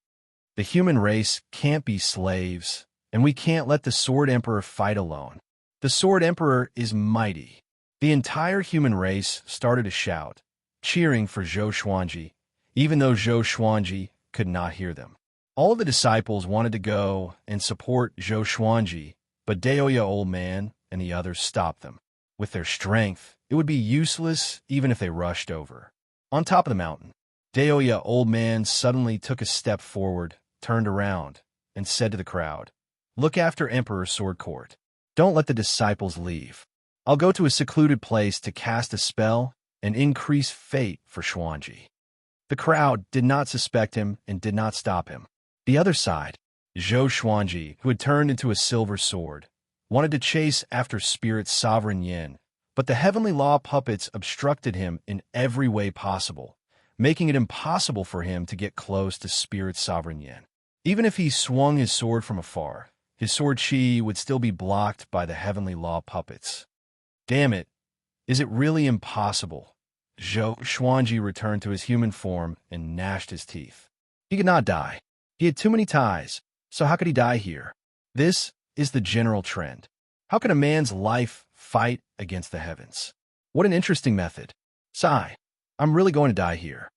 The human race can't be slaves, and we can't let the sword emperor fight alone. The sword emperor is mighty. The entire human race started to shout, cheering for Zhou Xuanji, even though Zhou Xuanji could not hear them. All of the disciples wanted to go and support Zhou Xuanji, but Daoya Old Man and the others stopped them. With their strength, it would be useless even if they rushed over. On top of the mountain, Daoya Old Man suddenly took a step forward, turned around, and said to the crowd, "Look after Emperor Sword Court. Don't let the disciples leave. I'll go to a secluded place to cast a spell and increase fate for Xuanji." The crowd did not suspect him and did not stop him. The other side, Zhou Xuanji, who had turned into a silver sword, wanted to chase after Spirit Sovereign Yin, But the heavenly law puppets obstructed him in every way possible, making it impossible for him to get close to Spirit Sovereign Yin. Even if he swung his sword from afar, his sword chi would still be blocked by the heavenly law puppets. Damn it, is it really impossible? Zhou Xuanji returned to his human form and gnashed his teeth. He could not die. He had too many ties, so how could he die here? This is the general trend. How can a man's life fight against the heavens? What an interesting method. Sigh, I'm really going to die here.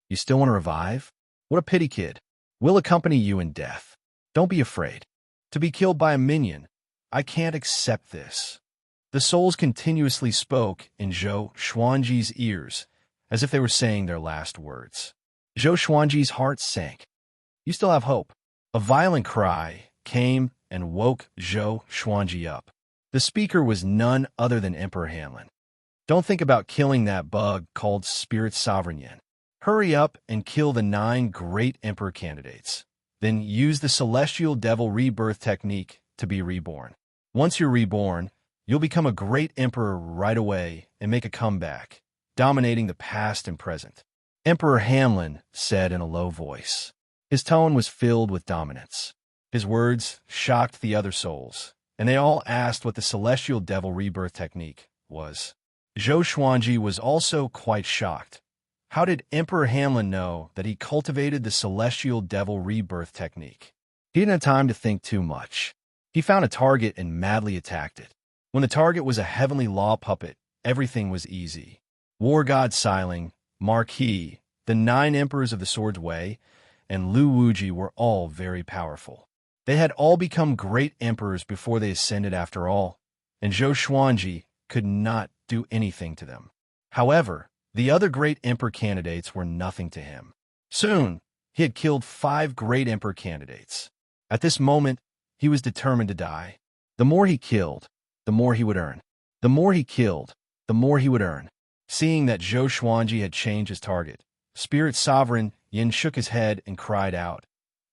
You still want to revive? What a pity, kid. We'll accompany you in death. Don't be afraid. To be killed by a minion, I can't accept this. The souls continuously spoke in Zhou Xuanji's ears, as if they were saying their last words. Zhou Xuanji's heart sank. You still have hope. A violent cry came and woke Zhou Xuanji up. The speaker was none other than Emperor Hanlin. Don't think about killing that bug called Spirit Sovereign Yin. Hurry up and kill the 9 great Emperor candidates. Then use the Celestial Devil Rebirth technique to be reborn. Once you're reborn, you'll become a great emperor right away and make a comeback, dominating the past and present. Emperor Hamlin said in a low voice. His tone was filled with dominance. His words shocked the other souls, and they all asked what the Celestial Devil Rebirth technique was. Zhou Xuanji was also quite shocked. How did Emperor Hamlin know that he cultivated the Celestial Devil Rebirth technique? He didn't have time to think too much. He found a target and madly attacked it. When the target was a heavenly law puppet, everything was easy. War God Xiling, Marquis, the 9 emperors of the Sword's Way, and Lu Wuji were all very powerful. They had all become great emperors before they ascended after all, and Zhou Xuanji could not do anything to them. However, the other great emperor candidates were nothing to him. Soon, he had killed 5 great emperor candidates. At this moment, he was determined to die. The more he killed, the more he would earn. The more he killed, the more he would earn. Seeing that Zhou Xuanji had changed his target, Spirit Sovereign Yin shook his head and cried out,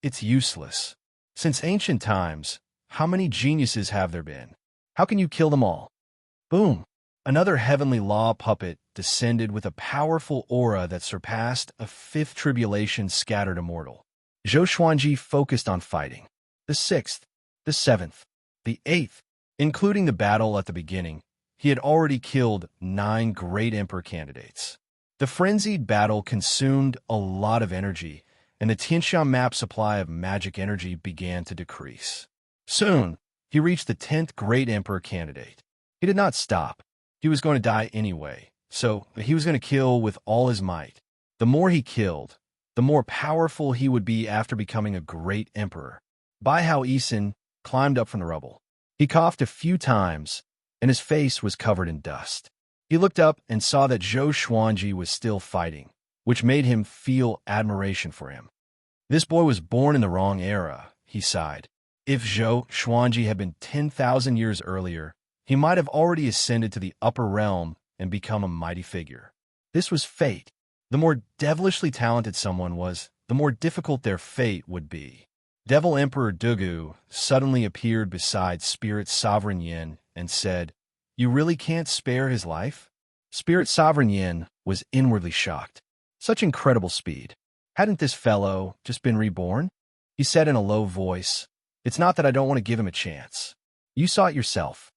"It's useless. Since ancient times, how many geniuses have there been? How can you kill them all?" Boom! Another heavenly law puppet descended with a powerful aura that surpassed a 5th tribulation scattered immortal. Zhou Xuanji focused on fighting. The 6th, the 7th, the 8th, including the battle at the beginning, he had already killed 9 great emperor candidates. The frenzied battle consumed a lot of energy, and the Tianxiang map supply of magic energy began to decrease. Soon, he reached the 10th great emperor candidate. He did not stop. He was going to die anyway, so he was going to kill with all his might. The more he killed, the more powerful he would be after becoming a great emperor. Bai Hao Yisin climbed up from the rubble. He coughed a few times, and his face was covered in dust. He looked up and saw that Zhou Xuanji was still fighting, which made him feel admiration for him. This boy was born in the wrong era, he sighed. If Zhou Xuanji had been 10,000 years earlier, he might have already ascended to the upper realm and become a mighty figure. This was fate. The more devilishly talented someone was, the more difficult their fate would be. Devil Emperor Dugu suddenly appeared beside Spirit Sovereign Yin and said, "You really can't spare his life?" Spirit Sovereign Yin was inwardly shocked. Such incredible speed. Hadn't this fellow just been reborn? He said in a low voice, "It's not that I don't want to give him a chance. You saw it yourself.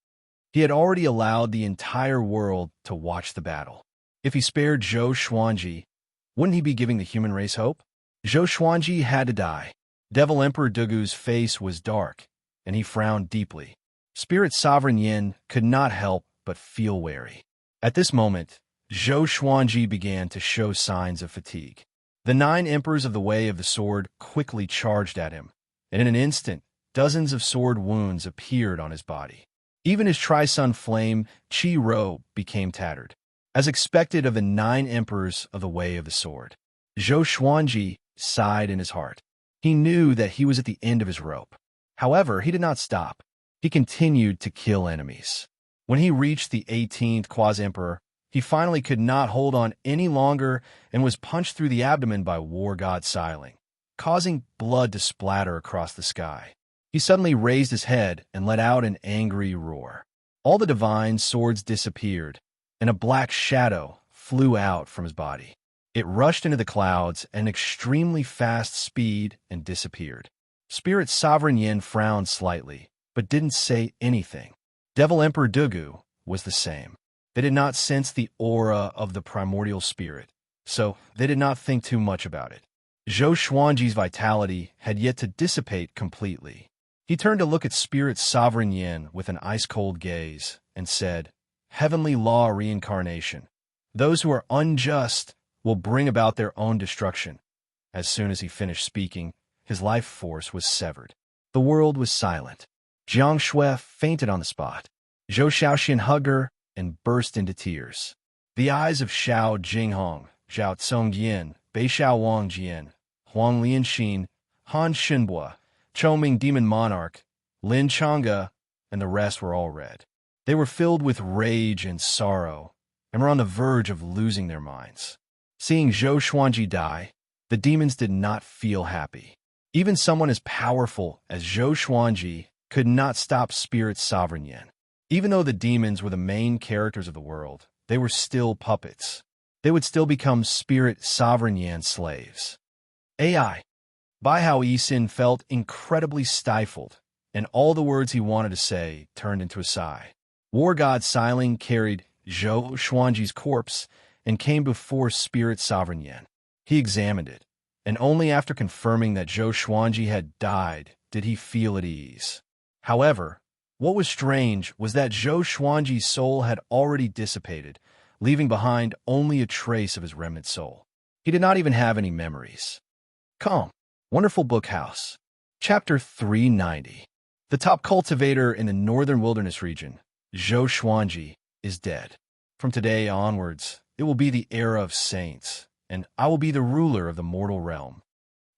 He had already allowed the entire world to watch the battle. If he spared Zhou Xuanji, wouldn't he be giving the human race hope?" Zhou Xuanji had to die. Devil Emperor Dugu's face was dark, and he frowned deeply. Spirit Sovereign Yin could not help but feel wary. At this moment, Zhou Xuanji began to show signs of fatigue. The 9 emperors of the Way of the Sword quickly charged at him, and in an instant, dozens of sword wounds appeared on his body. Even his Tri-Sun Flame Qi robe became tattered. As expected of the 9 emperors of the Way of the Sword, Zhou Xuanji sighed in his heart. He knew that he was at the end of his rope. However, he did not stop. He continued to kill enemies. When he reached the 18th Quasi-Emperor, he finally could not hold on any longer and was punched through the abdomen by War God Xiling, causing blood to splatter across the sky. He suddenly raised his head and let out an angry roar. All the divine swords disappeared, and a black shadow flew out from his body. It rushed into the clouds at an extremely fast speed and disappeared. Spirit Sovereign Yin frowned slightly, but didn't say anything. Devil Emperor Dugu was the same. They did not sense the aura of the primordial spirit, so they did not think too much about it. Zhou Xuanji's vitality had yet to dissipate completely. He turned to look at Spirit Sovereign Yin with an ice-cold gaze and said, "Heavenly law reincarnation. Those who are unjust will bring about their own destruction." As soon as he finished speaking, his life force was severed. The world was silent. Jiang Shui fainted on the spot. Zhou Xiaoxian hugged her and burst into tears. The eyes of Xiao Jinghong, Zhao Tsongyin, Bei Xiao Wang Jian, Huang Lianxin, Han Shinbua, Choming Demon Monarch, Lin Chang'e, and the rest were all red. They were filled with rage and sorrow, and were on the verge of losing their minds. Seeing Zhou Xuanji die, the demons did not feel happy. Even someone as powerful as Zhou Xuanji could not stop Spirit Sovereign Yin. Even though the demons were the main characters of the world, they were still puppets. They would still become Spirit Sovereign Yin slaves. AI. Bai Hao Yisin felt incredibly stifled, and all the words he wanted to say turned into a sigh. War God Xiling carried Zhou Xuanji's corpse and came before Spirit Sovereign Yin. He examined it, and only after confirming that Zhou Xuanji had died did he feel at ease. However, what was strange was that Zhou Xuanji's soul had already dissipated, leaving behind only a trace of his remnant soul. He did not even have any memories. Calm. Wonderful Book House. Chapter 390. The top cultivator in the northern wilderness region, Zhou Xuanji, is dead. From today onwards, it will be the era of saints, and I will be the ruler of the mortal realm.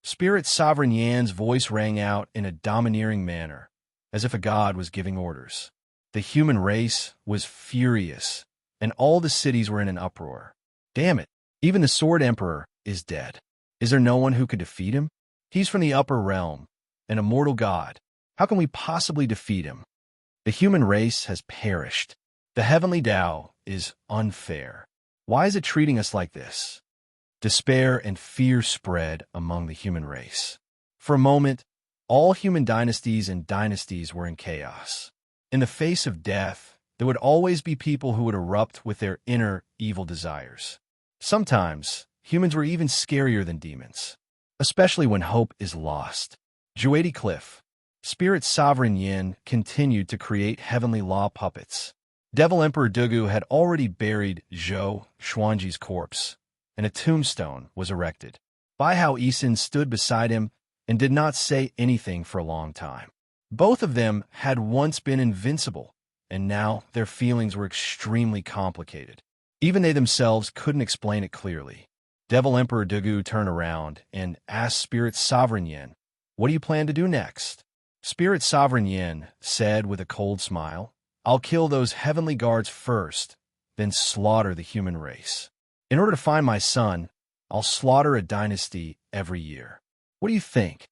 Spirit Sovereign Yan's voice rang out in a domineering manner, as if a god was giving orders. The human race was furious, and all the cities were in an uproar. Damn it, even the Sword Emperor is dead. Is there no one who could defeat him? He's from the upper realm, an immortal god. How can we possibly defeat him? The human race has perished. The heavenly Tao is unfair. Why is it treating us like this? Despair and fear spread among the human race. For a moment, all human dynasties and dynasties were in chaos. In the face of death, there would always be people who would erupt with their inner evil desires. Sometimes, humans were even scarier than demons, especially when hope is lost. Juadi Cliff. Spirit Sovereign Yin continued to create heavenly law puppets. Devil Emperor Dugu had already buried Zhou Xuanji's corpse, and a tombstone was erected. Bai Hao Yisin stood beside him and did not say anything for a long time. Both of them had once been invincible, and now their feelings were extremely complicated. Even they themselves couldn't explain it clearly. Devil Emperor Dugu turned around and asked Spirit Sovereign Yin, "What do you plan to do next?" Spirit Sovereign Yin said with a cold smile, "I'll kill those heavenly guards first, then slaughter the human race. In order to find my son, I'll slaughter a dynasty every year." What do you think?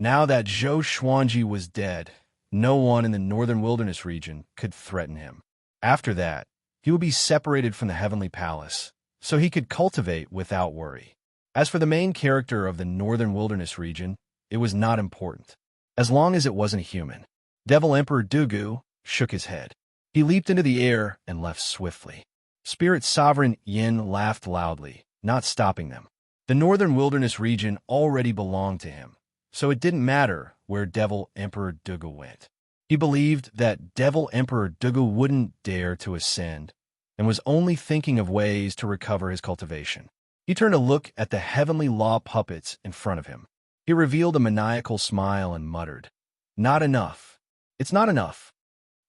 Now that Zhou Xuanji was dead, no one in the northern wilderness region could threaten him. After that, he would be separated from the heavenly palace, so he could cultivate without worry. As for the main character of the northern wilderness region, it was not important, as long as it wasn't a human. Devil Emperor Dugu shook his head. He leaped into the air and left swiftly. Spirit Sovereign Yin laughed loudly, not stopping them. The northern wilderness region already belonged to him, so it didn't matter where Devil Emperor Dugu went. He believed that Devil Emperor Dugu wouldn't dare to ascend, and was only thinking of ways to recover his cultivation. He turned to look at the heavenly law puppets in front of him. He revealed a maniacal smile and muttered, "Not enough. It's not enough.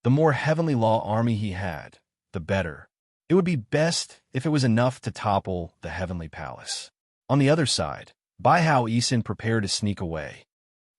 The more heavenly law army he had, the better. It would be best if it was enough to topple the heavenly palace." On the other side, Bai Hao Yisin prepared to sneak away.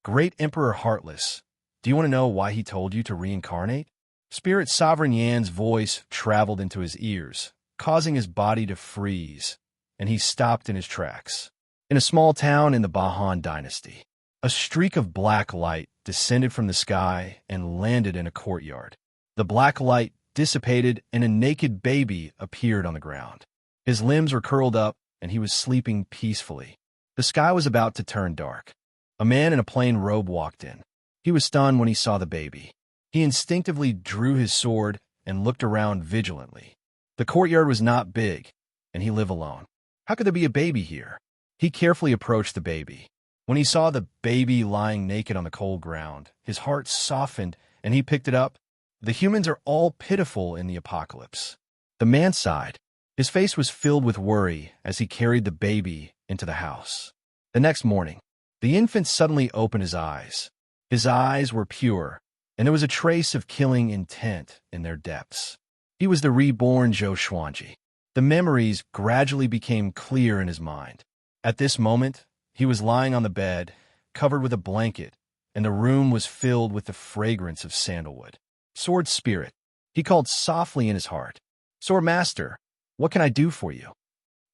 "Great Emperor Heartless, do you want to know why he told you to reincarnate?" Spirit Sovereign Yan's voice traveled into his ears, causing his body to freeze, and he stopped in his tracks. In a small town in the Bahan dynasty, a streak of black light descended from the sky and landed in a courtyard. The black light dissipated and a naked baby appeared on the ground. His limbs were curled up, and he was sleeping peacefully. The sky was about to turn dark. A man in a plain robe walked in. He was stunned when he saw the baby. He instinctively drew his sword and looked around vigilantly. The courtyard was not big, and he lived alone. How could there be a baby here? He carefully approached the baby. When he saw the baby lying naked on the cold ground, his heart softened, and he picked it up. The humans are all pitiful in the apocalypse. The man sighed. His face was filled with worry as he carried the baby into the house. The next morning, the infant suddenly opened his eyes. His eyes were pure, and there was a trace of killing intent in their depths. He was the reborn Zhou Xuanji. The memories gradually became clear in his mind. At this moment, he was lying on the bed, covered with a blanket, and the room was filled with the fragrance of sandalwood. Sword Spirit, he called softly in his heart. Sword Master, what can I do for you?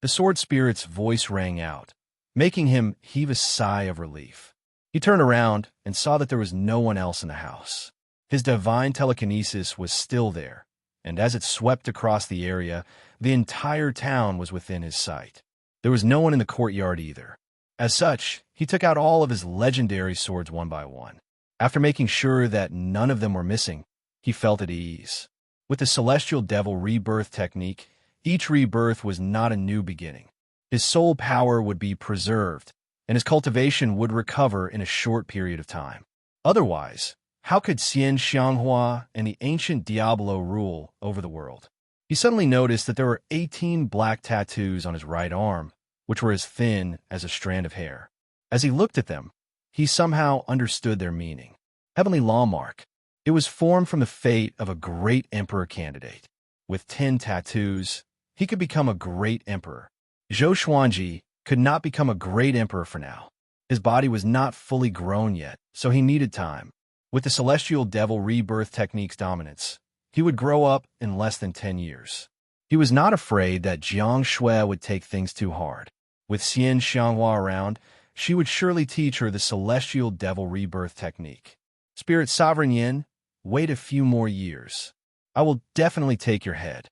The Sword Spirit's voice rang out, making him heave a sigh of relief. He turned around and saw that there was no one else in the house. His divine telekinesis was still there, and as it swept across the area, the entire town was within his sight. There was no one in the courtyard either. As such, he took out all of his legendary swords one by one. After making sure that none of them were missing, he felt at ease. With the Celestial Devil rebirth technique, each rebirth was not a new beginning. His soul power would be preserved, and his cultivation would recover in a short period of time. Otherwise, how could Xian Xianghua and the ancient Diablo rule over the world? He suddenly noticed that there were 18 black tattoos on his right arm, which were as thin as a strand of hair. As he looked at them, he somehow understood their meaning. Heavenly Lawmark. It was formed from the fate of a great emperor candidate. With 10 tattoos, he could become a great emperor. Zhou Xuanji could not become a great emperor for now. His body was not fully grown yet, so he needed time. With the Celestial Devil rebirth technique's dominance, he would grow up in less than 10 years. He was not afraid that Jiang Shui would take things too hard. With Xian Xianghua around, she would surely teach her the Celestial Devil rebirth technique. Spirit Sovereign Yin, wait a few more years. I will definitely take your head.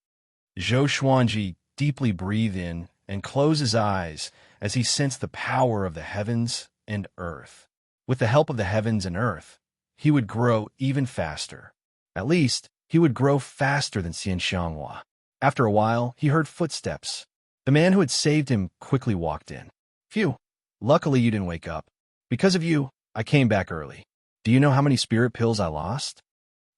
Zhou Xuanji deeply breathed in and closed his eyes as he sensed the power of the heavens and earth. With the help of the heavens and earth, he would grow even faster. At least, he would grow faster than Xian Xianghua. After a while, he heard footsteps. The man who had saved him quickly walked in. Phew, luckily you didn't wake up. Because of you, I came back early. Do you know how many spirit pills I lost?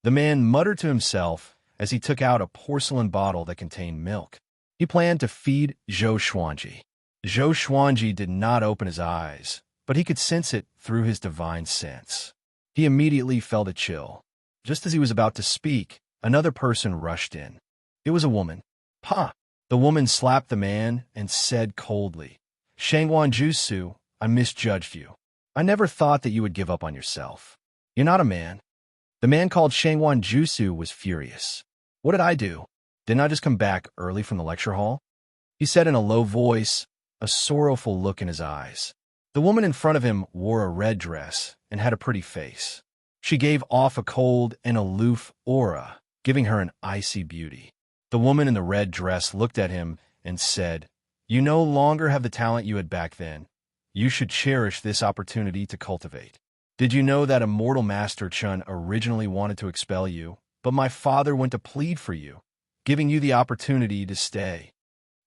The man muttered to himself as he took out a porcelain bottle that contained milk. He planned to feed Zhou Xuanji. Zhou Xuanji did not open his eyes, but he could sense it through his divine sense. He immediately felt a chill. Just as he was about to speak, another person rushed in. It was a woman. Pa! The woman slapped the man and said coldly, Shangguan Jusu, I misjudged you. I never thought that you would give up on yourself. You're not a man. The man called Shangguan Jusu was furious. What did I do? Didn't I just come back early from the lecture hall? He said in a low voice, a sorrowful look in his eyes. The woman in front of him wore a red dress and had a pretty face. She gave off a cold and aloof aura, giving her an icy beauty. The woman in the red dress looked at him and said, You no longer have the talent you had back then. You should cherish this opportunity to cultivate. Did you know that Immortal Master Chun originally wanted to expel you, but my father went to plead for you, giving you the opportunity to stay?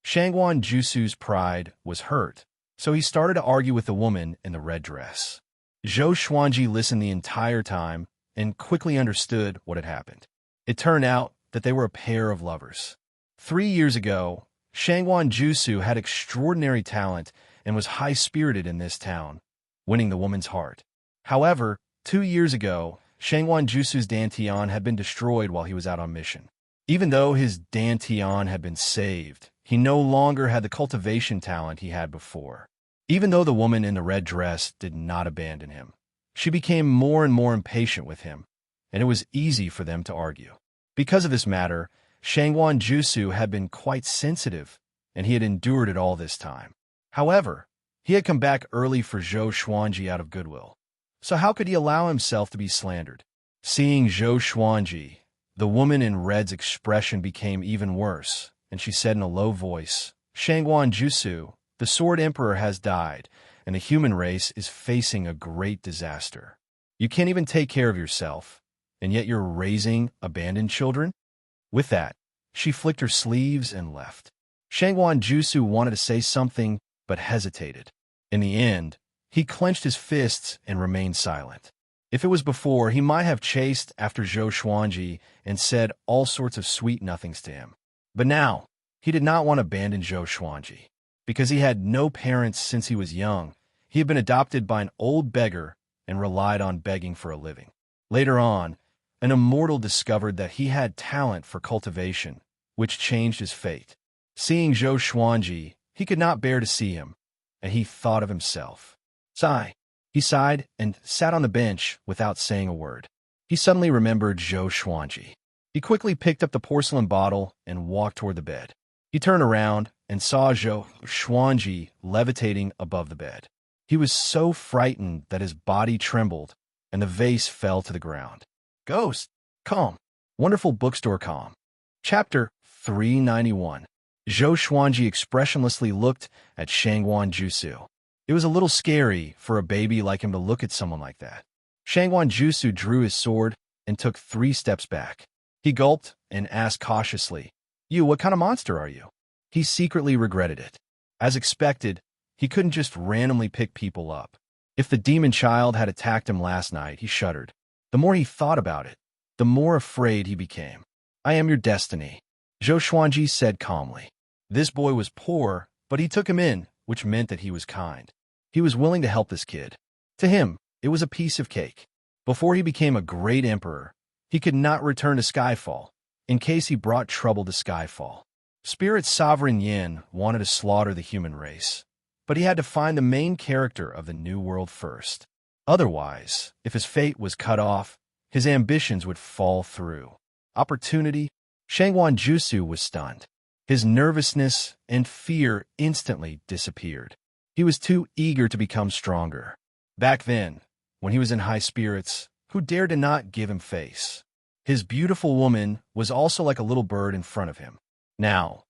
Shangguan Jusu's pride was hurt, so he started to argue with the woman in the red dress. Zhou Xuanji listened the entire time and quickly understood what had happened. It turned out that they were a pair of lovers. 3 years ago, Shangguan Jusu had extraordinary talent and was high-spirited in this town, winning the woman's heart. However, 2 years ago, Shangguan Jusu's Dantian had been destroyed while he was out on mission. Even though his Dantian had been saved, he no longer had the cultivation talent he had before. Even though the woman in the red dress did not abandon him, she became more and more impatient with him, and it was easy for them to argue. Because of this matter, Shangguan Jusu had been quite sensitive, and he had endured it all this time. However, he had come back early for Zhou Xuanji out of goodwill. So how could he allow himself to be slandered? Seeing Zhou Xuanji, The woman in red's expression became even worse, and she said in a low voice, Shangguan Jusu, the Sword Emperor has died, and the human race is facing a great disaster. You can't even take care of yourself, and yet you're raising abandoned children? With that, she flicked her sleeves and left. Shangguan Jusu wanted to say something, but hesitated. In the end, he clenched his fists and remained silent. If it was before, he might have chased after Zhou Xuanji and said all sorts of sweet nothings to him. But now, he did not want to abandon Zhou Xuanji. Because he had no parents since he was young, he had been adopted by an old beggar and relied on begging for a living. Later on, an immortal discovered that he had talent for cultivation, which changed his fate. Seeing Zhou Xuanji, he could not bear to see him, and he thought of himself. Sigh. He sighed and sat on the bench without saying a word. He suddenly remembered Zhou Xuanji. He quickly picked up the porcelain bottle and walked toward the bed. He turned around and saw Zhou Xuanji levitating above the bed. He was so frightened that his body trembled and the vase fell to the ground. Ghost! Calm. Wonderful bookstore calm. Chapter 391. Zhou Xuanji expressionlessly looked at Shangguan Jusu. It was a little scary for a baby like him to look at someone like that. Shangguan Jusu drew his sword and took 3 steps back. He gulped and asked cautiously, You, what kind of monster are you? He secretly regretted it. As expected, he couldn't just randomly pick people up. If the demon child had attacked him last night, he shuddered. The more he thought about it, the more afraid he became. I am your destiny, Zhou Xuanji said calmly. This boy was poor, but he took him in, which meant that he was kind. He was willing to help this kid. To him, it was a piece of cake. Before he became a great emperor, he could not return to Skyfall, in case he brought trouble to Skyfall. Spirit Sovereign Yin wanted to slaughter the human race, but he had to find the main character of the new world first. Otherwise, if his fate was cut off, his ambitions would fall through. Opportunity? Shangguan Jusu was stunned. His nervousness and fear instantly disappeared. He was too eager to become stronger. Back then, when he was in high spirits, who dared to not give him face? His beautiful woman was also like a little bird in front of him. Now,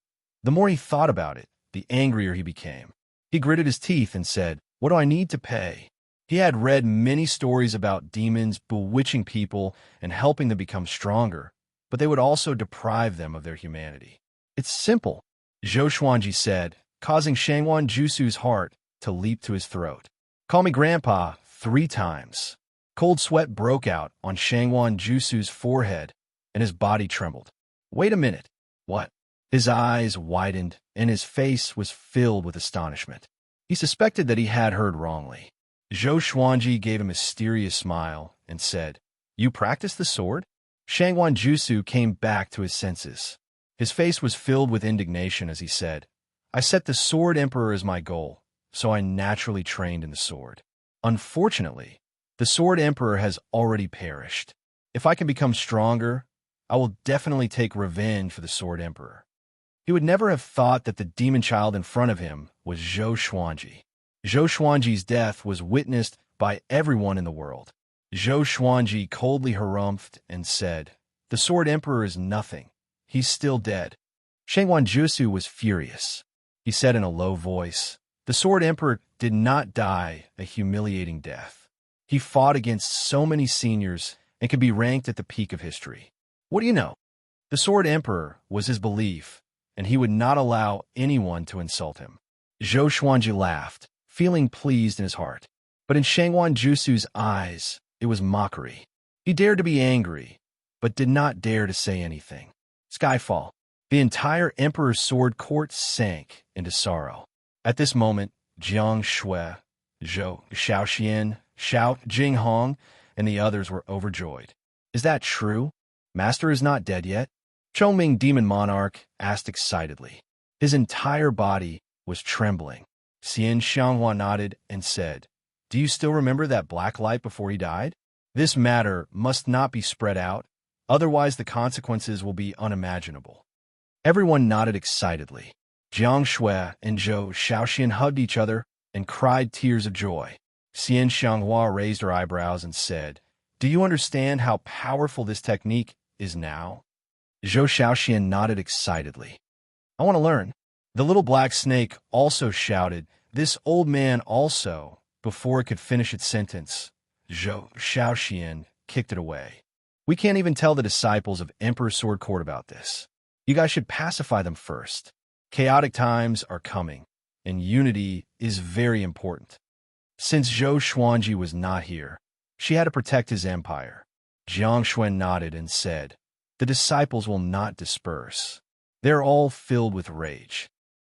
the more he thought about it, the angrier he became. He gritted his teeth and said, What do I need to pay? He had read many stories about demons bewitching people and helping them become stronger, but they would also deprive them of their humanity. It's simple, Zhou Xuanji said, causing Shangguan Jusu's heart to leap to his throat. Call me Grandpa 3 times. Cold sweat broke out on Shangguan Jusu's forehead, and his body trembled. Wait a minute. What? His eyes widened, and his face was filled with astonishment. He suspected that he had heard wrongly. Zhou Xuanji gave a mysterious smile and said, You practice the sword? Shangguan Jusu came back to his senses. His face was filled with indignation as he said, I set the Sword Emperor as my goal, so I naturally trained in the sword. Unfortunately, the Sword Emperor has already perished. If I can become stronger, I will definitely take revenge for the Sword Emperor. He would never have thought that the demon child in front of him was Zhou Xuanji. Zhou Xuanji's death was witnessed by everyone in the world. Zhou Xuanji coldly harumphed and said, The Sword Emperor is nothing. He's still dead. Shangguan Jusu was furious. He said in a low voice, The Sword Emperor did not die a humiliating death. He fought against so many seniors and could be ranked at the peak of history. What do you know? The Sword Emperor was his belief, and he would not allow anyone to insult him. Zhou Xuanji laughed, feeling pleased in his heart. But in Shangguan Jusu's eyes, it was mockery. He dared to be angry, but did not dare to say anything. Skyfall. The entire Emperor's sword court sank into sorrow. At this moment, Jiang Shui, Zhou Shaoxian, Xiao Jinghong, and the others were overjoyed. Is that true? Master is not dead yet? Chongming Demon Monarch asked excitedly. His entire body was trembling. Xian Xianghua nodded and said, Do you still remember that black light before he died? This matter must not be spread out, otherwise the consequences will be unimaginable. Everyone nodded excitedly. Jiang Shui and Zhou Shaoxian hugged each other and cried tears of joy. Xian Xianghua raised her eyebrows and said, Do you understand how powerful this technique is now? Zhou Shaoxian nodded excitedly. I want to learn. The little black snake also shouted, this old man also, before it could finish its sentence. Zhou Shaoxian kicked it away. We can't even tell the disciples of Emperor Sword Court about this. You guys should pacify them first. Chaotic times are coming, and unity is very important. Since Zhou Xuanji was not here, she had to protect his empire. Jiang Xuan nodded and said, the disciples will not disperse. They're all filled with rage.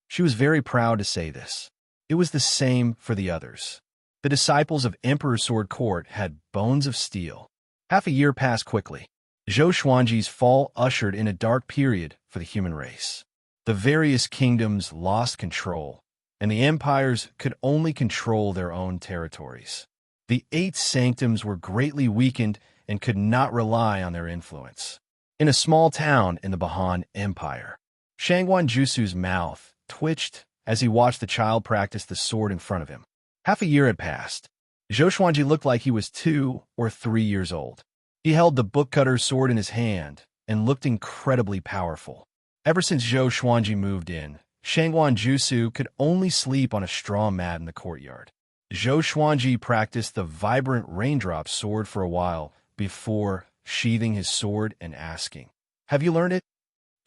She was very proud to say this. It was the same for the others. The disciples of Emperor Sword Court had bones of steel. Half a year passed quickly. Zhou Xuanji's fall ushered in a dark period for the human race. The various kingdoms lost control, and the empires could only control their own territories. The 8 sanctums were greatly weakened and could not rely on their influence. In a small town in the Bahan Empire, Shangguan Jusu's mouth twitched as he watched the child practice the sword in front of him. Half a year had passed. Zhou Xuanji looked like he was 2 or 3 years old. He held the bookcutter's sword in his hand and looked incredibly powerful. Ever since Zhou Xuanji moved in, Shangguan Jusu could only sleep on a straw mat in the courtyard. Zhou Xuanji practiced the vibrant raindrop sword for a while before sheathing his sword and asking, have you learned it?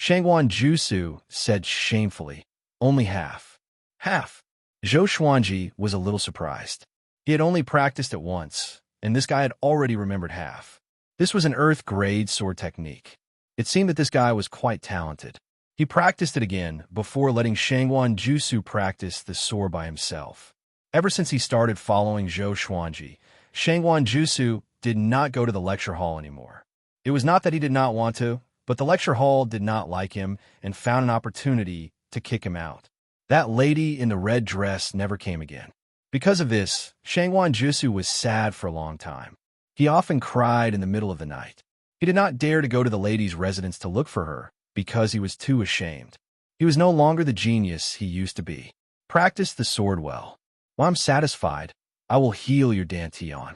Shangguan Jusu said shamefully, only half. Half. Zhou Xuanji was a little surprised. He had only practiced it once, and this guy had already remembered half. This was an earth-grade sword technique. It seemed that this guy was quite talented. He practiced it again before letting Shangguan Jusu practice the sword by himself. Ever since he started following Zhou Xuanji, Shangguan Jusu did not go to the lecture hall anymore. It was not that he did not want to, but the lecture hall did not like him and found an opportunity to kick him out. That lady in the red dress never came again. Because of this, Shangguan Jusu was sad for a long time. He often cried in the middle of the night. He did not dare to go to the lady's residence to look for her because he was too ashamed. He was no longer the genius he used to be. Practice the sword well. When I'm satisfied, I will heal your dantian.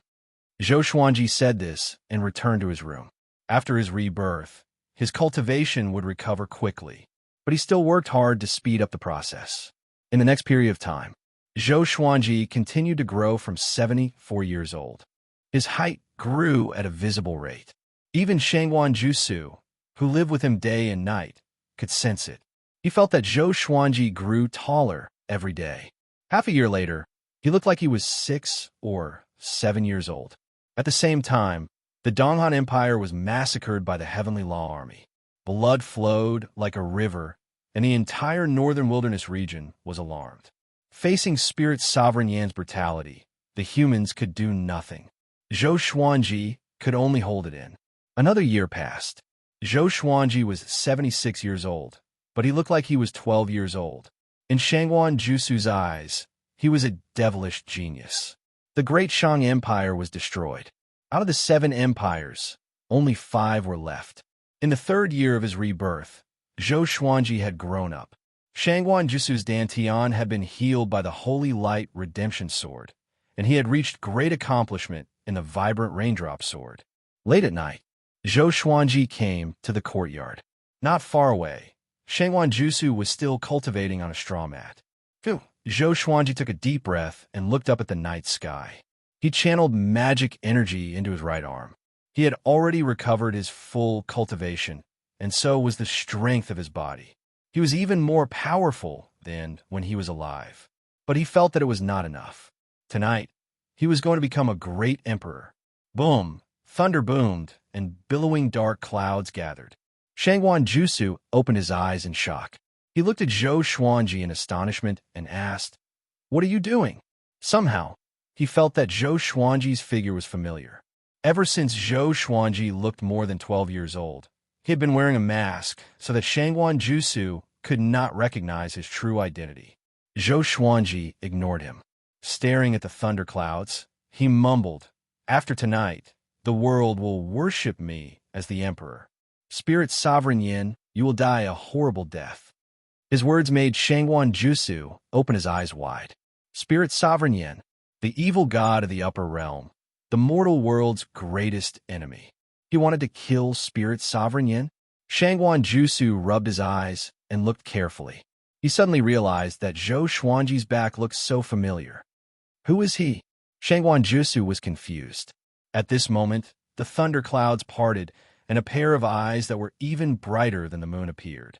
Zhou Xuanji said this and returned to his room. After his rebirth, his cultivation would recover quickly, but he still worked hard to speed up the process. In the next period of time, Zhou Xuanji continued to grow from 74 years old. His height grew at a visible rate. Even Shangguan Jusu, who lived with him day and night, could sense it. He felt that Zhou Xuanji grew taller every day. Half a year later, he looked like he was 6 or 7 years old. At the same time, the Donghan Empire was massacred by the Heavenly Law Army. Blood flowed like a river, and the entire northern wilderness region was alarmed. Facing Spirit Sovereign Yan's brutality, the humans could do nothing. Zhou Xuanji could only hold it in. Another year passed. Zhou Xuanji was 76 years old, but he looked like he was 12 years old. In Shangguan Jusu's eyes, he was a devilish genius. The Great Shang Empire was destroyed. Out of the 7 empires, only 5 were left. In the 3rd year of his rebirth, Zhou Xuanji had grown up. Shangguan Jusu's dantian had been healed by the Holy Light Redemption Sword, and he had reached great accomplishment in the vibrant raindrop sword. Late at night, Zhou Xuanji came to the courtyard. Not far away, Shangguan Jusu was still cultivating on a straw mat. Phew! Zhou Xuanji took a deep breath and looked up at the night sky. He channeled magic energy into his right arm. He had already recovered his full cultivation, and so was the strength of his body. He was even more powerful than when he was alive. But he felt that it was not enough. Tonight, he was going to become a great emperor. Boom! Thunder boomed, and billowing dark clouds gathered. Shangguan Jusu opened his eyes in shock. He looked at Zhou Xuanji in astonishment and asked, "What are you doing?" Somehow, he felt that Zhou Xuanji's figure was familiar. Ever since Zhou Xuanji looked more than 12 years old, he had been wearing a mask so that Shangguan Jusu could not recognize his true identity. Zhou Xuanji ignored him. Staring at the thunder clouds, he mumbled, "After tonight, the world will worship me as the emperor. Spirit Sovereign Yin, you will die a horrible death." His words made Shangguan Jusu open his eyes wide. Spirit Sovereign Yin, the evil god of the upper realm, the mortal world's greatest enemy. He wanted to kill Spirit Sovereign Yin? Shangguan Jusu rubbed his eyes and looked carefully. He suddenly realized that Zhou Xuanji's back looked so familiar. Who is he? Shangguan Jusu was confused. At this moment, the thunder clouds parted, and a pair of eyes that were even brighter than the moon appeared.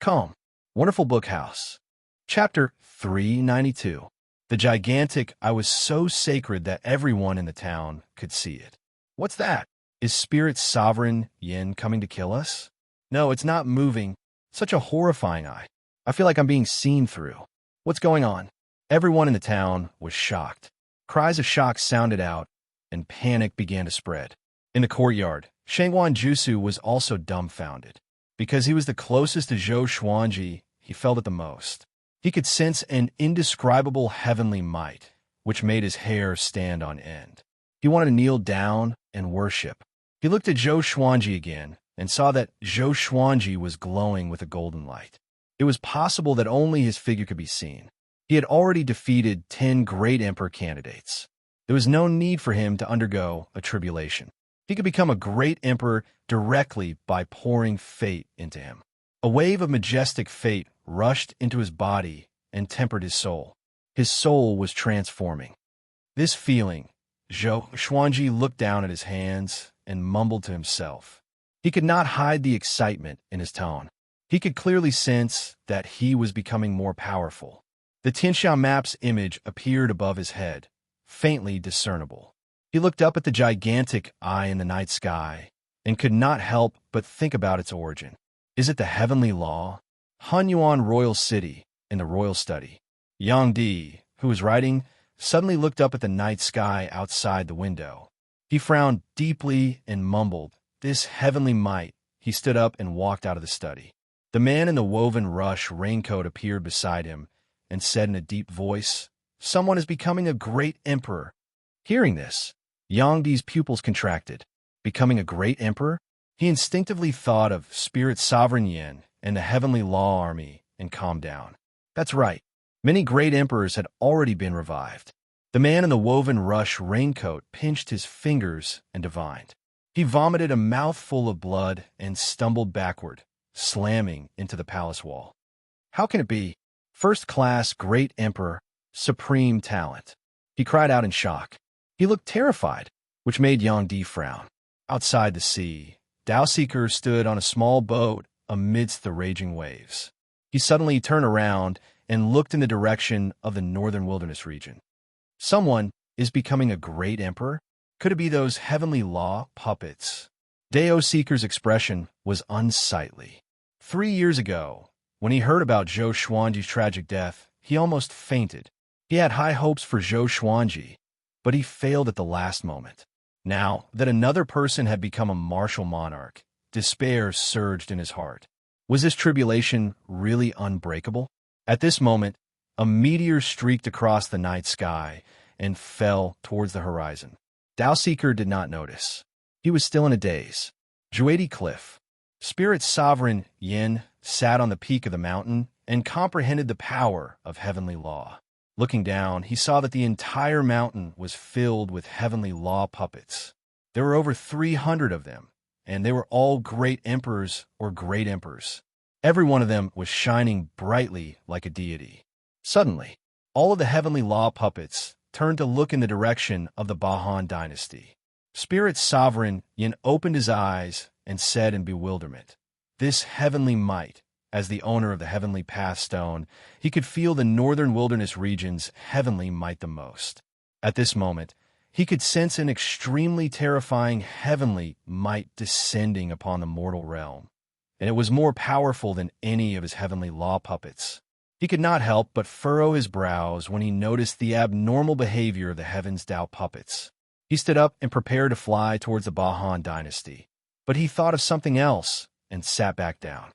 Calm. Wonderful Book House. Chapter 392. The gigantic I was so sacred that everyone in the town could see it. What's that? Is Spirit Sovereign Yin coming to kill us? No, it's not moving. Such a horrifying eye. I feel like I'm being seen through. What's going on? Everyone in the town was shocked. Cries of shock sounded out, and panic began to spread. In the courtyard, Shangguan Jusu was also dumbfounded. Because he was the closest to Zhou Xuanji, he felt it the most. He could sense an indescribable heavenly might, which made his hair stand on end. He wanted to kneel down and worship. He looked at Zhou Xuanji again and saw that Zhou Xuanji was glowing with a golden light. It was possible that only his figure could be seen. He had already defeated 10 great emperor candidates. There was no need for him to undergo a tribulation. He could become a great emperor directly by pouring fate into him. A wave of majestic fate rushed into his body and tempered his soul. His soul was transforming. This feeling, Zhou Xuanji looked down at his hands and mumbled to himself. He could not hide the excitement in his tone. He could clearly sense that he was becoming more powerful. The Tianxiao map's image appeared above his head, faintly discernible. He looked up at the gigantic eye in the night sky and could not help but think about its origin. Is it the heavenly law? Hunyuan Royal City, in the royal study. Yang Di, who was writing, suddenly looked up at the night sky outside the window. He frowned deeply and mumbled, "This heavenly might." He stood up and walked out of the study. The man in the woven rush raincoat appeared beside him and said in a deep voice, "Someone is becoming a great emperor." Hearing this, Yang Di's pupils contracted. Becoming a great emperor? He instinctively thought of Spirit Sovereign Yin and the Heavenly Law Army and calmed down. That's right. Many great emperors had already been revived. The man in the woven rush raincoat pinched his fingers and divined. He vomited a mouthful of blood and stumbled backward, slamming into the palace wall. How can it be? First-class great emperor, supreme talent. He cried out in shock. He looked terrified, which made Yang Di frown. Outside the sea, Dao Seeker stood on a small boat amidst the raging waves. He suddenly turned around and looked in the direction of the northern wilderness region. Someone is becoming a great emperor? Could it be those heavenly law puppets? Dao Seeker's expression was unsightly. 3 years ago, when he heard about Zhou Xuanji's tragic death, he almost fainted. He had high hopes for Zhou Xuanji, but he failed at the last moment. Now that another person had become a martial monarch, despair surged in his heart. Was this tribulation really unbreakable? At this moment, a meteor streaked across the night sky and fell towards the horizon. Dao Seeker did not notice. He was still in a daze. Juedi Cliff. Spirit Sovereign Yin sat on the peak of the mountain and comprehended the power of heavenly law. Looking down, he saw that the entire mountain was filled with heavenly law puppets. There were over 300 of them, and they were all great emperors or great emperors. Every one of them was shining brightly like a deity. Suddenly, all of the heavenly law puppets turned to look in the direction of the Bahan dynasty. Spirit Sovereign Yin opened his eyes and said in bewilderment, "This heavenly might." As the owner of the Heavenly Path Stone, he could feel the northern wilderness region's heavenly might the most. At this moment, he could sense an extremely terrifying heavenly might descending upon the mortal realm, and it was more powerful than any of his heavenly law puppets. He could not help but furrow his brows when he noticed the abnormal behavior of the Heaven's Tao puppets. He stood up and prepared to fly towards the Bahan dynasty, but he thought of something else and sat back down.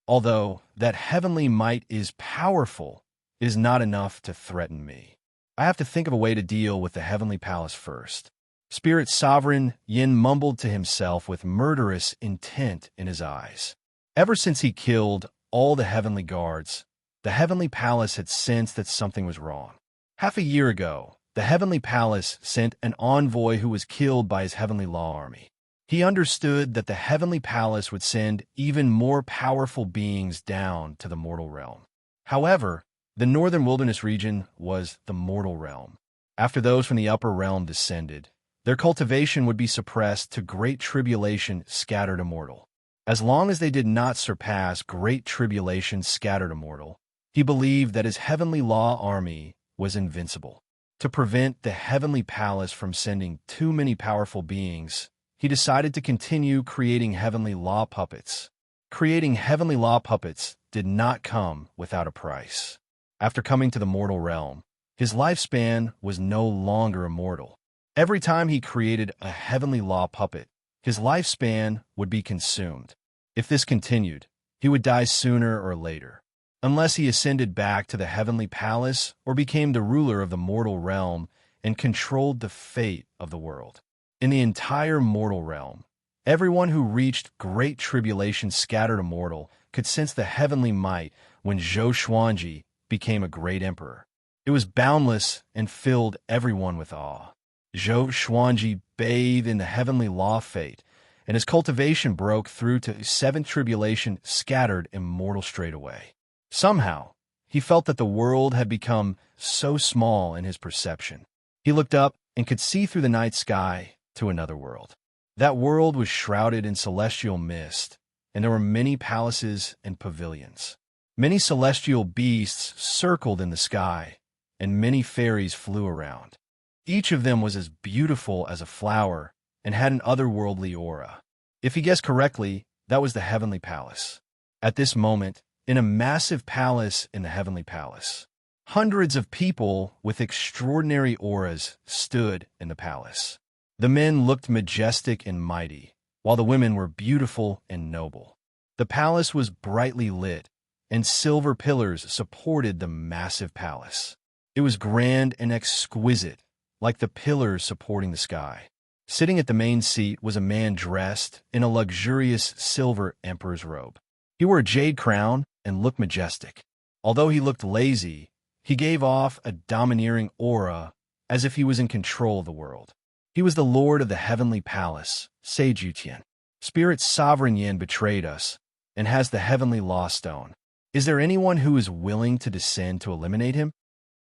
Although that heavenly might is powerful, it is not enough to threaten me. I have to think of a way to deal with the heavenly palace first. Spirit Sovereign Yin mumbled to himself with murderous intent in his eyes. Ever since he killed all the heavenly guards, the heavenly palace had sensed that something was wrong. Half a year ago, the heavenly palace sent an envoy who was killed by his heavenly law army. He understood that the heavenly palace would send even more powerful beings down to the mortal realm. However, the northern wilderness region was the mortal realm. After those from the upper realm descended, their cultivation would be suppressed to great tribulation scattered immortal. As long as they did not surpass great tribulation scattered immortal, he believed that his heavenly law army was invincible. To prevent the heavenly palace from sending too many powerful beings, he decided to continue creating heavenly law puppets. Creating heavenly law puppets did not come without a price. After coming to the mortal realm, his lifespan was no longer immortal. Every time he created a heavenly law puppet, his lifespan would be consumed. If this continued, he would die sooner or later, unless he ascended back to the heavenly palace or became the ruler of the mortal realm and controlled the fate of the world. In the entire mortal realm, everyone who reached great tribulation scattered immortal could sense the heavenly might when Zhou Xuanji became a great emperor. It was boundless and filled everyone with awe. Zhou Xuanji bathed in the heavenly law fate, and his cultivation broke through to seventh tribulation scattered immortal straightway. Somehow, he felt that the world had become so small in his perception. He looked up and could see through the night sky to another world. That world was shrouded in celestial mist, and there were many palaces and pavilions. Many celestial beasts circled in the sky, and many fairies flew around. Each of them was as beautiful as a flower and had an otherworldly aura. If he guessed correctly, that was the heavenly palace. At this moment, in a massive palace in the heavenly palace, hundreds of people with extraordinary auras stood in the palace. The men looked majestic and mighty, while the women were beautiful and noble. The palace was brightly lit, and silver pillars supported the massive palace. It was grand and exquisite, like the pillars supporting the sky. Sitting at the main seat was a man dressed in a luxurious silver emperor's robe. He wore a jade crown and looked majestic. Although he looked lazy, he gave off a domineering aura as if he was in control of the world. He was the lord of the heavenly palace, Sage Yutian. Spirit Sovereign Yin betrayed us and has the heavenly law stone. Is there anyone who is willing to descend to eliminate him?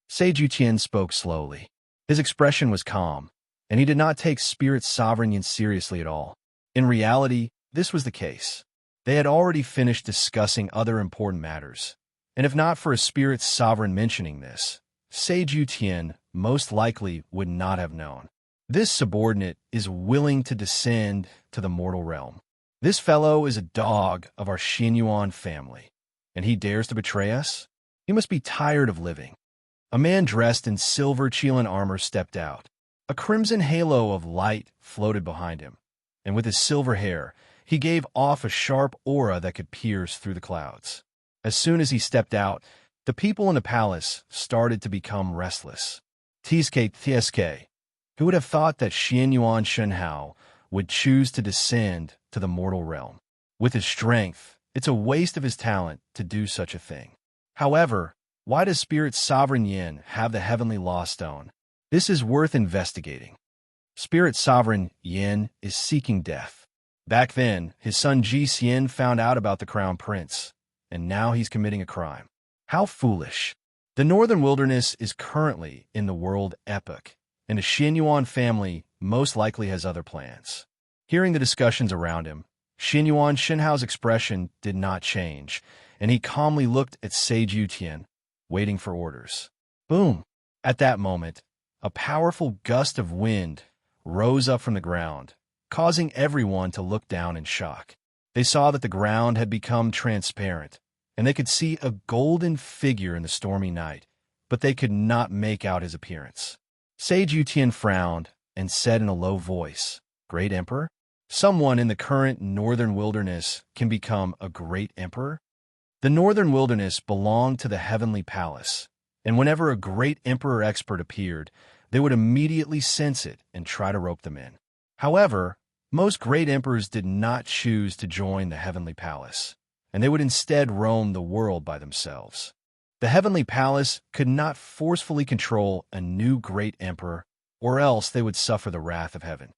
Sage Yutian spoke slowly. His expression was calm, and he did not take Spirit Sovereign Yin seriously at all. In reality, this was the case. They had already finished discussing other important matters, and if not for a Spirit Sovereign mentioning this, Sage Yutian most likely would not have known. This subordinate is willing to descend to the mortal realm. This fellow is a dog of our Xianyuan family, and he dares to betray us? He must be tired of living. A man dressed in silver Qilin armor stepped out. A crimson halo of light floated behind him, and with his silver hair, he gave off a sharp aura that could pierce through the clouds. As soon as he stepped out, the people in the palace started to become restless. Tsk, who would have thought that Xianyuan Shenhao would choose to descend to the mortal realm? With his strength, it's a waste of his talent to do such a thing. However, why does Spirit Sovereign Yin have the heavenly law stone? This is worth investigating. Spirit Sovereign Yin is seeking death. Back then, his son Ji Xian found out about the crown prince, and now he's committing a crime. How foolish. The northern wilderness is currently in the world epoch, and the Xianyuan family most likely has other plans. Hearing the discussions around him, Xianyuan Shenhao's expression did not change, and he calmly looked at Sage Yutian, waiting for orders. Boom! At that moment, a powerful gust of wind rose up from the ground, causing everyone to look down in shock. They saw that the ground had become transparent, and they could see a golden figure in the stormy night, but they could not make out his appearance. Sage Yutian frowned and said in a low voice, "Great Emperor? Someone in the current northern wilderness can become a great emperor?" The northern wilderness belonged to the heavenly palace, and whenever a great emperor expert appeared, they would immediately sense it and try to rope them in. However, most great emperors did not choose to join the heavenly palace, and they would instead roam the world by themselves. The heavenly palace could not forcefully control a new great emperor, or else they would suffer the wrath of heaven.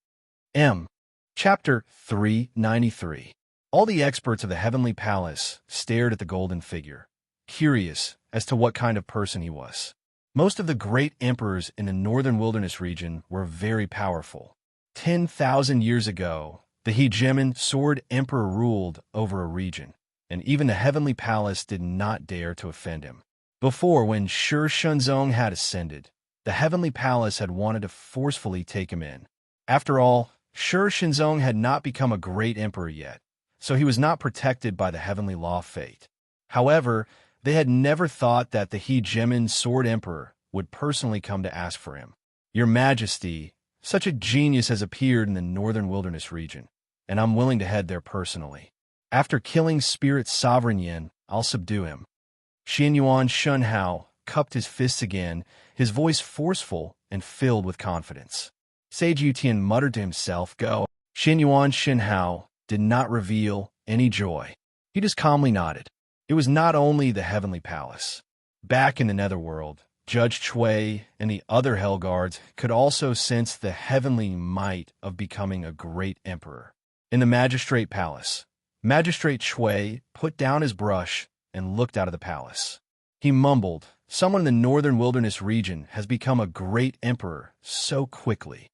Chapter 393. All the experts of the heavenly palace stared at the golden figure, curious as to what kind of person he was. Most of the great emperors in the northern wilderness region were very powerful. 10,000 years ago, the hegemon sword emperor ruled over a region, and even the heavenly palace did not dare to offend him. Before, when Shi Shenzong had ascended, the heavenly palace had wanted to forcefully take him in. After all, Shi Shenzong had not become a great emperor yet, so he was not protected by the heavenly law of fate. However, they had never thought that the hegemon sword emperor would personally come to ask for him. "Your Majesty, such a genius has appeared in the northern wilderness region, and I'm willing to head there personally. After killing Spirit Sovereign Yin, I'll subdue him." Xianyuan Shunhao cupped his fists again, his voice forceful and filled with confidence. Sage Yutian muttered to himself, "Go." Xianyuan Shunhao did not reveal any joy. He just calmly nodded. It was not only the heavenly palace. Back in the netherworld, Judge Chui and the other Hell Guards could also sense the heavenly might of becoming a great emperor. In the magistrate palace, Magistrate Chui put down his brush and looked out of the palace. He mumbled, "Someone in the northern wilderness region has become a great emperor so quickly."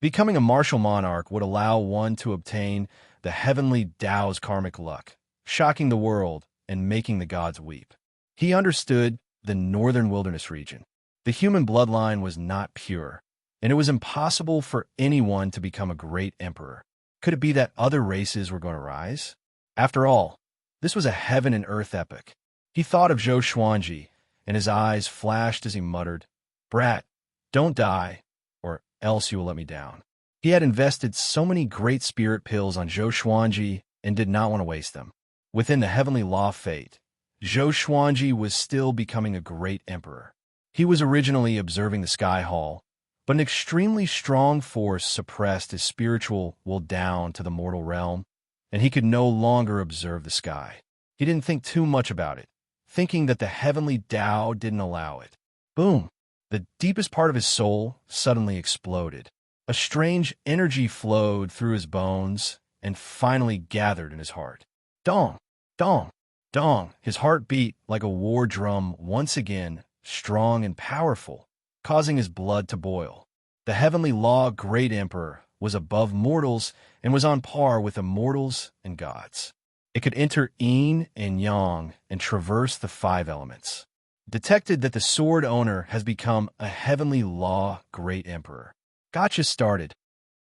Becoming a martial monarch would allow one to obtain the heavenly Tao's karmic luck, shocking the world and making the gods weep. He understood the northern wilderness region. The human bloodline was not pure, and it was impossible for anyone to become a great emperor. Could it be that other races were going to rise? After all, this was a heaven and earth epic. He thought of Zhou Xuanji, and his eyes flashed as he muttered, "Brat, don't die, or else you will let me down." He had invested so many great spirit pills on Zhou Xuanji and did not want to waste them. Within the heavenly law of fate, Zhou Xuanji was still becoming a great emperor. He was originally observing the Sky Hall, but an extremely strong force suppressed his spiritual will down to the mortal realm, and he could no longer observe the sky. He didn't think too much about it, thinking that the heavenly Tao didn't allow it. Boom! The deepest part of his soul suddenly exploded. A strange energy flowed through his bones and finally gathered in his heart. Dong! Dong! Dong! His heart beat like a war drum once again, strong and powerful, causing his blood to boil. The heavenly law great emperor was above mortals and was on par with immortals and gods. It could enter yin and yang and traverse the 5 elements. Detected that the sword owner has become a heavenly law great emperor. Gotcha started.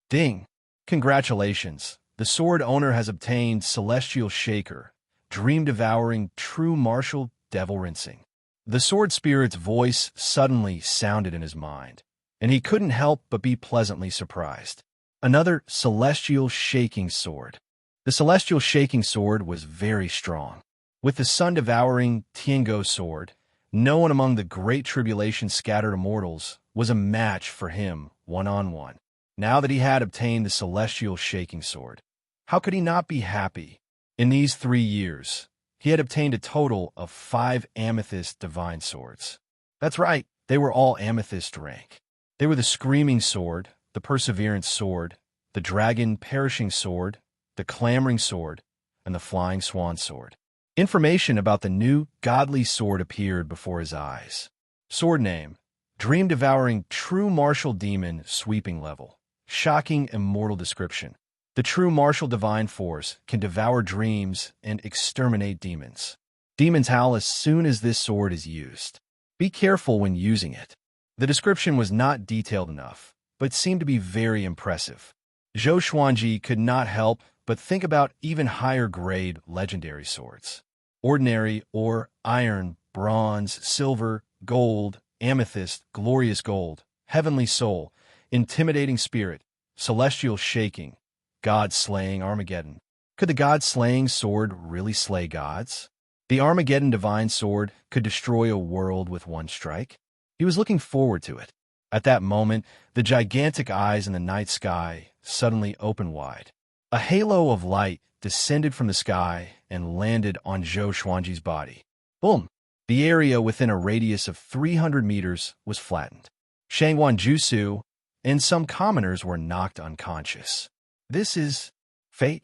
Ding! Congratulations! The sword owner has obtained Celestial Shaker, Dream-Devouring True Martial Devil Rinsing. The sword spirit's voice suddenly sounded in his mind, and he couldn't help but be pleasantly surprised. Another Celestial Shaking Sword. The Celestial Shaking Sword was very strong. With the Sun-Devouring Tiango Sword, no one among the Great Tribulation scattered immortals was a match for him one-on-one. Now that he had obtained the Celestial Shaking Sword, how could he not be happy? In these 3 years, he had obtained a total of 5 Amethyst Divine Swords. That's right, they were all Amethyst rank. They were the Screaming Sword, the Perseverance Sword, the Dragon Perishing Sword, the Clamoring Sword, and the Flying Swan Sword. Information about the new godly sword appeared before his eyes. Sword name: Dream-Devouring True Martial Demon Sweeping Level. Shocking immortal description. The true martial divine force can devour dreams and exterminate demons. Demons howl as soon as this sword is used. Be careful when using it. The description was not detailed enough, but seemed to be very impressive. Zhou Xuanji could not help but think about even higher grade legendary swords. Ordinary or iron, bronze, silver, gold, amethyst, glorious gold, heavenly soul, intimidating spirit, celestial shaking, God-slaying Armageddon. Could the God-slaying sword really slay gods? The Armageddon divine sword could destroy a world with one strike. He was looking forward to it. At that moment, the gigantic eyes in the night sky suddenly opened wide. A halo of light descended from the sky and landed on Zhou Xuanji's body. Boom! The area within a radius of 300 meters was flattened. Shangwan Jusu and some commoners were knocked unconscious. This is fate?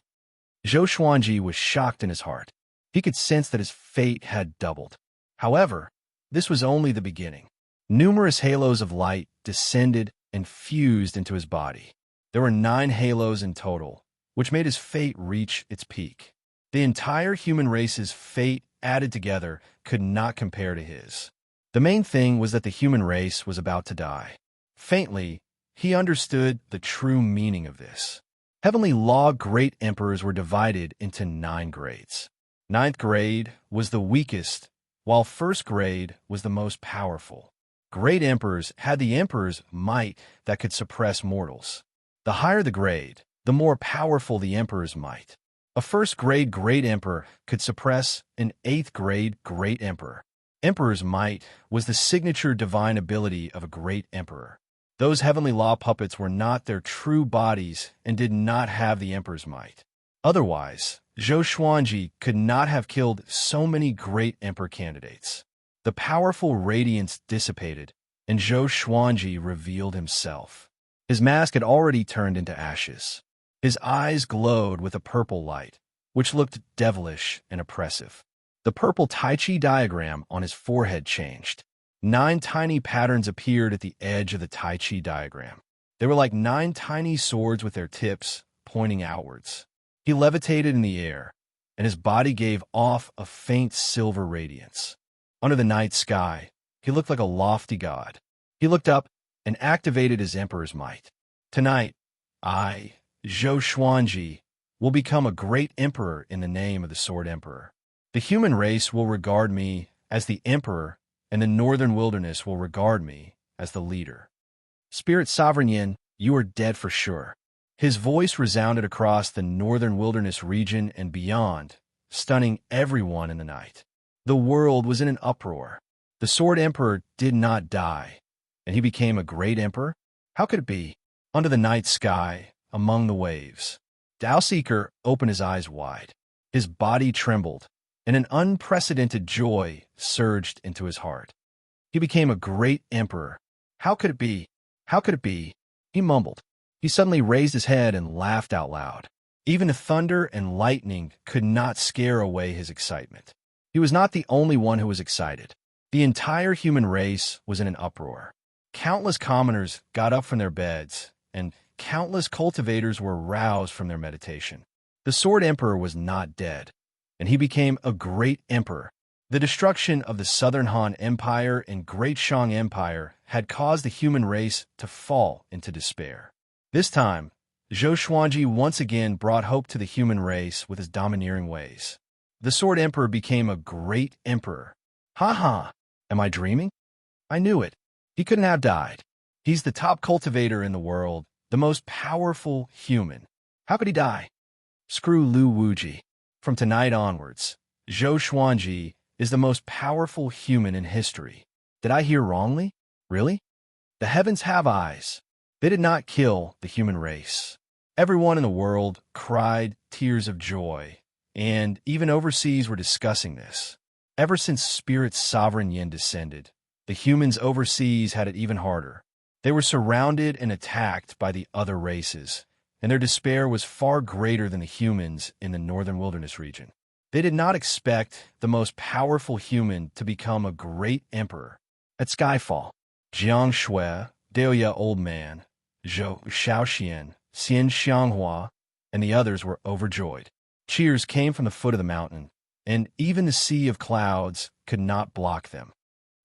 Zhou Xuanji was shocked in his heart. He could sense that his fate had doubled. However, this was only the beginning. Numerous halos of light descended and fused into his body. There were 9 halos in total, which made his fate reach its peak. The entire human race's fate added together could not compare to his. The main thing was that the human race was about to die. Faintly, he understood the true meaning of this. Heavenly Law Great Emperors were divided into 9 grades. 9th grade was the weakest, while 1st grade was the most powerful. Great Emperors had the Emperor's might that could suppress mortals. The higher the grade, the more powerful the Emperor's might. A 1st grade Great Emperor could suppress an 8th grade Great Emperor. Emperor's might was the signature divine ability of a Great Emperor. Those heavenly law puppets were not their true bodies and did not have the Emperor's might. Otherwise, Zhou Xuanji could not have killed so many Great Emperor candidates. The powerful radiance dissipated, and Zhou Xuanji revealed himself. His mask had already turned into ashes. His eyes glowed with a purple light, which looked devilish and oppressive. The purple Tai Chi diagram on his forehead changed. 9 tiny patterns appeared at the edge of the Tai Chi diagram. They were like 9 tiny swords with their tips pointing outwards. He levitated in the air, and his body gave off a faint silver radiance. Under the night sky, he looked like a lofty god. He looked up and activated his Emperor's might. Tonight, I, Zhou Xuanji, will become a great emperor in the name of the Sword Emperor. The human race will regard me as the emperor, and the northern wilderness will regard me as the leader. Spirit Sovereign Yin, you are dead for sure. His voice resounded across the northern wilderness region and beyond, stunning everyone in the night. The world was in an uproar. The Sword Emperor did not die, and he became a great emperor? How could it be? Under the night sky, among the waves, Tao Seeker opened his eyes wide. His body trembled, and an unprecedented joy surged into his heart. He became a great emperor. How could it be? How could it be? He mumbled. He suddenly raised his head and laughed out loud. Even the thunder and lightning could not scare away his excitement. He was not the only one who was excited. The entire human race was in an uproar. Countless commoners got up from their beds, and countless cultivators were roused from their meditation. The Sword Emperor was not dead, and he became a great emperor. The destruction of the Southern Han Empire and Great Shang Empire had caused the human race to fall into despair. This time, Zhou Xuanji once again brought hope to the human race with his domineering ways. The Sword Emperor became a great emperor. Ha ha! Am I dreaming? I knew it. He couldn't have died. He's the top cultivator in the world, the most powerful human. How could he die? Screw Lu Wuji. From tonight onwards, Zhou Xuanji is the most powerful human in history. Did I hear wrongly? Really? The heavens have eyes. They did not kill the human race. Everyone in the world cried tears of joy, and even overseas were discussing this. Ever since Spirit Sovereign Yin descended, the humans overseas had it even harder. They were surrounded and attacked by the other races, and their despair was far greater than the humans in the northern wilderness region. They did not expect the most powerful human to become a great emperor. At Skyfall, Jiang Shui, Daoya Old Man, Zhou Shaoxian, Xian Xianghua, and the others were overjoyed. Cheers came from the foot of the mountain, and even the sea of clouds could not block them.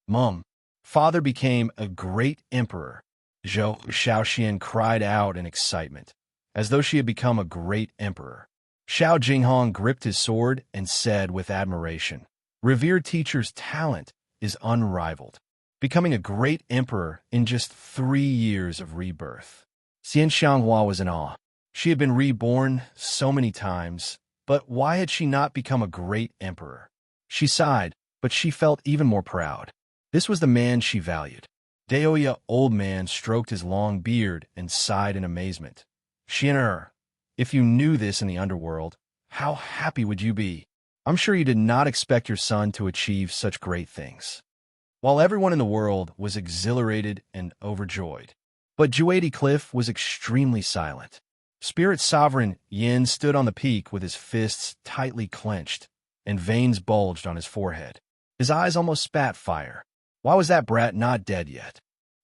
Mum, father became a great emperor. Zhou Shaoxian cried out in excitement, as though she had become a great emperor. Xiao Jinghong gripped his sword and said with admiration, "Revered teacher's talent is unrivaled, becoming a great emperor in just 3 years of rebirth." Xian Xianghua was in awe. She had been reborn so many times, but why had she not become a great emperor? She sighed, but she felt even more proud. This was the man she valued. Daoya Old Man stroked his long beard and sighed in amazement. Xian'er, if you knew this in the underworld, how happy would you be? I'm sure you did not expect your son to achieve such great things. While everyone in the world was exhilarated and overjoyed, but Juady Cliff was extremely silent. Spirit Sovereign Yin stood on the peak with his fists tightly clenched, and veins bulged on his forehead. His eyes almost spat fire. Why was that brat not dead yet?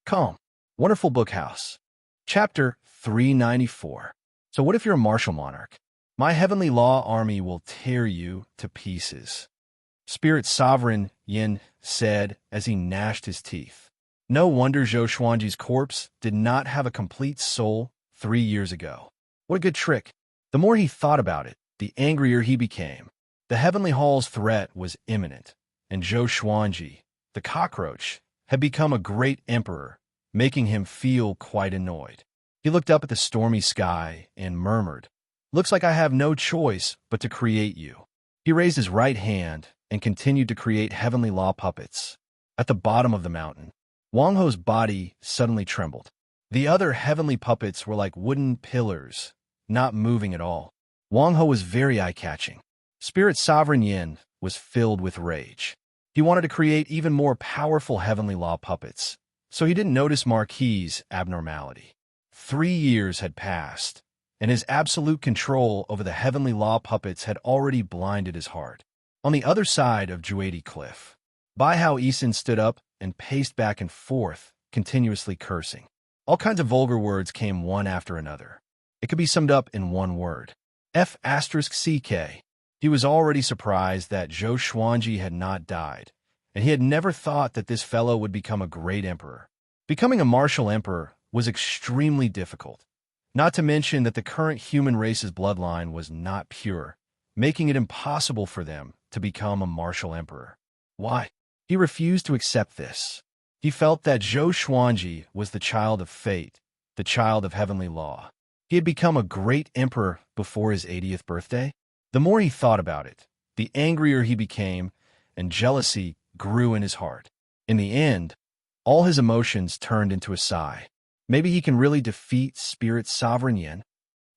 Calm. Wonderful Book House. Chapter 394. So what if you're a martial monarch? My heavenly law army will tear you to pieces. Spirit Sovereign Yin said as he gnashed his teeth. No wonder Zhou Xuanji's corpse did not have a complete soul 3 years ago. What a good trick. The more he thought about it, the angrier he became. The Heavenly Hall's threat was imminent, and Zhou Xuanji, the cockroach, had become a great emperor, making him feel quite annoyed. He looked up at the stormy sky and murmured, "Looks like I have no choice but to create you." He raised his right hand and continued to create heavenly law puppets. At the bottom of the mountain, Wang Ho's body suddenly trembled. The other heavenly puppets were like wooden pillars, not moving at all. Wang Ho was very eye-catching. Spirit Sovereign Yin was filled with rage. He wanted to create even more powerful heavenly law puppets, so he didn't notice Marquis's abnormality. 3 years had passed, and his absolute control over the heavenly law puppets had already blinded his heart. On the other side of Juadi Cliff, Bai Hao Yisan stood up and paced back and forth, continuously cursing. All kinds of vulgar words came one after another. It could be summed up in one word. F***CK. He was already surprised that Zhou Xuanji had not died, and he had never thought that this fellow would become a great emperor. Becoming a martial emperor was extremely difficult, not to mention that the current human race's bloodline was not pure, making it impossible for them to become a martial emperor. Why? He refused to accept this. He felt that Zhou Xuanji was the child of fate, the child of heavenly law. He had become a great emperor before his 80th birthday. The more he thought about it, the angrier he became, and jealousy grew in his heart. In the end, all his emotions turned into a sigh. Maybe he can really defeat Spirit Sovereign Yin?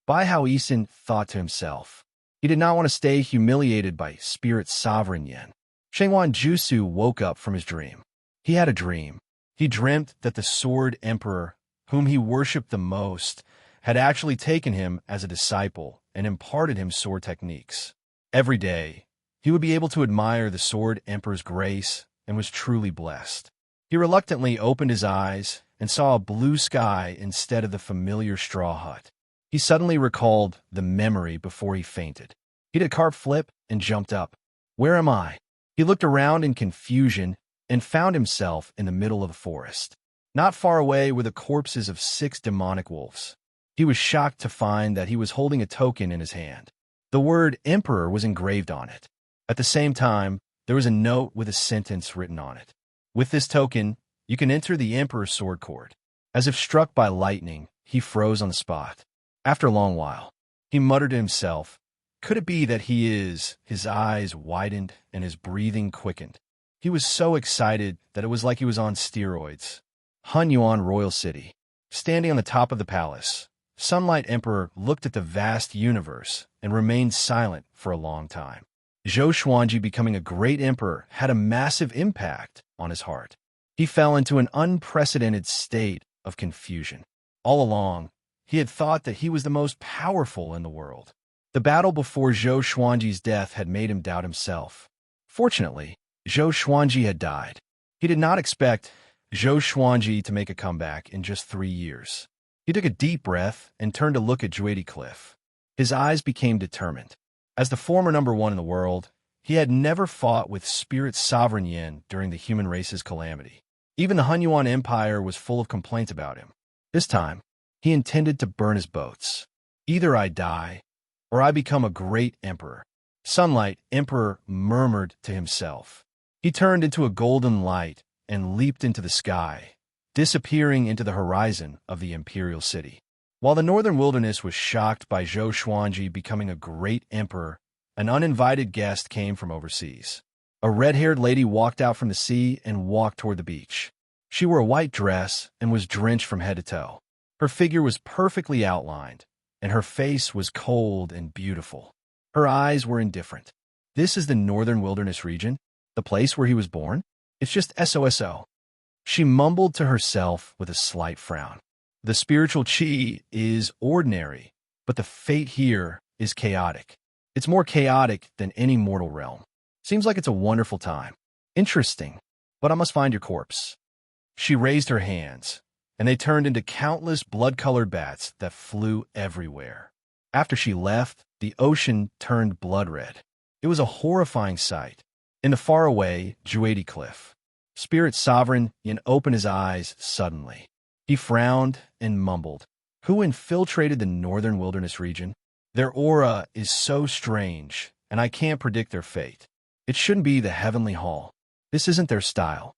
Bai Hao Yisan thought to himself. He did not want to stay humiliated by Spirit Sovereign Yin. Shenghuan Jusu woke up from his dream. He had a dream. He dreamt that the Sword Emperor, whom he worshipped the most, had actually taken him as a disciple and imparted him sword techniques. Every day, he would be able to admire the Sword Emperor's grace and was truly blessed. He reluctantly opened his eyes and saw a blue sky instead of the familiar straw hut. He suddenly recalled the memory before he fainted. He did a carp flip and jumped up. Where am I? He looked around in confusion and found himself in the middle of the forest. Not far away were the corpses of 6 demonic wolves. He was shocked to find that he was holding a token in his hand. The word Emperor was engraved on it. At the same time, there was a note with a sentence written on it. With this token, you can enter the Emperor's sword court. As if struck by lightning, he froze on the spot. After a long while, he muttered to himself, "Could it be that he is?" His eyes widened and his breathing quickened. He was so excited that it was like he was on steroids. Hun Yuan Royal City. Standing on the top of the palace, Sunlight Emperor looked at the vast universe and remained silent for a long time. Zhou Xuanji becoming a great emperor had a massive impact on his heart. He fell into an unprecedented state of confusion. All along, he had thought that he was the most powerful in the world. The battle before Zhou Xuanji's death had made him doubt himself. Fortunately, Zhou Xuanji had died. He did not expect Zhou Xuanji to make a comeback in just 3 years. He took a deep breath and turned to look at Juadi Cliff. His eyes became determined. As the former #1 in the world, he had never fought with Spirit Sovereign Yin during the human race's calamity. Even the Hun Yuan Empire was full of complaints about him. This time, he intended to burn his boats. Either I die, or I become a great emperor. Sunlight Emperor murmured to himself. He turned into a golden light and leaped into the sky, disappearing into the horizon of the imperial city. While the northern wilderness was shocked by Zhou Xuanji becoming a great emperor, an uninvited guest came from overseas. A red-haired lady walked out from the sea and walked toward the beach. She wore a white dress and was drenched from head to toe. Her figure was perfectly outlined, and her face was cold and beautiful. Her eyes were indifferent. This is the northern wilderness region, the place where he was born? It's just SOSO. She mumbled to herself with a slight frown. The spiritual chi is ordinary, but the fate here is chaotic. It's more chaotic than any mortal realm. Seems like it's a wonderful time. Interesting, but I must find your corpse." She raised her hands, and they turned into countless blood-colored bats that flew everywhere. After she left, the ocean turned blood-red. It was a horrifying sight. In the faraway Juadi cliff, Spirit Sovereign Yin opened his eyes suddenly. He frowned and mumbled, "Who infiltrated the northern wilderness region? Their aura is so strange, and I can't predict their fate. It shouldn't be the Heavenly Hall. This isn't their style."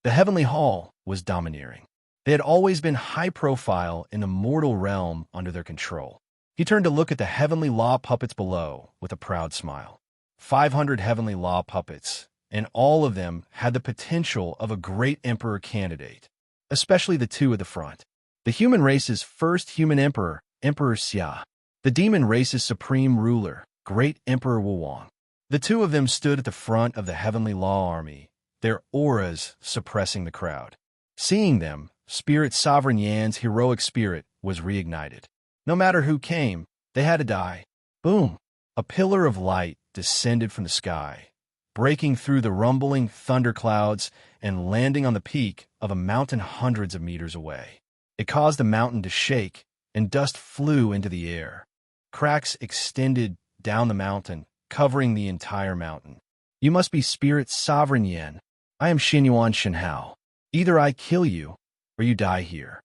The Heavenly Hall was domineering. They had always been high profile in the mortal realm under their control. He turned to look at the Heavenly Law puppets below with a proud smile. 500 Heavenly Law puppets, and all of them had the potential of a great emperor candidate, especially the two at the front. The human race's first human emperor, Emperor Xia. The demon race's supreme ruler, Great Emperor Wulong. The two of them stood at the front of the Heavenly Law army, their auras suppressing the crowd. Seeing them, Spirit Sovereign Yan's heroic spirit was reignited. No matter who came, they had to die. Boom! A pillar of light descended from the sky, breaking through the rumbling thunderclouds and landing on the peak of a mountain hundreds of meters away. It caused the mountain to shake, and dust flew into the air. Cracks extended down the mountain, covering the entire mountain. "You must be Spirit Sovereign Yan. I am Xinyuan Shenhao. Either I kill you, or you die here."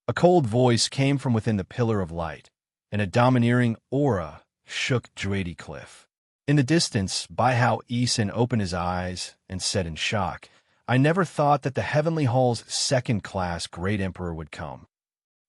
A cold voice came from within the pillar of light, and a domineering aura shook Juadi Cliff. In the distance, Baihao Isin opened his eyes and said in shock, "I never thought that the Heavenly Hall's second-class Great Emperor would come."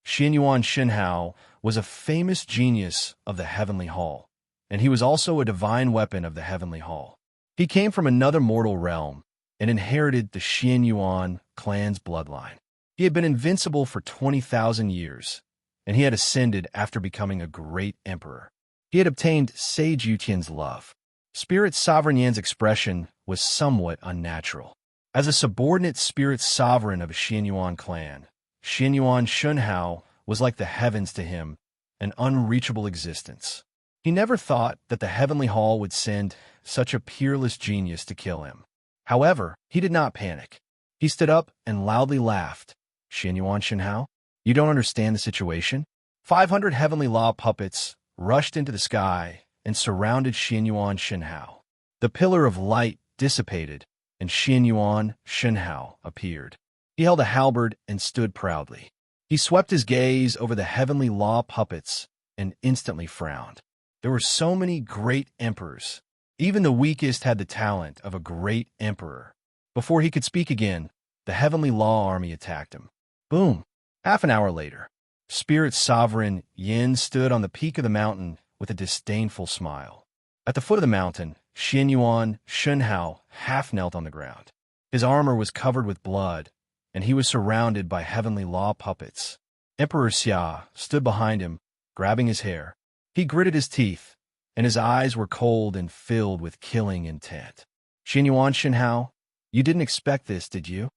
Xinyuan Shenhao was a famous genius of the Heavenly Hall, and he was also a divine weapon of the Heavenly Hall. He came from another mortal realm and inherited the Xinyuan clan's bloodline. He had been invincible for 20,000 years, and he had ascended after becoming a great emperor. He had obtained Sage Yutian's love. Spirit Sovereign Yan's expression was somewhat unnatural. As a subordinate spirit sovereign of a Xinyuan clan, Xinyuan Shenhao was like the heavens to him, an unreachable existence. He never thought that the Heavenly Hall would send such a peerless genius to kill him. However, he did not panic. He stood up and loudly laughed. "Xinyuan Shenhao, you don't understand the situation?" 500 Heavenly Law puppets rushed into the sky and surrounded Xinyuan Shenhao. The pillar of light dissipated, and Xinyuan Shenhao appeared. He held a halberd and stood proudly. He swept his gaze over the Heavenly Law puppets and instantly frowned. There were so many great emperors. Even the weakest had the talent of a great emperor. Before he could speak again, the Heavenly Law army attacked him. Boom! Half an hour later, Spirit Sovereign Yin stood on the peak of the mountain with a disdainful smile. At the foot of the mountain, Xinyuan Shenhao half knelt on the ground. His armor was covered with blood, and he was surrounded by Heavenly Law puppets. Emperor Xia stood behind him, grabbing his hair. He gritted his teeth, and his eyes were cold and filled with killing intent. "Xinyuan Shenhao, you didn't expect this, did you?"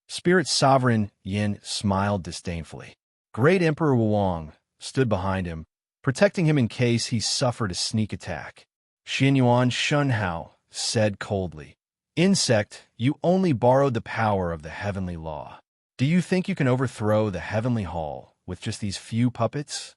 Spirit Sovereign Yin smiled disdainfully. Great Emperor Wulong stood behind him, protecting him in case he suffered a sneak attack. Xinyuan Shenhao said coldly, "Insect, you only borrowed the power of the Heavenly Law. Do you think you can overthrow the Heavenly Hall with just these few puppets?"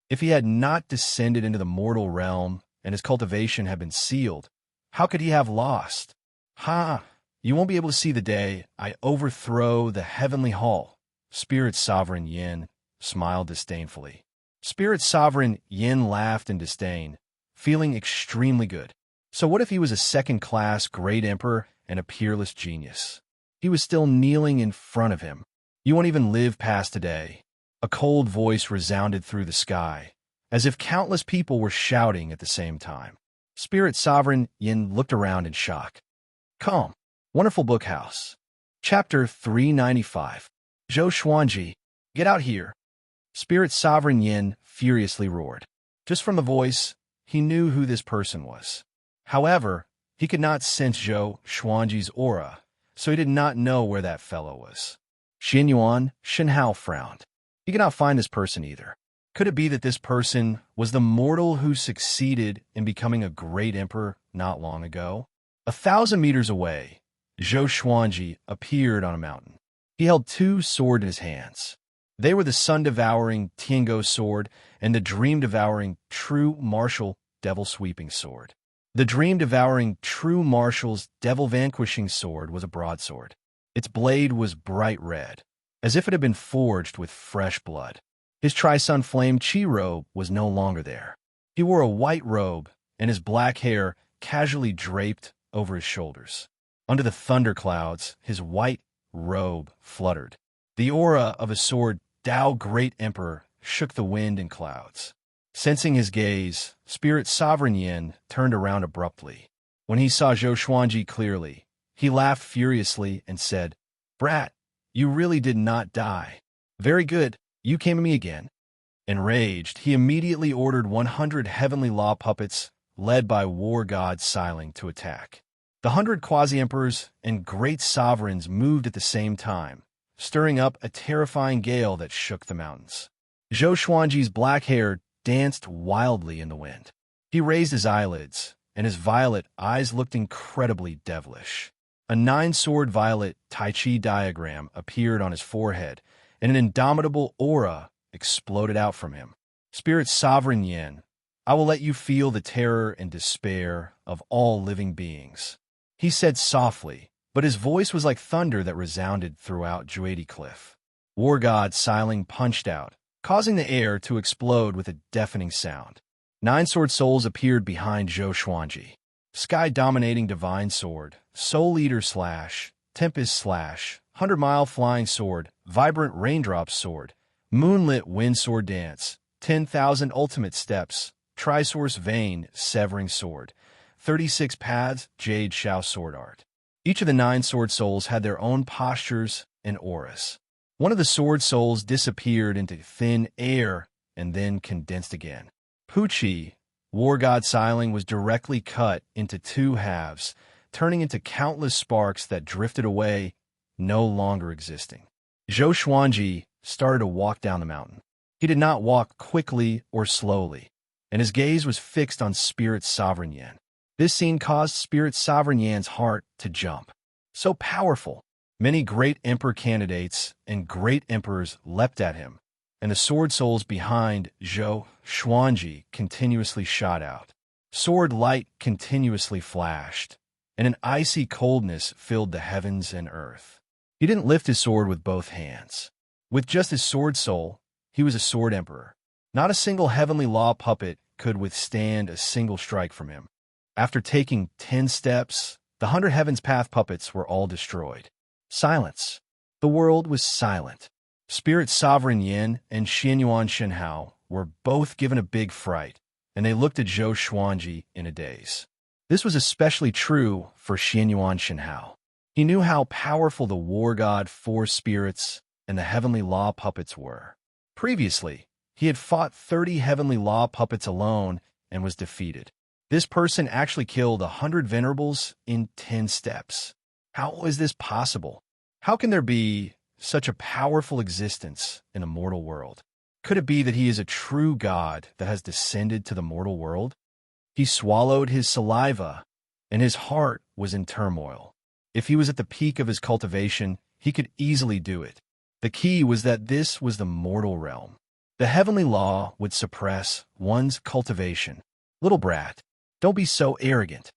If he had not descended into the mortal realm and his cultivation had been sealed, how could he have lost? "Ha! You won't be able to see the day I overthrow the Heavenly Hall." Spirit Sovereign Yin smiled disdainfully. Spirit Sovereign Yin laughed in disdain, feeling extremely good. So what if he was a second-class great emperor and a peerless genius? He was still kneeling in front of him. "You won't even live past today." A cold voice resounded through the sky, as if countless people were shouting at the same time. Spirit Sovereign Yin looked around in shock. Calm. Wonderful Book House. Chapter 395. Zhou Xuanji, get out here. Spirit Sovereign Yin furiously roared. Just from the voice, he knew who this person was. However, he could not sense Zhou Xuanji's aura, so he did not know where that fellow was. Xinyuan Shenhao frowned. He could not find this person either. Could it be that this person was the mortal who succeeded in becoming a great emperor not long ago? 1,000 meters away, Zhou Xuanji appeared on a mountain. He held two swords in his hands. They were the sun-devouring Tiango sword and the dream-devouring true martial devil-sweeping sword. The dream-devouring true marshal's devil-vanquishing sword was a broadsword. Its blade was bright red, as if it had been forged with fresh blood. His tri-sun flame chi robe was no longer there. He wore a white robe, and his black hair casually draped over his shoulders. Under the thunderclouds, his white robe fluttered. The aura of his sword, Tao Great Emperor, shook the wind and clouds. Sensing his gaze, Spirit Sovereign Yin turned around abruptly. When he saw Zhou Xuanji clearly, he laughed furiously and said, "Brat, you really did not die. Very good, you came to me again." Enraged, he immediately ordered 100 heavenly law puppets, led by war god Xiling, to attack. The 100 quasi-emperors and great sovereigns moved at the same time, stirring up a terrifying gale that shook the mountains. Zhou Xuanji's black hair danced wildly in the wind. He raised his eyelids, and his violet eyes looked incredibly devilish. A 9-sword violet Tai Chi diagram appeared on his forehead, and an indomitable aura exploded out from him. Spirit Sovereign Yin, I will let you feel the terror and despair of all living beings, he said softly, but his voice was like thunder that resounded throughout Juedi Cliff. War god Xiling punched out, causing the air to explode with a deafening sound. 9 sword souls appeared behind Zhou Xuanji. Sky-dominating divine sword, soul eater slash, tempest slash, 100-mile flying sword, vibrant raindrop sword, moonlit wind sword dance, 10,000 ultimate steps, trisource vein severing sword, 36 paths jade shao sword art. Each of the 9 sword souls had their own postures and auras. One of the sword souls disappeared into thin air and then condensed again. Puchi, war god Xiling, was directly cut into 2 halves, turning into countless sparks that drifted away, no longer existing. Zhou Xuanji started to walk down the mountain. He did not walk quickly or slowly, and his gaze was fixed on Spirit Sovereign Yin. This scene caused Spirit Sovereign Yan's heart to jump. So powerful. Many great emperor candidates and great emperors leapt at him, and the sword souls behind Zhou Xuanji continuously shot out. Sword light continuously flashed, and an icy coldness filled the heavens and earth. He didn't lift his sword with both hands. With just his sword soul, he was a sword emperor. Not a single heavenly law puppet could withstand a single strike from him. After taking 10 steps, the 100 Heavens Path puppets were all destroyed. Silence. The world was silent. Spirit Sovereign Yin and Xianyuan Shenhao were both given a big fright, and they looked at Zhou Xuanji in a daze. This was especially true for Xianyuan Shenhao. He knew how powerful the war god 4 spirits and the heavenly law puppets were. Previously, he had fought 30 heavenly law puppets alone and was defeated. This person actually killed 100 venerables in 10 steps. How is this possible? How can there be such a powerful existence in a mortal world? Could it be that he is a true god that has descended to the mortal world? He swallowed his saliva, and his heart was in turmoil. If he was at the peak of his cultivation, he could easily do it. The key was that this was the mortal realm. The heavenly law would suppress one's cultivation. Little brat, don't be so arrogant.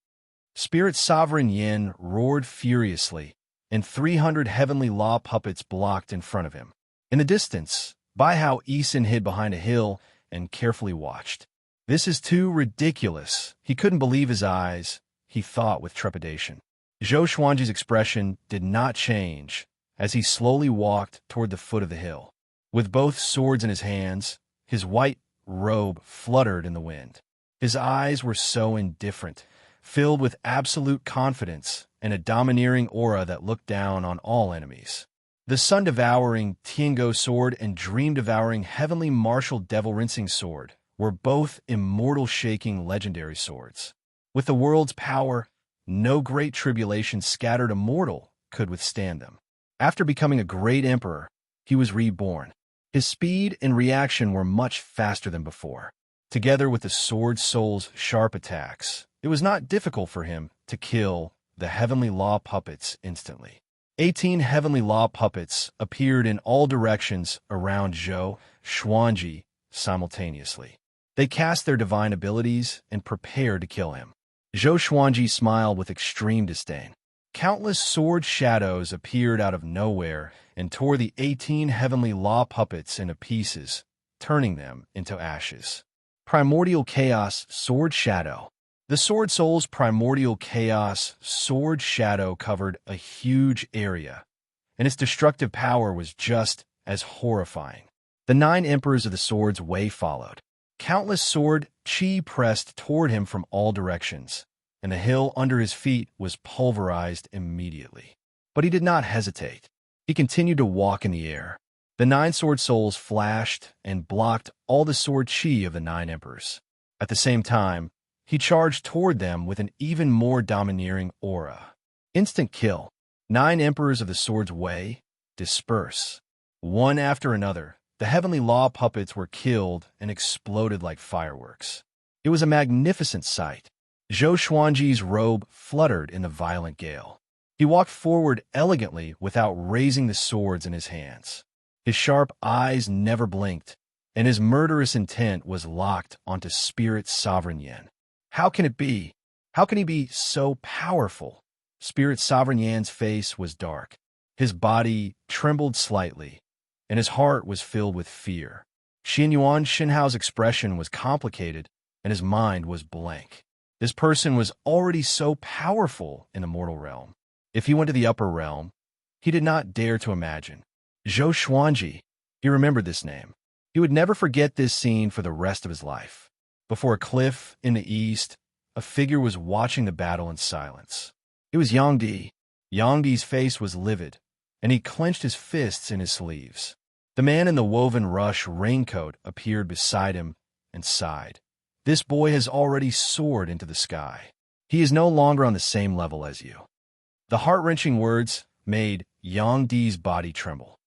Spirit Sovereign Yin roared furiously, and 300 heavenly law puppets blocked in front of him. In the distance, Bai Hao Yisin hid behind a hill and carefully watched. This is too ridiculous. He couldn't believe his eyes, he thought with trepidation. Zhou Xuanji's expression did not change as he slowly walked toward the foot of the hill. With both swords in his hands, his white robe fluttered in the wind. His eyes were so indifferent, filled with absolute confidence and a domineering aura that looked down on all enemies. The sun-devouring Tiango sword and dream-devouring heavenly martial devil-rinsing sword were both immortal-shaking legendary swords. With the world's power, no great tribulation scattered a mortal could withstand them. After becoming a great emperor, he was reborn. His speed and reaction were much faster than before. Together with the Sword Soul's sharp attacks, it was not difficult for him to kill the Heavenly Law puppets instantly. 18 Heavenly Law puppets appeared in all directions around Zhou Xuanji simultaneously. They cast their divine abilities and prepared to kill him. Zhou Xuanji smiled with extreme disdain. Countless sword shadows appeared out of nowhere and tore the 18 Heavenly Law puppets into pieces, turning them into ashes. Primordial Chaos Sword Shadow. The Sword Soul's Primordial Chaos Sword Shadow covered a huge area, and its destructive power was just as horrifying. The 9 Emperors of the Sword's Way followed. Countless sword chi pressed toward him from all directions, and the hill under his feet was pulverized immediately. But he did not hesitate. He continued to walk in the air. The 9 Sword Souls flashed and blocked all the sword chi of the 9 Emperors. At the same time, he charged toward them with an even more domineering aura. Instant kill. 9 Emperors of the Sword's Way disperse. One after another, the Heavenly Law puppets were killed and exploded like fireworks. It was a magnificent sight. Zhou Xuanji's robe fluttered in the violent gale. He walked forward elegantly without raising the swords in his hands. His sharp eyes never blinked, and his murderous intent was locked onto Spirit Sovereign Yin. How can it be? How can he be so powerful? Spirit Sovereign Yan's face was dark. His body trembled slightly, and his heart was filled with fear. Xianyuan Xinhao's expression was complicated, and his mind was blank. This person was already so powerful in the mortal realm. If he went to the upper realm, he did not dare to imagine. Zhou Xuanji, he remembered this name. He would never forget this scene for the rest of his life. Before a cliff in the east, a figure was watching the battle in silence. It was Yang Di. Yang Di's face was livid, and he clenched his fists in his sleeves. The man in the woven rush raincoat appeared beside him and sighed. This boy has already soared into the sky. He is no longer on the same level as you. The heart-wrenching words made Yang Di's body tremble.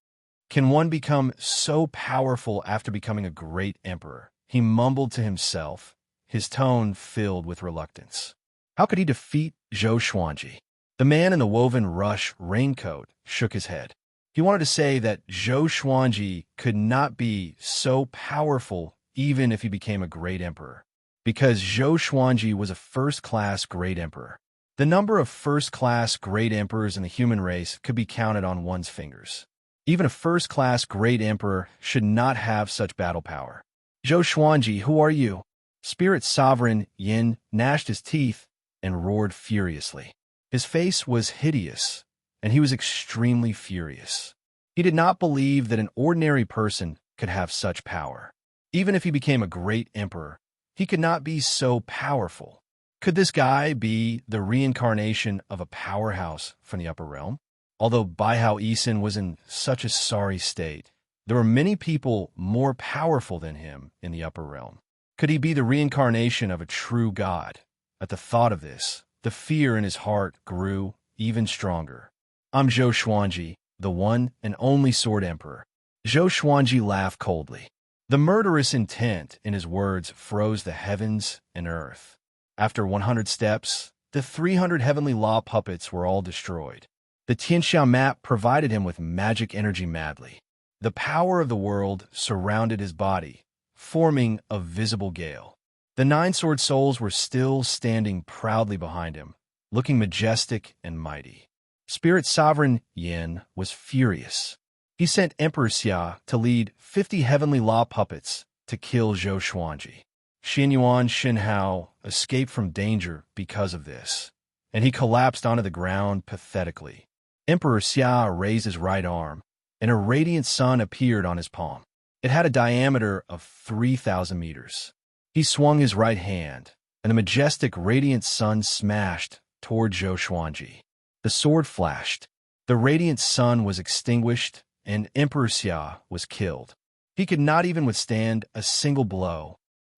Can one become so powerful after becoming a great emperor? He mumbled to himself, his tone filled with reluctance. How could he defeat Zhou Xuanji? The man in the woven rush raincoat shook his head. He wanted to say that Zhou Xuanji could not be so powerful even if he became a great emperor, because Zhou Xuanji was a first-class great emperor. The number of first-class great emperors in the human race could be counted on one's fingers. Even a first-class great emperor should not have such battle power. Zhou Xuanji, who are you? Spirit Sovereign Yin gnashed his teeth and roared furiously. His face was hideous, and he was extremely furious. He did not believe that an ordinary person could have such power. Even if he became a great emperor, he could not be so powerful. Could this guy be the reincarnation of a powerhouse from the upper realm? Although Baihao Yisin was in such a sorry state, there were many people more powerful than him in the upper realm. Could he be the reincarnation of a true god? At the thought of this, the fear in his heart grew even stronger. I'm Zhou Xuanji, the one and only Sword Emperor. Zhou Xuanji laughed coldly. The murderous intent in his words froze the heavens and earth. After 100 steps, the 300 Heavenly Law puppets were all destroyed. The Tianxiao map provided him with magic energy madly. The power of the world surrounded his body, forming a visible gale. The 9 Sword Souls were still standing proudly behind him, looking majestic and mighty. Spirit Sovereign Yin was furious. He sent Emperor Xia to lead 50 Heavenly Law puppets to kill Zhou Xuanji. Xianyuan Xinhao escaped from danger because of this, and he collapsed onto the ground pathetically. Emperor Xia raised his right arm, and a radiant sun appeared on his palm. It had a diameter of 3,000 meters. He swung his right hand, and a majestic radiant sun smashed toward Zhou Xuanji. The sword flashed. The radiant sun was extinguished, and Emperor Xia was killed. He could not even withstand a single blow.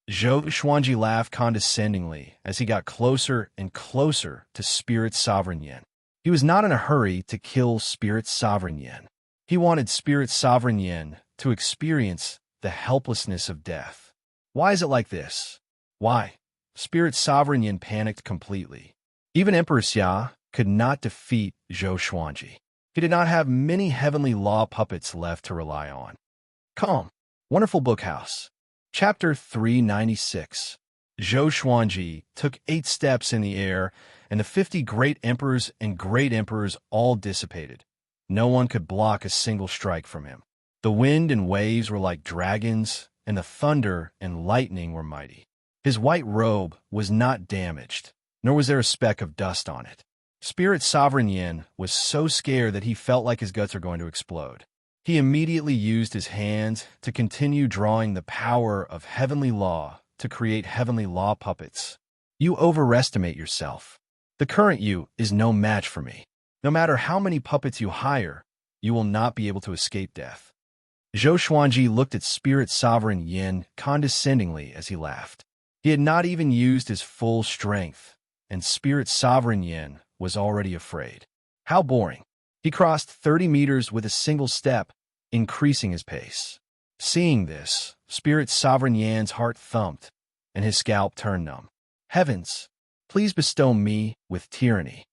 Zhou Xuanji laughed condescendingly as he got closer and closer to Spirit Sovereign Yin. He was not in a hurry to kill Spirit Sovereign Yin. He wanted Spirit Sovereign Yin to experience the helplessness of death. Why is it like this? Why? Spirit Sovereign Yin panicked completely. Even Emperor Xia could not defeat Zhou Xuanji. He did not have many heavenly law puppets left to rely on. Calm. Wonderful Bookhouse. Chapter 396. Zhou Xuanji took 8 steps in the air, and the 50 great emperors and great emperors all dissipated. No one could block a single strike from him. The wind and waves were like dragons, and the thunder and lightning were mighty. His white robe was not damaged, nor was there a speck of dust on it. Spirit Sovereign Yin was so scared that he felt like his guts were going to explode. He immediately used his hands to continue drawing the power of heavenly law to create heavenly law puppets. You overestimate yourself. The current you is no match for me. No matter how many puppets you hire, you will not be able to escape death. Zhou Xuanji looked at Spirit Sovereign Yin condescendingly as he laughed. He had not even used his full strength, and Spirit Sovereign Yin was already afraid. How boring. He crossed 30 meters with a single step, increasing his pace. Seeing this, Spirit Sovereign Yan's heart thumped, and his scalp turned numb. Heavens, please bestow me with tyranny.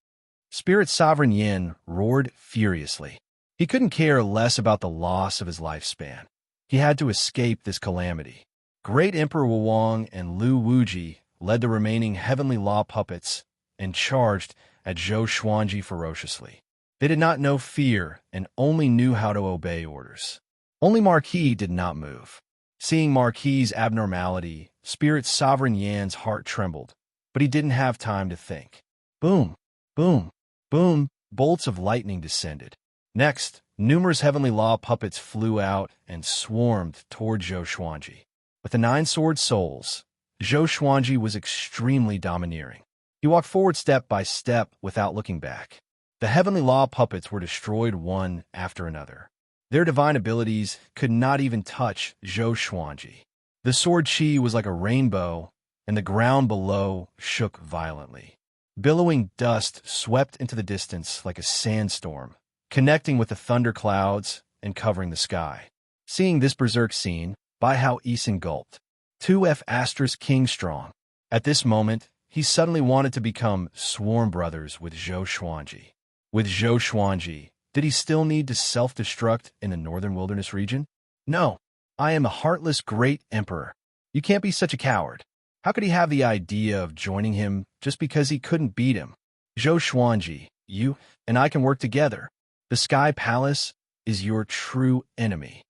Spirit Sovereign Yin roared furiously. He couldn't care less about the loss of his lifespan. He had to escape this calamity. Great Emperor Wang and Lu Wuji led the remaining heavenly law puppets and charged at Zhou Xuanji ferociously. They did not know fear and only knew how to obey orders. Only Marquis did not move. Seeing Marquis's abnormality, Spirit Sovereign Yan's heart trembled, but he didn't have time to think. Boom, boom, boom, bolts of lightning descended. Next, numerous heavenly law puppets flew out and swarmed toward Zhou Xuanji. With the 9 sword souls, Zhou Xuanji was extremely domineering. He walked forward step by step without looking back. The heavenly law puppets were destroyed one after another. Their divine abilities could not even touch Zhou Xuanji. The sword chi was like a rainbow, and the ground below shook violently. Billowing dust swept into the distance like a sandstorm, connecting with the thunder clouds and covering the sky. Seeing this berserk scene, Bai Hao Yisin gulped. 2F** King strong. At this moment, he suddenly wanted to become sworn brothers with Zhou Xuanji. With Zhou Xuanji, did he still need to self-destruct in the northern wilderness region? No, I am a heartless great emperor. You can't be such a coward. How could he have the idea of joining him just because he couldn't beat him? Zhou Xuanji, you and I can work together. The Sky Palace is your true enemy.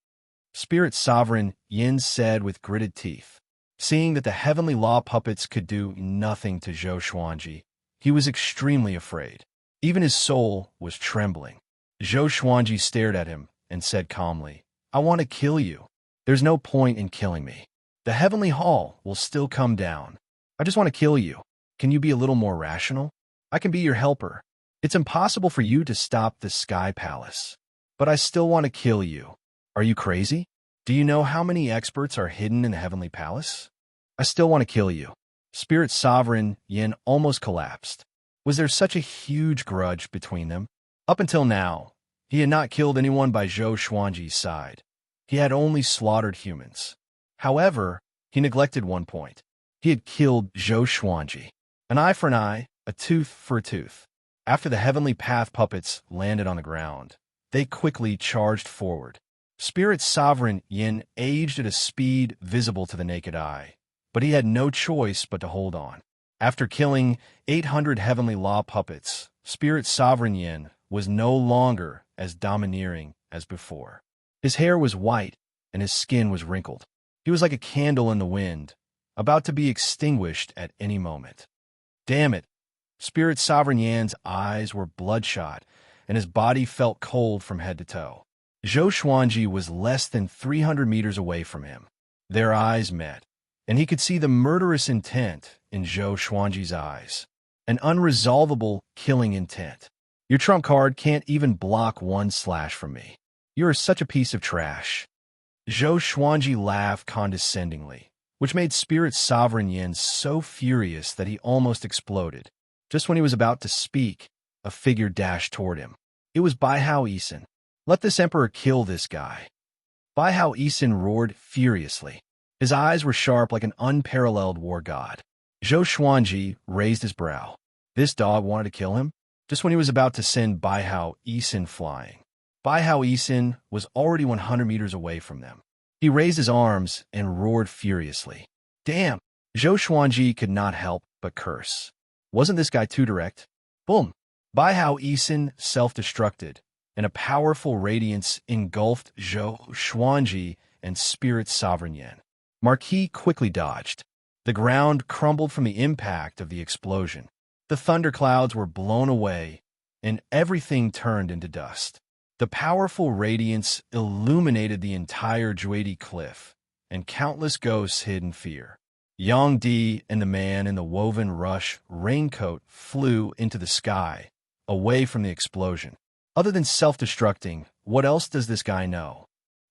Spirit Sovereign Yin said with gritted teeth. Seeing that the heavenly law puppets could do nothing to Zhou Xuanji, he was extremely afraid. Even his soul was trembling. Zhou Xuanji stared at him and said calmly, I want to kill you. There's no point in killing me. The heavenly hall will still come down. I just want to kill you. Can you be a little more rational? I can be your helper. It's impossible for you to stop the Sky Palace. But I still want to kill you. Are you crazy? Do you know how many experts are hidden in the Heavenly Palace? I still want to kill you. Spirit Sovereign Yin almost collapsed. Was there such a huge grudge between them? Up until now, he had not killed anyone by Zhou Xuanji's side. He had only slaughtered humans. However, he neglected one point. He had killed Zhou Xuanji. An eye for an eye, a tooth for a tooth. After the Heavenly Path puppets landed on the ground, they quickly charged forward. Spirit Sovereign Yin aged at a speed visible to the naked eye, but he had no choice but to hold on. After killing 800 heavenly law puppets, Spirit Sovereign Yin was no longer as domineering as before. His hair was white, and his skin was wrinkled. He was like a candle in the wind, about to be extinguished at any moment. Damn it! Spirit Sovereign Yan's eyes were bloodshot, and his body felt cold from head to toe. Zhou Xuanji was less than 300 meters away from him. Their eyes met, and he could see the murderous intent in Zhou Xuanji's eyes. An unresolvable killing intent. Your trump card can't even block one slash from me. You are such a piece of trash. Zhou Xuanji laughed condescendingly, which made Spirit Sovereign Yin so furious that he almost exploded. Just when he was about to speak, a figure dashed toward him. It was Bai Hao Yisin. Let this emperor kill this guy. Bai Hao Isin roared furiously. His eyes were sharp like an unparalleled war god. Zhou Xuanji raised his brow. This dog wanted to kill him? Just when he was about to send Bai Hao Isin flying. Bai Hao Isin was already 100 meters away from them. He raised his arms and roared furiously. Damn! Zhou Xuanji could not help but curse. Wasn't this guy too direct? Boom! Bai Hao Isin self-destructed, and a powerful radiance engulfed Zhou Xuanji and Spirit Sovereign Yan. Marquis quickly dodged. The ground crumbled from the impact of the explosion. The thunderclouds were blown away, and everything turned into dust. The powerful radiance illuminated the entire Juedi cliff, and countless ghosts hid in fear. Yang Di and the man in the woven rush raincoat flew into the sky, away from the explosion. Other than self-destructing, what else does this guy know?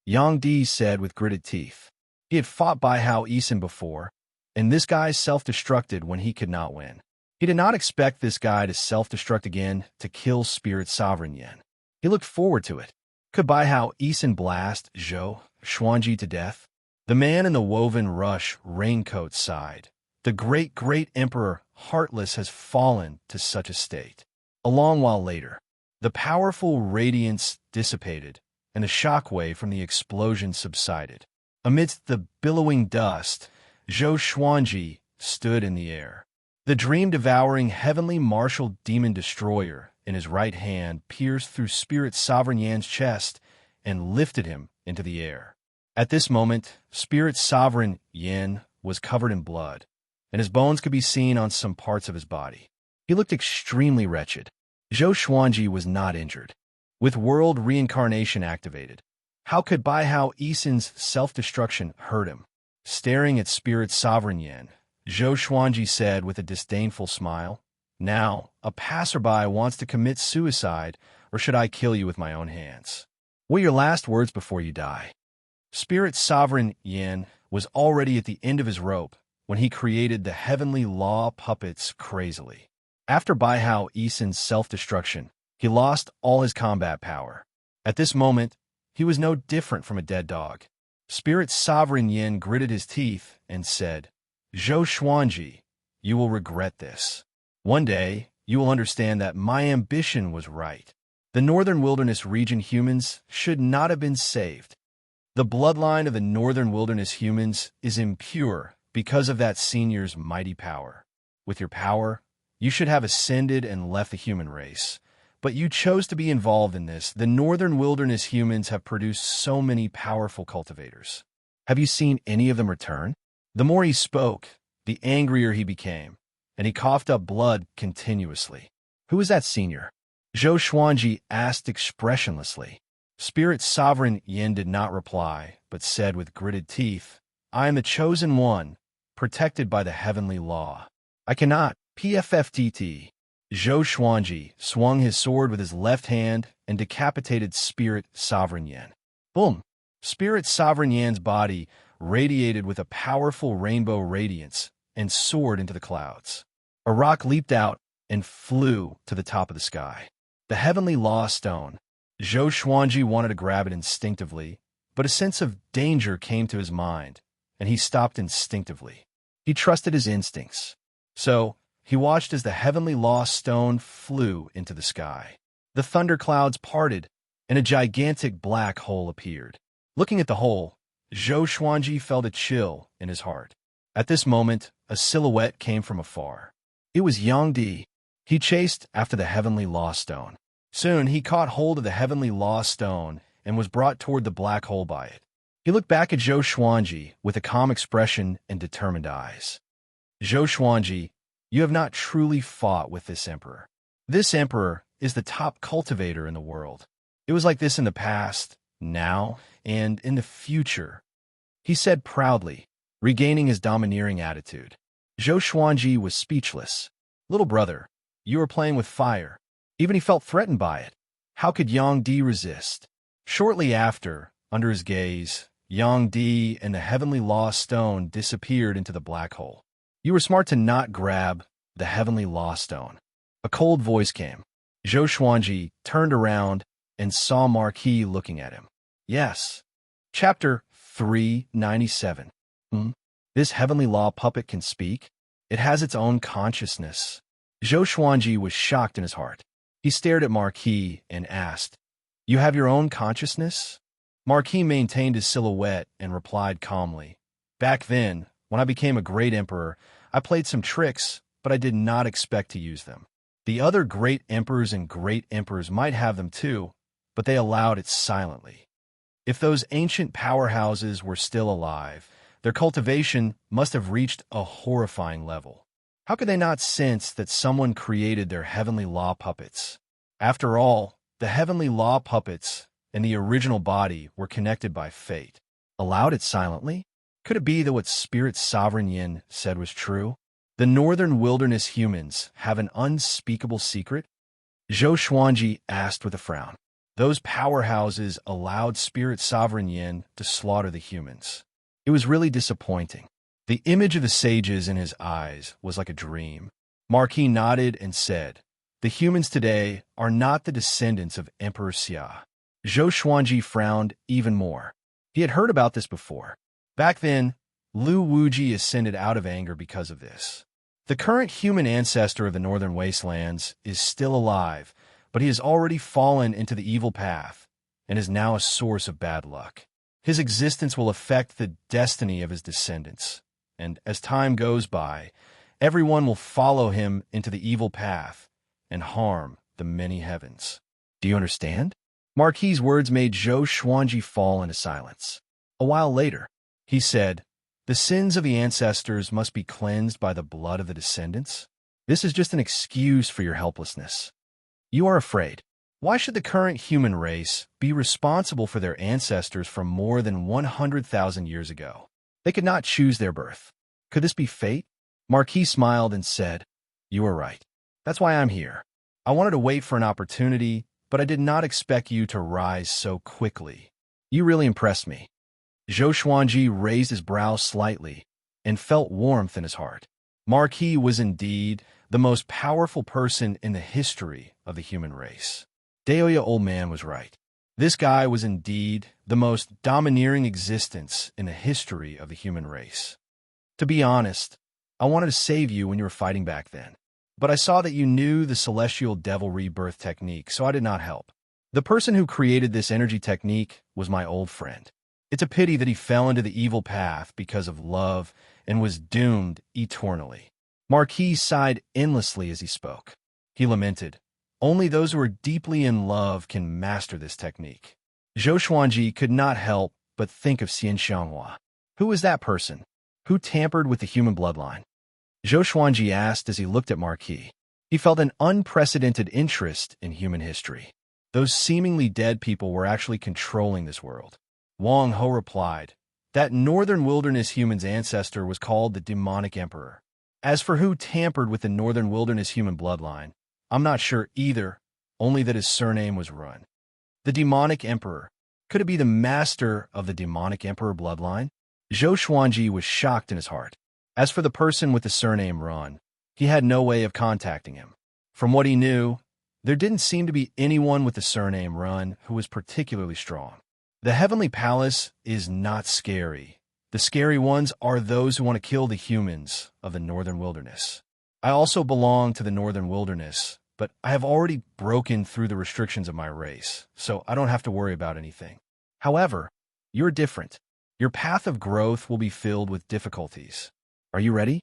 Yang Di said with gritted teeth. He had fought Bai Hao Isin before, and this guy self-destructed when he could not win. He did not expect this guy to self-destruct again to kill Spirit Sovereign Yan. He looked forward to it. Could Bai Hao Isin blast Zhou Xuanji to death? The man in the woven rush raincoat sighed. The great Emperor Heartless has fallen to such a state. A long while later, the powerful radiance dissipated, and the shockwave from the explosion subsided. Amidst the billowing dust, Zhou Xuanji stood in the air. The dream-devouring heavenly martial demon destroyer in his right hand pierced through Spirit Sovereign Yan's chest and lifted him into the air. At this moment, Spirit Sovereign Yan was covered in blood, and his bones could be seen on some parts of his body. He looked extremely wretched. Zhou Xuanji was not injured. With world reincarnation activated, how could Bai Hao Isin's self-destruction hurt him? Staring at Spirit Sovereign Yan, Zhou Xuanji said with a disdainful smile, Now, a passerby wants to commit suicide, or should I kill you with my own hands? What are your last words before you die? Spirit Sovereign Yan was already at the end of his rope when he created the heavenly law puppets crazily. After Bai Hao Isin's self-destruction, he lost all his combat power. At this moment, he was no different from a dead dog. Spirit Sovereign Yan gritted his teeth and said, Zhou Xuanji, you will regret this. One day, you will understand that my ambition was right. The Northern Wilderness region humans should not have been saved. The bloodline of the Northern Wilderness humans is impure because of that senior's mighty power. With your power, you should have ascended and left the human race. But you chose to be involved in this. The Northern Wilderness humans have produced so many powerful cultivators. Have you seen any of them return? The more he spoke, the angrier he became, and he coughed up blood continuously. Who is that senior? Zhou Xuanji asked expressionlessly. Spirit Sovereign Yan did not reply, but said with gritted teeth, I am the chosen one, protected by the heavenly law. I cannot. PFFTT. Zhou Xuanji swung his sword with his left hand and decapitated Spirit Sovereign Yan. Boom! Spirit Sovereign Yan's body radiated with a powerful rainbow radiance and soared into the clouds. A rock leaped out and flew to the top of the sky. The heavenly law stone. Zhou Xuanji wanted to grab it instinctively, but a sense of danger came to his mind, and he stopped instinctively. He trusted his instincts. So, he watched as the heavenly law stone flew into the sky. The thunderclouds parted, and a gigantic black hole appeared. Looking at the hole, Zhou Xuanji felt a chill in his heart. At this moment, a silhouette came from afar. It was Yang Di. He chased after the heavenly law stone. Soon, he caught hold of the heavenly law stone and was brought toward the black hole by it. He looked back at Zhou Xuanji with a calm expression and determined eyes. Zhou Xuanji, you have not truly fought with this emperor. This emperor is the top cultivator in the world. It was like this in the past, now, and in the future. He said proudly, regaining his domineering attitude. Zhou Xuanji was speechless. Little brother, you are playing with fire. Even he felt threatened by it. How could Yang Di resist? Shortly after, under his gaze, Yang Di and the heavenly law stone disappeared into the black hole. You were smart to not grab the heavenly law stone. A cold voice came. Zhou Xuanji turned around and saw Marquis looking at him. Yes, Chapter 397. This heavenly law puppet can speak? It has its own consciousness. Zhou Xuanji was shocked in his heart. He stared at Marquis and asked, "You have your own consciousness?" Marquis maintained his silhouette and replied calmly, "Back then, when I became a great emperor, I played some tricks, but I did not expect to use them. The other great emperors and great emperors might have them too, but they allowed it silently. If those ancient powerhouses were still alive, their cultivation must have reached a horrifying level. How could they not sense that someone created their heavenly law puppets? After all, the heavenly law puppets and the original body were connected by fate. Allowed it silently? Could it be that what Spirit Sovereign Yin said was true? The northern wilderness humans have an unspeakable secret? Zhou Xuanji asked with a frown. Those powerhouses allowed Spirit Sovereign Yin to slaughter the humans. It was really disappointing. The image of the sages in his eyes was like a dream. Marquis nodded and said, "The humans today are not the descendants of Emperor Xia." Zhou Xuanji frowned even more. He had heard about this before. Back then, Lu Wuji ascended out of anger because of this. The current human ancestor of the northern wastelands is still alive, but he has already fallen into the evil path and is now a source of bad luck. His existence will affect the destiny of his descendants, and as time goes by, everyone will follow him into the evil path and harm the many heavens. Do you understand? Marquis' words made Zhou Xuanji fall into silence. A while later, he said, "The sins of the ancestors must be cleansed by the blood of the descendants? This is just an excuse for your helplessness. You are afraid. Why should the current human race be responsible for their ancestors from more than 100,000 years ago? They could not choose their birth. Could this be fate?" Marquis smiled and said, "You are right. That's why I'm here. I wanted to wait for an opportunity, but I did not expect you to rise so quickly. You really impressed me." Zhou Xuanji raised his brow slightly and felt warmth in his heart. Marquis was indeed the most powerful person in the history of the human race. Daoya Old Man was right. This guy was indeed the most domineering existence in the history of the human race. To be honest, I wanted to save you when you were fighting back then, but I saw that you knew the celestial devil rebirth technique, so I did not help. The person who created this energy technique was my old friend. It's a pity that he fell into the evil path because of love and was doomed eternally. Marquis sighed endlessly as he spoke. He lamented, "Only those who are deeply in love can master this technique." Zhou Xuanji could not help but think of Xian Xianghua. Who was that person? Who tampered with the human bloodline? Zhou Xuanji asked as he looked at Marquis. He felt an unprecedented interest in human history. Those seemingly dead people were actually controlling this world. Wang Ho replied, "That northern wilderness human's ancestor was called the demonic emperor. As for who tampered with the northern wilderness human bloodline, I'm not sure either, only that his surname was Run. The demonic emperor. Could it be the master of the demonic emperor bloodline?" Zhou Xuanji was shocked in his heart. As for the person with the surname Run, he had no way of contacting him. From what he knew, there didn't seem to be anyone with the surname Run who was particularly strong. The Heavenly Palace is not scary. The scary ones are those who want to kill the humans of the northern wilderness. I also belong to the northern wilderness, but I have already broken through the restrictions of my race, so I don't have to worry about anything. However, you're different. Your path of growth will be filled with difficulties. Are you ready?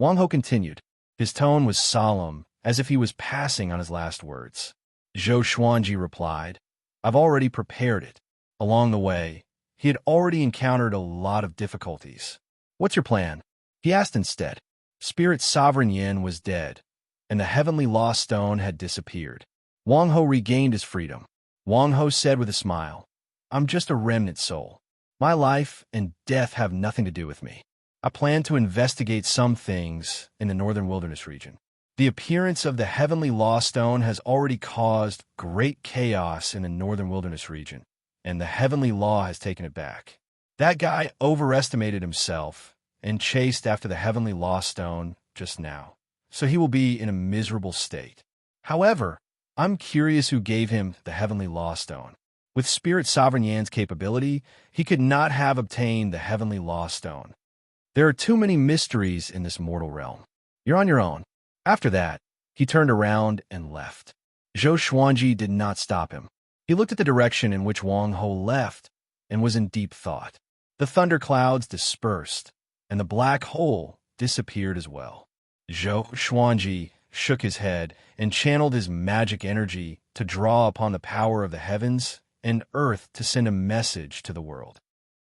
Wang Ho continued. His tone was solemn, as if he was passing on his last words. Zhou Xuanji replied, "I've already prepared it." Along the way, he had already encountered a lot of difficulties. "What's your plan?" he asked instead. Spirit Sovereign Yin was dead, and the heavenly lost stone had disappeared. Wang Ho regained his freedom. Wang Ho said with a smile, "I'm just a remnant soul. My life and death have nothing to do with me. I plan to investigate some things in the northern wilderness region. The appearance of the heavenly lost stone has already caused great chaos in the northern wilderness region, and the heavenly law has taken it back. That guy overestimated himself and chased after the heavenly lost stone just now, so he will be in a miserable state. However, I'm curious who gave him the heavenly lost stone. With Spirit Sovereign Yan's capability, he could not have obtained the Heavenly Law Stone. There are too many mysteries in this mortal realm. You're on your own. After that, he turned around and left. Zhou Xuanji did not stop him. He looked at the direction in which Wang Ho left and was in deep thought. The thunderclouds dispersed, and the black hole disappeared as well. Zhou Xuanji shook his head and channeled his magic energy to draw upon the power of the heavens and earth to send a message to the world.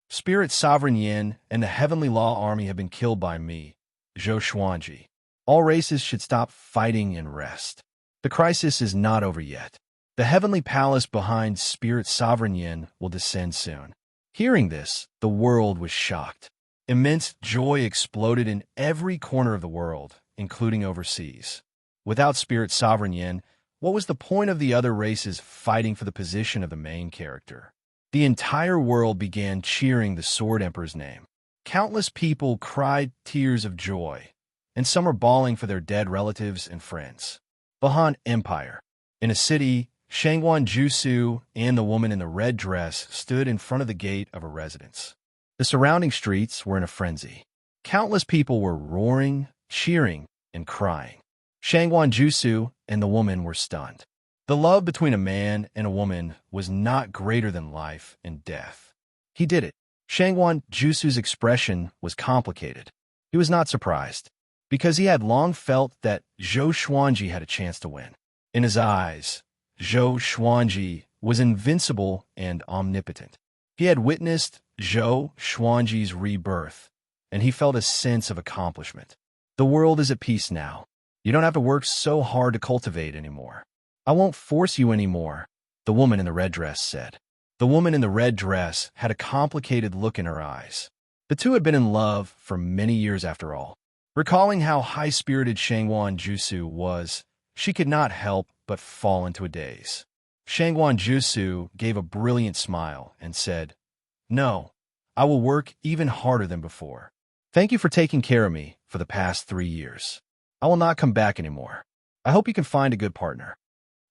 Spirit Sovereign Yin and the Heavenly Law Army have been killed by me, Zhou Xuanji. All races should stop fighting and rest. The crisis is not over yet. The heavenly palace behind Spirit Sovereign Yin will descend soon. Hearing this, the world was shocked. Immense joy exploded in every corner of the world, including overseas. Without Spirit Sovereign Yin, what was the point of the other races fighting for the position of the main character? The entire world began cheering the Sword Emperor's name. Countless people cried tears of joy, and some were bawling for their dead relatives and friends. Bahan Empire. In a city, Shangguan Jusu and the woman in the red dress stood in front of the gate of a residence. The surrounding streets were in a frenzy. Countless people were roaring, cheering, and crying. Shangguan Jusu and the woman were stunned. The love between a man and a woman was not greater than life and death. He did it. Shangguan Jusu's expression was complicated. He was not surprised, because he had long felt that Zhou Xuanji had a chance to win. In his eyes, Zhou Xuanji was invincible and omnipotent. He had witnessed Zhou Xuanji's rebirth, and he felt a sense of accomplishment. The world is at peace now. You don't have to work so hard to cultivate anymore. I won't force you anymore, the woman in the red dress said. The woman in the red dress had a complicated look in her eyes. The two had been in love for many years after all. Recalling how high-spirited Shangguan Jusu was, she could not help but fall into a daze. Shangguan Jusu gave a brilliant smile and said, "No, I will work even harder than before. Thank you for taking care of me for the past 3 years. I will not come back anymore. I hope you can find a good partner."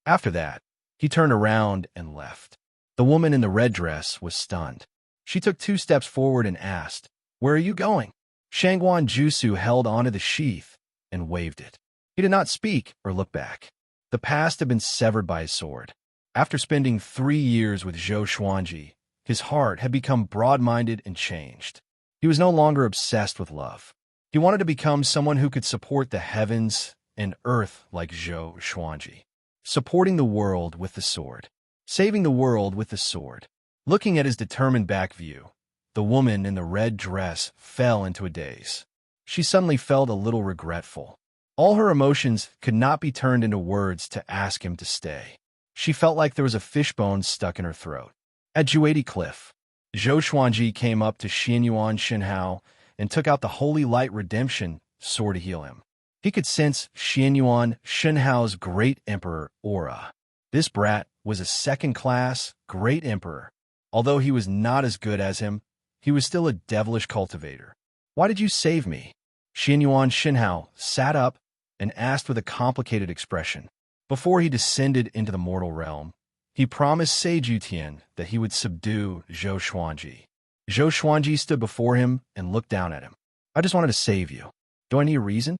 After that, he turned around and left. The woman in the red dress was stunned. She took 2 steps forward and asked, "Where are you going?" Shangguan Jusu held onto the sheath and waved it. He did not speak or look back. The past had been severed by his sword. After spending 3 years with Zhou Xuanji, his heart had become broad-minded and changed. He was no longer obsessed with love. He wanted to become someone who could support the heavens and earth like Zhou Xuanji. Supporting the world with the sword. Saving the world with the sword. Looking at his determined back view, the woman in the red dress fell into a daze. She suddenly felt a little regretful. All her emotions could not be turned into words to ask him to stay. She felt like there was a fishbone stuck in her throat. At Juedi Cliff, Zhou Xuanji came up to Xianyuan Shenhao and took out the Holy Light Redemption sword to heal him. He could sense Xianyuan Shenhao's Great Emperor aura. This brat was a second-class Great Emperor. Although he was not as good as him, he was still a devilish cultivator. "Why did you save me?" Xianyuan Shenhao sat up and asked with a complicated expression. Before he descended into the mortal realm, he promised Sage Yutian that he would subdue Zhou Xuanji. Zhou Xuanji stood before him and looked down at him. "I just wanted to save you. Do I need a reason?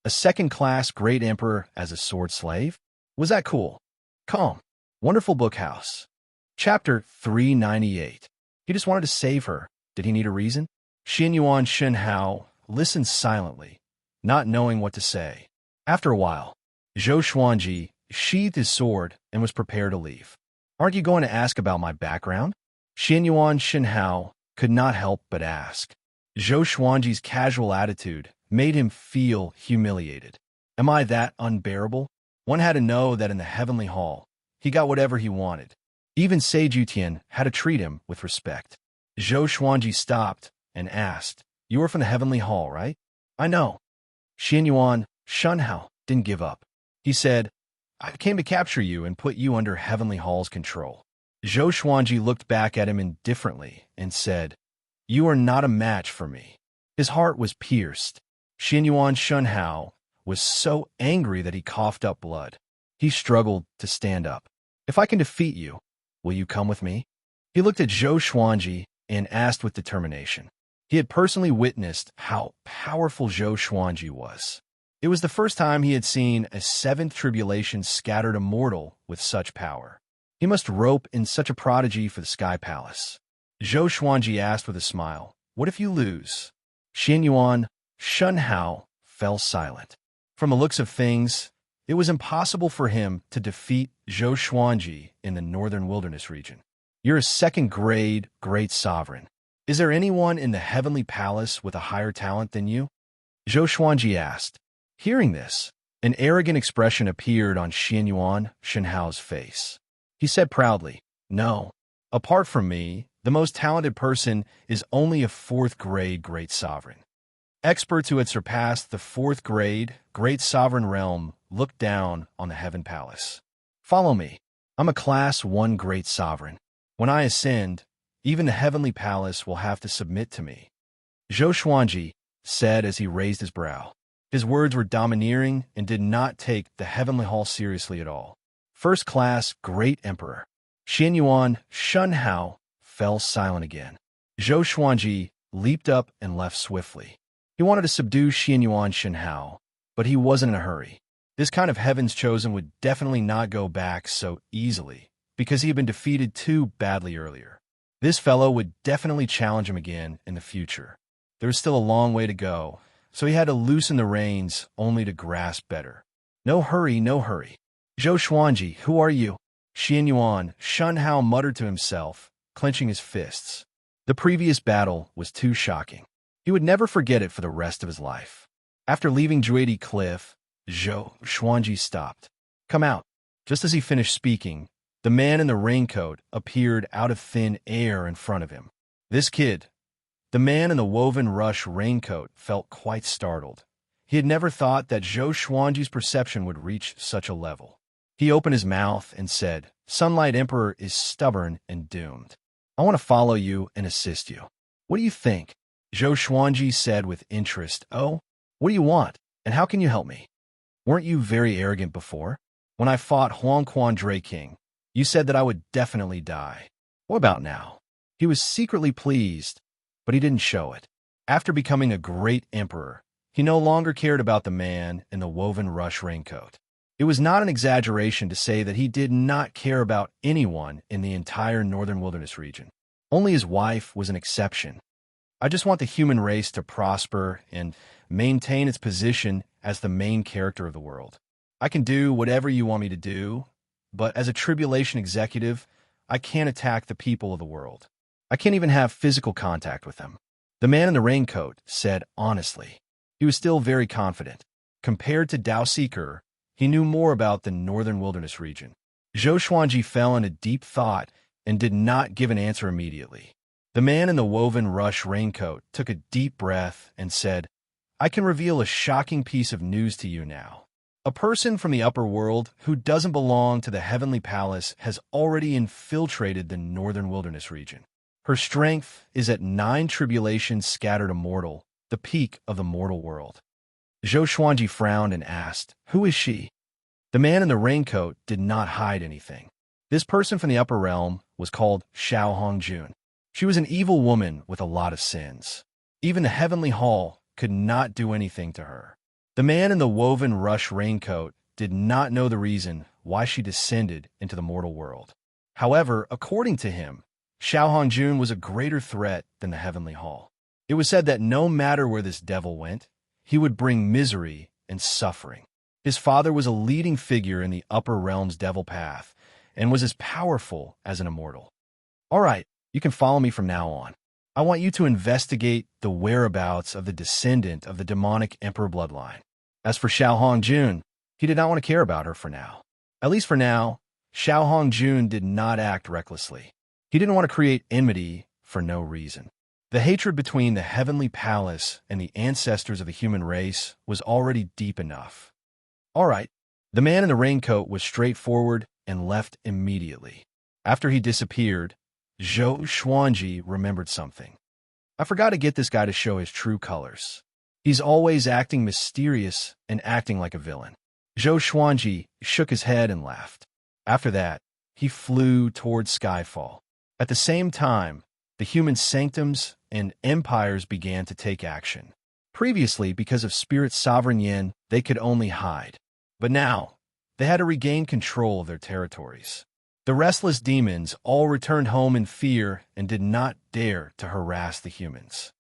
A second-class Great Emperor as a sword slave? Was that cool?" Calm. Wonderful Book House. Chapter 398. He just wanted to save her. Did he need a reason? Xianyuan Shenhao listened silently, not knowing what to say. After a while, Zhou Xuanji sheathed his sword and was prepared to leave. "Aren't you going to ask about my background?" Xianyuan Shenhao could not help but ask. Zhou Xuanji's casual attitude made him feel humiliated. Am I that unbearable? One had to know that in the heavenly hall, he got whatever he wanted. Even Sage Yutian had to treat him with respect. Zhou Xuanji stopped and asked, "You are from the heavenly hall, right?" "I know." Xianyuan Shenhao didn't give up. He said, "I came to capture you and put you under heavenly hall's control." Zhou Xuanji looked back at him indifferently and said, "You are not a match for me." His heart was pierced. Xianyuan Shenhao was so angry that he coughed up blood. He struggled to stand up. "If I can defeat you, Will you come with me? He looked at Zhou Xuanji and asked with determination. He had personally witnessed how powerful Zhou Xuanji was. It was the first time he had seen a seventh tribulation scattered a mortal with such power. He must rope in such a prodigy for the Sky Palace. Zhou Xuanji asked with a smile, "What if you lose?" Xian Yuan, Shun Hao, fell silent. From the looks of things, it was impossible for him to defeat Zhou Xuanji in the northern wilderness region. You're a second-grade great sovereign. Is there anyone in the heavenly palace with a higher talent than you? Zhou Xuanji asked. Hearing this, an arrogant expression appeared on Xian Yuan, Shen Hao's face. He said proudly, "No. Apart from me, the most talented person is only a fourth-grade great sovereign." Experts who had surpassed the fourth-grade great sovereign realm looked down on the heaven palace. Follow me. I'm a class 1 great sovereign. When I ascend, even the heavenly palace will have to submit to me. Zhou Xuanji said as he raised his brow. His words were domineering and did not take the heavenly hall seriously at all. First-class great emperor. Xian Yuan, Shun Hao, fell silent again. Zhou Xuanji leaped up and left swiftly. He wanted to subdue Xian Yuan Shen Hao, but he wasn't in a hurry. This kind of heaven's chosen would definitely not go back so easily, because he had been defeated too badly earlier. This fellow would definitely challenge him again in the future. There was still a long way to go, so he had to loosen the reins only to grasp better. No hurry, no hurry. Zhou Xuanji, who are you? Xian Yuan, Shun Hao muttered to himself, clenching his fists. The previous battle was too shocking. He would never forget it for the rest of his life. After leaving Juedi Cliff, Zhou Xuanji stopped. Come out. Just as he finished speaking, the man in the raincoat appeared out of thin air in front of him. This kid, the man in the woven rush raincoat, felt quite startled. He had never thought that Zhou Xuanji's perception would reach such a level. He opened his mouth and said, Sunlight Emperor is stubborn and doomed. I want to follow you and assist you. What do you think? Zhou Xuanji said with interest. Oh, what do you want, and how can you help me? Weren't you very arrogant before? When I fought Huang Quan Dre King, you said that I would definitely die. What about now? He was secretly pleased, but he didn't show it. After becoming a great emperor, he no longer cared about the man in the woven rush raincoat. It was not an exaggeration to say that he did not care about anyone in the entire northern wilderness region. Only his wife was an exception. I just want the human race to prosper and maintain its position as the main character of the world. I can do whatever you want me to do, but as a tribulation executive, I can't attack the people of the world. I can't even have physical contact with them. The man in the raincoat said honestly. He was still very confident. Compared to Dao Seeker, he knew more about the northern wilderness region. Zhou Xuanji fell into deep thought and did not give an answer immediately. The man in the woven rush raincoat took a deep breath and said, I can reveal a shocking piece of news to you now. A person from the upper world who doesn't belong to the heavenly palace has already infiltrated the northern wilderness region. Her strength is at 9 tribulations scattered immortal, the peak of the mortal world. Zhou Xuanji frowned and asked, Who is she? The man in the raincoat did not hide anything. This person from the upper realm was called Xiao Hongjun. She was an evil woman with a lot of sins. Even the heavenly hall could not do anything to her. The man in the woven rush raincoat did not know the reason why she descended into the mortal world. However, according to him, Xiao Hongjun was a greater threat than the heavenly hall. It was said that no matter where this devil went, he would bring misery and suffering. His father was a leading figure in the upper realm's devil path and was as powerful as an immortal. All right, you can follow me from now on. I want you to investigate the whereabouts of the descendant of the demonic emperor bloodline. As for Xiao Hongjun, he did not want to care about her for now. At least for now, Xiao Hongjun did not act recklessly. He didn't want to create enmity for no reason. The hatred between the heavenly palace and the ancestors of the human race was already deep enough. All right, the man in the raincoat was straightforward and left immediately. After he disappeared, Zhou Xuanji remembered something. I forgot to get this guy to show his true colors. He's always acting mysterious and acting like a villain. Zhou Xuanji shook his head and laughed. After that, he flew towards Skyfall. At the same time, the human sanctums and empires began to take action. Previously, because of Spirit's sovereign yin, they could only hide. But now, they had to regain control of their territories. The restless demons all returned home in fear and did not dare to harass the humans.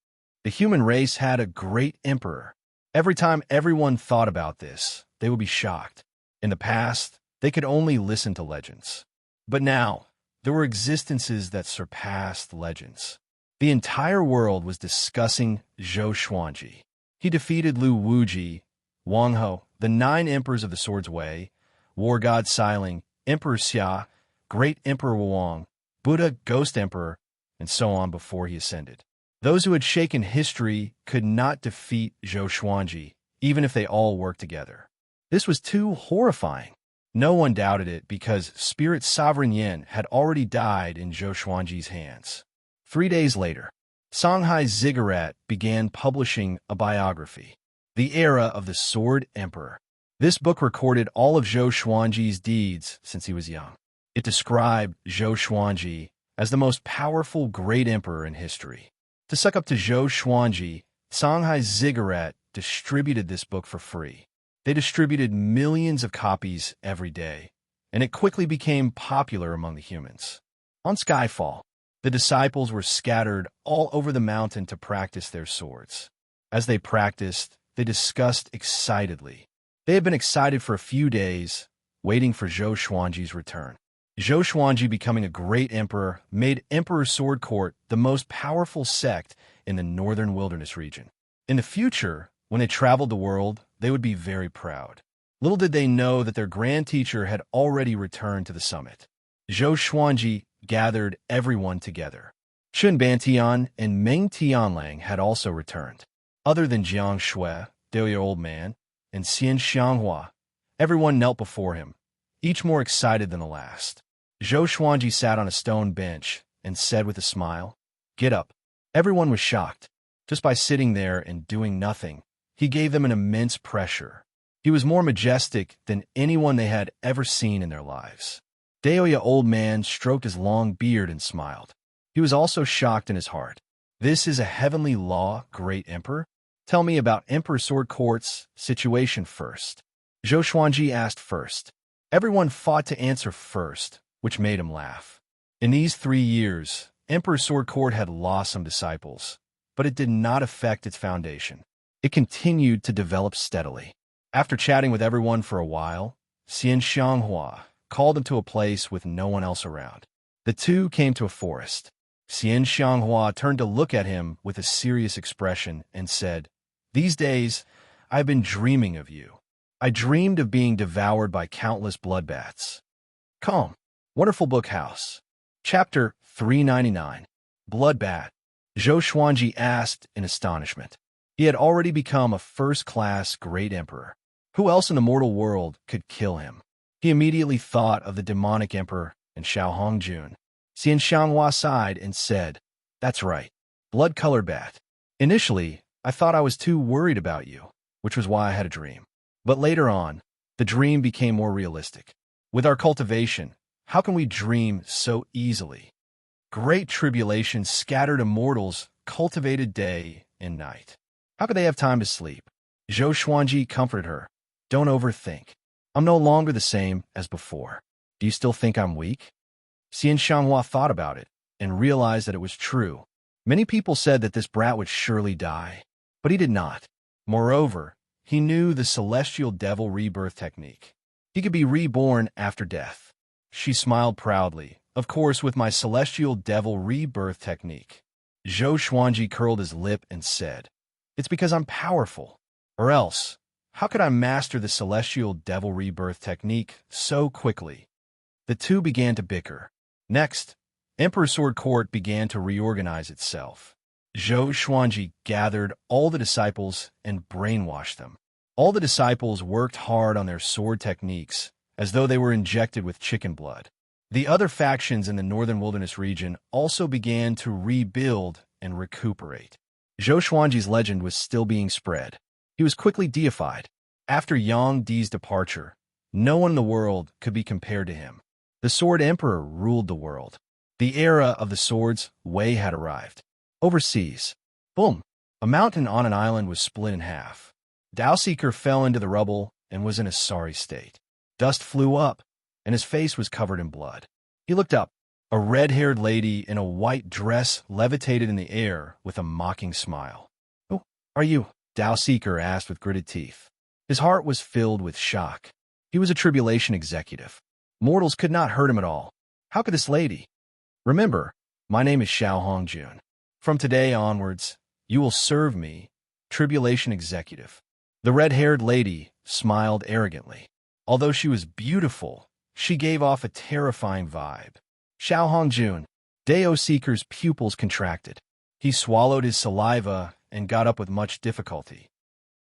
The human race had a great emperor. Every time everyone thought about this, they would be shocked. In the past, they could only listen to legends. But now, there were existences that surpassed legends. The entire world was discussing Zhou Xuanji. He defeated Lu Wuji, Wang Ho, the 9 emperors of the Sword's Way, War God Xiling, Emperor Xia, Great Emperor Wang, Buddha Ghost Emperor, and so on before he ascended. Those who had shaken history could not defeat Zhou Xuanji, even if they all worked together. This was too horrifying. No one doubted it because Spirit's sovereign yin had already died in Zhou Xuanji's hands. 3 days later, Songhai Ziggurat began publishing a biography, The Era of the Sword Emperor. This book recorded all of Zhou Xuanji's deeds since he was young. It described Zhou Xuanji as the most powerful great emperor in history. To suck up to Zhou Xuanji, Songhai Ziggurat distributed this book for free. They distributed millions of copies every day, and it quickly became popular among the humans. On Skyfall, the disciples were scattered all over the mountain to practice their swords. As they practiced, they discussed excitedly. They had been excited for a few days, waiting for Zhou Xuanji's return. Zhou Xuanji becoming a great emperor made Emperor Sword Court the most powerful sect in the northern wilderness region. In the future, when they traveled the world, they would be very proud. Little did they know that their grand teacher had already returned to the summit. Zhou Xuanji gathered everyone together. Chun Bantian and Meng Tianlang had also returned. Other than Jiang Shui, the old man, and Xian Xianghua, everyone knelt before him, each more excited than the last. Zhou Xuanji sat on a stone bench and said with a smile, "Get up." Everyone was shocked. Just by sitting there and doing nothing, he gave them an immense pressure. He was more majestic than anyone they had ever seen in their lives. Daoya old man stroked his long beard and smiled. He was also shocked in his heart. This is a heavenly law, great emperor? Tell me about Emperor Sword Court's situation first. Zhou Xuanji asked first. Everyone fought to answer first, which made him laugh. In these 3 years, Emperor Sword Court had lost some disciples, but it did not affect its foundation. It continued to develop steadily. After chatting with everyone for a while, Xian Xianghua called him to a place with no one else around. The two came to a forest. Xian Xianghua turned to look at him with a serious expression and said, "These days, I've been dreaming of you. I dreamed of being devoured by countless bloodbaths." Calm. Wonderful Book House. Chapter 399. Bloodbath. Zhou Xuanji asked in astonishment. He had already become a first-class great emperor. Who else in the mortal world could kill him? He immediately thought of the demonic emperor and Xiao Hongjun. Xian Xianghua sighed and said, "That's right. Blood-colored bath. Initially, I thought I was too worried about you, which was why I had a dream. But later on, the dream became more realistic. With our cultivation, how can we dream so easily? Great tribulation scattered immortals cultivated day and night. How could they have time to sleep?" Zhou Xuanji comforted her. "Don't overthink. I'm no longer the same as before. Do you still think I'm weak?" Xian Xianghua thought about it and realized that it was true. Many people said that this brat would surely die, but he did not. Moreover, he knew the celestial devil rebirth technique. He could be reborn after death. She smiled proudly. "Of course, with my celestial devil rebirth technique." Zhou Xuanji curled his lip and said, "It's because I'm powerful. Or else, how could I master the celestial devil rebirth technique so quickly?" The two began to bicker. Next, Emperor Sword Court began to reorganize itself. Zhou Xuanji gathered all the disciples and brainwashed them. All the disciples worked hard on their sword techniques, as though they were injected with chicken blood. The other factions in the northern wilderness region also began to rebuild and recuperate. Zhou Xuanji's legend was still being spread. He was quickly deified. After Yang Di's departure, no one in the world could be compared to him. The The Sword Emperor ruled the world. The era of the swords Wei had arrived. Overseas. Boom! A mountain on an island was split in half. Dowseeker fell into the rubble and was in a sorry state. Dust flew up, and his face was covered in blood. He looked up. A red-haired lady in a white dress levitated in the air with a mocking smile. "Who are you?" Dowseeker asked with gritted teeth. His heart was filled with shock. He was a tribulation executive. Mortals could not hurt him at all. How could this lady? "Remember, my name is Xiao Hongjun. From today onwards, you will serve me, tribulation executive." The red-haired lady smiled arrogantly. Although she was beautiful, she gave off a terrifying vibe. Xiao Hongjun. Dowseeker's pupils contracted. He swallowed his saliva and got up with much difficulty.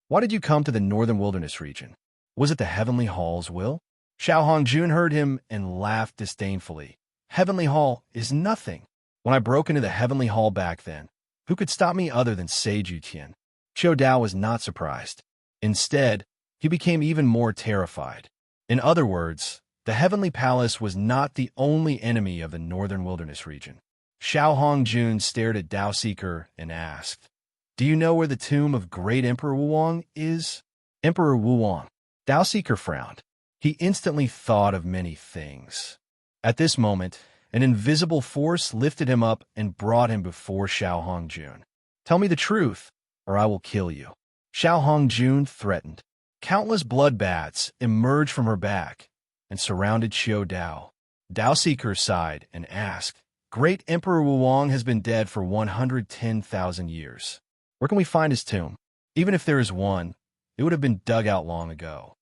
"Why did you come to the northern wilderness region? Was it the Heavenly Hall's will?" Xiao Hongjun heard him and laughed disdainfully. "Heavenly Hall is nothing. When I broke into the Heavenly Hall back then, who could stop me other than Seiju Tian?" Qiu Dao was not surprised. Instead, he became even more terrified. In other words, the Heavenly Palace was not the only enemy of the northern wilderness region. Xiao Hongjun stared at Dowseeker and asked, "Do you know where the tomb of great Emperor Wuong is?" Emperor Wuong. Dowseeker frowned. He instantly thought of many things. At this moment, an invisible force lifted him up and brought him before Xiao Hongjun. "Tell me the truth, or I will kill you." Xiao Hongjun threatened. Countless bloodbaths emerged from her back and surrounded Qiu Dao. Dowseeker sighed and asked, "Great Emperor Wuong has been dead for 110,000 years. Where can we find his tomb? Even if there is one, it would have been dug out long ago."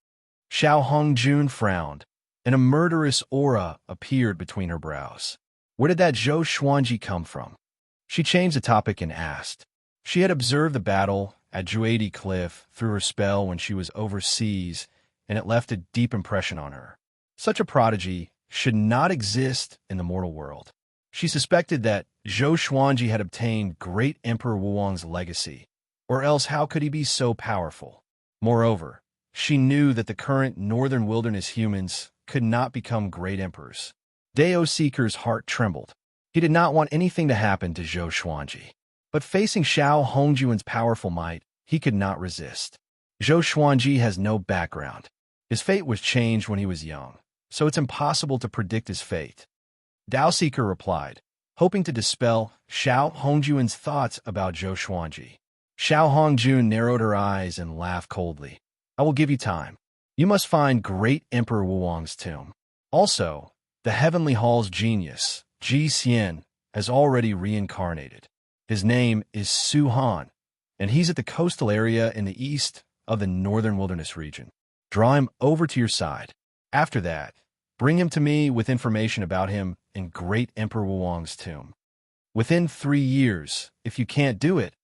Xiao Hongjun frowned, and a murderous aura appeared between her brows. Where did that Zhou Xuanji come from? She changed the topic and asked. She had observed the battle at Juadi Cliff through her spell when she was overseas, and it left a deep impression on her. Such a prodigy should not exist in the mortal world. She suspected that Zhou Xuanji had obtained great Emperor Wuong's legacy, or else how could he be so powerful? Moreover, she knew that the current northern wilderness humans could not become great emperors. Dowseeker's heart trembled. He did not want anything to happen to Zhou Xuanji. But facing Xiao Hongjun's powerful might, he could not resist. Zhou Xuanji has no background. His fate was changed when he was young, so it's impossible to predict his fate. Dowseeker replied, hoping to dispel Xiao Hongjun's thoughts about Zhou Xuanji. Xiao Hongjun narrowed her eyes and laughed coldly. "I will give you time. You must find great Emperor Wuong's tomb. Also, the Heavenly Hall's genius, Ji Xian, has already reincarnated. His name is Su Han, and he's at the coastal area in the east of the northern wilderness region. Draw him over to your side. After that, bring him to me with information about him in great Emperor Wuong's tomb. Within 3 years, if you can't do it,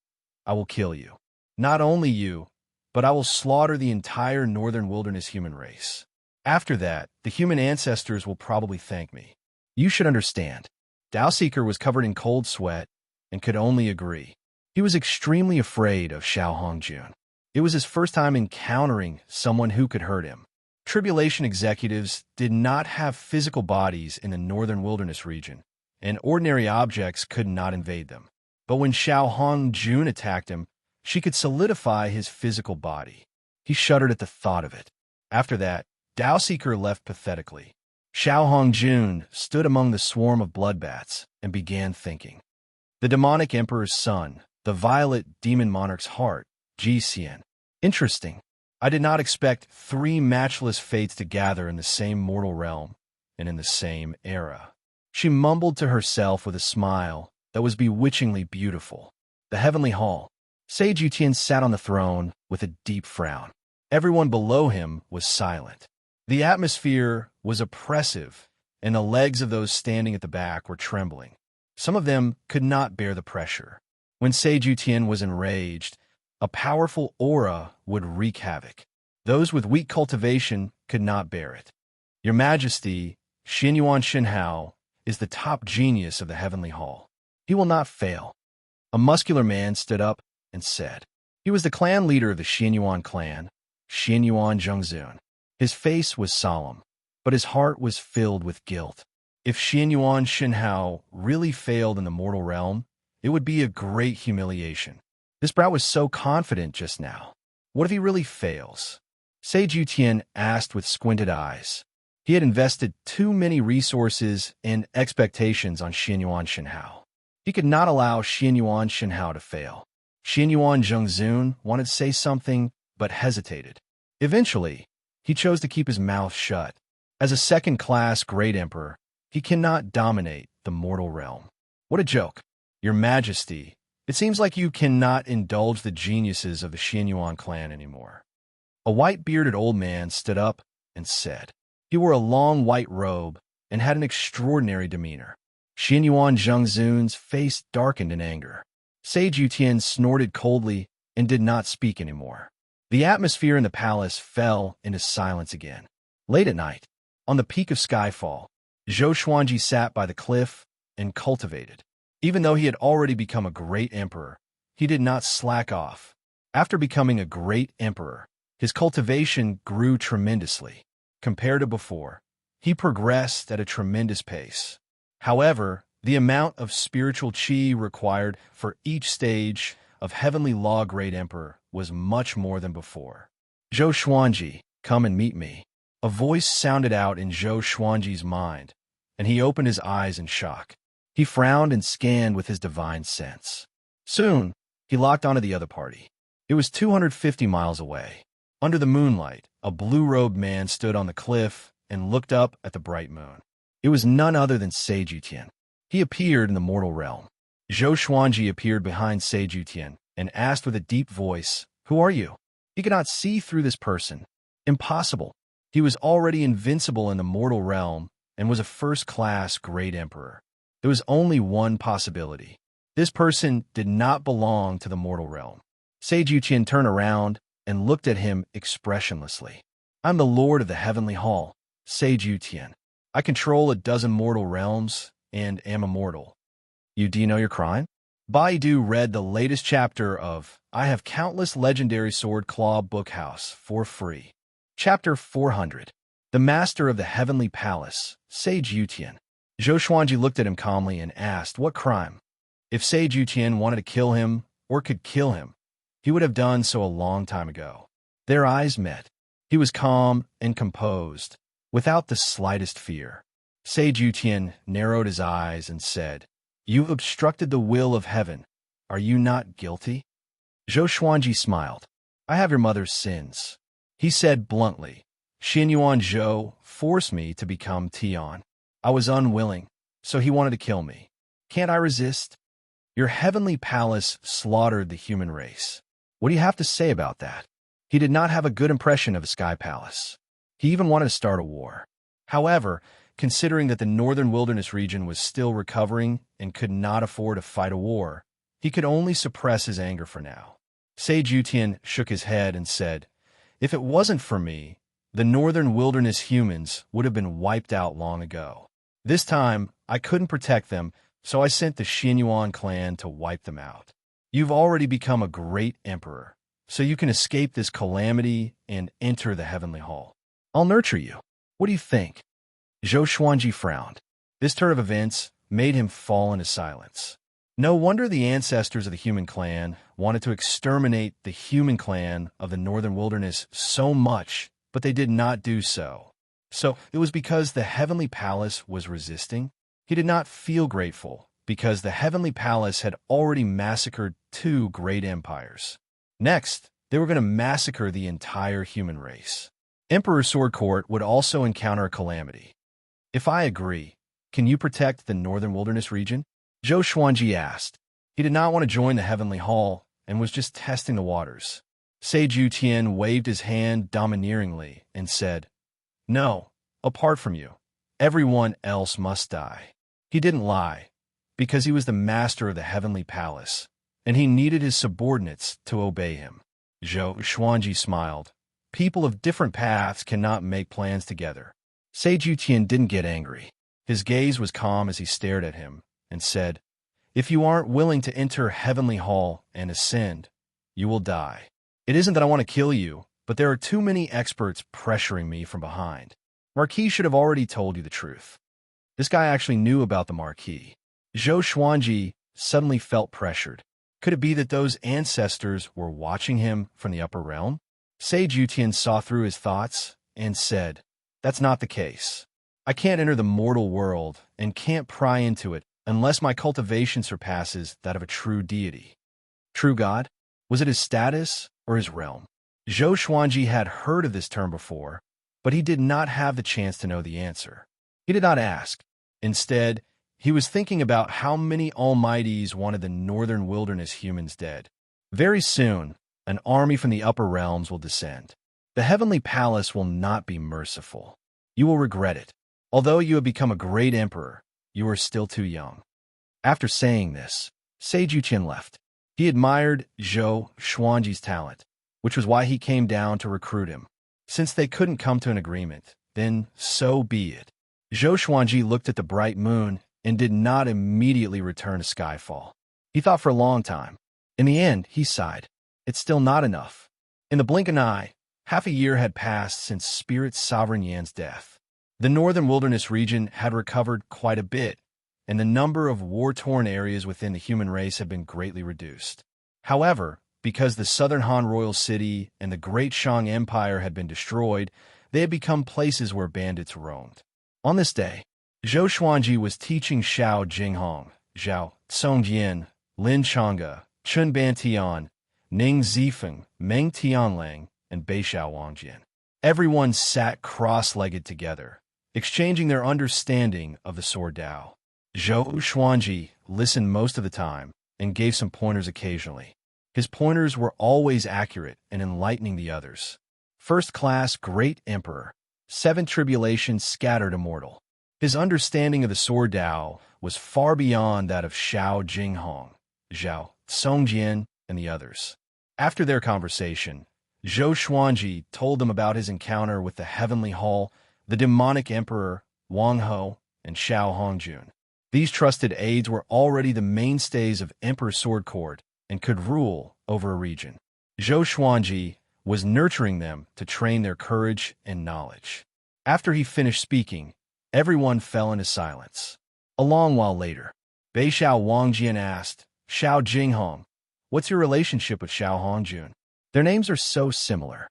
I will kill you. Not only you, but I will slaughter the entire northern wilderness human race. After that, the human ancestors will probably thank me. You should understand." Dowseeker was covered in cold sweat and could only agree. He was extremely afraid of Xiao Hongjun. It was his first time encountering someone who could hurt him. Tribulation executives did not have physical bodies in the northern wilderness region, and ordinary objects could not invade them. But when Xiao Hongjun attacked him, she could solidify his physical body. He shuddered at the thought of it. After that, Dowseeker left pathetically. Xiao Hongjun stood among the swarm of bloodbaths and began thinking. The demonic emperor's son, the violet demon monarch's heart, Ji Xian. Interesting. I did not expect 3 matchless fates to gather in the same mortal realm and in the same era. She mumbled to herself with a smile that was bewitchingly beautiful. The Heavenly Hall. Seiju Tian sat on the throne with a deep frown. Everyone below him was silent. The atmosphere was oppressive, and the legs of those standing at the back were trembling. Some of them could not bear the pressure. When Seiju Tian was enraged, a powerful aura would wreak havoc. Those with weak cultivation could not bear it. Your Majesty, Xinyuan Shenhao, is the top genius of the Heavenly Hall. He will not fail. A muscular man stood up and said. He was the clan leader of the Xinyuan clan, Xinyuan Zhengzun. His face was solemn, but his heart was filled with guilt. If Xianyuan Shenhao really failed in the mortal realm, it would be a great humiliation. This brat was so confident just now. What if he really fails? Sage Yutian asked with squinted eyes. He had invested too many resources and expectations on Xianyuan Shenhao. He could not allow Xianyuan Shenhao to fail. Xianyuan Zhengzun wanted to say something, but hesitated. Eventually, he chose to keep his mouth shut. As a second-class great emperor, he cannot dominate the mortal realm. What a joke. Your Majesty, it seems like you cannot indulge the geniuses of the Xianyuan clan anymore. A white-bearded old man stood up and said. He wore a long white robe and had an extraordinary demeanor. Xianyuan Zhengzun's face darkened in anger. Sage Yutian snorted coldly and did not speak anymore. The atmosphere in the palace fell into silence again. Late at night, on the peak of Skyfall, Zhou Xuanji sat by the cliff and cultivated. Even though he had already become a great emperor, he did not slack off. After becoming a great emperor, his cultivation grew tremendously. Compared to before, he progressed at a tremendous pace. However, the amount of spiritual qi required for each stage of Heavenly Law Great Emperor was much more than before. Zhou Xuanji, come and meet me. A voice sounded out in Zhou Xuanji's mind, and he opened his eyes in shock. He frowned and scanned with his divine sense. Soon, he locked onto the other party. It was 250 miles away. Under the moonlight, a blue-robed man stood on the cliff and looked up at the bright moon. It was none other than Sage Yutian. He appeared in the mortal realm. Zhou Xuanji appeared behind Sage Yutian and asked with a deep voice, "Who are you?" He could not see through this person. Impossible. He was already invincible in the mortal realm and was a first-class great emperor. There was only one possibility. This person did not belong to the mortal realm. Sage Yutian turned around and looked at him expressionlessly. I'm the Lord of the Heavenly Hall, Sage Yutian. I control a dozen mortal realms and am immortal. Do you know your crime? Baidu read the latest chapter of I Have Countless Legendary Sword Claw Bookhouse for free. Chapter 400. The Master of the Heavenly Palace, Sage Yutian. Zhou Xuanji looked at him calmly and asked, what crime? If Sage Yutian wanted to kill him, or could kill him, he would have done so a long time ago. Their eyes met. He was calm and composed, without the slightest fear. Sage Yutian narrowed his eyes and said, You obstructed the will of heaven. Are you not guilty? Zhou Xuanji smiled. I have your mother's sins. He said bluntly, Xianyuan Zhou forced me to become Tian. I was unwilling, so he wanted to kill me. Can't I resist? Your heavenly palace slaughtered the human race. What do you have to say about that? He did not have a good impression of a sky palace. He even wanted to start a war. However, considering that the northern wilderness region was still recovering and could not afford to fight a war, he could only suppress his anger for now. Sage Yutian shook his head and said, If it wasn't for me, the northern wilderness humans would have been wiped out long ago. This time, I couldn't protect them, so I sent the Xianyuan clan to wipe them out. You've already become a great emperor, so you can escape this calamity and enter the heavenly hall. I'll nurture you. What do you think? Zhou Xuanji frowned. This turn of events made him fall into silence. No wonder the ancestors of the human clan wanted to exterminate the human clan of the northern wilderness so much, but they did not do so. So it was because the heavenly palace was resisting? He did not feel grateful, because the heavenly palace had already massacred 2 great empires. Next, they were going to massacre the entire human race. Emperor Sword Court would also encounter a calamity. If I agree, can you protect the northern wilderness region? Zhou Xuanji asked. He did not want to join the heavenly hall and was just testing the waters. Sage Yutian waved his hand domineeringly and said, No, apart from you, everyone else must die. He didn't lie, because he was the master of the heavenly palace, and he needed his subordinates to obey him. Zhou Xuanji smiled. People of different paths cannot make plans together. Sage Yutian didn't get angry. His gaze was calm as he stared at him and said, If you aren't willing to enter Heavenly Hall and ascend, you will die. It isn't that I want to kill you, but there are too many experts pressuring me from behind. Marquis should have already told you the truth. This guy actually knew about the marquee. Zhou Xuanji suddenly felt pressured. Could it be that those ancestors were watching him from the upper realm? Sage Yutian saw through his thoughts and said, "That's not the case. I can't enter the mortal world and can't pry into it unless my cultivation surpasses that of a true deity." True God? Was it his status or his realm? Zhou Xuanji had heard of this term before, but he did not have the chance to know the answer. He did not ask. Instead, he was thinking about how many almighties wanted the northern wilderness humans dead. Very soon, an army from the upper realms will descend. The heavenly palace will not be merciful. You will regret it. Although you have become a great emperor, you are still too young. After saying this, Sage Yuqian left. He admired Zhou Xuanji's talent, which was why he came down to recruit him. Since they couldn't come to an agreement, then so be it. Zhou Xuanji looked at the bright moon and did not immediately return to Skyfall. He thought for a long time. In the end, he sighed. It's still not enough. In the blink of an eye, half a year had passed since Spirit Sovereign Yan's death. The northern wilderness region had recovered quite a bit, and the number of war-torn areas within the human race had been greatly reduced. However, because the southern Han royal city and the Great Shang Empire had been destroyed, they had become places where bandits roamed. On this day, Zhou Xuanji was teaching Xiao Jinghong, Zhao Tsongjian, Lin Changge, Chun Bantian, Ning Zifeng, Meng Tianlang, and Beixiao Wangjian. Everyone sat cross-legged together, exchanging their understanding of the Sword Dao. Zhou Xuanji listened most of the time and gave some pointers occasionally. His pointers were always accurate and enlightening the others. First-class Great Emperor, 7 tribulations scattered immortal. His understanding of the Sword Dao was far beyond that of Xiao Jinghong, Zhao Tsongjian, and the others. After their conversation, Zhou Xuanji told them about his encounter with the Heavenly Hall, the demonic emperor, Wang Ho, and Xiao Hongjun. These trusted aides were already the mainstays of Emperor Sword Court and could rule over a region. Zhou Xuanji was nurturing them to train their courage and knowledge. After he finished speaking, everyone fell into silence. A long while later, Beixiao Wangjian asked, "Xiao Jinghong, what's your relationship with Xiao Hongjun? Their names are so similar."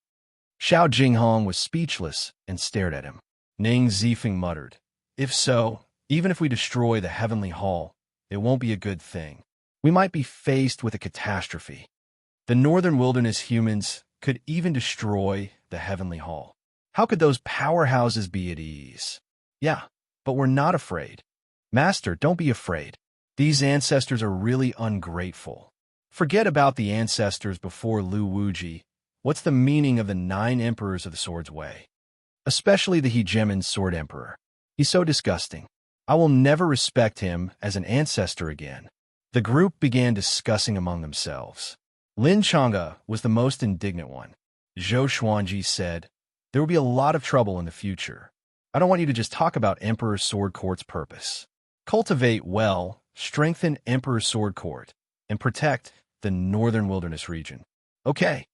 Xiao Jinghong was speechless and stared at him. Ning Zifeng muttered, "If so, even if we destroy the Heavenly Hall, it won't be a good thing. We might be faced with a catastrophe. The northern wilderness humans could even destroy the Heavenly Hall. How could those powerhouses be at ease? Yeah, but we're not afraid. Master, don't be afraid. These ancestors are really ungrateful. Forget about the ancestors before Lu Wuji. What's the meaning of the 9 emperors of the Sword's Way? Especially the Hegemon's Sword Emperor. He's so disgusting. I will never respect him as an ancestor again." The group began discussing among themselves. Lin Changge was the most indignant one. Zhou Xuanji said, "There will be a lot of trouble in the future. I don't want you to just talk about Emperor Sword Court's purpose. Cultivate well, strengthen Emperor Sword Court, and protect the northern wilderness region." "Okay,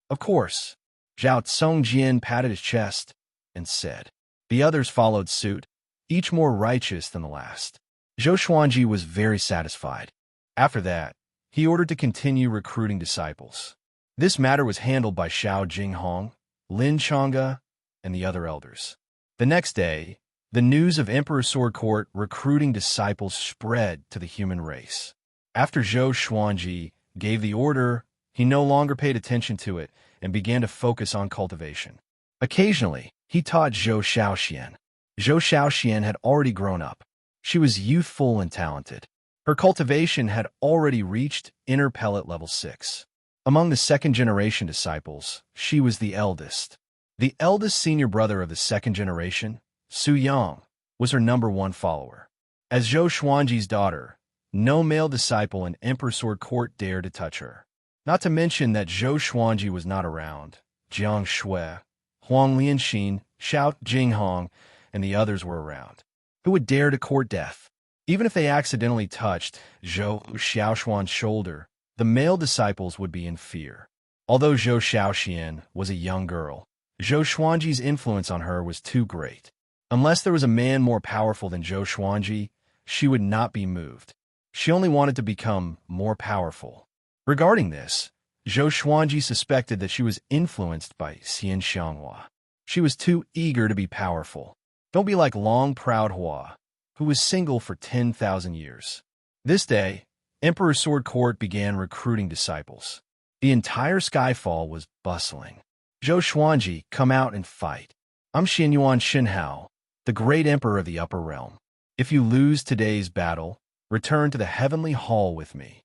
of course." Zhao Tsongjian patted his chest and said. The others followed suit, each more righteous than the last. Zhou Xuanji was very satisfied. After that, he ordered to continue recruiting disciples. This matter was handled by Xiao Jinghong, Lin Changge, and the other elders. The next day, the news of Emperor Sword Court recruiting disciples spread to the human race. After Zhou Xuanji gave the order, he no longer paid attention to it and began to focus on cultivation. Occasionally, he taught Zhou Xiaoxian. Zhou Xiaoxian had already grown up. She was youthful and talented. Her cultivation had already reached inner pellet level 6. Among the second-generation disciples, she was the eldest. The eldest senior brother of the second generation, Su Yang, was her #1 follower. As Zhou Xuanji's daughter, no male disciple in Emperor Sword Court dared to touch her. Not to mention that Zhou Xuanji was not around. Jiang Shui, Huang Lianxin, Xiao Jinghong, and the others were around. Who would dare to court death? Even if they accidentally touched Zhou Xiaoshuan's shoulder, the male disciples would be in fear. Although Zhou Xiaoxian was a young girl, Zhou Xuanji's influence on her was too great. Unless there was a man more powerful than Zhou Xuanji, she would not be moved. She only wanted to become more powerful. Regarding this, Zhou Xuanji suspected that she was influenced by Xian Xianghua. She was too eager to be powerful. Don't be like Long Proud Hua, who was single for 10,000 years. This day, Emperor Sword Court began recruiting disciples. The entire Skyfall was bustling. Zhou Xuanji, come out and fight. I'm Xianyuan Shenhao, the great emperor of the Upper Realm. If you lose today's battle, return to the heavenly hall with me.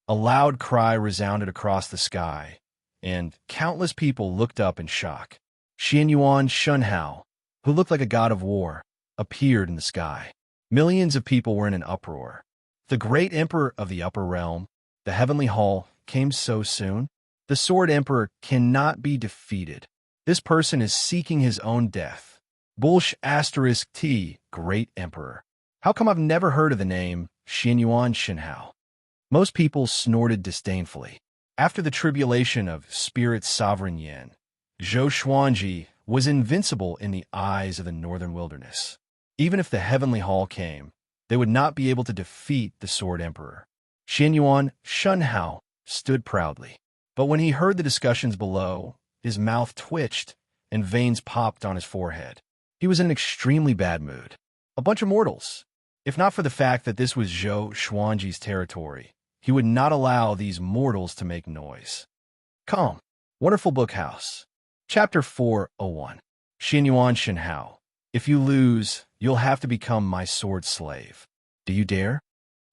A loud cry resounded across the sky, and countless people looked up in shock. Xianyuan Shenhao, who looked like a god of war, appeared in the sky. Millions of people were in an uproar. The great emperor of the Upper Realm, the heavenly hall, came so soon? The Sword Emperor cannot be defeated. This person is seeking his own death. Bulsh * T, Great Emperor. How come I've never heard of the name Xianyuan Shenhao? Most people snorted disdainfully. After the tribulation of Spirit Sovereign Yin, Zhou Xuanji was invincible in the eyes of the northern wilderness. Even if the heavenly hall came, they would not be able to defeat the Sword Emperor. Xianyuan Shenhao stood proudly. But when he heard the discussions below, his mouth twitched and veins popped on his forehead. He was in an extremely bad mood. A bunch of mortals. If not for the fact that this was Zhou Xuanji's territory, he would not allow these mortals to make noise. Calm. Wonderful Book House. Chapter 401. Xianyuan Shenhao. If you lose, you'll have to become my sword slave. Do you dare?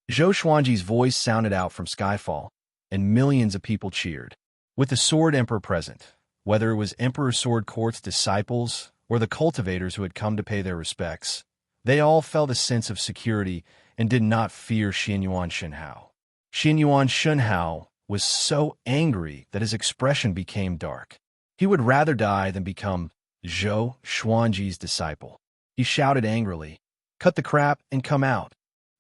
Zhou Xuanji's voice sounded out from Skyfall, and millions of people cheered. With the Sword Emperor present, whether it was Emperor Sword Court's disciples or the cultivators who had come to pay their respects, they all felt a sense of security and did not fear Xianyuan Shenhao. Xianyuan Shenhao was so angry that his expression became dark. He would rather die than become Zhou Xuanji's disciple. He shouted angrily, "Cut the crap and come out."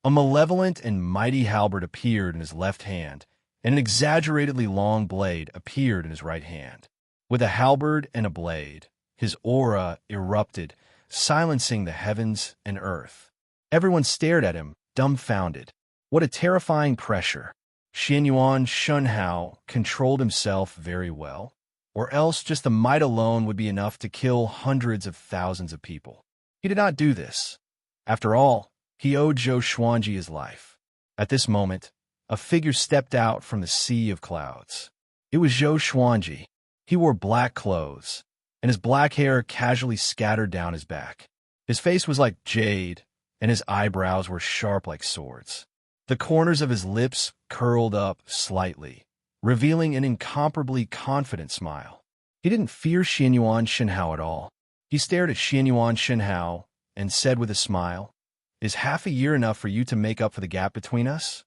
A malevolent and mighty halberd appeared in his left hand, and an exaggeratedly long blade appeared in his right hand. With a halberd and a blade, his aura erupted, silencing the heavens and earth. Everyone stared at him, dumbfounded. What a terrifying pressure. Xianyuan Shenhao controlled himself very well, or else just the might alone would be enough to kill hundreds of thousands of people. He did not do this. After all, he owed Zhou Xuanji his life. At this moment, a figure stepped out from the sea of clouds. It was Zhou Xuanji. He wore black clothes, and his black hair casually scattered down his back. His face was like jade, and his eyebrows were sharp like swords. The corners of his lips curled up slightly, revealing an incomparably confident smile. He didn't fear Xianyuan Shenhao at all. He stared at Xianyuan Shenhao and said with a smile, "Is half a year enough for you to make up for the gap between us?"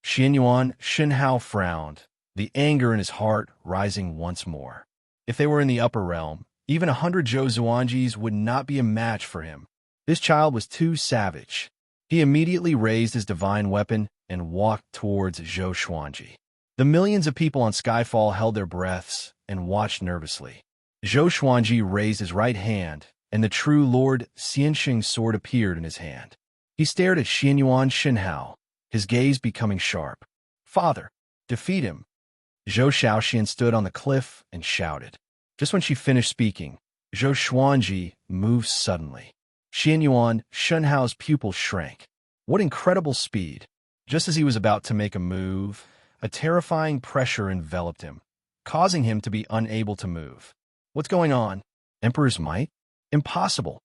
Xianyuan Shenhao frowned, the anger in his heart rising once more. If they were in the upper realm, even 100 Zhou Xuanjis would not be a match for him. This child was too savage. He immediately raised his divine weapon and walked towards Zhou Xuanji. The millions of people on Skyfall held their breaths and watched nervously. Zhou Xuanji raised his right hand, and the true Lord Xianxing's sword appeared in his hand. He stared at Xianyuan Shenhao, his gaze becoming sharp. "Father, defeat him." Zhou Shaoxian stood on the cliff and shouted. Just when she finished speaking, Zhou Xuanji moved suddenly. Xianyuan Shenhao's pupils shrank. What incredible speed! Just as he was about to make a move, a terrifying pressure enveloped him, causing him to be unable to move. What's going on? Emperor's might? Impossible!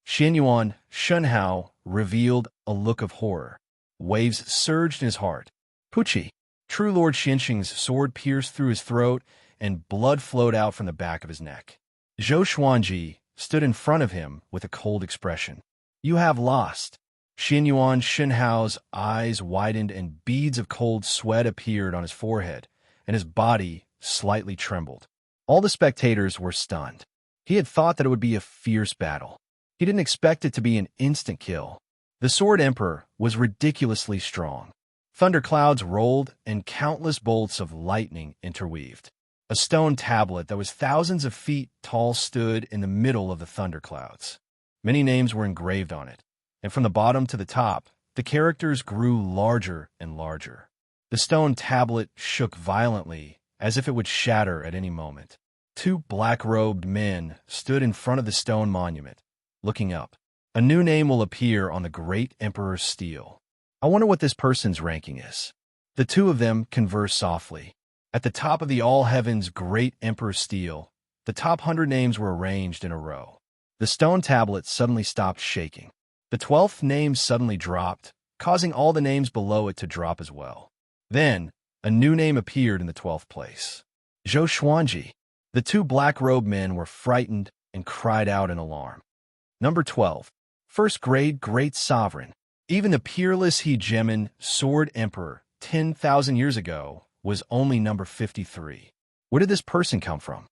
Xianyuan Shenhao revealed a look of horror. Waves surged in his heart. Pucci! True Lord Xianxing's sword pierced through his throat, and blood flowed out from the back of his neck. Zhou Xuanji stood in front of him with a cold expression. "You have lost." Xianyuan Shenhao's eyes widened and beads of cold sweat appeared on his forehead, and his body slightly trembled. All the spectators were stunned. He had thought that it would be a fierce battle. He didn't expect it to be an instant kill. The Sword Emperor was ridiculously strong. Thunderclouds rolled and countless bolts of lightning interweaved. A stone tablet that was thousands of feet tall stood in the middle of the thunderclouds. Many names were engraved on it, and from the bottom to the top, the characters grew larger and larger. The stone tablet shook violently, as if it would shatter at any moment. Two black-robed men stood in front of the stone monument, looking up. A new name will appear on the great emperor's stele. I wonder what this person's ranking is. The two of them converse softly. At the top of the all heavens great emperor's stele, the top 100 names were arranged in a row. The stone tablet suddenly stopped shaking. The 12th name suddenly dropped, causing all the names below it to drop as well. Then, a new name appeared in the 12th place. Zhou Xuanji. The two black-robed men were frightened and cried out in alarm. Number 12. First grade Great Sovereign. Even the peerless hegemon Sword Emperor 10,000 years ago was only number 53. Where did this person come from?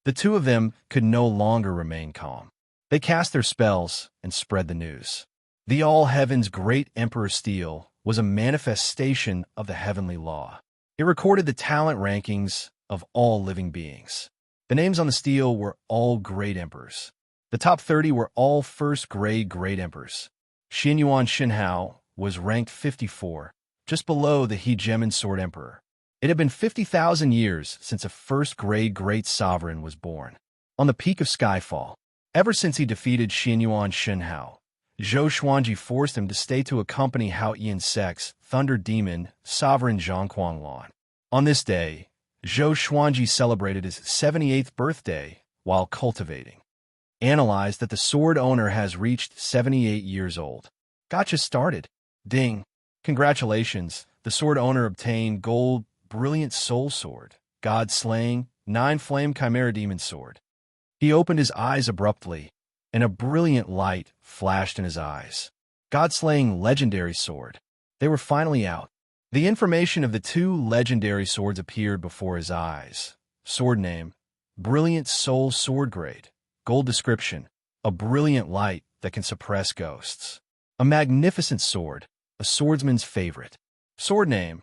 The two of them could no longer remain calm. They cast their spells and spread the news. The All Heavens Great Emperor Stele was a manifestation of the heavenly law. It recorded the talent rankings of all living beings. The names on the stele were all great emperors. The top 30 were all first-grade great emperors. Xianyuan Xinhao was ranked 54, just below the hegemon Sword Emperor. It had been 50,000 years since a first-grade great sovereign was born. On the peak of Skyfall, ever since he defeated Xianyuan Xinhao, Zhou Xuanji forced him to stay to accompany Hao Yiansek's Thunder Demon, Sovereign Zhongquang Lan. On this day, Zhou Xuanji celebrated his 78th birthday while cultivating. Analyzed that the sword owner has reached 78 years old. Gotcha started. Ding. Congratulations, the sword owner obtained Gold Brilliant Soul Sword, God Slaying, 9-Flame Chimera Demon Sword. He opened his eyes abruptly, and a brilliant light flashed in his eyes. God-slaying legendary sword. They were finally out. The information of the two legendary swords appeared before his eyes. Sword name, Brilliant Soul Sword Grade. Gold description, a brilliant light that can suppress ghosts. A magnificent sword, a swordsman's favorite. Sword name,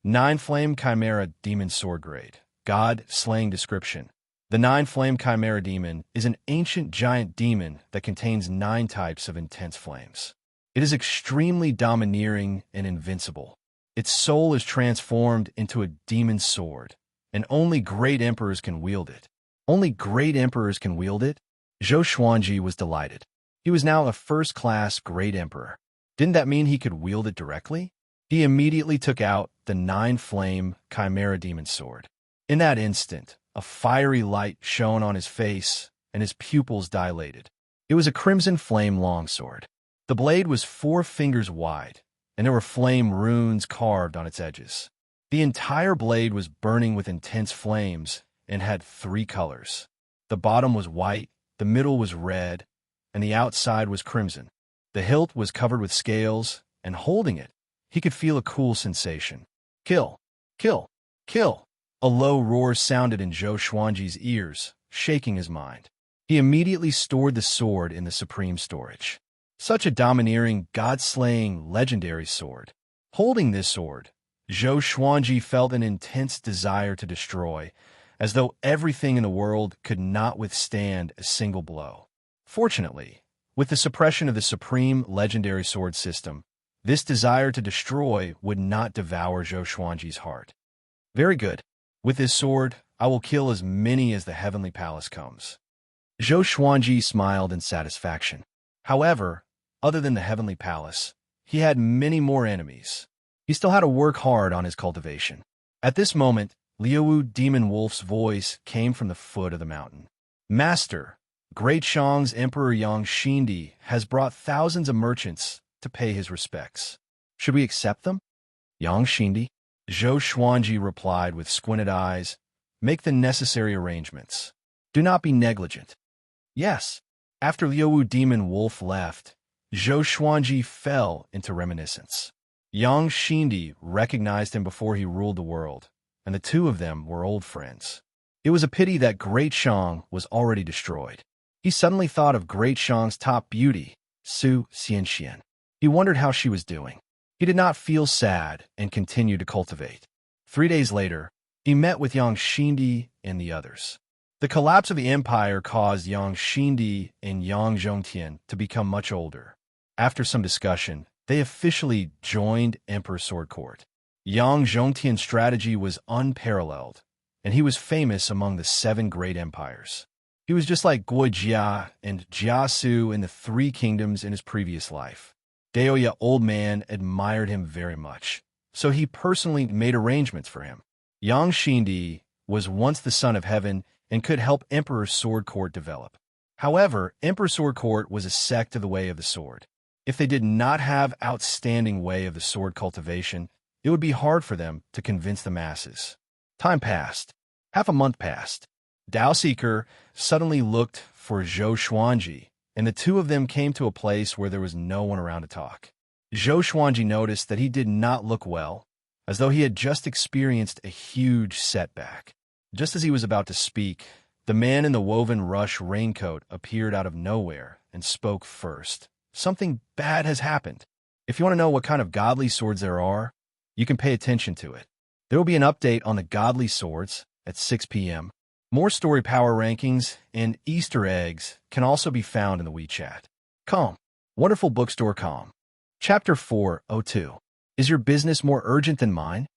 9-Flame Chimera Demon Sword Grade. God Slaying description. The 9-Flame Chimera Demon is an ancient giant demon that contains 9 types of intense flames. It is extremely domineering and invincible. Its soul is transformed into a demon sword, and only great emperors can wield it. Only great emperors can wield it? Zhou Xuanji was delighted. He was now a first-class great emperor. Didn't that mean he could wield it directly? He immediately took out the 9-Flame Chimera Demon Sword. In that instant, a fiery light shone on his face, and his pupils dilated. It was a crimson flame longsword. The blade was 4 fingers wide, and there were flame runes carved on its edges. The entire blade was burning with intense flames and had 3 colors. The bottom was white, the middle was red, and the outside was crimson. The hilt was covered with scales, and holding it, he could feel a cool sensation. Kill! Kill! Kill! A low roar sounded in Zhou Xuanji's ears, shaking his mind. He immediately stored the sword in the supreme storage. Such a domineering, god-slaying, legendary sword. Holding this sword, Zhou Xuanji felt an intense desire to destroy, as though everything in the world could not withstand a single blow. Fortunately, with the suppression of the supreme legendary sword system, this desire to destroy would not devour Zhou Xuanji's heart. Very good. With this sword, I will kill as many as the heavenly palace comes. Zhou Xuanji smiled in satisfaction. However, other than the heavenly palace, he had many more enemies. He still had to work hard on his cultivation. At this moment, Liuwu Demon Wolf's voice came from the foot of the mountain. Master, Great Shang's Emperor Yang Xindi has brought thousands of merchants to pay his respects. Should we accept them? Yang Xindi? Zhou Xuanji replied with squinted eyes, make the necessary arrangements. Do not be negligent. Yes. After Liuwu Demon Wolf left, Zhou Xuanji fell into reminiscence. Yang Xindi recognized him before he ruled the world, and the two of them were old friends. It was a pity that Great Shang was already destroyed. He suddenly thought of Great Shang's top beauty, Su Xianxian. He wondered how she was doing. He did not feel sad and continued to cultivate. 3 days later, he met with Yang Xindi and the others. The collapse of the empire caused Yang Xindi and Yang Zhongtian to become much older. After some discussion, they officially joined Emperor Sword Court. Yang Zhongtian's strategy was unparalleled, and he was famous among the 7 great empires. He was just like Guojia and Jiasu in the 3 kingdoms in his previous life. Daoya Old Man admired him very much, so he personally made arrangements for him. Yang Xindi was once the son of heaven and could help Emperor Sword Court develop. However, Emperor Sword Court was a sect of the Way of the Sword. If they did not have outstanding Way of the Sword cultivation, it would be hard for them to convince the masses. Time passed. Half a month passed. Dao Seeker suddenly looked for Zhou Xuanji, and the 2 of them came to a place where there was no one around to talk. Zhou Xuanji noticed that he did not look well, as though he had just experienced a huge setback. Just as he was about to speak, the man in the woven rush raincoat appeared out of nowhere and spoke first. Something bad has happened. If you want to know what kind of godly swords there are, you can pay attention to it. There will be an update on the godly swords at 6 p.m. More story power rankings and Easter eggs can also be found in the WeChat. Calm. Wonderful Bookstore Calm. Chapter 402. Is your business more urgent than mine?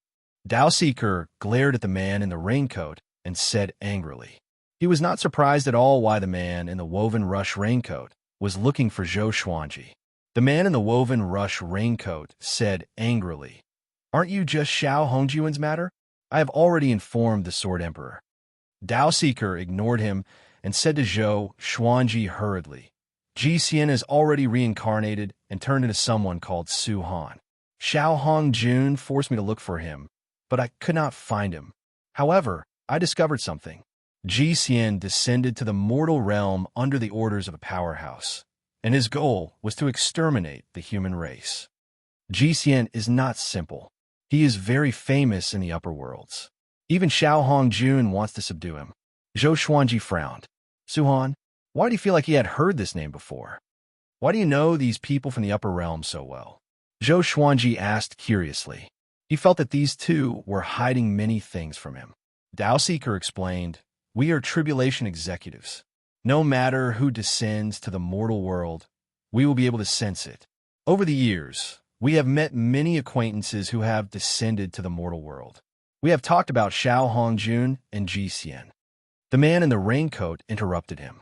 Dao Seeker glared at the man in the raincoat and said angrily. He was not surprised at all why the man in the woven rush raincoat was looking for Zhou Xuanji. The man in the woven rush raincoat said angrily, "Aren't you just Xiao Hongjuan's matter? I have already informed the Sword Emperor." Dao Seeker ignored him and said to Zhou Xuanji hurriedly, "Ji Xian is already reincarnated and turned into someone called Su Han. Xiao Hongjun forced me to look for him, but I could not find him. However, I discovered something. Ji Xian descended to the mortal realm under the orders of a powerhouse, and his goal was to exterminate the human race. Ji Xian is not simple. He is very famous in the upper worlds. Even Xiao Hongjun wants to subdue him." Zhou Xuanji frowned. "Suhan, why do you feel like he had heard this name before? Why do you know these people from the upper realm so well?" Zhou Xuanji asked curiously. He felt that these 2 were hiding many things from him. Dao Seeker explained, "We are tribulation executives. No matter who descends to the mortal world, we will be able to sense it. Over the years, we have met many acquaintances who have descended to the mortal world. We have talked about Xiao Hongjun and Ji Xian." The man in the raincoat interrupted him.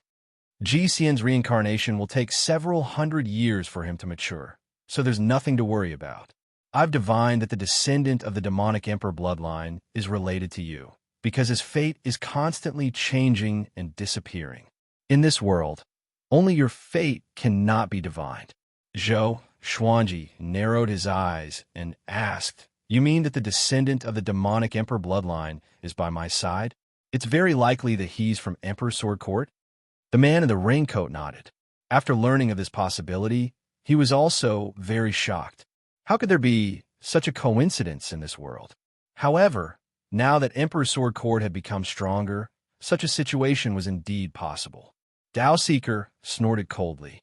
"Ji Xian's reincarnation will take several hundred years for him to mature, so there's nothing to worry about. I've divined that the descendant of the demonic emperor bloodline is related to you, because his fate is constantly changing and disappearing. In this world, only your fate cannot be divined." Zhou Xuanji narrowed his eyes and asked, "You mean that the descendant of the demonic emperor bloodline is by my side? It's very likely that he's from Emperor Sword Court?" The man in the raincoat nodded. After learning of this possibility, he was also very shocked. How could there be such a coincidence in this world? However, now that Emperor Sword Court had become stronger, such a situation was indeed possible. Dao Seeker snorted coldly.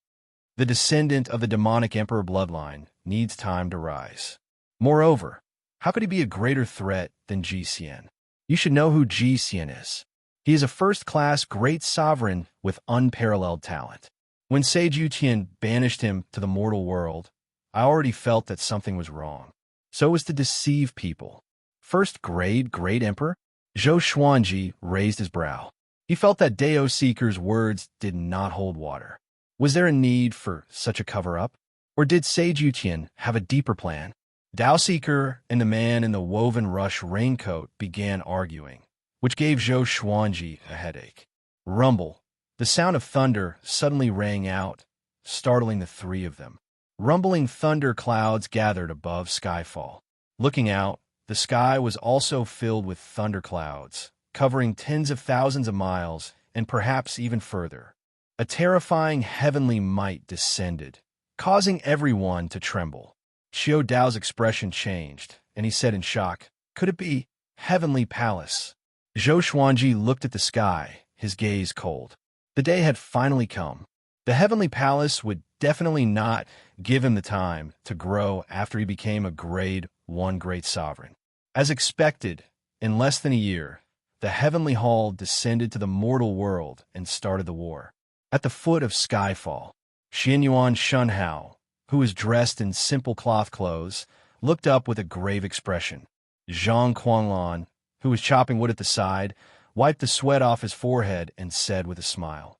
The descendant of the demonic emperor bloodline needs time to rise. Moreover, how could he be a greater threat than Ji Xian? You should know who Ji Xian is. He is a first-class great sovereign with unparalleled talent. When Sage Yutian banished him to the mortal world, I already felt that something was wrong. So as to deceive people. First-grade great emperor? Zhou Xuanji raised his brow. He felt that Dao Seeker's words did not hold water. Was there a need for such a cover-up? Or did Sage Yutian have a deeper plan? Dao Seeker and the man in the woven rush raincoat began arguing, which gave Zhou Xuanji a headache. Rumble. The sound of thunder suddenly rang out, startling the 3 of them. Rumbling thunder clouds gathered above Skyfall. Looking out, the sky was also filled with thunder clouds, covering tens of thousands of miles and perhaps even further. A terrifying heavenly might descended, causing everyone to tremble. Xiao Dao's expression changed, and he said in shock, "Could it be Heavenly Palace?" Zhou Xuanji looked at the sky, his gaze cold. The day had finally come. The Heavenly Palace would definitely not give him the time to grow after he became a grade 1 great sovereign. As expected, in less than a year, the heavenly hall descended to the mortal world and started the war. At the foot of Skyfall, Xianyuan Shunhao, who was dressed in simple cloth clothes, looked up with a grave expression. Zhang Quanlan, who was chopping wood at the side, wiped the sweat off his forehead and said with a smile,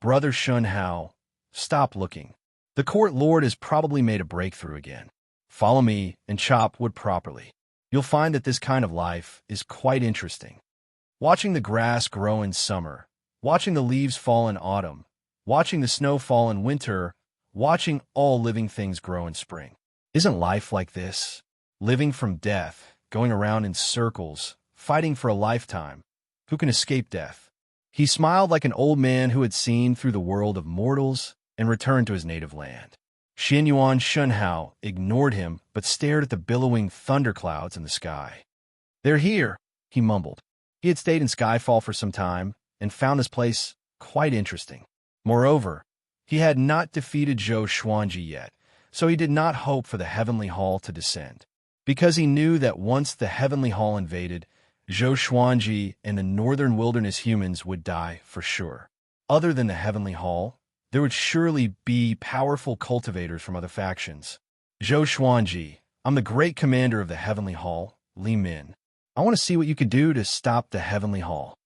"Brother Shunhao, stop looking. The court lord has probably made a breakthrough again. Follow me and chop wood properly. You'll find that this kind of life is quite interesting. Watching the grass grow in summer, watching the leaves fall in autumn, watching the snow fall in winter, watching all living things grow in spring. Isn't life like this? Living from death, going around in circles, fighting for a lifetime. Who can escape death?" He smiled like an old man who had seen through the world of mortals and returned to his native land. Xianyuan Shunhao ignored him but stared at the billowing thunderclouds in the sky. "They're here," he mumbled. He had stayed in Skyfall for some time and found this place quite interesting. Moreover, he had not defeated Zhou Xuanji yet, so he did not hope for the Heavenly Hall to descend. Because he knew that once the Heavenly Hall invaded, Zhou Xuanji and the Northern Wilderness humans would die for sure. Other than the Heavenly Hall, there would surely be powerful cultivators from other factions. "Zhou Xuanji, I'm the great commander of the Heavenly Hall, Li Min. I want to see what you could do to stop the Heavenly Hall."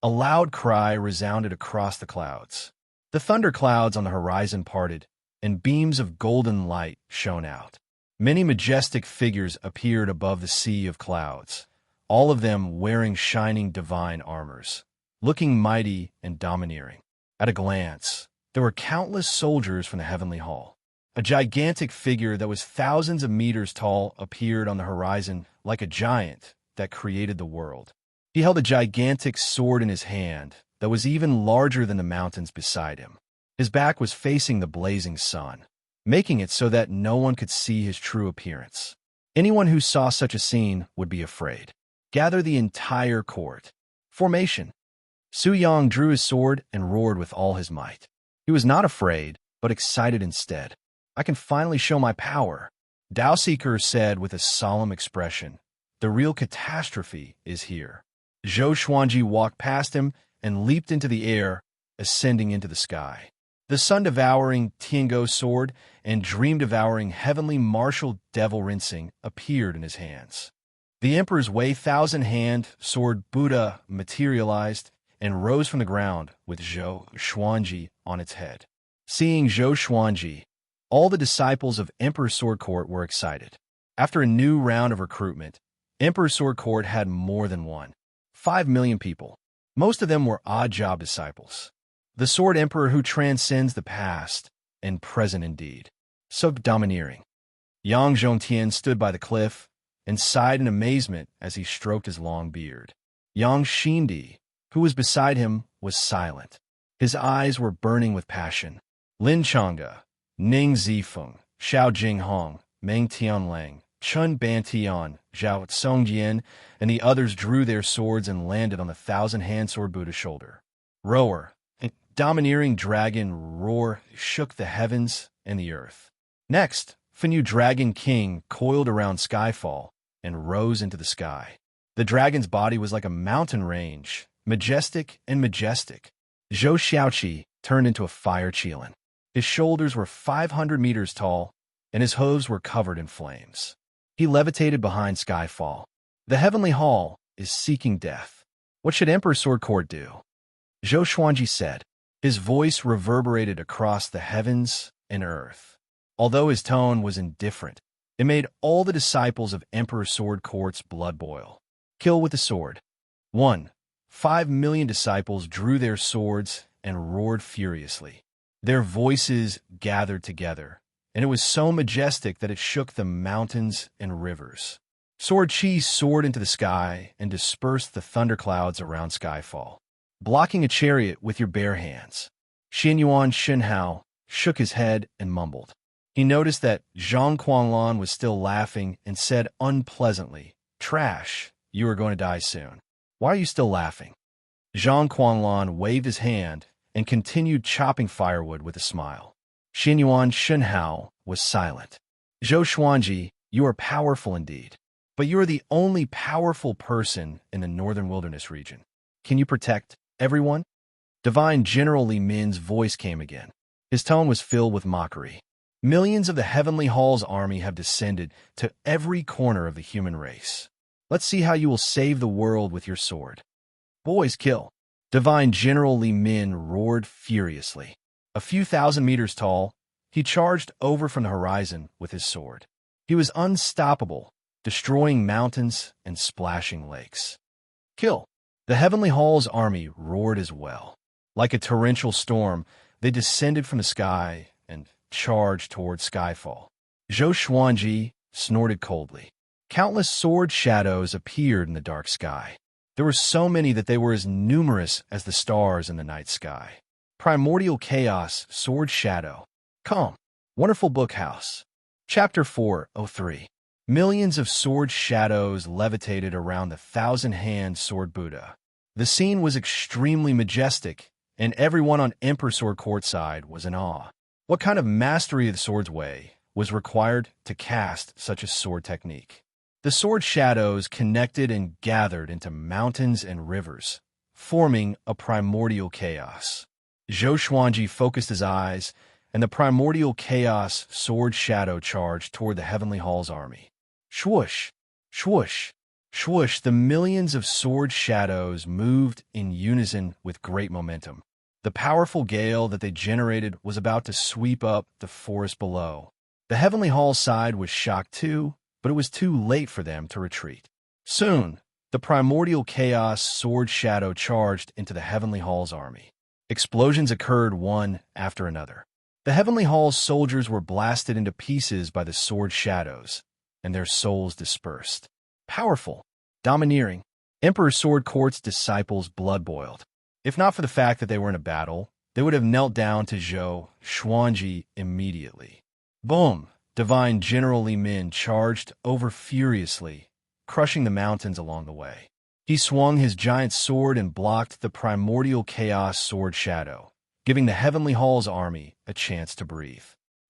A loud cry resounded across the clouds. The thunderclouds on the horizon parted, and beams of golden light shone out. Many majestic figures appeared above the sea of clouds, all of them wearing shining divine armors, looking mighty and domineering. At a glance, there were countless soldiers from the Heavenly Hall. A gigantic figure that was thousands of meters tall appeared on the horizon like a giant that created the world. He held a gigantic sword in his hand that was even larger than the mountains beside him. His back was facing the blazing sun, making it so that no one could see his true appearance. Anyone who saw such a scene would be afraid. "Gather the entire court. Formation." Su Yang drew his sword and roared with all his might. He was not afraid, but excited instead. "I can finally show my power," Dao Seeker said with a solemn expression. "The real catastrophe is here." Zhou Xuanji walked past him and leaped into the air, ascending into the sky. The sun-devouring Tiango sword and dream-devouring heavenly martial devil rinsing appeared in his hands. The Emperor's Wei Thousand-Hand sword Buddha materialized and rose from the ground with Zhou Xuanji on its head. Seeing Zhou Xuanji, all the disciples of Emperor Sword Court were excited. After a new round of recruitment, Emperor Sword Court had more than 5 million people. Most of them were odd-job disciples. The Sword Emperor who transcends the past and present indeed. So domineering. Yang Zhongtian stood by the cliff and sighed in amazement as he stroked his long beard. Yang Xindi, who was beside him, was silent. His eyes were burning with passion. Lin Changge, Ning Zifeng, Xiao Jinghong, Meng Tianlang, Chun Bantian, Zhao Songjian, and the others drew their swords and landed on the thousand-hand sword Buddha's shoulder. Roar, a domineering dragon roar shook the heavens and the earth. Next, Fenyu Dragon King coiled around Skyfall and rose into the sky. The dragon's body was like a mountain range, majestic and majestic. Zhou Xiaoqi turned into a fire Qilin. His shoulders were 500 meters tall, and his hooves were covered in flames. He levitated behind Skyfall. The Heavenly Hall is seeking death. What should Emperor Sword Court do? Zhou Xuanji said. His voice reverberated across the heavens and earth. Although his tone was indifferent, it made all the disciples of Emperor Sword Court's blood boil. Kill with the sword. 5 million disciples drew their swords and roared furiously. Their voices gathered together, and it was so majestic that it shook the mountains and rivers. Sword Chi soared into the sky and dispersed the thunderclouds around Skyfall, blocking a chariot with your bare hands. Xianyuan Shunhao shook his head and mumbled. He noticed that Zhang Quanlan was still laughing and said unpleasantly, "Trash, you are going to die soon. Why are you still laughing?" Zhang Quanlan waved his hand and continued chopping firewood with a smile. Xianyuan Shunhao was silent. "Zhou Xuanji, you are powerful indeed. but you are the only powerful person in the northern wilderness region. Can you protect everyone? Divine General Li Min's voice came again. His tone was filled with mockery. Millions of the Heavenly Hall's army have descended to every corner of the human race. Let's see how you will save the world with your sword. Boys, kill. Divine General Li Min roared furiously. A few thousand meters tall, he charged over from the horizon with his sword. He was unstoppable, destroying mountains and splashing lakes. Kill. The Heavenly Hall's army roared as well. Like a torrential storm, they descended from the sky and charged toward Skyfall. Zhou Xuanji snorted coldly. Countless sword shadows appeared in the dark sky. There were so many that they were as numerous as the stars in the night sky. Primordial Chaos, Sword Shadow. Calm. Wonderful Book House. Chapter 403. Millions of sword shadows levitated around the thousand-hand sword Buddha. The scene was extremely majestic, and everyone on Emperor Sword courtside was in awe. What kind of mastery of the sword's way was required to cast such a sword technique? The sword shadows connected and gathered into mountains and rivers, forming a primordial chaos. Zhou Xuanji focused his eyes, and the primordial chaos sword shadow charged toward the Heavenly Hall's army. Swoosh, swoosh, swoosh, the millions of sword shadows moved in unison with great momentum. The powerful gale that they generated was about to sweep up the forest below. The Heavenly Hall side was shocked too, but it was too late for them to retreat. Soon, the primordial chaos sword shadow charged into the Heavenly Hall's army. Explosions occurred one after another. The Heavenly Hall's soldiers were blasted into pieces by the sword shadows, and their souls dispersed. Powerful, domineering, Emperor Sword Court's disciples blood boiled. If not for the fact that they were in a battle, they would have knelt down to Zhou Xuanji immediately. Boom! Divine General Li Min charged over furiously, crushing the mountains along the way. He swung his giant sword and blocked the primordial chaos sword shadow, giving the Heavenly Hall's army a chance to breathe.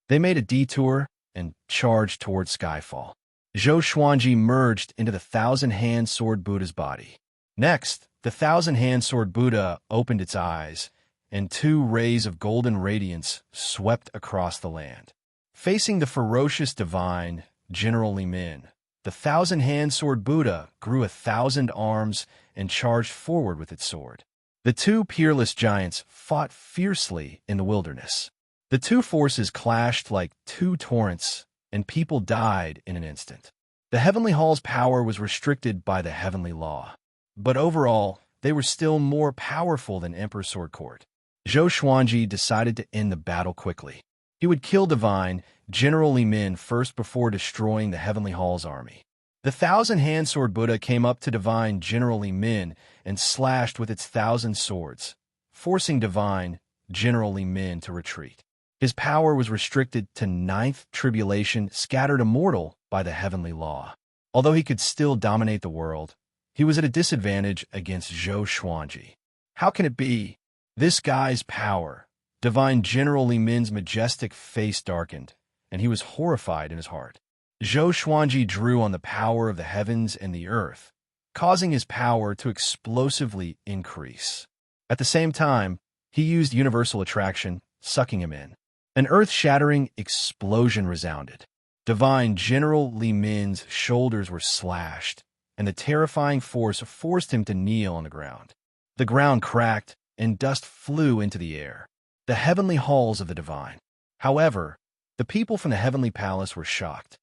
They made a detour and charged toward Skyfall. Zhou Xuanji merged into the thousand-hand sword Buddha's body. Next, the thousand-hand sword Buddha opened its eyes, and two rays of golden radiance swept across the land. Facing the ferocious divine General Li Min, the thousand-hand sword Buddha grew 1,000 arms and charged forward with its sword. The two peerless giants fought fiercely in the wilderness. The two forces clashed like two torrents, and people died in an instant. The Heavenly Hall's power was restricted by the heavenly law, but overall, they were still more powerful than Emperor Sword Court. Zhou Xuanji decided to end the battle quickly. He would kill Divine General Li Min first before destroying the Heavenly Hall's army. The thousand-hand sword Buddha came up to Divine General Li Min and slashed with its 1,000 swords, forcing Divine General Li Min to retreat. His power was restricted to ninth tribulation, scattered immortal by the heavenly law. Although he could still dominate the world, he was at a disadvantage against Zhou Xuanji. How can it be? This guy's power. Divine General Li Min's majestic face darkened, and he was horrified in his heart. Zhou Xuanji drew on the power of the heavens and the earth, causing his power to explosively increase. At the same time, he used universal attraction, sucking him in. An earth-shattering explosion resounded. Divine General Li Min's shoulders were slashed, and the terrifying force forced him to kneel on the ground. The ground cracked, and dust flew into the air. The heavenly halls of the divine. However, the people from the heavenly palace were shocked.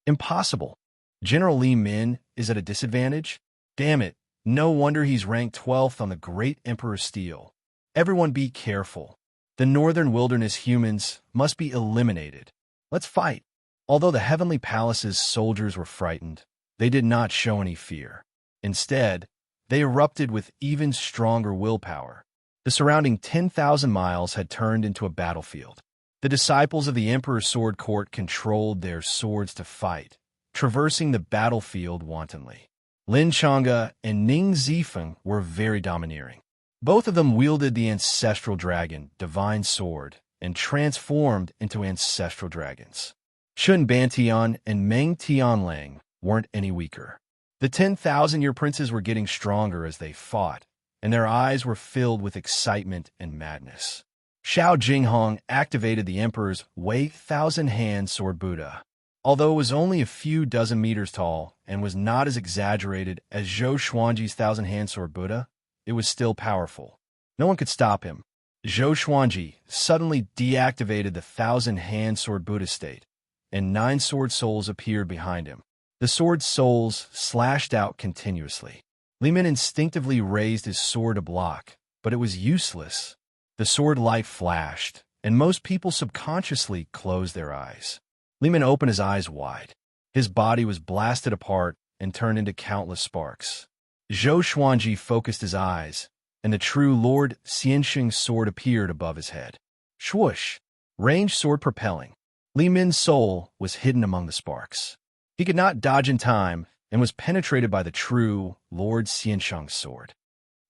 Impossible. General Li Min is at a disadvantage? Damn it, no wonder he's ranked 12th on the Great Emperor Steel. Everyone be careful. The northern wilderness humans must be eliminated. Let's fight. Although the heavenly palace's soldiers were frightened, they did not show any fear. Instead, they erupted with even stronger willpower. The surrounding 10,000 miles had turned into a battlefield. The disciples of the Emperor's Sword Court controlled their swords to fight, traversing the battlefield wantonly. Lin Chang'e and Ning Zifeng were very domineering. Both of them wielded the ancestral dragon, divine sword, and transformed into ancestral dragons. Chun Bantian and Meng Tianlang weren't any weaker. The 10,000-year princes were getting stronger as they fought, and their eyes were filled with excitement and madness. Xiao Jinghong activated the Emperor's Wei Thousand-Hand Sword Buddha. Although it was only a few dozen meters tall and was not as exaggerated as Zhou Xuanji's Thousand-Hand Sword Buddha, it was still powerful. No one could stop him. Zhou Xuanji suddenly deactivated the Thousand-Hand Sword Buddha state, and 9 sword souls appeared behind him. The sword souls slashed out continuously. Li Min instinctively raised his sword to block, but it was useless. The sword light flashed, and most people subconsciously closed their eyes. Li Min opened his eyes wide. His body was blasted apart and turned into countless sparks. Zhou Xuanji focused his eyes, and the true Lord Xianxing's sword appeared above his head. Swoosh! Ranged sword propelling. Li Min's soul was hidden among the sparks. He could not dodge in time and was penetrated by the true Lord Xianxing's sword.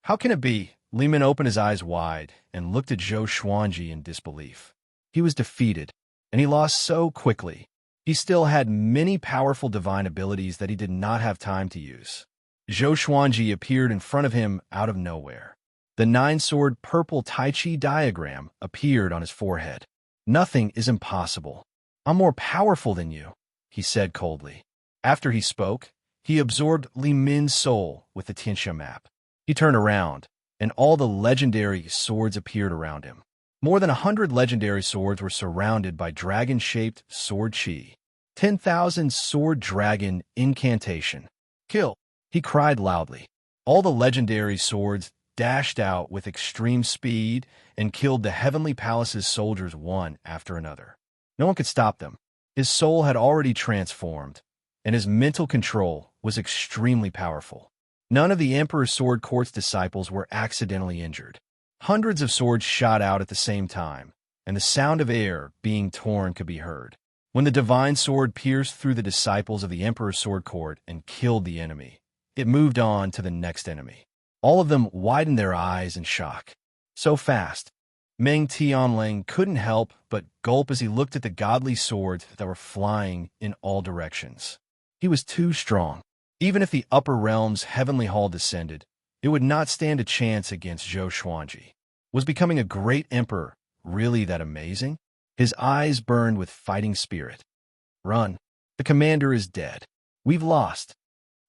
How can it be? Li Min opened his eyes wide and looked at Zhou Xuanji in disbelief. He was defeated, and he lost so quickly. He still had many powerful divine abilities that he did not have time to use. Zhou Xuanji appeared in front of him out of nowhere. The 9-sword purple Tai Chi diagram appeared on his forehead. Nothing is impossible. I'm more powerful than you, he said coldly. After he spoke, he absorbed Li Min's soul with the Tianxia map. He turned around, and all the legendary swords appeared around him. More than 100 legendary swords were surrounded by dragon-shaped sword chi. 10,000 sword dragon incantation. Kill! He cried loudly. All the legendary swords dashed out with extreme speed and killed the Heavenly Palace's soldiers one after another. No one could stop them. His soul had already transformed, and his mental control was extremely powerful. None of the Emperor's Sword Court's disciples were accidentally injured. Hundreds of swords shot out at the same time, and the sound of air being torn could be heard. When the divine sword pierced through the disciples of the Emperor's Sword Court and killed the enemy, it moved on to the next enemy. All of them widened their eyes in shock. So fast. Meng Tianling couldn't help but gulp as he looked at the godly swords that were flying in all directions. He was too strong. Even if the upper realm's heavenly hall descended, it would not stand a chance against Zhou Xuanji. Was becoming a great emperor really that amazing? His eyes burned with fighting spirit. Run. The commander is dead. We've lost.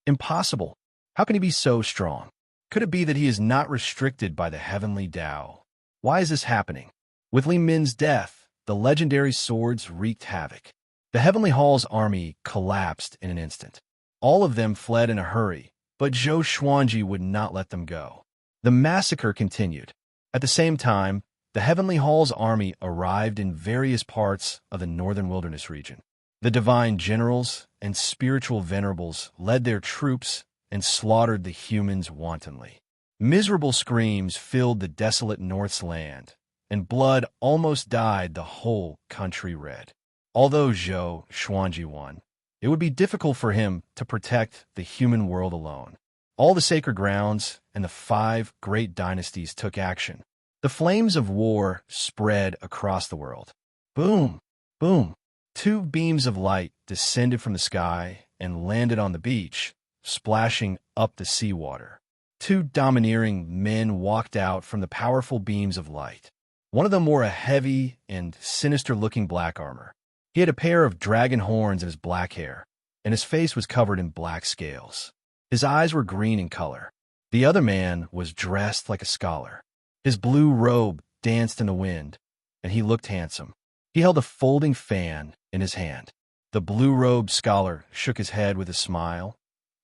Impossible. How can he be so strong? Could it be that he is not restricted by the heavenly Tao? Why is this happening? With Li Min's death, the legendary swords wreaked havoc. The Heavenly Hall's army collapsed in an instant. All of them fled in a hurry, but Zhou Xuanji would not let them go. The massacre continued. At the same time, the Heavenly Hall's army arrived in various parts of the northern wilderness region. The divine generals and spiritual venerables led their troops and slaughtered the humans wantonly. Miserable screams filled the desolate North's land, and blood almost dyed the whole country red. Although Zhou Xuanji won, it would be difficult for him to protect the human world alone. All the sacred grounds and the 5 great dynasties took action. The flames of war spread across the world. Boom! Boom! 2 beams of light descended from the sky and landed on the beach, splashing up the seawater. 2 domineering men walked out from the powerful beams of light. One of them wore a heavy and sinister-looking black armor. He had a pair of dragon horns in his black hair, and his face was covered in black scales. His eyes were green in color. The other man was dressed like a scholar. His blue robe danced in the wind, and he looked handsome. He held a folding fan in his hand. The blue-robed scholar shook his head with a smile.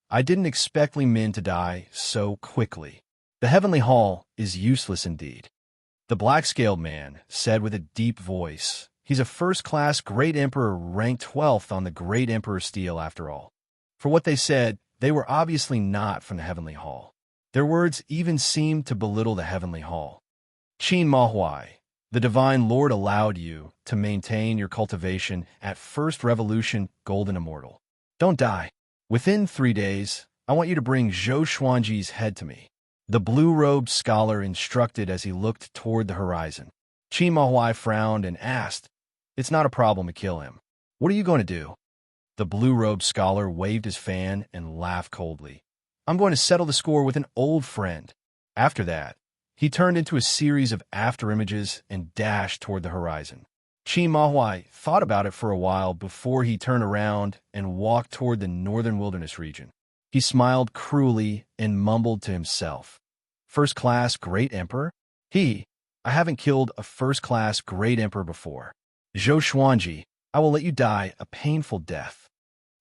I didn't expect Li Min to die so quickly. The Heavenly Hall is useless indeed. The black-scaled man said with a deep voice, he's a first-class great emperor ranked 12th on the Great Emperor Stele after all. For what they said, they were obviously not from the Heavenly Hall. Their words even seemed to belittle the Heavenly Hall. Qin Mahuai, the Divine Lord allowed you to maintain your cultivation at First Revolution Golden Immortal. Don't die. Within 3 days, I want you to bring Zhou Xuanji's head to me. The blue-robed scholar instructed as he looked toward the horizon. Qin Mahuai frowned and asked, It's not a problem to kill him. What are you going to do? The blue-robed scholar waved his fan and laughed coldly. I'm going to settle the score with an old friend. After that, he turned into a series of afterimages and dashed toward the horizon. Chi Mahuai thought about it for a while before he turned around and walked toward the northern wilderness region. He smiled cruelly and mumbled to himself. First-class Great Emperor? I haven't killed a first-class Great Emperor before. Zhou Xuanji, I will let you die a painful death.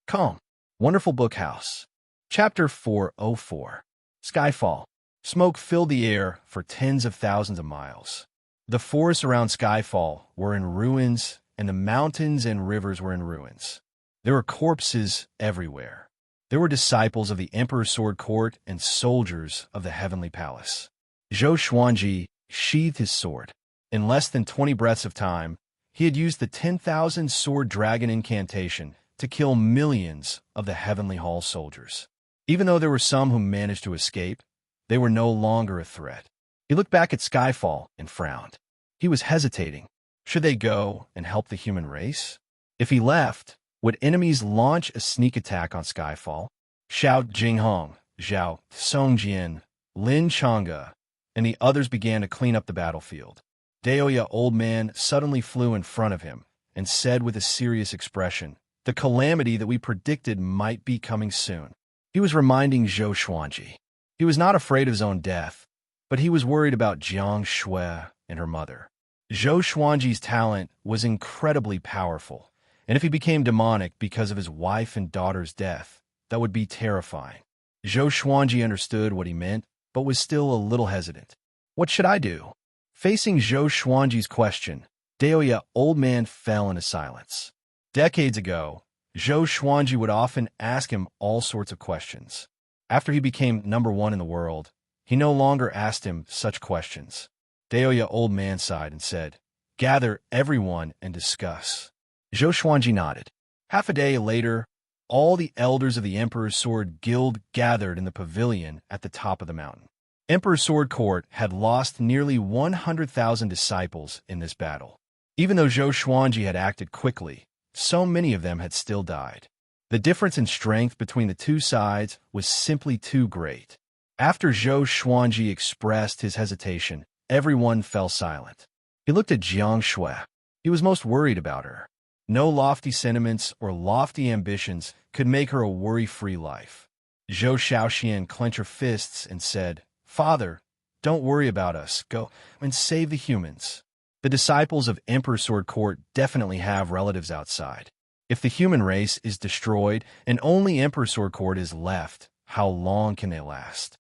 Calm. Wonderful Bookhouse. Chapter 404. Skyfall. Smoke filled the air for tens of thousands of miles. The forests around Skyfall were in ruins, and the mountains and rivers were in ruins. There were corpses everywhere. There were disciples of the Emperor's Sword Court and soldiers of the Heavenly Palace. Zhou Xuanji sheathed his sword. In less than 20 breaths of time, he had used the 10,000 Sword Dragon incantation to kill millions of the Heavenly Hall soldiers. Even though there were some who managed to escape, they were no longer a threat. He looked back at Skyfall and frowned. He was hesitating. Should they go and help the human race? If he left, would enemies launch a sneak attack on Skyfall? Xiao Jinghong, Zhao Songjian, Lin Chang'e, and the others began to clean up the battlefield. Daoya Old Man suddenly flew in front of him and said with a serious expression, "The calamity that we predicted might be coming soon." He was reminding Zhou Xuanji. He was not afraid of his own death, but he was worried about Jiang Shui and her mother. Zhou Xuanji's talent was incredibly powerful, and if he became demonic because of his wife and daughter's death, that would be terrifying. Zhou Xuanji understood what he meant, but was still a little hesitant. What should I do? Facing Zhou Xuanji's question, Daoya Old Man fell into silence. Decades ago, Zhou Xuanji would often ask him all sorts of questions. After he became #1 in the world, he no longer asked him such questions. Daoya Old Man sighed and said, "Gather everyone and discuss." Zhou Xuanji nodded. Half a day later, all the elders of the Emperor's Sword Guild gathered in the pavilion at the top of the mountain. Emperor's Sword Court had lost nearly 100,000 disciples in this battle. Even though Zhou Xuanji had acted quickly, so many of them had still died. The difference in strength between the two sides was simply too great. After Zhou Xuanji expressed his hesitation, everyone fell silent. He looked at Jiang Shui. He was most worried about her. No lofty sentiments or lofty ambitions could make her a worry-free life. Zhou Shaoxian clenched her fists and said, "Father, don't worry about us. Go and save the humans." The disciples of Emperor Sword Court definitely have relatives outside. If the human race is destroyed and only Emperor Sword Court is left, how long can they last?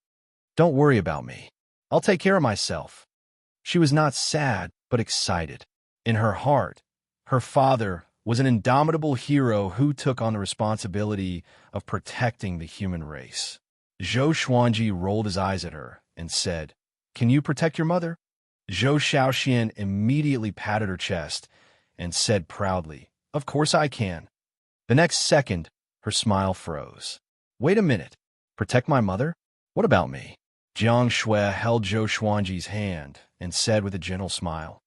Don't worry about me. I'll take care of myself. She was not sad, but excited. In her heart, her father was an indomitable hero who took on the responsibility of protecting the human race. Zhou Xuanji rolled his eyes at her and said, "Can you protect your mother?" Zhou Shaoxian immediately patted her chest and said proudly, "Of course I can." The next second, her smile froze. "Wait a minute. Protect my mother? What about me?" Jiang Shui held Zhou Xuanji's hand and said with a gentle smile,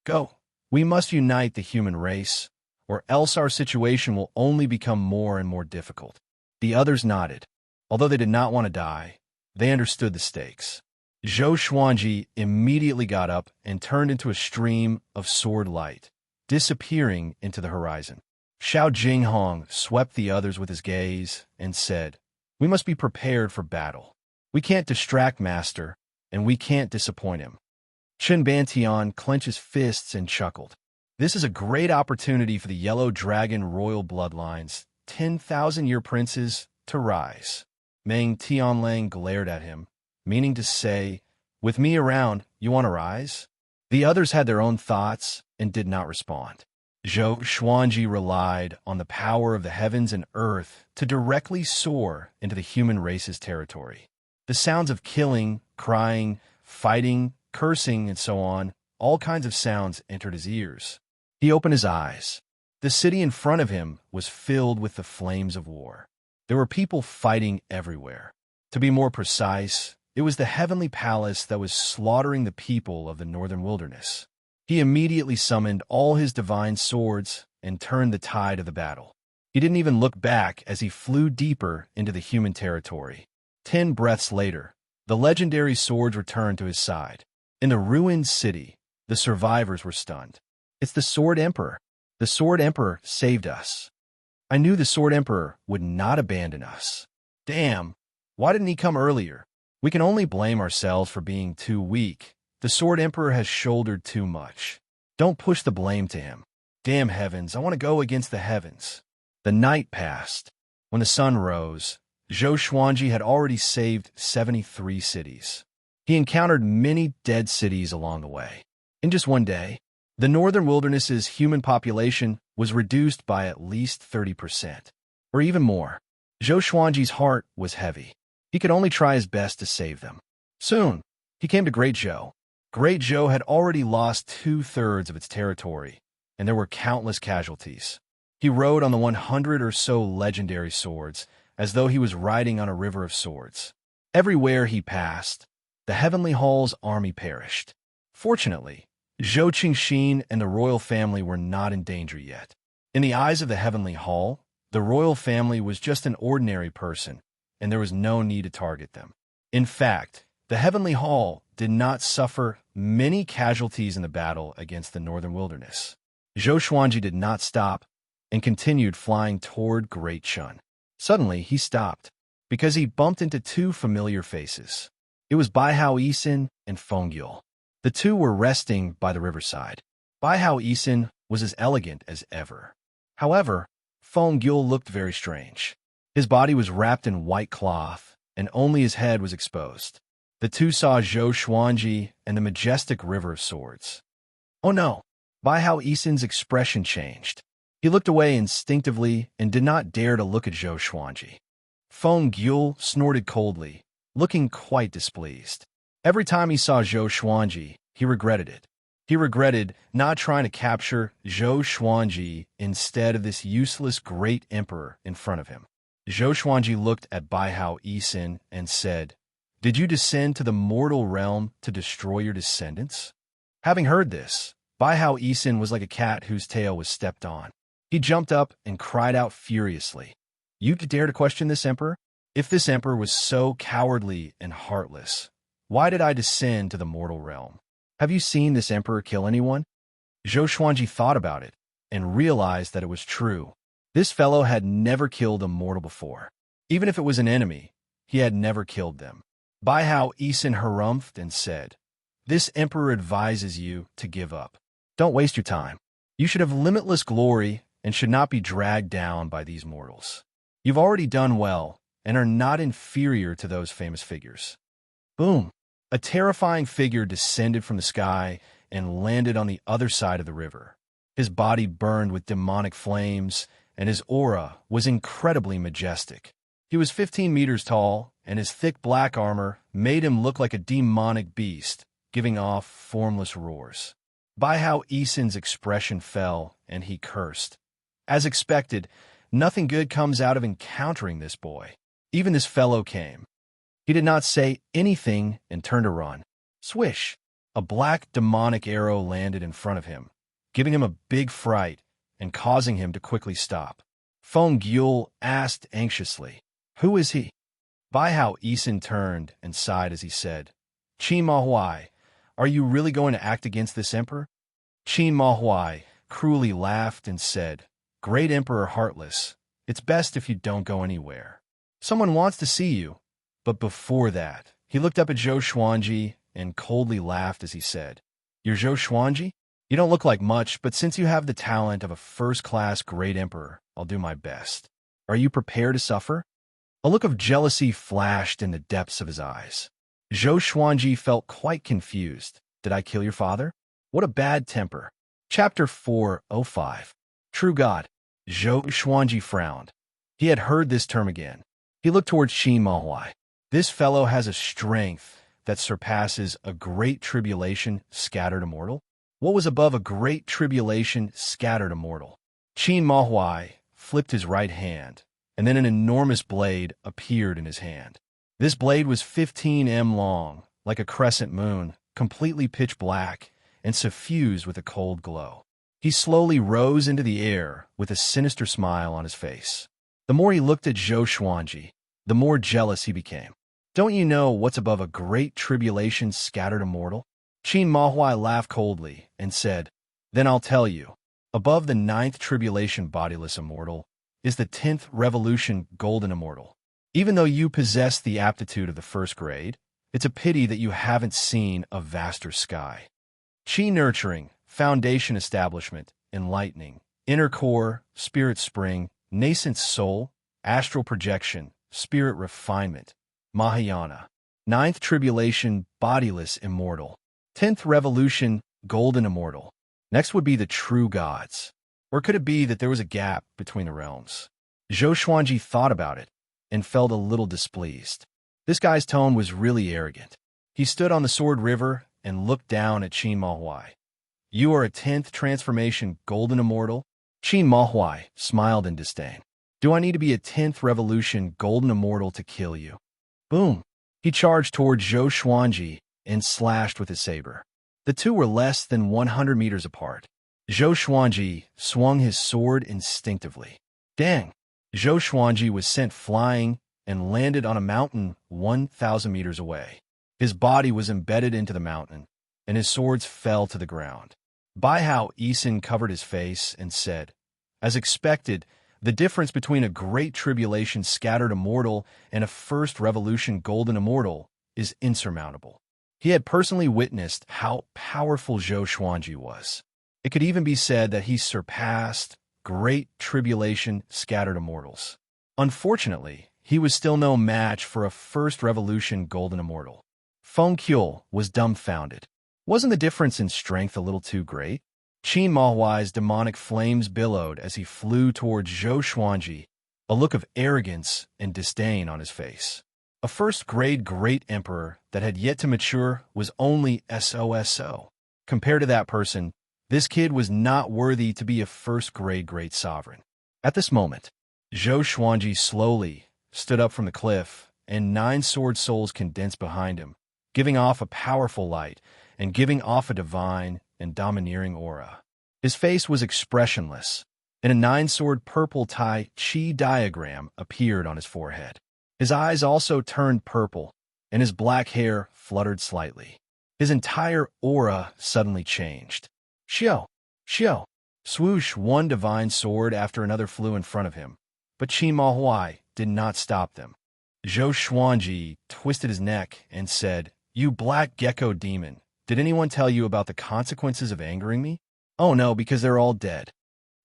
"Go. We must unite the human race, or else our situation will only become more and more difficult." The others nodded. Although they did not want to die, they understood the stakes. Zhou Xuanji immediately got up and turned into a stream of sword light, disappearing into the horizon. Xiao Jinghong swept the others with his gaze and said, "We must be prepared for battle. We can't distract Master, and we can't disappoint him." Chen Bantian clenched his fists and chuckled. "This is a great opportunity for the Yellow Dragon royal bloodlines, 10,000-year princes, to rise." Meng Tianlang glared at him, meaning to say, "With me around, you want to rise?" The others had their own thoughts and did not respond. Zhou Xuanji relied on the power of the heavens and earth to directly soar into the human race's territory. The sounds of killing, crying, fighting, cursing, and so on, all kinds of sounds entered his ears. He opened his eyes. The city in front of him was filled with the flames of war. There were people fighting everywhere. To be more precise, it was the heavenly palace that was slaughtering the people of the northern wilderness. He immediately summoned all his divine swords and turned the tide of the battle. He didn't even look back as he flew deeper into the human territory. 10 breaths later, the legendary swords returned to his side. In the ruined city, the survivors were stunned. It's the Sword Emperor. The Sword Emperor saved us. I knew the Sword Emperor would not abandon us. Damn, why didn't he come earlier? We can only blame ourselves for being too weak. The Sword Emperor has shouldered too much. Don't push the blame to him. Damn heavens, I want to go against the heavens. The night passed. When the sun rose, Zhou Xuanji had already saved 73 cities. He encountered many dead cities along the way. In just one day, the northern wilderness's human population was reduced by at least 30%, or even more. Zhou Xuanji's heart was heavy. He could only try his best to save them. Soon, he came to Great Zhou. Great Zhou had already lost 2/3 of its territory, and there were countless casualties. He rode on the 100 or so legendary swords, as though he was riding on a river of swords. Everywhere he passed, the Heavenly Hall's army perished. Fortunately, Zhou Qingxin and the royal family were not in danger yet. In the eyes of the Heavenly Hall, the royal family was just an ordinary person, and there was no need to target them. In fact, the Heavenly Hall did not suffer many casualties in the battle against the northern wilderness. Zhou Xuanji did not stop and continued flying toward Great Chun. Suddenly, he stopped, because he bumped into 2 familiar faces. It was Bai Hao Yisin and Feng Yul. The 2 were resting by the riverside. Bai Hao Yisin was as elegant as ever. However, Feng Yul looked very strange. His body was wrapped in white cloth, and only his head was exposed. The 2 saw Zhou Xuanji and the majestic river of swords. Oh no! Bai Hao Yisin's expression changed. He looked away instinctively and did not dare to look at Zhou Xuanji. Feng Yul snorted coldly, looking quite displeased. Every time he saw Zhou Xuanji, he regretted it. He regretted not trying to capture Zhou Xuanji instead of this useless great emperor in front of him. Zhou Xuanji looked at Bai Hao Yisin and said, "Did you descend to the mortal realm to destroy your descendants?" Having heard this, Bai Hao Yisin was like a cat whose tail was stepped on. He jumped up and cried out furiously, "You dare to question this emperor? If this emperor was so cowardly and heartless, why did I descend to the mortal realm? Have you seen this emperor kill anyone?" Zhou Xuanji thought about it and realized that it was true. This fellow had never killed a mortal before. Even if it was an enemy, he had never killed them. Bai Hao Yisin harumphed and said, "This emperor advises you to give up. Don't waste your time. You should have limitless glory and should not be dragged down by these mortals. You've already done well and are not inferior to those famous figures." Boom! A terrifying figure descended from the sky and landed on the other side of the river. His body burned with demonic flames, and his aura was incredibly majestic. He was 15 meters tall, and his thick black armor made him look like a demonic beast, giving off formless roars. Bai Hao Yisin's expression fell, and he cursed. As expected, nothing good comes out of encountering this boy. Even this fellow came. He did not say anything and turned to run. Swish! A black demonic arrow landed in front of him, giving him a big fright and causing him to quickly stop. Feng Yul asked anxiously, "Who is he?" Bai Hao Yisin turned and sighed as he said, "Qin Ma Huai, are you really going to act against this emperor?" Qin Ma Huai cruelly laughed and said, "Great Emperor Heartless, it's best if you don't go anywhere. Someone wants to see you." But before that, he looked up at Zhou Xuanji and coldly laughed as he said, "You're Zhou Xuanji? You don't look like much, but since you have the talent of a first-class great emperor, I'll do my best. Are you prepared to suffer?" A look of jealousy flashed in the depths of his eyes. Zhou Xuanji felt quite confused. Did I kill your father? What a bad temper. Chapter 405. True God. Zhou Xuanji frowned. He had heard this term again. He looked towards Qin Mahuai. This fellow has a strength that surpasses a great tribulation scattered immortal. What was above a great tribulation scattered immortal? Qin Mahuai flipped his right hand, and then an enormous blade appeared in his hand. This blade was 15 m long, like a crescent moon, completely pitch black, and suffused with a cold glow. He slowly rose into the air with a sinister smile on his face. The more he looked at Zhou Xuanji, the more jealous he became. Don't you know what's above a great tribulation scattered immortal? Qin Mahuai laughed coldly and said, Then I'll tell you. Above the 9th tribulation bodiless immortal is the 10th revolution golden immortal. Even though you possess the aptitude of the 1st grade, it's a pity that you haven't seen a vaster sky. Qi nurturing, foundation establishment, enlightening, inner core, spirit spring, nascent soul, astral projection, spirit refinement, Mahayana. 9th tribulation bodiless immortal. 10th revolution golden immortal. Next would be the true gods. Or could it be that there was a gap between the realms? Zhou Xuanji thought about it and felt a little displeased. This guy's tone was really arrogant. He stood on the Sword River and looked down at Qin Mahuai. You are a 10th transformation golden immortal? Qin Mahuai smiled in disdain. Do I need to be a 10th revolution golden immortal to kill you? Boom! He charged toward Zhou Xuanji and slashed with his saber. The two were less than 100 meters apart. Zhou Xuanji swung his sword instinctively. Dang! Zhou Xuanji was sent flying and landed on a mountain 1,000 meters away. His body was embedded into the mountain, and his swords fell to the ground. Baihao Yisin covered his face and said, As expected, the difference between a great tribulation scattered immortal and a 1st revolution golden immortal is insurmountable. He had personally witnessed how powerful Zhou Xuanji was. It could even be said that he surpassed great tribulation scattered immortals. Unfortunately, he was still no match for a 1st revolution golden immortal. Feng Qiu was dumbfounded. Wasn't the difference in strength a little too great? Qin Mahuai's demonic flames billowed as he flew towards Zhou Xuanji, a look of arrogance and disdain on his face. A 1st grade great emperor that had yet to mature was only SOSO. Compared to that person, this kid was not worthy to be a 1st grade great sovereign. At this moment, Zhou Xuanji slowly stood up from the cliff, and 9 sword souls condensed behind him, giving off a powerful light and giving off a divine and domineering aura. His face was expressionless, and a 9-sword purple Tai Chi diagram appeared on his forehead. His eyes also turned purple, and his black hair fluttered slightly. His entire aura suddenly changed. Xiao! Xiao! Swoosh, one divine sword after another flew in front of him, but Qin Mahuai did not stop them. Zhou Xuanji twisted his neck and said, You black gecko demon, did anyone tell you about the consequences of angering me? Oh no, because they're all dead.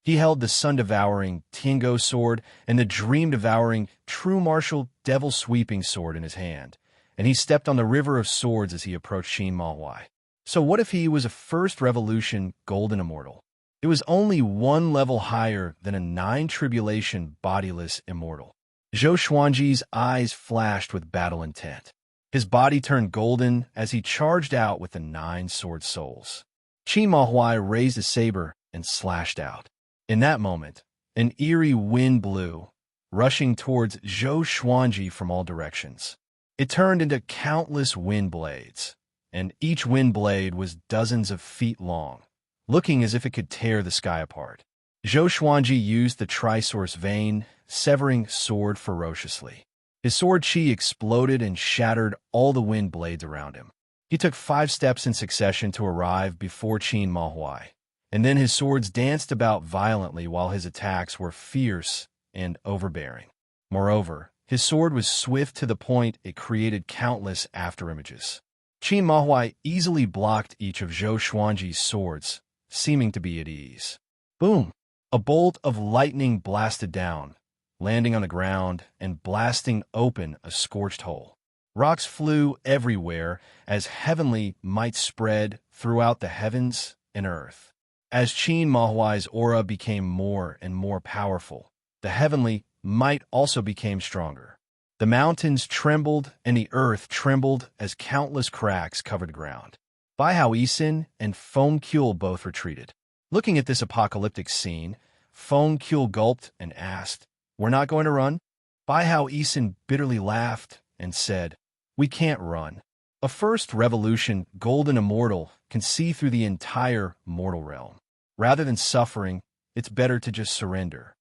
He held the sun-devouring Tiango sword and the dream-devouring true martial devil-sweeping sword in his hand, and he stepped on the river of swords as he approached Qin Mahuai. So what if he was a 1st revolution golden immortal? It was only 1 level higher than a 9 tribulation bodiless immortal. Zhou Xuanji's eyes flashed with battle intent. His body turned golden as he charged out with the 9 sword souls. Qin Mahuai raised his saber and slashed out. In that moment, an eerie wind blew, rushing towards Zhou Xuanji from all directions. It turned into countless wind blades, and each wind blade was dozens of feet long, looking as if it could tear the sky apart. Zhou Xuanji used the Trisource Vein, severing sword ferociously. His sword chi exploded and shattered all the wind blades around him. He took 5 steps in succession to arrive before Qin Mahuai, and then his swords danced about violently while his attacks were fierce and overbearing. Moreover, his sword was swift to the point it created countless afterimages. Qin Mahuai easily blocked each of Zhou Xuanji's swords, seeming to be at ease. Boom! A bolt of lightning blasted down, landing on the ground and blasting open a scorched hole. Rocks flew everywhere as heavenly might spread throughout the heavens and earth. As Qin Mahuai's aura became more and more powerful, the heavenly might also became stronger. The mountains trembled and the earth trembled as countless cracks covered the ground. Baihao Yisin and Feng Qiu both retreated. Looking at this apocalyptic scene, Feng Qiu gulped and asked, We're not going to run? Baihao Yisin bitterly laughed and said, We can't run. A 1st revolution golden immortal can see through the entire mortal realm. Rather than suffering, it's better to just surrender.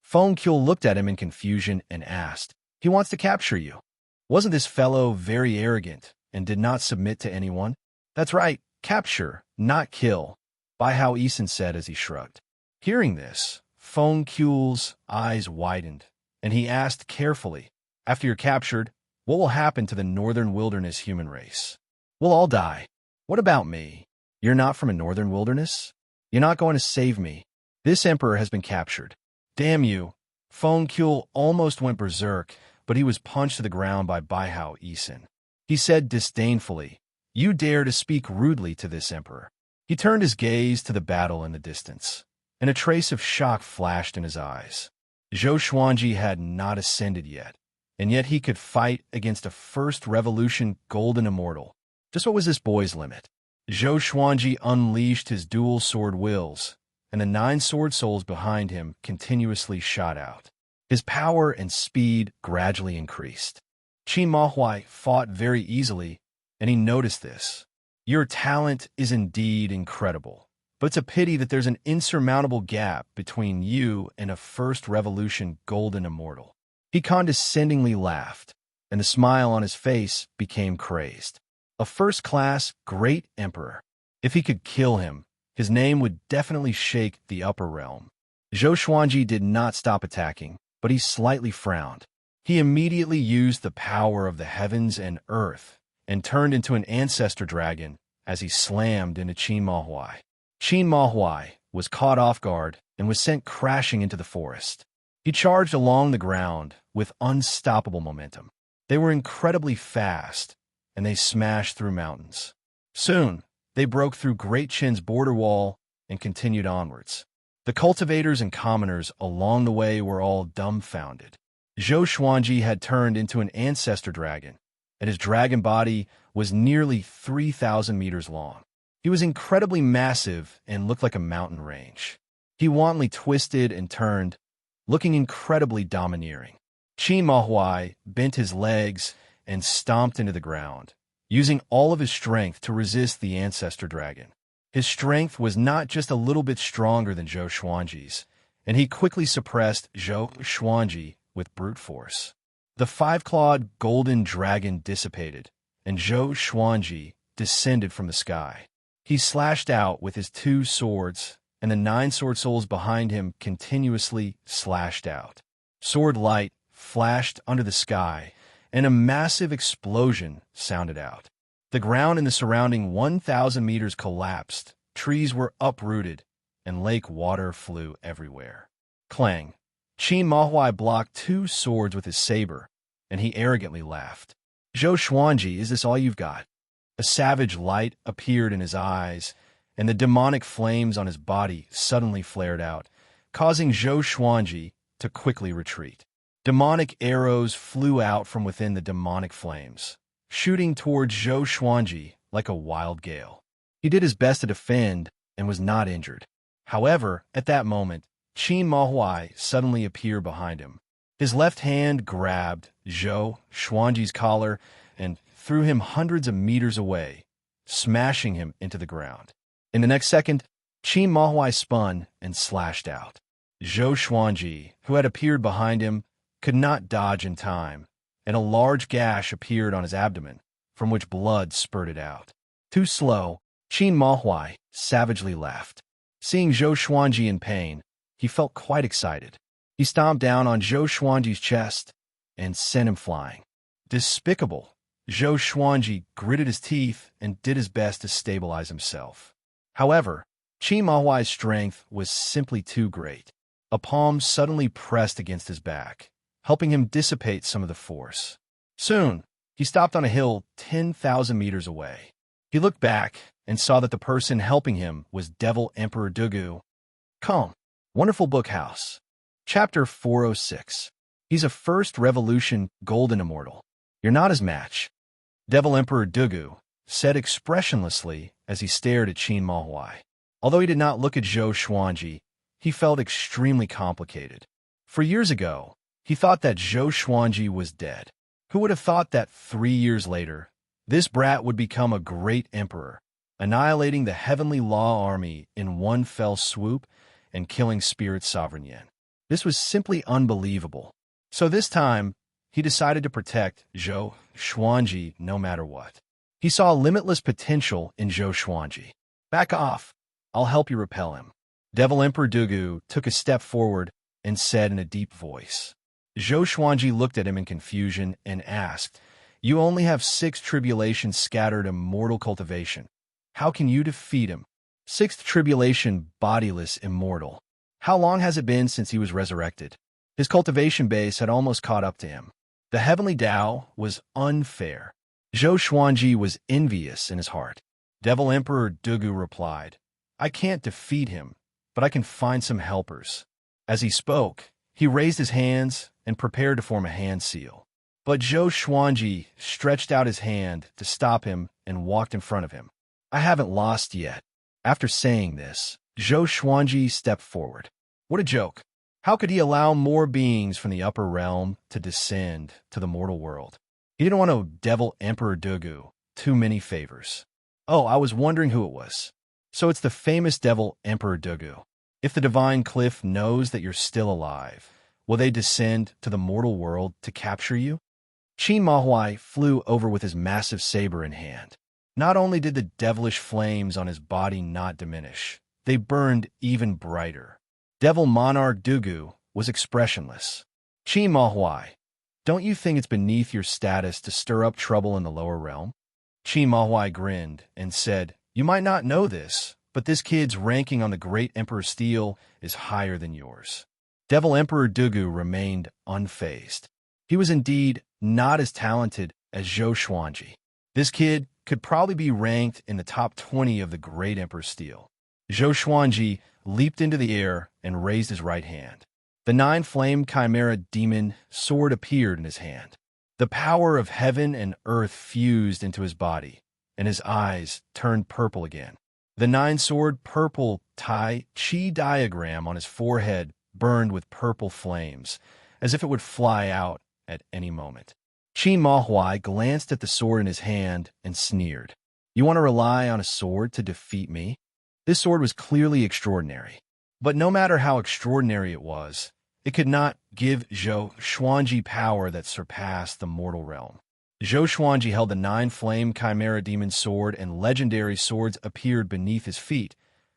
Feng Qiu looked at him in confusion and asked, "He wants to capture you. Wasn't this fellow very arrogant and did not submit to anyone?" "That's right, capture, not kill," Bai Hao Yisan said as he shrugged. Hearing this, Feng Qiu's eyes widened, and he asked carefully, "After you're captured, what will happen to the northern wilderness human race?" "We'll all die." "What about me? You're not from a northern wilderness? You're not going to save me. This emperor has been captured." "Damn you!" Feng Qiu almost went berserk, but he was punched to the ground by Bai Hao Yisan. He said disdainfully, "You dare to speak rudely to this emperor." He turned his gaze to the battle in the distance, and a trace of shock flashed in his eyes. Zhou Xuanji had not ascended yet, and yet he could fight against a first revolution golden immortal. Just what was this boy's limit? Zhou Xuanji unleashed his dual sword wills, and the 9 sword souls behind him continuously shot out. His power and speed gradually increased. Qin Mahuai fought very easily, and he noticed this. "Your talent is indeed incredible, but it's a pity that there's an insurmountable gap between you and a first revolution golden immortal." He condescendingly laughed, and the smile on his face became crazed. A first-class great emperor. If he could kill him, his name would definitely shake the upper realm. Zhou Xuanji did not stop attacking, but he slightly frowned. He immediately used the power of the heavens and earth and turned into an ancestor dragon as he slammed into Qin Mahuai. Qin Mahuai was caught off guard and was sent crashing into the forest. He charged along the ground with unstoppable momentum. They were incredibly fast, and they smashed through mountains. Soon, they broke through Great Qin's border wall and continued onwards. The cultivators and commoners along the way were all dumbfounded. Zhou Xuanji had turned into an ancestor dragon, and his dragon body was nearly 3,000 meters long. He was incredibly massive and looked like a mountain range. He wantonly twisted and turned, looking incredibly domineering. Qin Mahuai bent his legs and stomped into the ground, using all of his strength to resist the ancestor dragon. His strength was not just a little bit stronger than Zhou Xuanji's, and he quickly suppressed Zhou Xuanji with brute force. The 5-clawed golden dragon dissipated, and Zhou Xuanji descended from the sky. He slashed out with his 2 swords, and the 9 sword souls behind him continuously slashed out. Sword light flashed under the sky, and a massive explosion sounded out. The ground in the surrounding 1,000 meters collapsed, trees were uprooted, and lake water flew everywhere. Clang! Qin Mahuai blocked 2 swords with his saber, and he arrogantly laughed. "Zhou Xuanji, is this all you've got?" A savage light appeared in his eyes, and the demonic flames on his body suddenly flared out, causing Zhou Xuanji to quickly retreat. Demonic arrows flew out from within the demonic flames, shooting towards Zhou Xuanji like a wild gale. He did his best to defend and was not injured. However, at that moment, Qin Mahuai suddenly appeared behind him. His left hand grabbed Zhou Xuanji's collar and threw him hundreds of meters away, smashing him into the ground. In the next second, Qin Mahuai spun and slashed out. Zhou Xuanji, who had appeared behind him, could not dodge in time, and a large gash appeared on his abdomen, from which blood spurted out. Too slow, Qin Mahuai savagely laughed. Seeing Zhou Xuanji in pain, he felt quite excited. He stomped down on Zhou Xuanji's chest and sent him flying. Despicable! Zhou Xuanji gritted his teeth and did his best to stabilize himself. However, Qin Mahuai's strength was simply too great. A palm suddenly pressed against his back, helping him dissipate some of the force. Soon, he stopped on a hill 10,000 meters away. He looked back and saw that the person helping him was Devil Emperor Dugu. Come, Wonderful Book House. Chapter 406. He's a first revolution golden immortal. You're not his match. Devil Emperor Dugu said expressionlessly as he stared at Qin Mahuai. Although he did not look at Zhou Xuanji, he felt extremely complicated. For years ago, he thought that Zhou Xuanji was dead. Who would have thought that 3 years later, this brat would become a great emperor? annihilating the Heavenly Law Army in one fell swoop and killing Spirit Sovereign Yin. This was simply unbelievable. So this time, he decided to protect Zhou Xuanji no matter what. He saw limitless potential in Zhou Xuanji. Back off. I'll help you repel him. Devil Emperor Dugu took a step forward and said in a deep voice. Zhou Xuanji looked at him in confusion and asked, "You only have 6 tribulations scattered in mortal cultivation. How can you defeat him? 6th tribulation, bodiless, immortal. How long has it been since he was resurrected?" His cultivation base had almost caught up to him. The heavenly Tao was unfair. Zhou Xuanji was envious in his heart. Devil Emperor Dugu replied, "I can't defeat him, but I can find some helpers." As he spoke, he raised his hands and prepared to form a hand seal. But Zhou Xuanji stretched out his hand to stop him and walked in front of him. "I haven't lost yet." After saying this, Zhou Xuanji stepped forward. What a joke. How could he allow more beings from the upper realm to descend to the mortal world? He didn't want to owe Devil Emperor Dugu too many favors. Oh, I was wondering who it was. So it's the famous Devil Emperor Dugu. If the Divine Cliff knows that you're still alive, will they descend to the mortal world to capture you? Qin Mahuai flew over with his massive saber in hand. Not only did the devilish flames on his body not diminish, they burned even brighter. Devil Monarch Dugu was expressionless. Qin Mahuai, don't you think it's beneath your status to stir up trouble in the lower realm? Qin Mahuai grinned and said, "You might not know this, but this kid's ranking on the Great Emperor Steel is higher than yours." Devil Emperor Dugu remained unfazed. He was indeed not as talented as Zhou Xuanji. This kid could probably be ranked in the top 20 of the Great Emperor Steel. Zhou Xuanji leaped into the air and raised his right hand. The 9-flame Chimera Demon sword appeared in his hand. The power of heaven and earth fused into his body, and his eyes turned purple again. The 9-sword purple Tai Chi diagram on his forehead burned with purple flames, as if it would fly out at any moment. Qin Mahuai glanced at the sword in his hand and sneered. "You want to rely on a sword to defeat me?" This sword was clearly extraordinary. But no matter how extraordinary it was, it could not give Zhou Xuanji power that surpassed the mortal realm. Zhou Xuanji held the 9-flame Chimera Demon sword, and legendary swords appeared beneath his feet,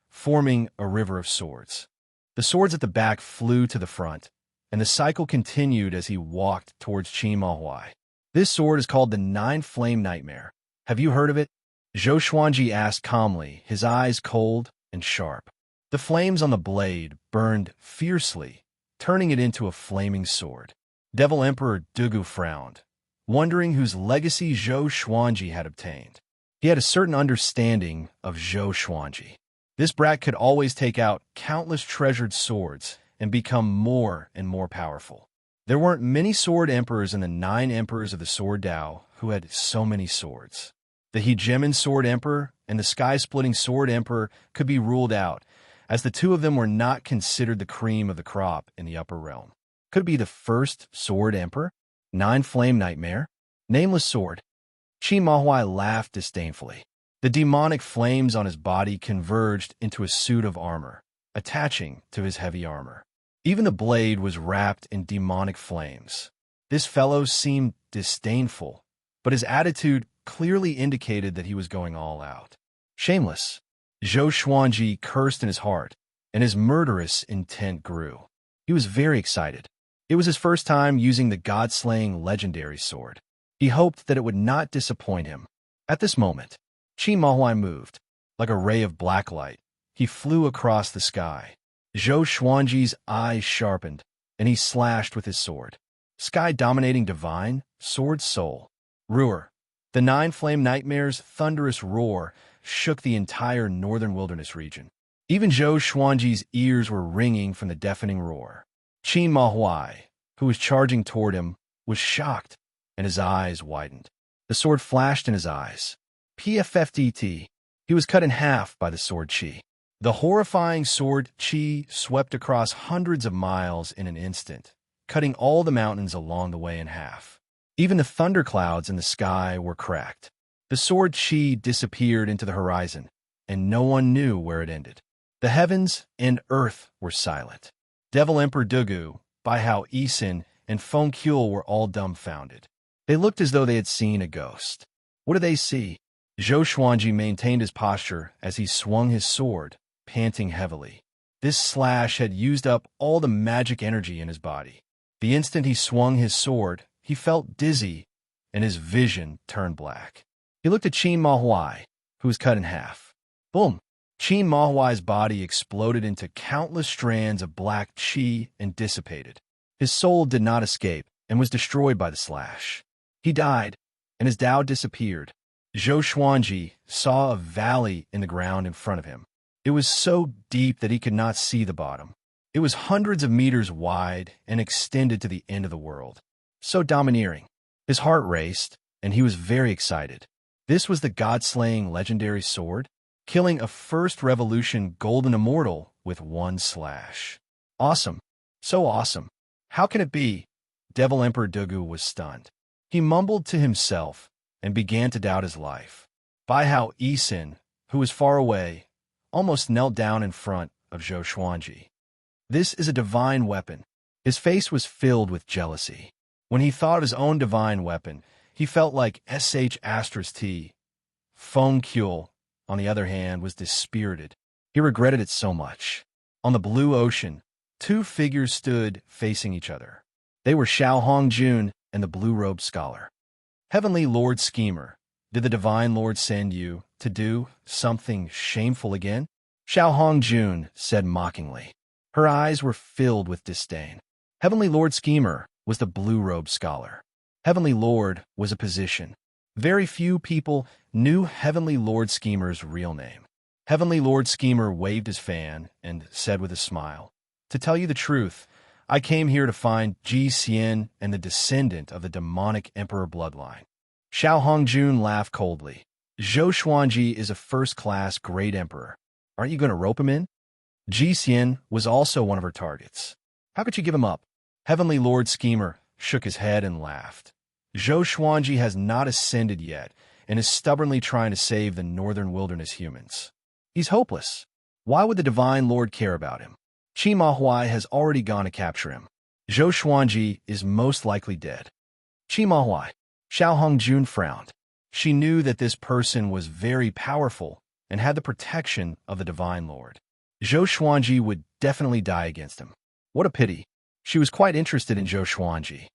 forming a river of swords. The swords at the back flew to the front, and the cycle continued as he walked towards Qin Mahuai. This sword is called the 9-flame Nightmare. Have you heard of it? Zhou Xuanji asked calmly, his eyes cold and sharp. The flames on the blade burned fiercely, turning it into a flaming sword. Devil Emperor Dugu frowned, wondering whose legacy Zhou Xuanji had obtained. He had a certain understanding of Zhou Xuanji. This brat could always take out countless treasured swords and become more and more powerful. There weren't many sword emperors in the 9 emperors of the Sword Tao who had so many swords. The Hegemon Sword Emperor and the Sky-Splitting Sword Emperor could be ruled out, as the 2 of them were not considered the cream of the crop in the upper realm. Could it be the first Sword Emperor? 9-flame Nightmare? Nameless sword? Qin Mahuai laughed disdainfully. The demonic flames on his body converged into a suit of armor, attaching to his heavy armor. Even the blade was wrapped in demonic flames. This fellow seemed disdainful, but his attitude clearly indicated that he was going all out. Shameless. Zhou Xuanji cursed in his heart, and his murderous intent grew. He was very excited. It was his first time using the god-slaying legendary sword. He hoped that it would not disappoint him. At this moment, Qin Mahuai moved. Like a ray of black light, he flew across the sky. Zhou Xuanji's eyes sharpened, and he slashed with his sword. Sky-dominating divine, sword soul. Roar. The 9-flame Nightmare's thunderous roar shook the entire northern wilderness region. Even Zhou Xuanji's ears were ringing from the deafening roar. Qin Mahuai, who was charging toward him, was shocked, and his eyes widened. The sword flashed in his eyes. PFFDT. He was cut in half by the sword chi. The horrifying sword chi swept across hundreds of miles in an instant, cutting all the mountains along the way in half. Even the thunderclouds in the sky were cracked. The sword Qi disappeared into the horizon, and no one knew where it ended. The heavens and earth were silent. Devil Emperor Dugu, Baihao Isin, and Feng Kuel were all dumbfounded. They looked as though they had seen a ghost. What did they see? Zhou Xuanji maintained his posture as he swung his sword, panting heavily. This slash had used up all the magic energy in his body. The instant he swung his sword, he felt dizzy, and his vision turned black. He looked at Qin Mahuai, who was cut in half. Boom! Qin Mahuai's body exploded into countless strands of black qi and dissipated. His soul did not escape and was destroyed by the slash. He died, and his Tao disappeared. Zhou Xuanji saw a valley in the ground in front of him. It was so deep that he could not see the bottom. It was hundreds of meters wide and extended to the end of the world. So domineering. His heart raced, and he was very excited. This was the god-slaying legendary sword, killing a First Revolution golden immortal with one slash. Awesome. So awesome. How can it be? Devil Emperor Dugu was stunned. He mumbled to himself and began to doubt his life. Baihao Isin, who was far away, almost knelt down in front of Zhou Xuanji. This is a divine weapon. His face was filled with jealousy. When he thought of his own divine weapon, he felt like *T. Feng Kuel, on the other hand, was dispirited. He regretted it so much. On the blue ocean, two figures stood facing each other. They were Xiao Hongjun and the blue-robed scholar. Heavenly Lord Schemer, did the Divine Lord send you to do something shameful again? Xiao Hongjun said mockingly. Her eyes were filled with disdain. Heavenly Lord Schemer was the blue-robed scholar. Heavenly Lord was a position. Very few people knew Heavenly Lord Schemer's real name. Heavenly Lord Schemer waved his fan and said with a smile, "To tell you the truth, I came here to find Ji Xian and the descendant of the demonic emperor bloodline." Xiao Hongjun laughed coldly. Zhou Xuanji is a first-class great emperor. Aren't you going to rope him in? Ji Xian was also one of her targets. How could you give him up? Heavenly Lord Schemer shook his head and laughed. Zhou Xuanji has not ascended yet and is stubbornly trying to save the northern wilderness humans. He's hopeless. Why would the Divine Lord care about him? Qin Mahuai has already gone to capture him. Zhou Xuanji is most likely dead. Qin Mahuai. Xiao Hongjun frowned. She knew that this person was very powerful and had the protection of the Divine Lord. Zhou Xuanji would definitely die against him. What a pity. She was quite interested in Zhou Xuanji.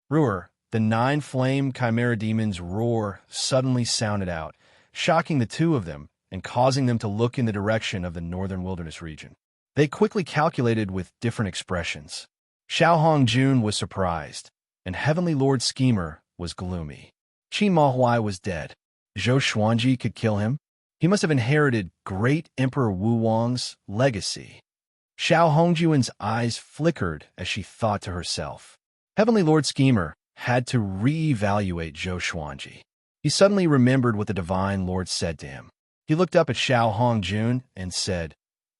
Ruer, the 9 flame chimera demons' roar suddenly sounded out, shocking the two of them and causing them to look in the direction of the northern wilderness region. They quickly calculated with different expressions. Xiao Hongjun was surprised, and Heavenly Lord Schemer was gloomy. Qin Mahuai was dead. Zhou Xuanji could kill him. He must have inherited Great Emperor Wu Wang's legacy. Xiao Hongjun's eyes flickered as she thought to herself. Heavenly Lord Schemer had to re-evaluate Zhou Xuanji. He suddenly remembered what the Divine Lord said to him. He looked up at Xiao Hongjun and said,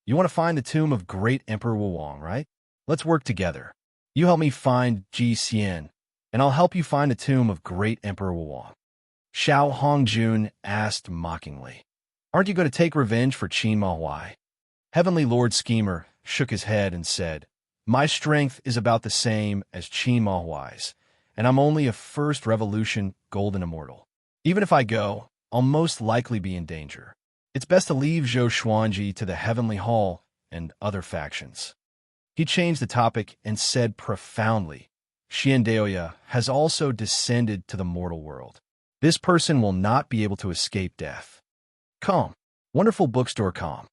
"You want to find the tomb of Great Emperor Wu Wang, right? Let's work together. You help me find Ji Xian, and I'll help you find the tomb of Great Emperor Wu Wang." Xiao Hongjun asked mockingly, "Aren't you going to take revenge for Qin Mahuai?" Heavenly Lord Schemer shook his head and said, "My strength is about the same as Qin Mahuai's, and I'm only a First Revolution golden immortal. Even if I go, I'll most likely be in danger. It's best to leave Zhou Xuanji to the Heavenly Hall and other factions." He changed the topic and said profoundly, "Xiandaoya has also descended to the mortal world. This person will not be able to escape death." Calm. Wonderful Bookstore Calm.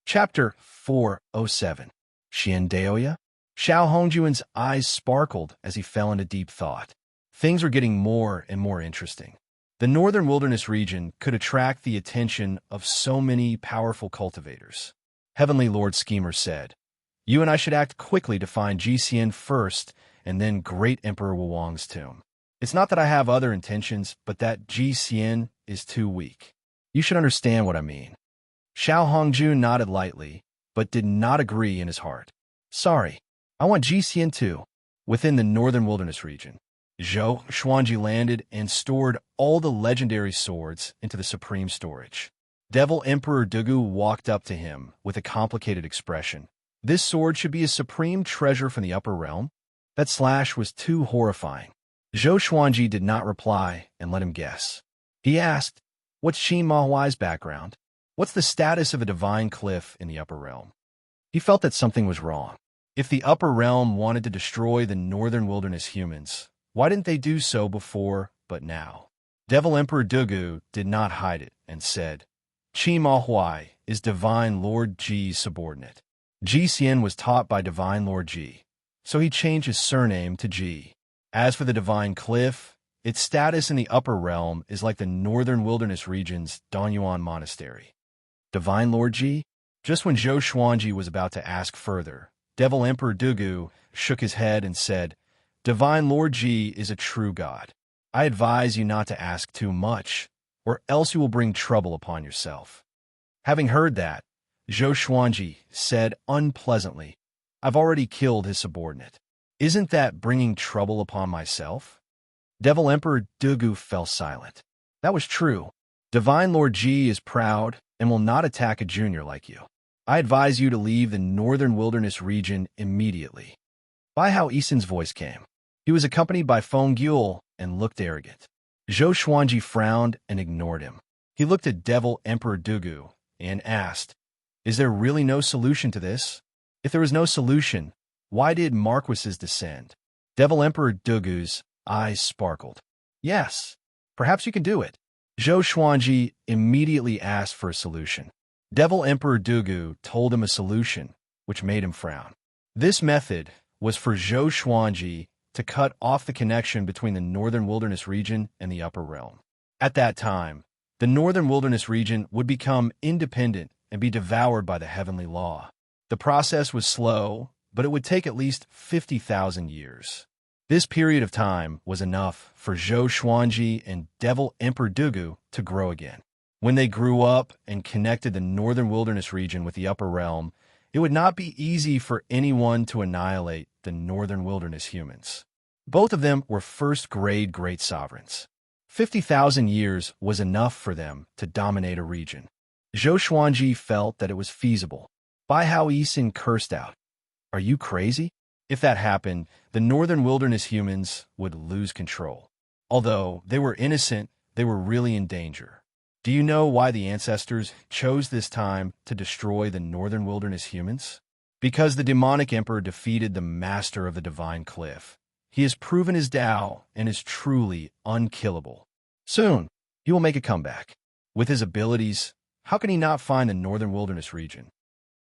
Chapter 407. Xiandaoya? Xiao Hongjun's eyes sparkled as he fell into deep thought. Things were getting more and more interesting. The northern wilderness region could attract the attention of so many powerful cultivators. Heavenly Lord Schemer said, "You and I should act quickly to find Ji Xian first and then Great Emperor Wu Wang's tomb. It's not that I have other intentions, but that Ji Xian is too weak. You should understand what I mean." Xiao Hongjun nodded lightly, but did not agree in his heart. "Sorry, I want Ji Xian too, within the northern wilderness region. Zhou Xuanji landed and stored all the legendary swords into the supreme storage. Devil Emperor Dugu walked up to him with a complicated expression. This sword should be a supreme treasure from the upper realm? That slash was too horrifying. Zhou Xuanji did not reply and let him guess. He asked, "What's Qin Mahuai's background? What's the status of a divine cliff in the upper realm?" He felt that something was wrong. If the upper realm wanted to destroy the northern wilderness humans, why didn't they do so before but now? Devil Emperor Dugu did not hide it and said, "Qin Mahuai is Divine Lord Ji's subordinate. Ji Xian was taught by Divine Lord Ji, so he changed his surname to Ji. As for the divine cliff, its status in the upper realm is like the northern wilderness region's Danyuan Monastery." Divine Lord Ji? Just when Zhou Xuanji was about to ask further, Devil Emperor Dugu shook his head and said, "Divine Lord Ji is a true god. I advise you not to ask too much, or else you will bring trouble upon yourself." Having heard that, Zhou Xuanji said unpleasantly, "I've already killed his subordinate. Isn't that bringing trouble upon myself?" Devil Emperor Dugu fell silent. That was true. Divine Lord Ji is proud and will not attack a junior like you. I advise you to leave the northern wilderness region immediately. By how Isen's voice came. He was accompanied by Feng Yule and looked arrogant. Zhou Xuanji frowned and ignored him. He looked at Devil Emperor Dugu and asked, "Is there really no solution to this? If there is no solution, why did Marquises descend?" Devil Emperor Dugu's eyes sparkled. "Yes, perhaps you can do it." Zhou Xuanji immediately asked for a solution. Devil Emperor Dugu told him a solution, which made him frown. This method was for Zhou Xuanji to cut off the connection between the northern wilderness region and the upper realm. At that time, the northern wilderness region would become independent and be devoured by the heavenly law. The process was slow, but it would take at least 50,000 years. This period of time was enough for Zhou Xuanji and Devil Emperor Dugu to grow again. When they grew up and connected the northern wilderness region with the upper realm, it would not be easy for anyone to annihilate the northern wilderness humans. Both of them were first-grade great sovereigns. 50,000 years was enough for them to dominate a region. Zhou Xuanji felt that it was feasible. Bai Hao Yixin cursed out, "Are you crazy?" If that happened, the northern wilderness humans would lose control. Although they were innocent, they were really in danger. Do you know why the ancestors chose this time to destroy the northern wilderness humans? Because the demonic emperor defeated the master of the divine cliff. He has proven his Tao and is truly unkillable. Soon, he will make a comeback. With his abilities, how can he not find the northern wilderness region?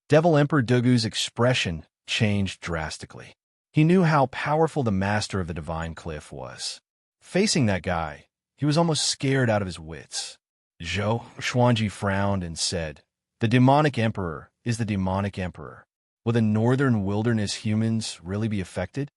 Devil Emperor Dugu's expression changed drastically. He knew how powerful the master of the divine cliff was. Facing that guy, he was almost scared out of his wits. Zhou Xuanji frowned and said, "The demonic emperor is the demonic emperor. Will the northern wilderness humans really be affected?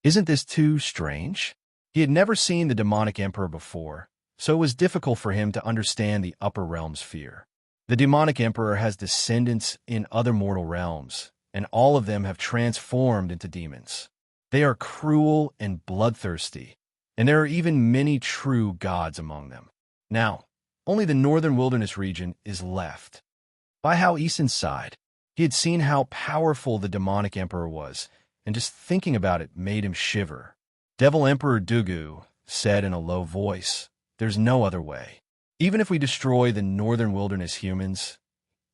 Isn't this too strange?" He had never seen the demonic emperor before, so it was difficult for him to understand the upper realm's fear. The demonic emperor has descendants in other mortal realms, and all of them have transformed into demons. They are cruel and bloodthirsty, and there are even many true gods among them. Now, only the northern wilderness region is left. Bai Hao Yixin sighed. He had seen how powerful the demonic emperor was, and just thinking about it made him shiver. Devil Emperor Dugu said in a low voice, "There's no other way. Even if we destroy the northern wilderness humans,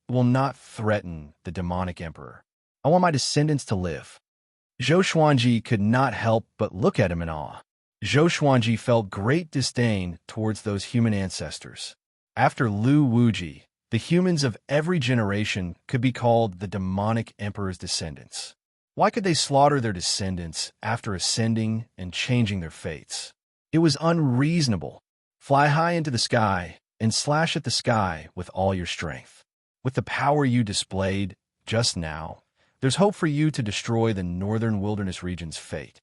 it will not threaten the demonic emperor. I want my descendants to live." Zhou Xuanji could not help but look at him in awe. Zhou Xuanji felt great disdain towards those human ancestors. After Lu Wuji, the humans of every generation could be called the demonic emperor's descendants. Why could they slaughter their descendants after ascending and changing their fates? It was unreasonable. Fly high into the sky and slash at the sky with all your strength. With the power you displayed just now, there's hope for you to destroy the northern wilderness region's fate.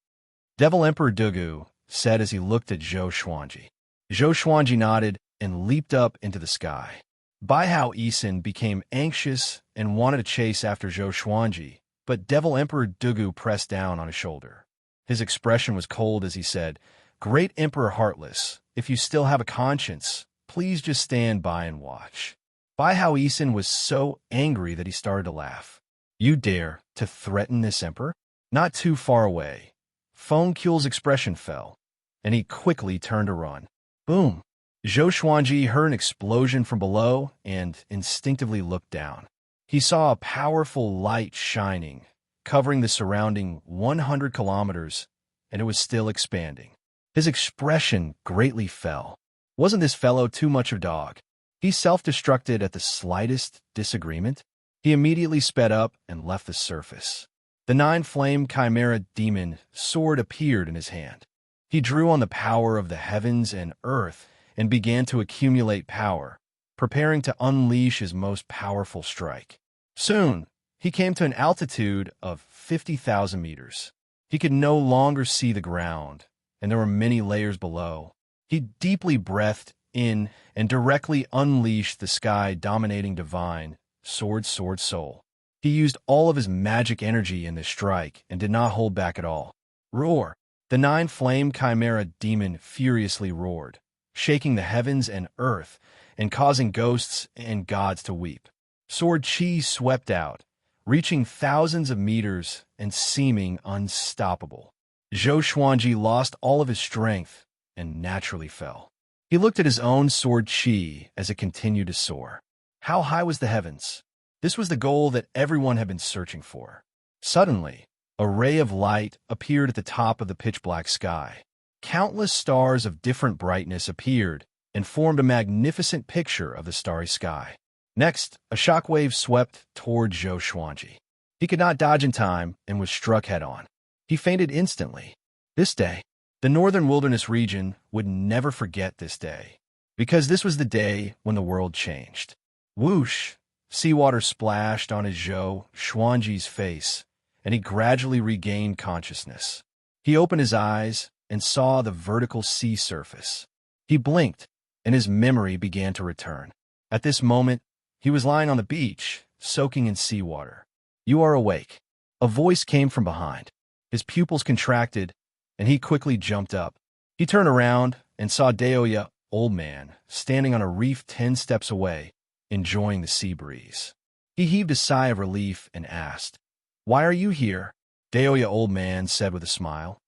Devil Emperor Dugu said as he looked at Zhou Xuanji. Zhou Xuanji nodded and leaped up into the sky. Bai Hao Yixin became anxious and wanted to chase after Zhou Xuanji, but Devil Emperor Dugu pressed down on his shoulder. His expression was cold as he said, Great Emperor Heartless, if you still have a conscience, please just stand by and watch. Bai Hao Isin was so angry that he started to laugh. You dare to threaten this emperor? Not too far away. Feng Kule's expression fell, and he quickly turned to run. Boom! Zhou Xuanji heard an explosion from below and instinctively looked down. He saw a powerful light shining, covering the surrounding 100 kilometers, and it was still expanding. His expression greatly fell. Wasn't this fellow too much of a dog? He self-destructed at the slightest disagreement. He immediately sped up and left the surface. The 9-flame chimera demon sword appeared in his hand. He drew on the power of the heavens and earth and began to accumulate power, preparing to unleash his most powerful strike. Soon, he came to an altitude of 50,000 meters. He could no longer see the ground, and there were many layers below. He deeply breathed in and directly unleashed the sky-dominating divine sword soul. He used all of his magic energy in this strike and did not hold back at all. Roar! The 9-flame chimera demon furiously roared, shaking the heavens and earth and causing ghosts and gods to weep. Sword chi swept out, reaching thousands of meters and seeming unstoppable. Zhou Xuanji lost all of his strength and naturally fell. He looked at his own sword chi as it continued to soar. How high was the heavens? This was the goal that everyone had been searching for. Suddenly, a ray of light appeared at the top of the pitch-black sky. Countless stars of different brightness appeared and formed a magnificent picture of the starry sky. Next, a shockwave swept toward Zhou Xuanji. He could not dodge in time and was struck head-on. He fainted instantly. This day, the northern wilderness region would never forget this day, because this was the day when the world changed. Whoosh! Seawater splashed on his Zhou Xuanji's face, and he gradually regained consciousness. He opened his eyes and saw the vertical sea surface. He blinked, and his memory began to return. At this moment, he was lying on the beach, soaking in seawater. You are awake. A voice came from behind. His pupils contracted, and he quickly jumped up. He turned around and saw Daoya, old man, standing on a reef 10 steps away, enjoying the sea breeze. He heaved a sigh of relief and asked, "Why are you here?" Daoya, old man, said with a smile,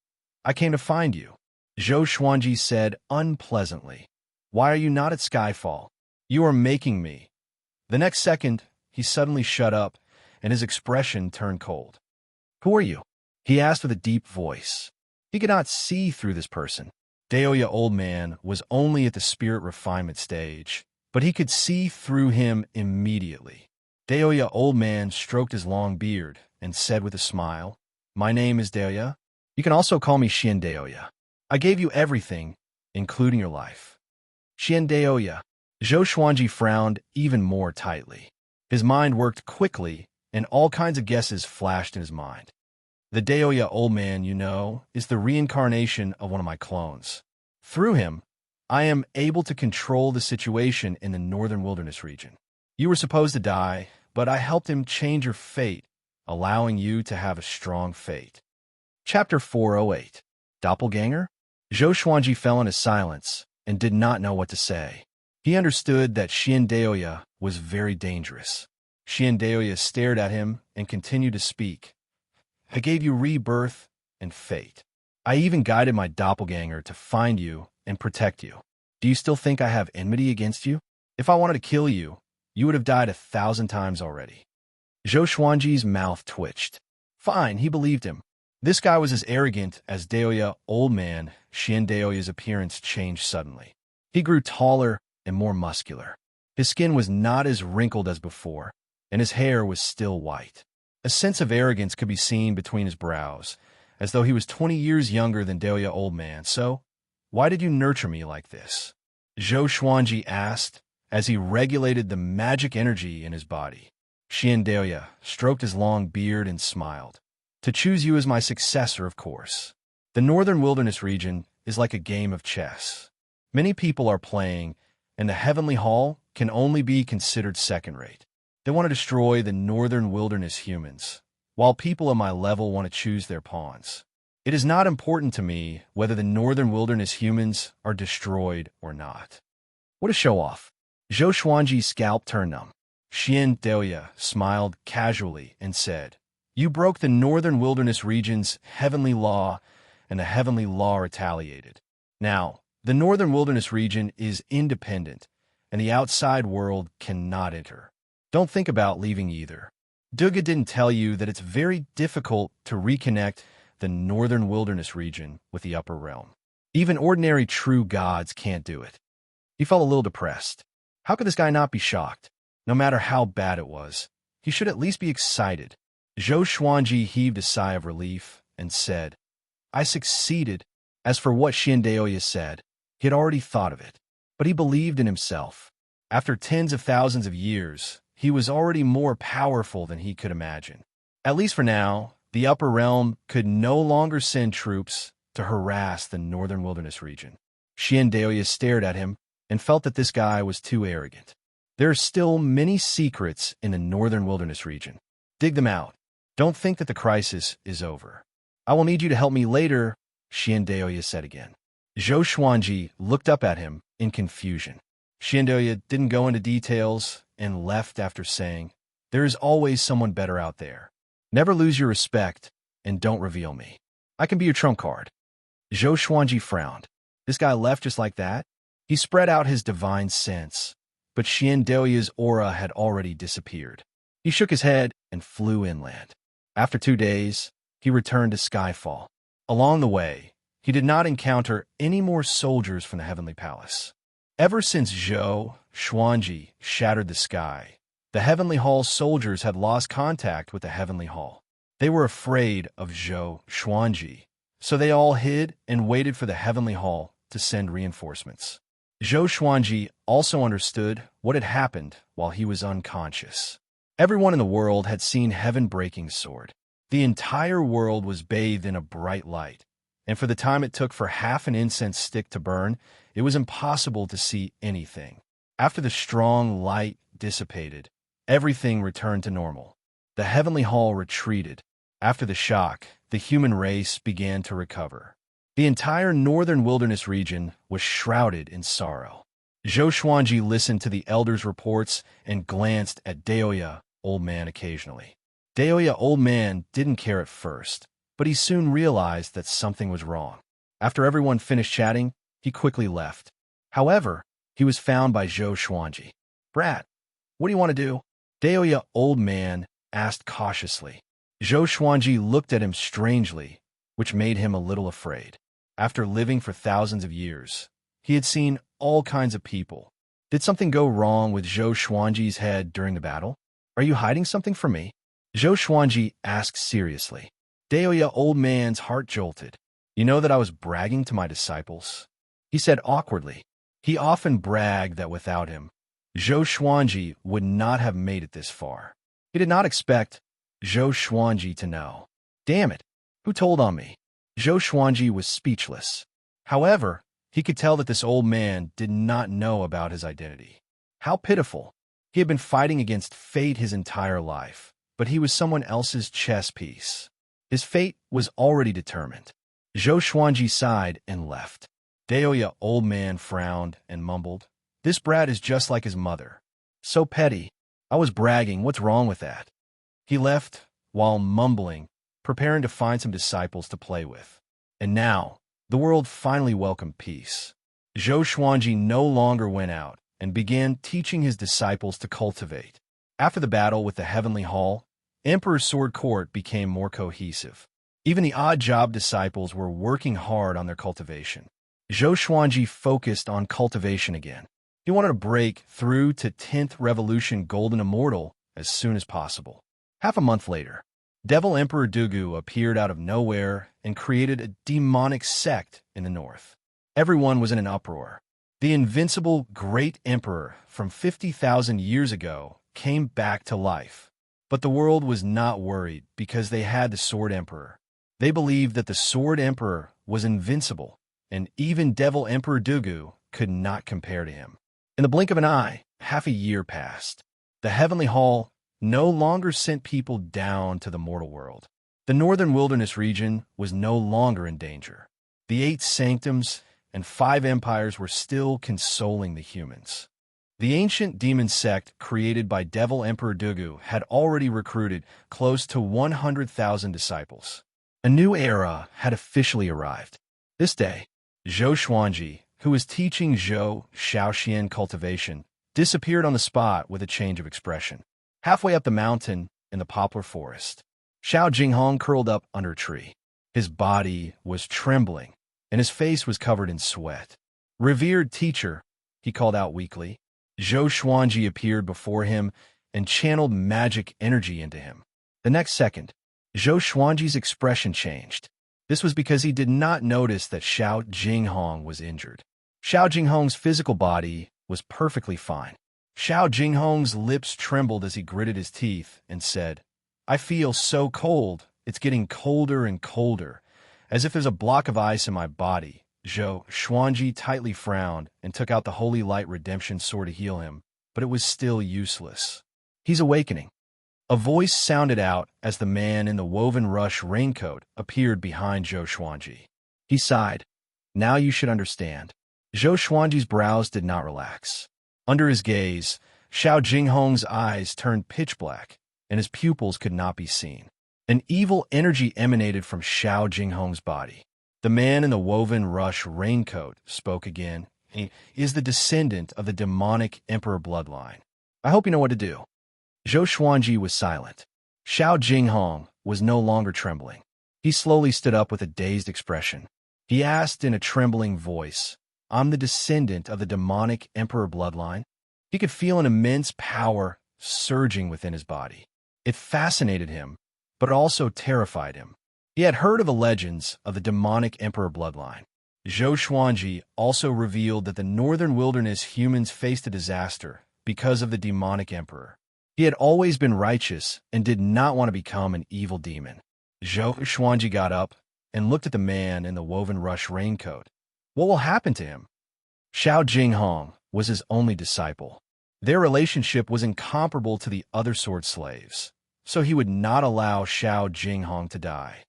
"I came to find you." Zhou Xuanji said unpleasantly, "Why are you not at Skyfall? You are making me." The next second, he suddenly shut up, and his expression turned cold. "Who are you?" he asked with a deep voice. He could not see through this person. Daoya, old man, was only at the spirit refinement stage, but he could see through him immediately. Daoya, old man, stroked his long beard and said with a smile, "My name is Daoya. You can also call me Xian Daoya. I gave you everything, including your life." Xian Daoya. Zhou Xuanji frowned even more tightly. His mind worked quickly, and all kinds of guesses flashed in his mind. The Daoya, old man, you know, is the reincarnation of one of my clones. Through him, I am able to control the situation in the northern wilderness region. You were supposed to die, but I helped him change your fate, allowing you to have a strong fate. Chapter 408. Doppelganger? Zhou Xuanji fell into silence and did not know what to say. He understood that Xian Daoya was very dangerous. Xian Daoya stared at him and continued to speak. "I gave you rebirth and fate. I even guided my doppelganger to find you and protect you. Do you still think I have enmity against you? If I wanted to kill you, you would have died 1,000 times already." Zhou Xuanji's mouth twitched. Fine, he believed him. This guy was as arrogant as Daoya, old man. Xian Daoya's appearance changed suddenly. He grew taller and more muscular. His skin was not as wrinkled as before, and his hair was still white. A sense of arrogance could be seen between his brows, as though he was 20 years younger than Daoya, old man. "So, why did you nurture me like this?" Zhou Xuanji asked, as he regulated the magic energy in his body. Xian Daoya stroked his long beard and smiled. "To choose you as my successor, of course. The northern wilderness region is like a game of chess. Many people are playing, and the Heavenly Hall can only be considered second-rate. They want to destroy the northern wilderness humans, while people of my level want to choose their pawns. It is not important to me whether the northern wilderness humans are destroyed or not. What a show-off. Zhou Xuanji's scalp turned numb. Xian Deoya smiled casually and said, "You broke the northern wilderness region's heavenly law, and the heavenly law retaliated. Now, the northern wilderness region is independent, and the outside world cannot enter. Don't think about leaving either. Duga didn't tell you that it's very difficult to reconnect the northern wilderness region with the upper realm. Even ordinary true gods can't do it." He felt a little depressed. How could this guy not be shocked? No matter how bad it was, he should at least be excited. Zhou Xuanji heaved a sigh of relief and said, "I succeeded." As for what Xian Deoya said, he had already thought of it. But he believed in himself. After tens of thousands of years, he was already more powerful than he could imagine. At least for now, the upper realm could no longer send troops to harass the northern wilderness region. Xian Deoya stared at him and felt that this guy was too arrogant. There are still many secrets in the northern wilderness region. Dig them out. Don't think that the crisis is over. "I will need you to help me later," Xian Deoya said again. Zhou Xuanji looked up at him in confusion. Xian Deoya didn't go into details and left after saying, "There is always someone better out there. Never lose your respect, and don't reveal me. I can be your trump card." Zhou Xuanji frowned. This guy left just like that? He spread out his divine sense, but Xian Deoya's aura had already disappeared. He shook his head and flew inland. After 2 days, he returned to Skyfall. Along the way, he did not encounter any more soldiers from the Heavenly Palace. Ever since Zhou Xuanji shattered the sky, the Heavenly Hall's soldiers had lost contact with the Heavenly Hall. They were afraid of Zhou Xuanji, so they all hid and waited for the Heavenly Hall to send reinforcements. Zhou Xuanji also understood what had happened while he was unconscious. Everyone in the world had seen heaven-breaking sword. The entire world was bathed in a bright light, and for the time it took for half an incense stick to burn, it was impossible to see anything. After the strong light dissipated, everything returned to normal. The Heavenly Hall retreated. After the shock, the human race began to recover. The entire northern wilderness region was shrouded in sorrow. Zhou Xuanji listened to the elders' reports and glanced at Deoya, old man, occasionally. Deoya, old man, didn't care at first, but he soon realized that something was wrong. After everyone finished chatting, he quickly left. However, he was found by Zhou Xuanji. "Brat, what do you want to do?" Deoya, old man, asked cautiously. Zhou Xuanji looked at him strangely, which made him a little afraid. After living for thousands of years, he had seen all kinds of people. Did something go wrong with Zhou Xuanji's head during the battle? "Are you hiding something from me?" Zhou Xuanji asked seriously. Deoya, old man's heart jolted. "You know that I was bragging to my disciples?" He said awkwardly. He often bragged that without him, Zhou Xuanji would not have made it this far. He did not expect Zhou Xuanji to know. Damn it, who told on me? Zhou Xuanji was speechless. However, he could tell that this old man did not know about his identity. How pitiful. He had been fighting against fate his entire life, but he was someone else's chess piece. His fate was already determined. Zhou Xuanji sighed and left. Deoya, old man, frowned and mumbled, "This brat is just like his mother. So petty. I was bragging, what's wrong with that?" He left while mumbling, preparing to find some disciples to play with. And now, the world finally welcomed peace. Zhou Xuanji no longer went out and began teaching his disciples to cultivate. After the battle with the Heavenly Hall, Emperor's Sword Court became more cohesive. Even the odd-job disciples were working hard on their cultivation. Zhou Xuanji focused on cultivation again. He wanted to break through to 10th Revolution Golden Immortal as soon as possible. Half a month later, Devil Emperor Dugu appeared out of nowhere and created a demonic sect in the north. Everyone was in an uproar. The invincible Great Emperor from 50,000 years ago came back to life. But the world was not worried because they had the Sword Emperor. They believed that the Sword Emperor was invincible, and even Devil Emperor Dugu could not compare to him. In the blink of an eye, half a year passed. The Heavenly Hall no longer sent people down to the mortal world. The northern wilderness region was no longer in danger. The 8 sanctums and 5 empires were still consoling the humans. The ancient demon sect created by Devil Emperor Dugu had already recruited close to 100,000 disciples. A new era had officially arrived. This day, Zhou Xuanji, who was teaching Zhou Shaoxian cultivation, disappeared on the spot with a change of expression. Halfway up the mountain, in the poplar forest, Xiao Jinghong curled up under a tree. His body was trembling, and his face was covered in sweat. "Revered teacher," he called out weakly. Zhou Xuanji appeared before him and channeled magic energy into him. The next second, Zhou Xuanji's expression changed. This was because he did not notice that Xiao Jinghong was injured. Xiao Jinghong's physical body was perfectly fine. Xiao Jinghong's lips trembled as he gritted his teeth and said, "I feel so cold. It's getting colder and colder, as if there's a block of ice in my body." Zhou Xuanji tightly frowned and took out the Holy Light Redemption Sword to heal him, but it was still useless. "He's awakening." A voice sounded out as the man in the woven rush raincoat appeared behind Zhou Xuanji. He sighed. "Now you should understand." Zhou Xuanji's brows did not relax. Under his gaze, Xiao Jinghong's eyes turned pitch black, and his pupils could not be seen. An evil energy emanated from Xiao Jinghong's body. The man in the woven rush raincoat spoke again. "He is the descendant of the demonic emperor bloodline. I hope you know what to do." Zhou Xuanji was silent. Xiao Jinghong was no longer trembling. He slowly stood up with a dazed expression. He asked in a trembling voice, "I'm the descendant of the demonic emperor bloodline?" He could feel an immense power surging within his body. It fascinated him, but also terrified him. He had heard of the legends of the demonic emperor bloodline. Zhou Xuanji also revealed that the northern wilderness humans faced a disaster because of the demonic emperor. He had always been righteous and did not want to become an evil demon. Zhou Xuanji got up and looked at the man in the woven rush raincoat. What will happen to him? Xiao Jinghong was his only disciple. Their relationship was incomparable to the other sword slaves, so he would not allow Xiao Jinghong to die.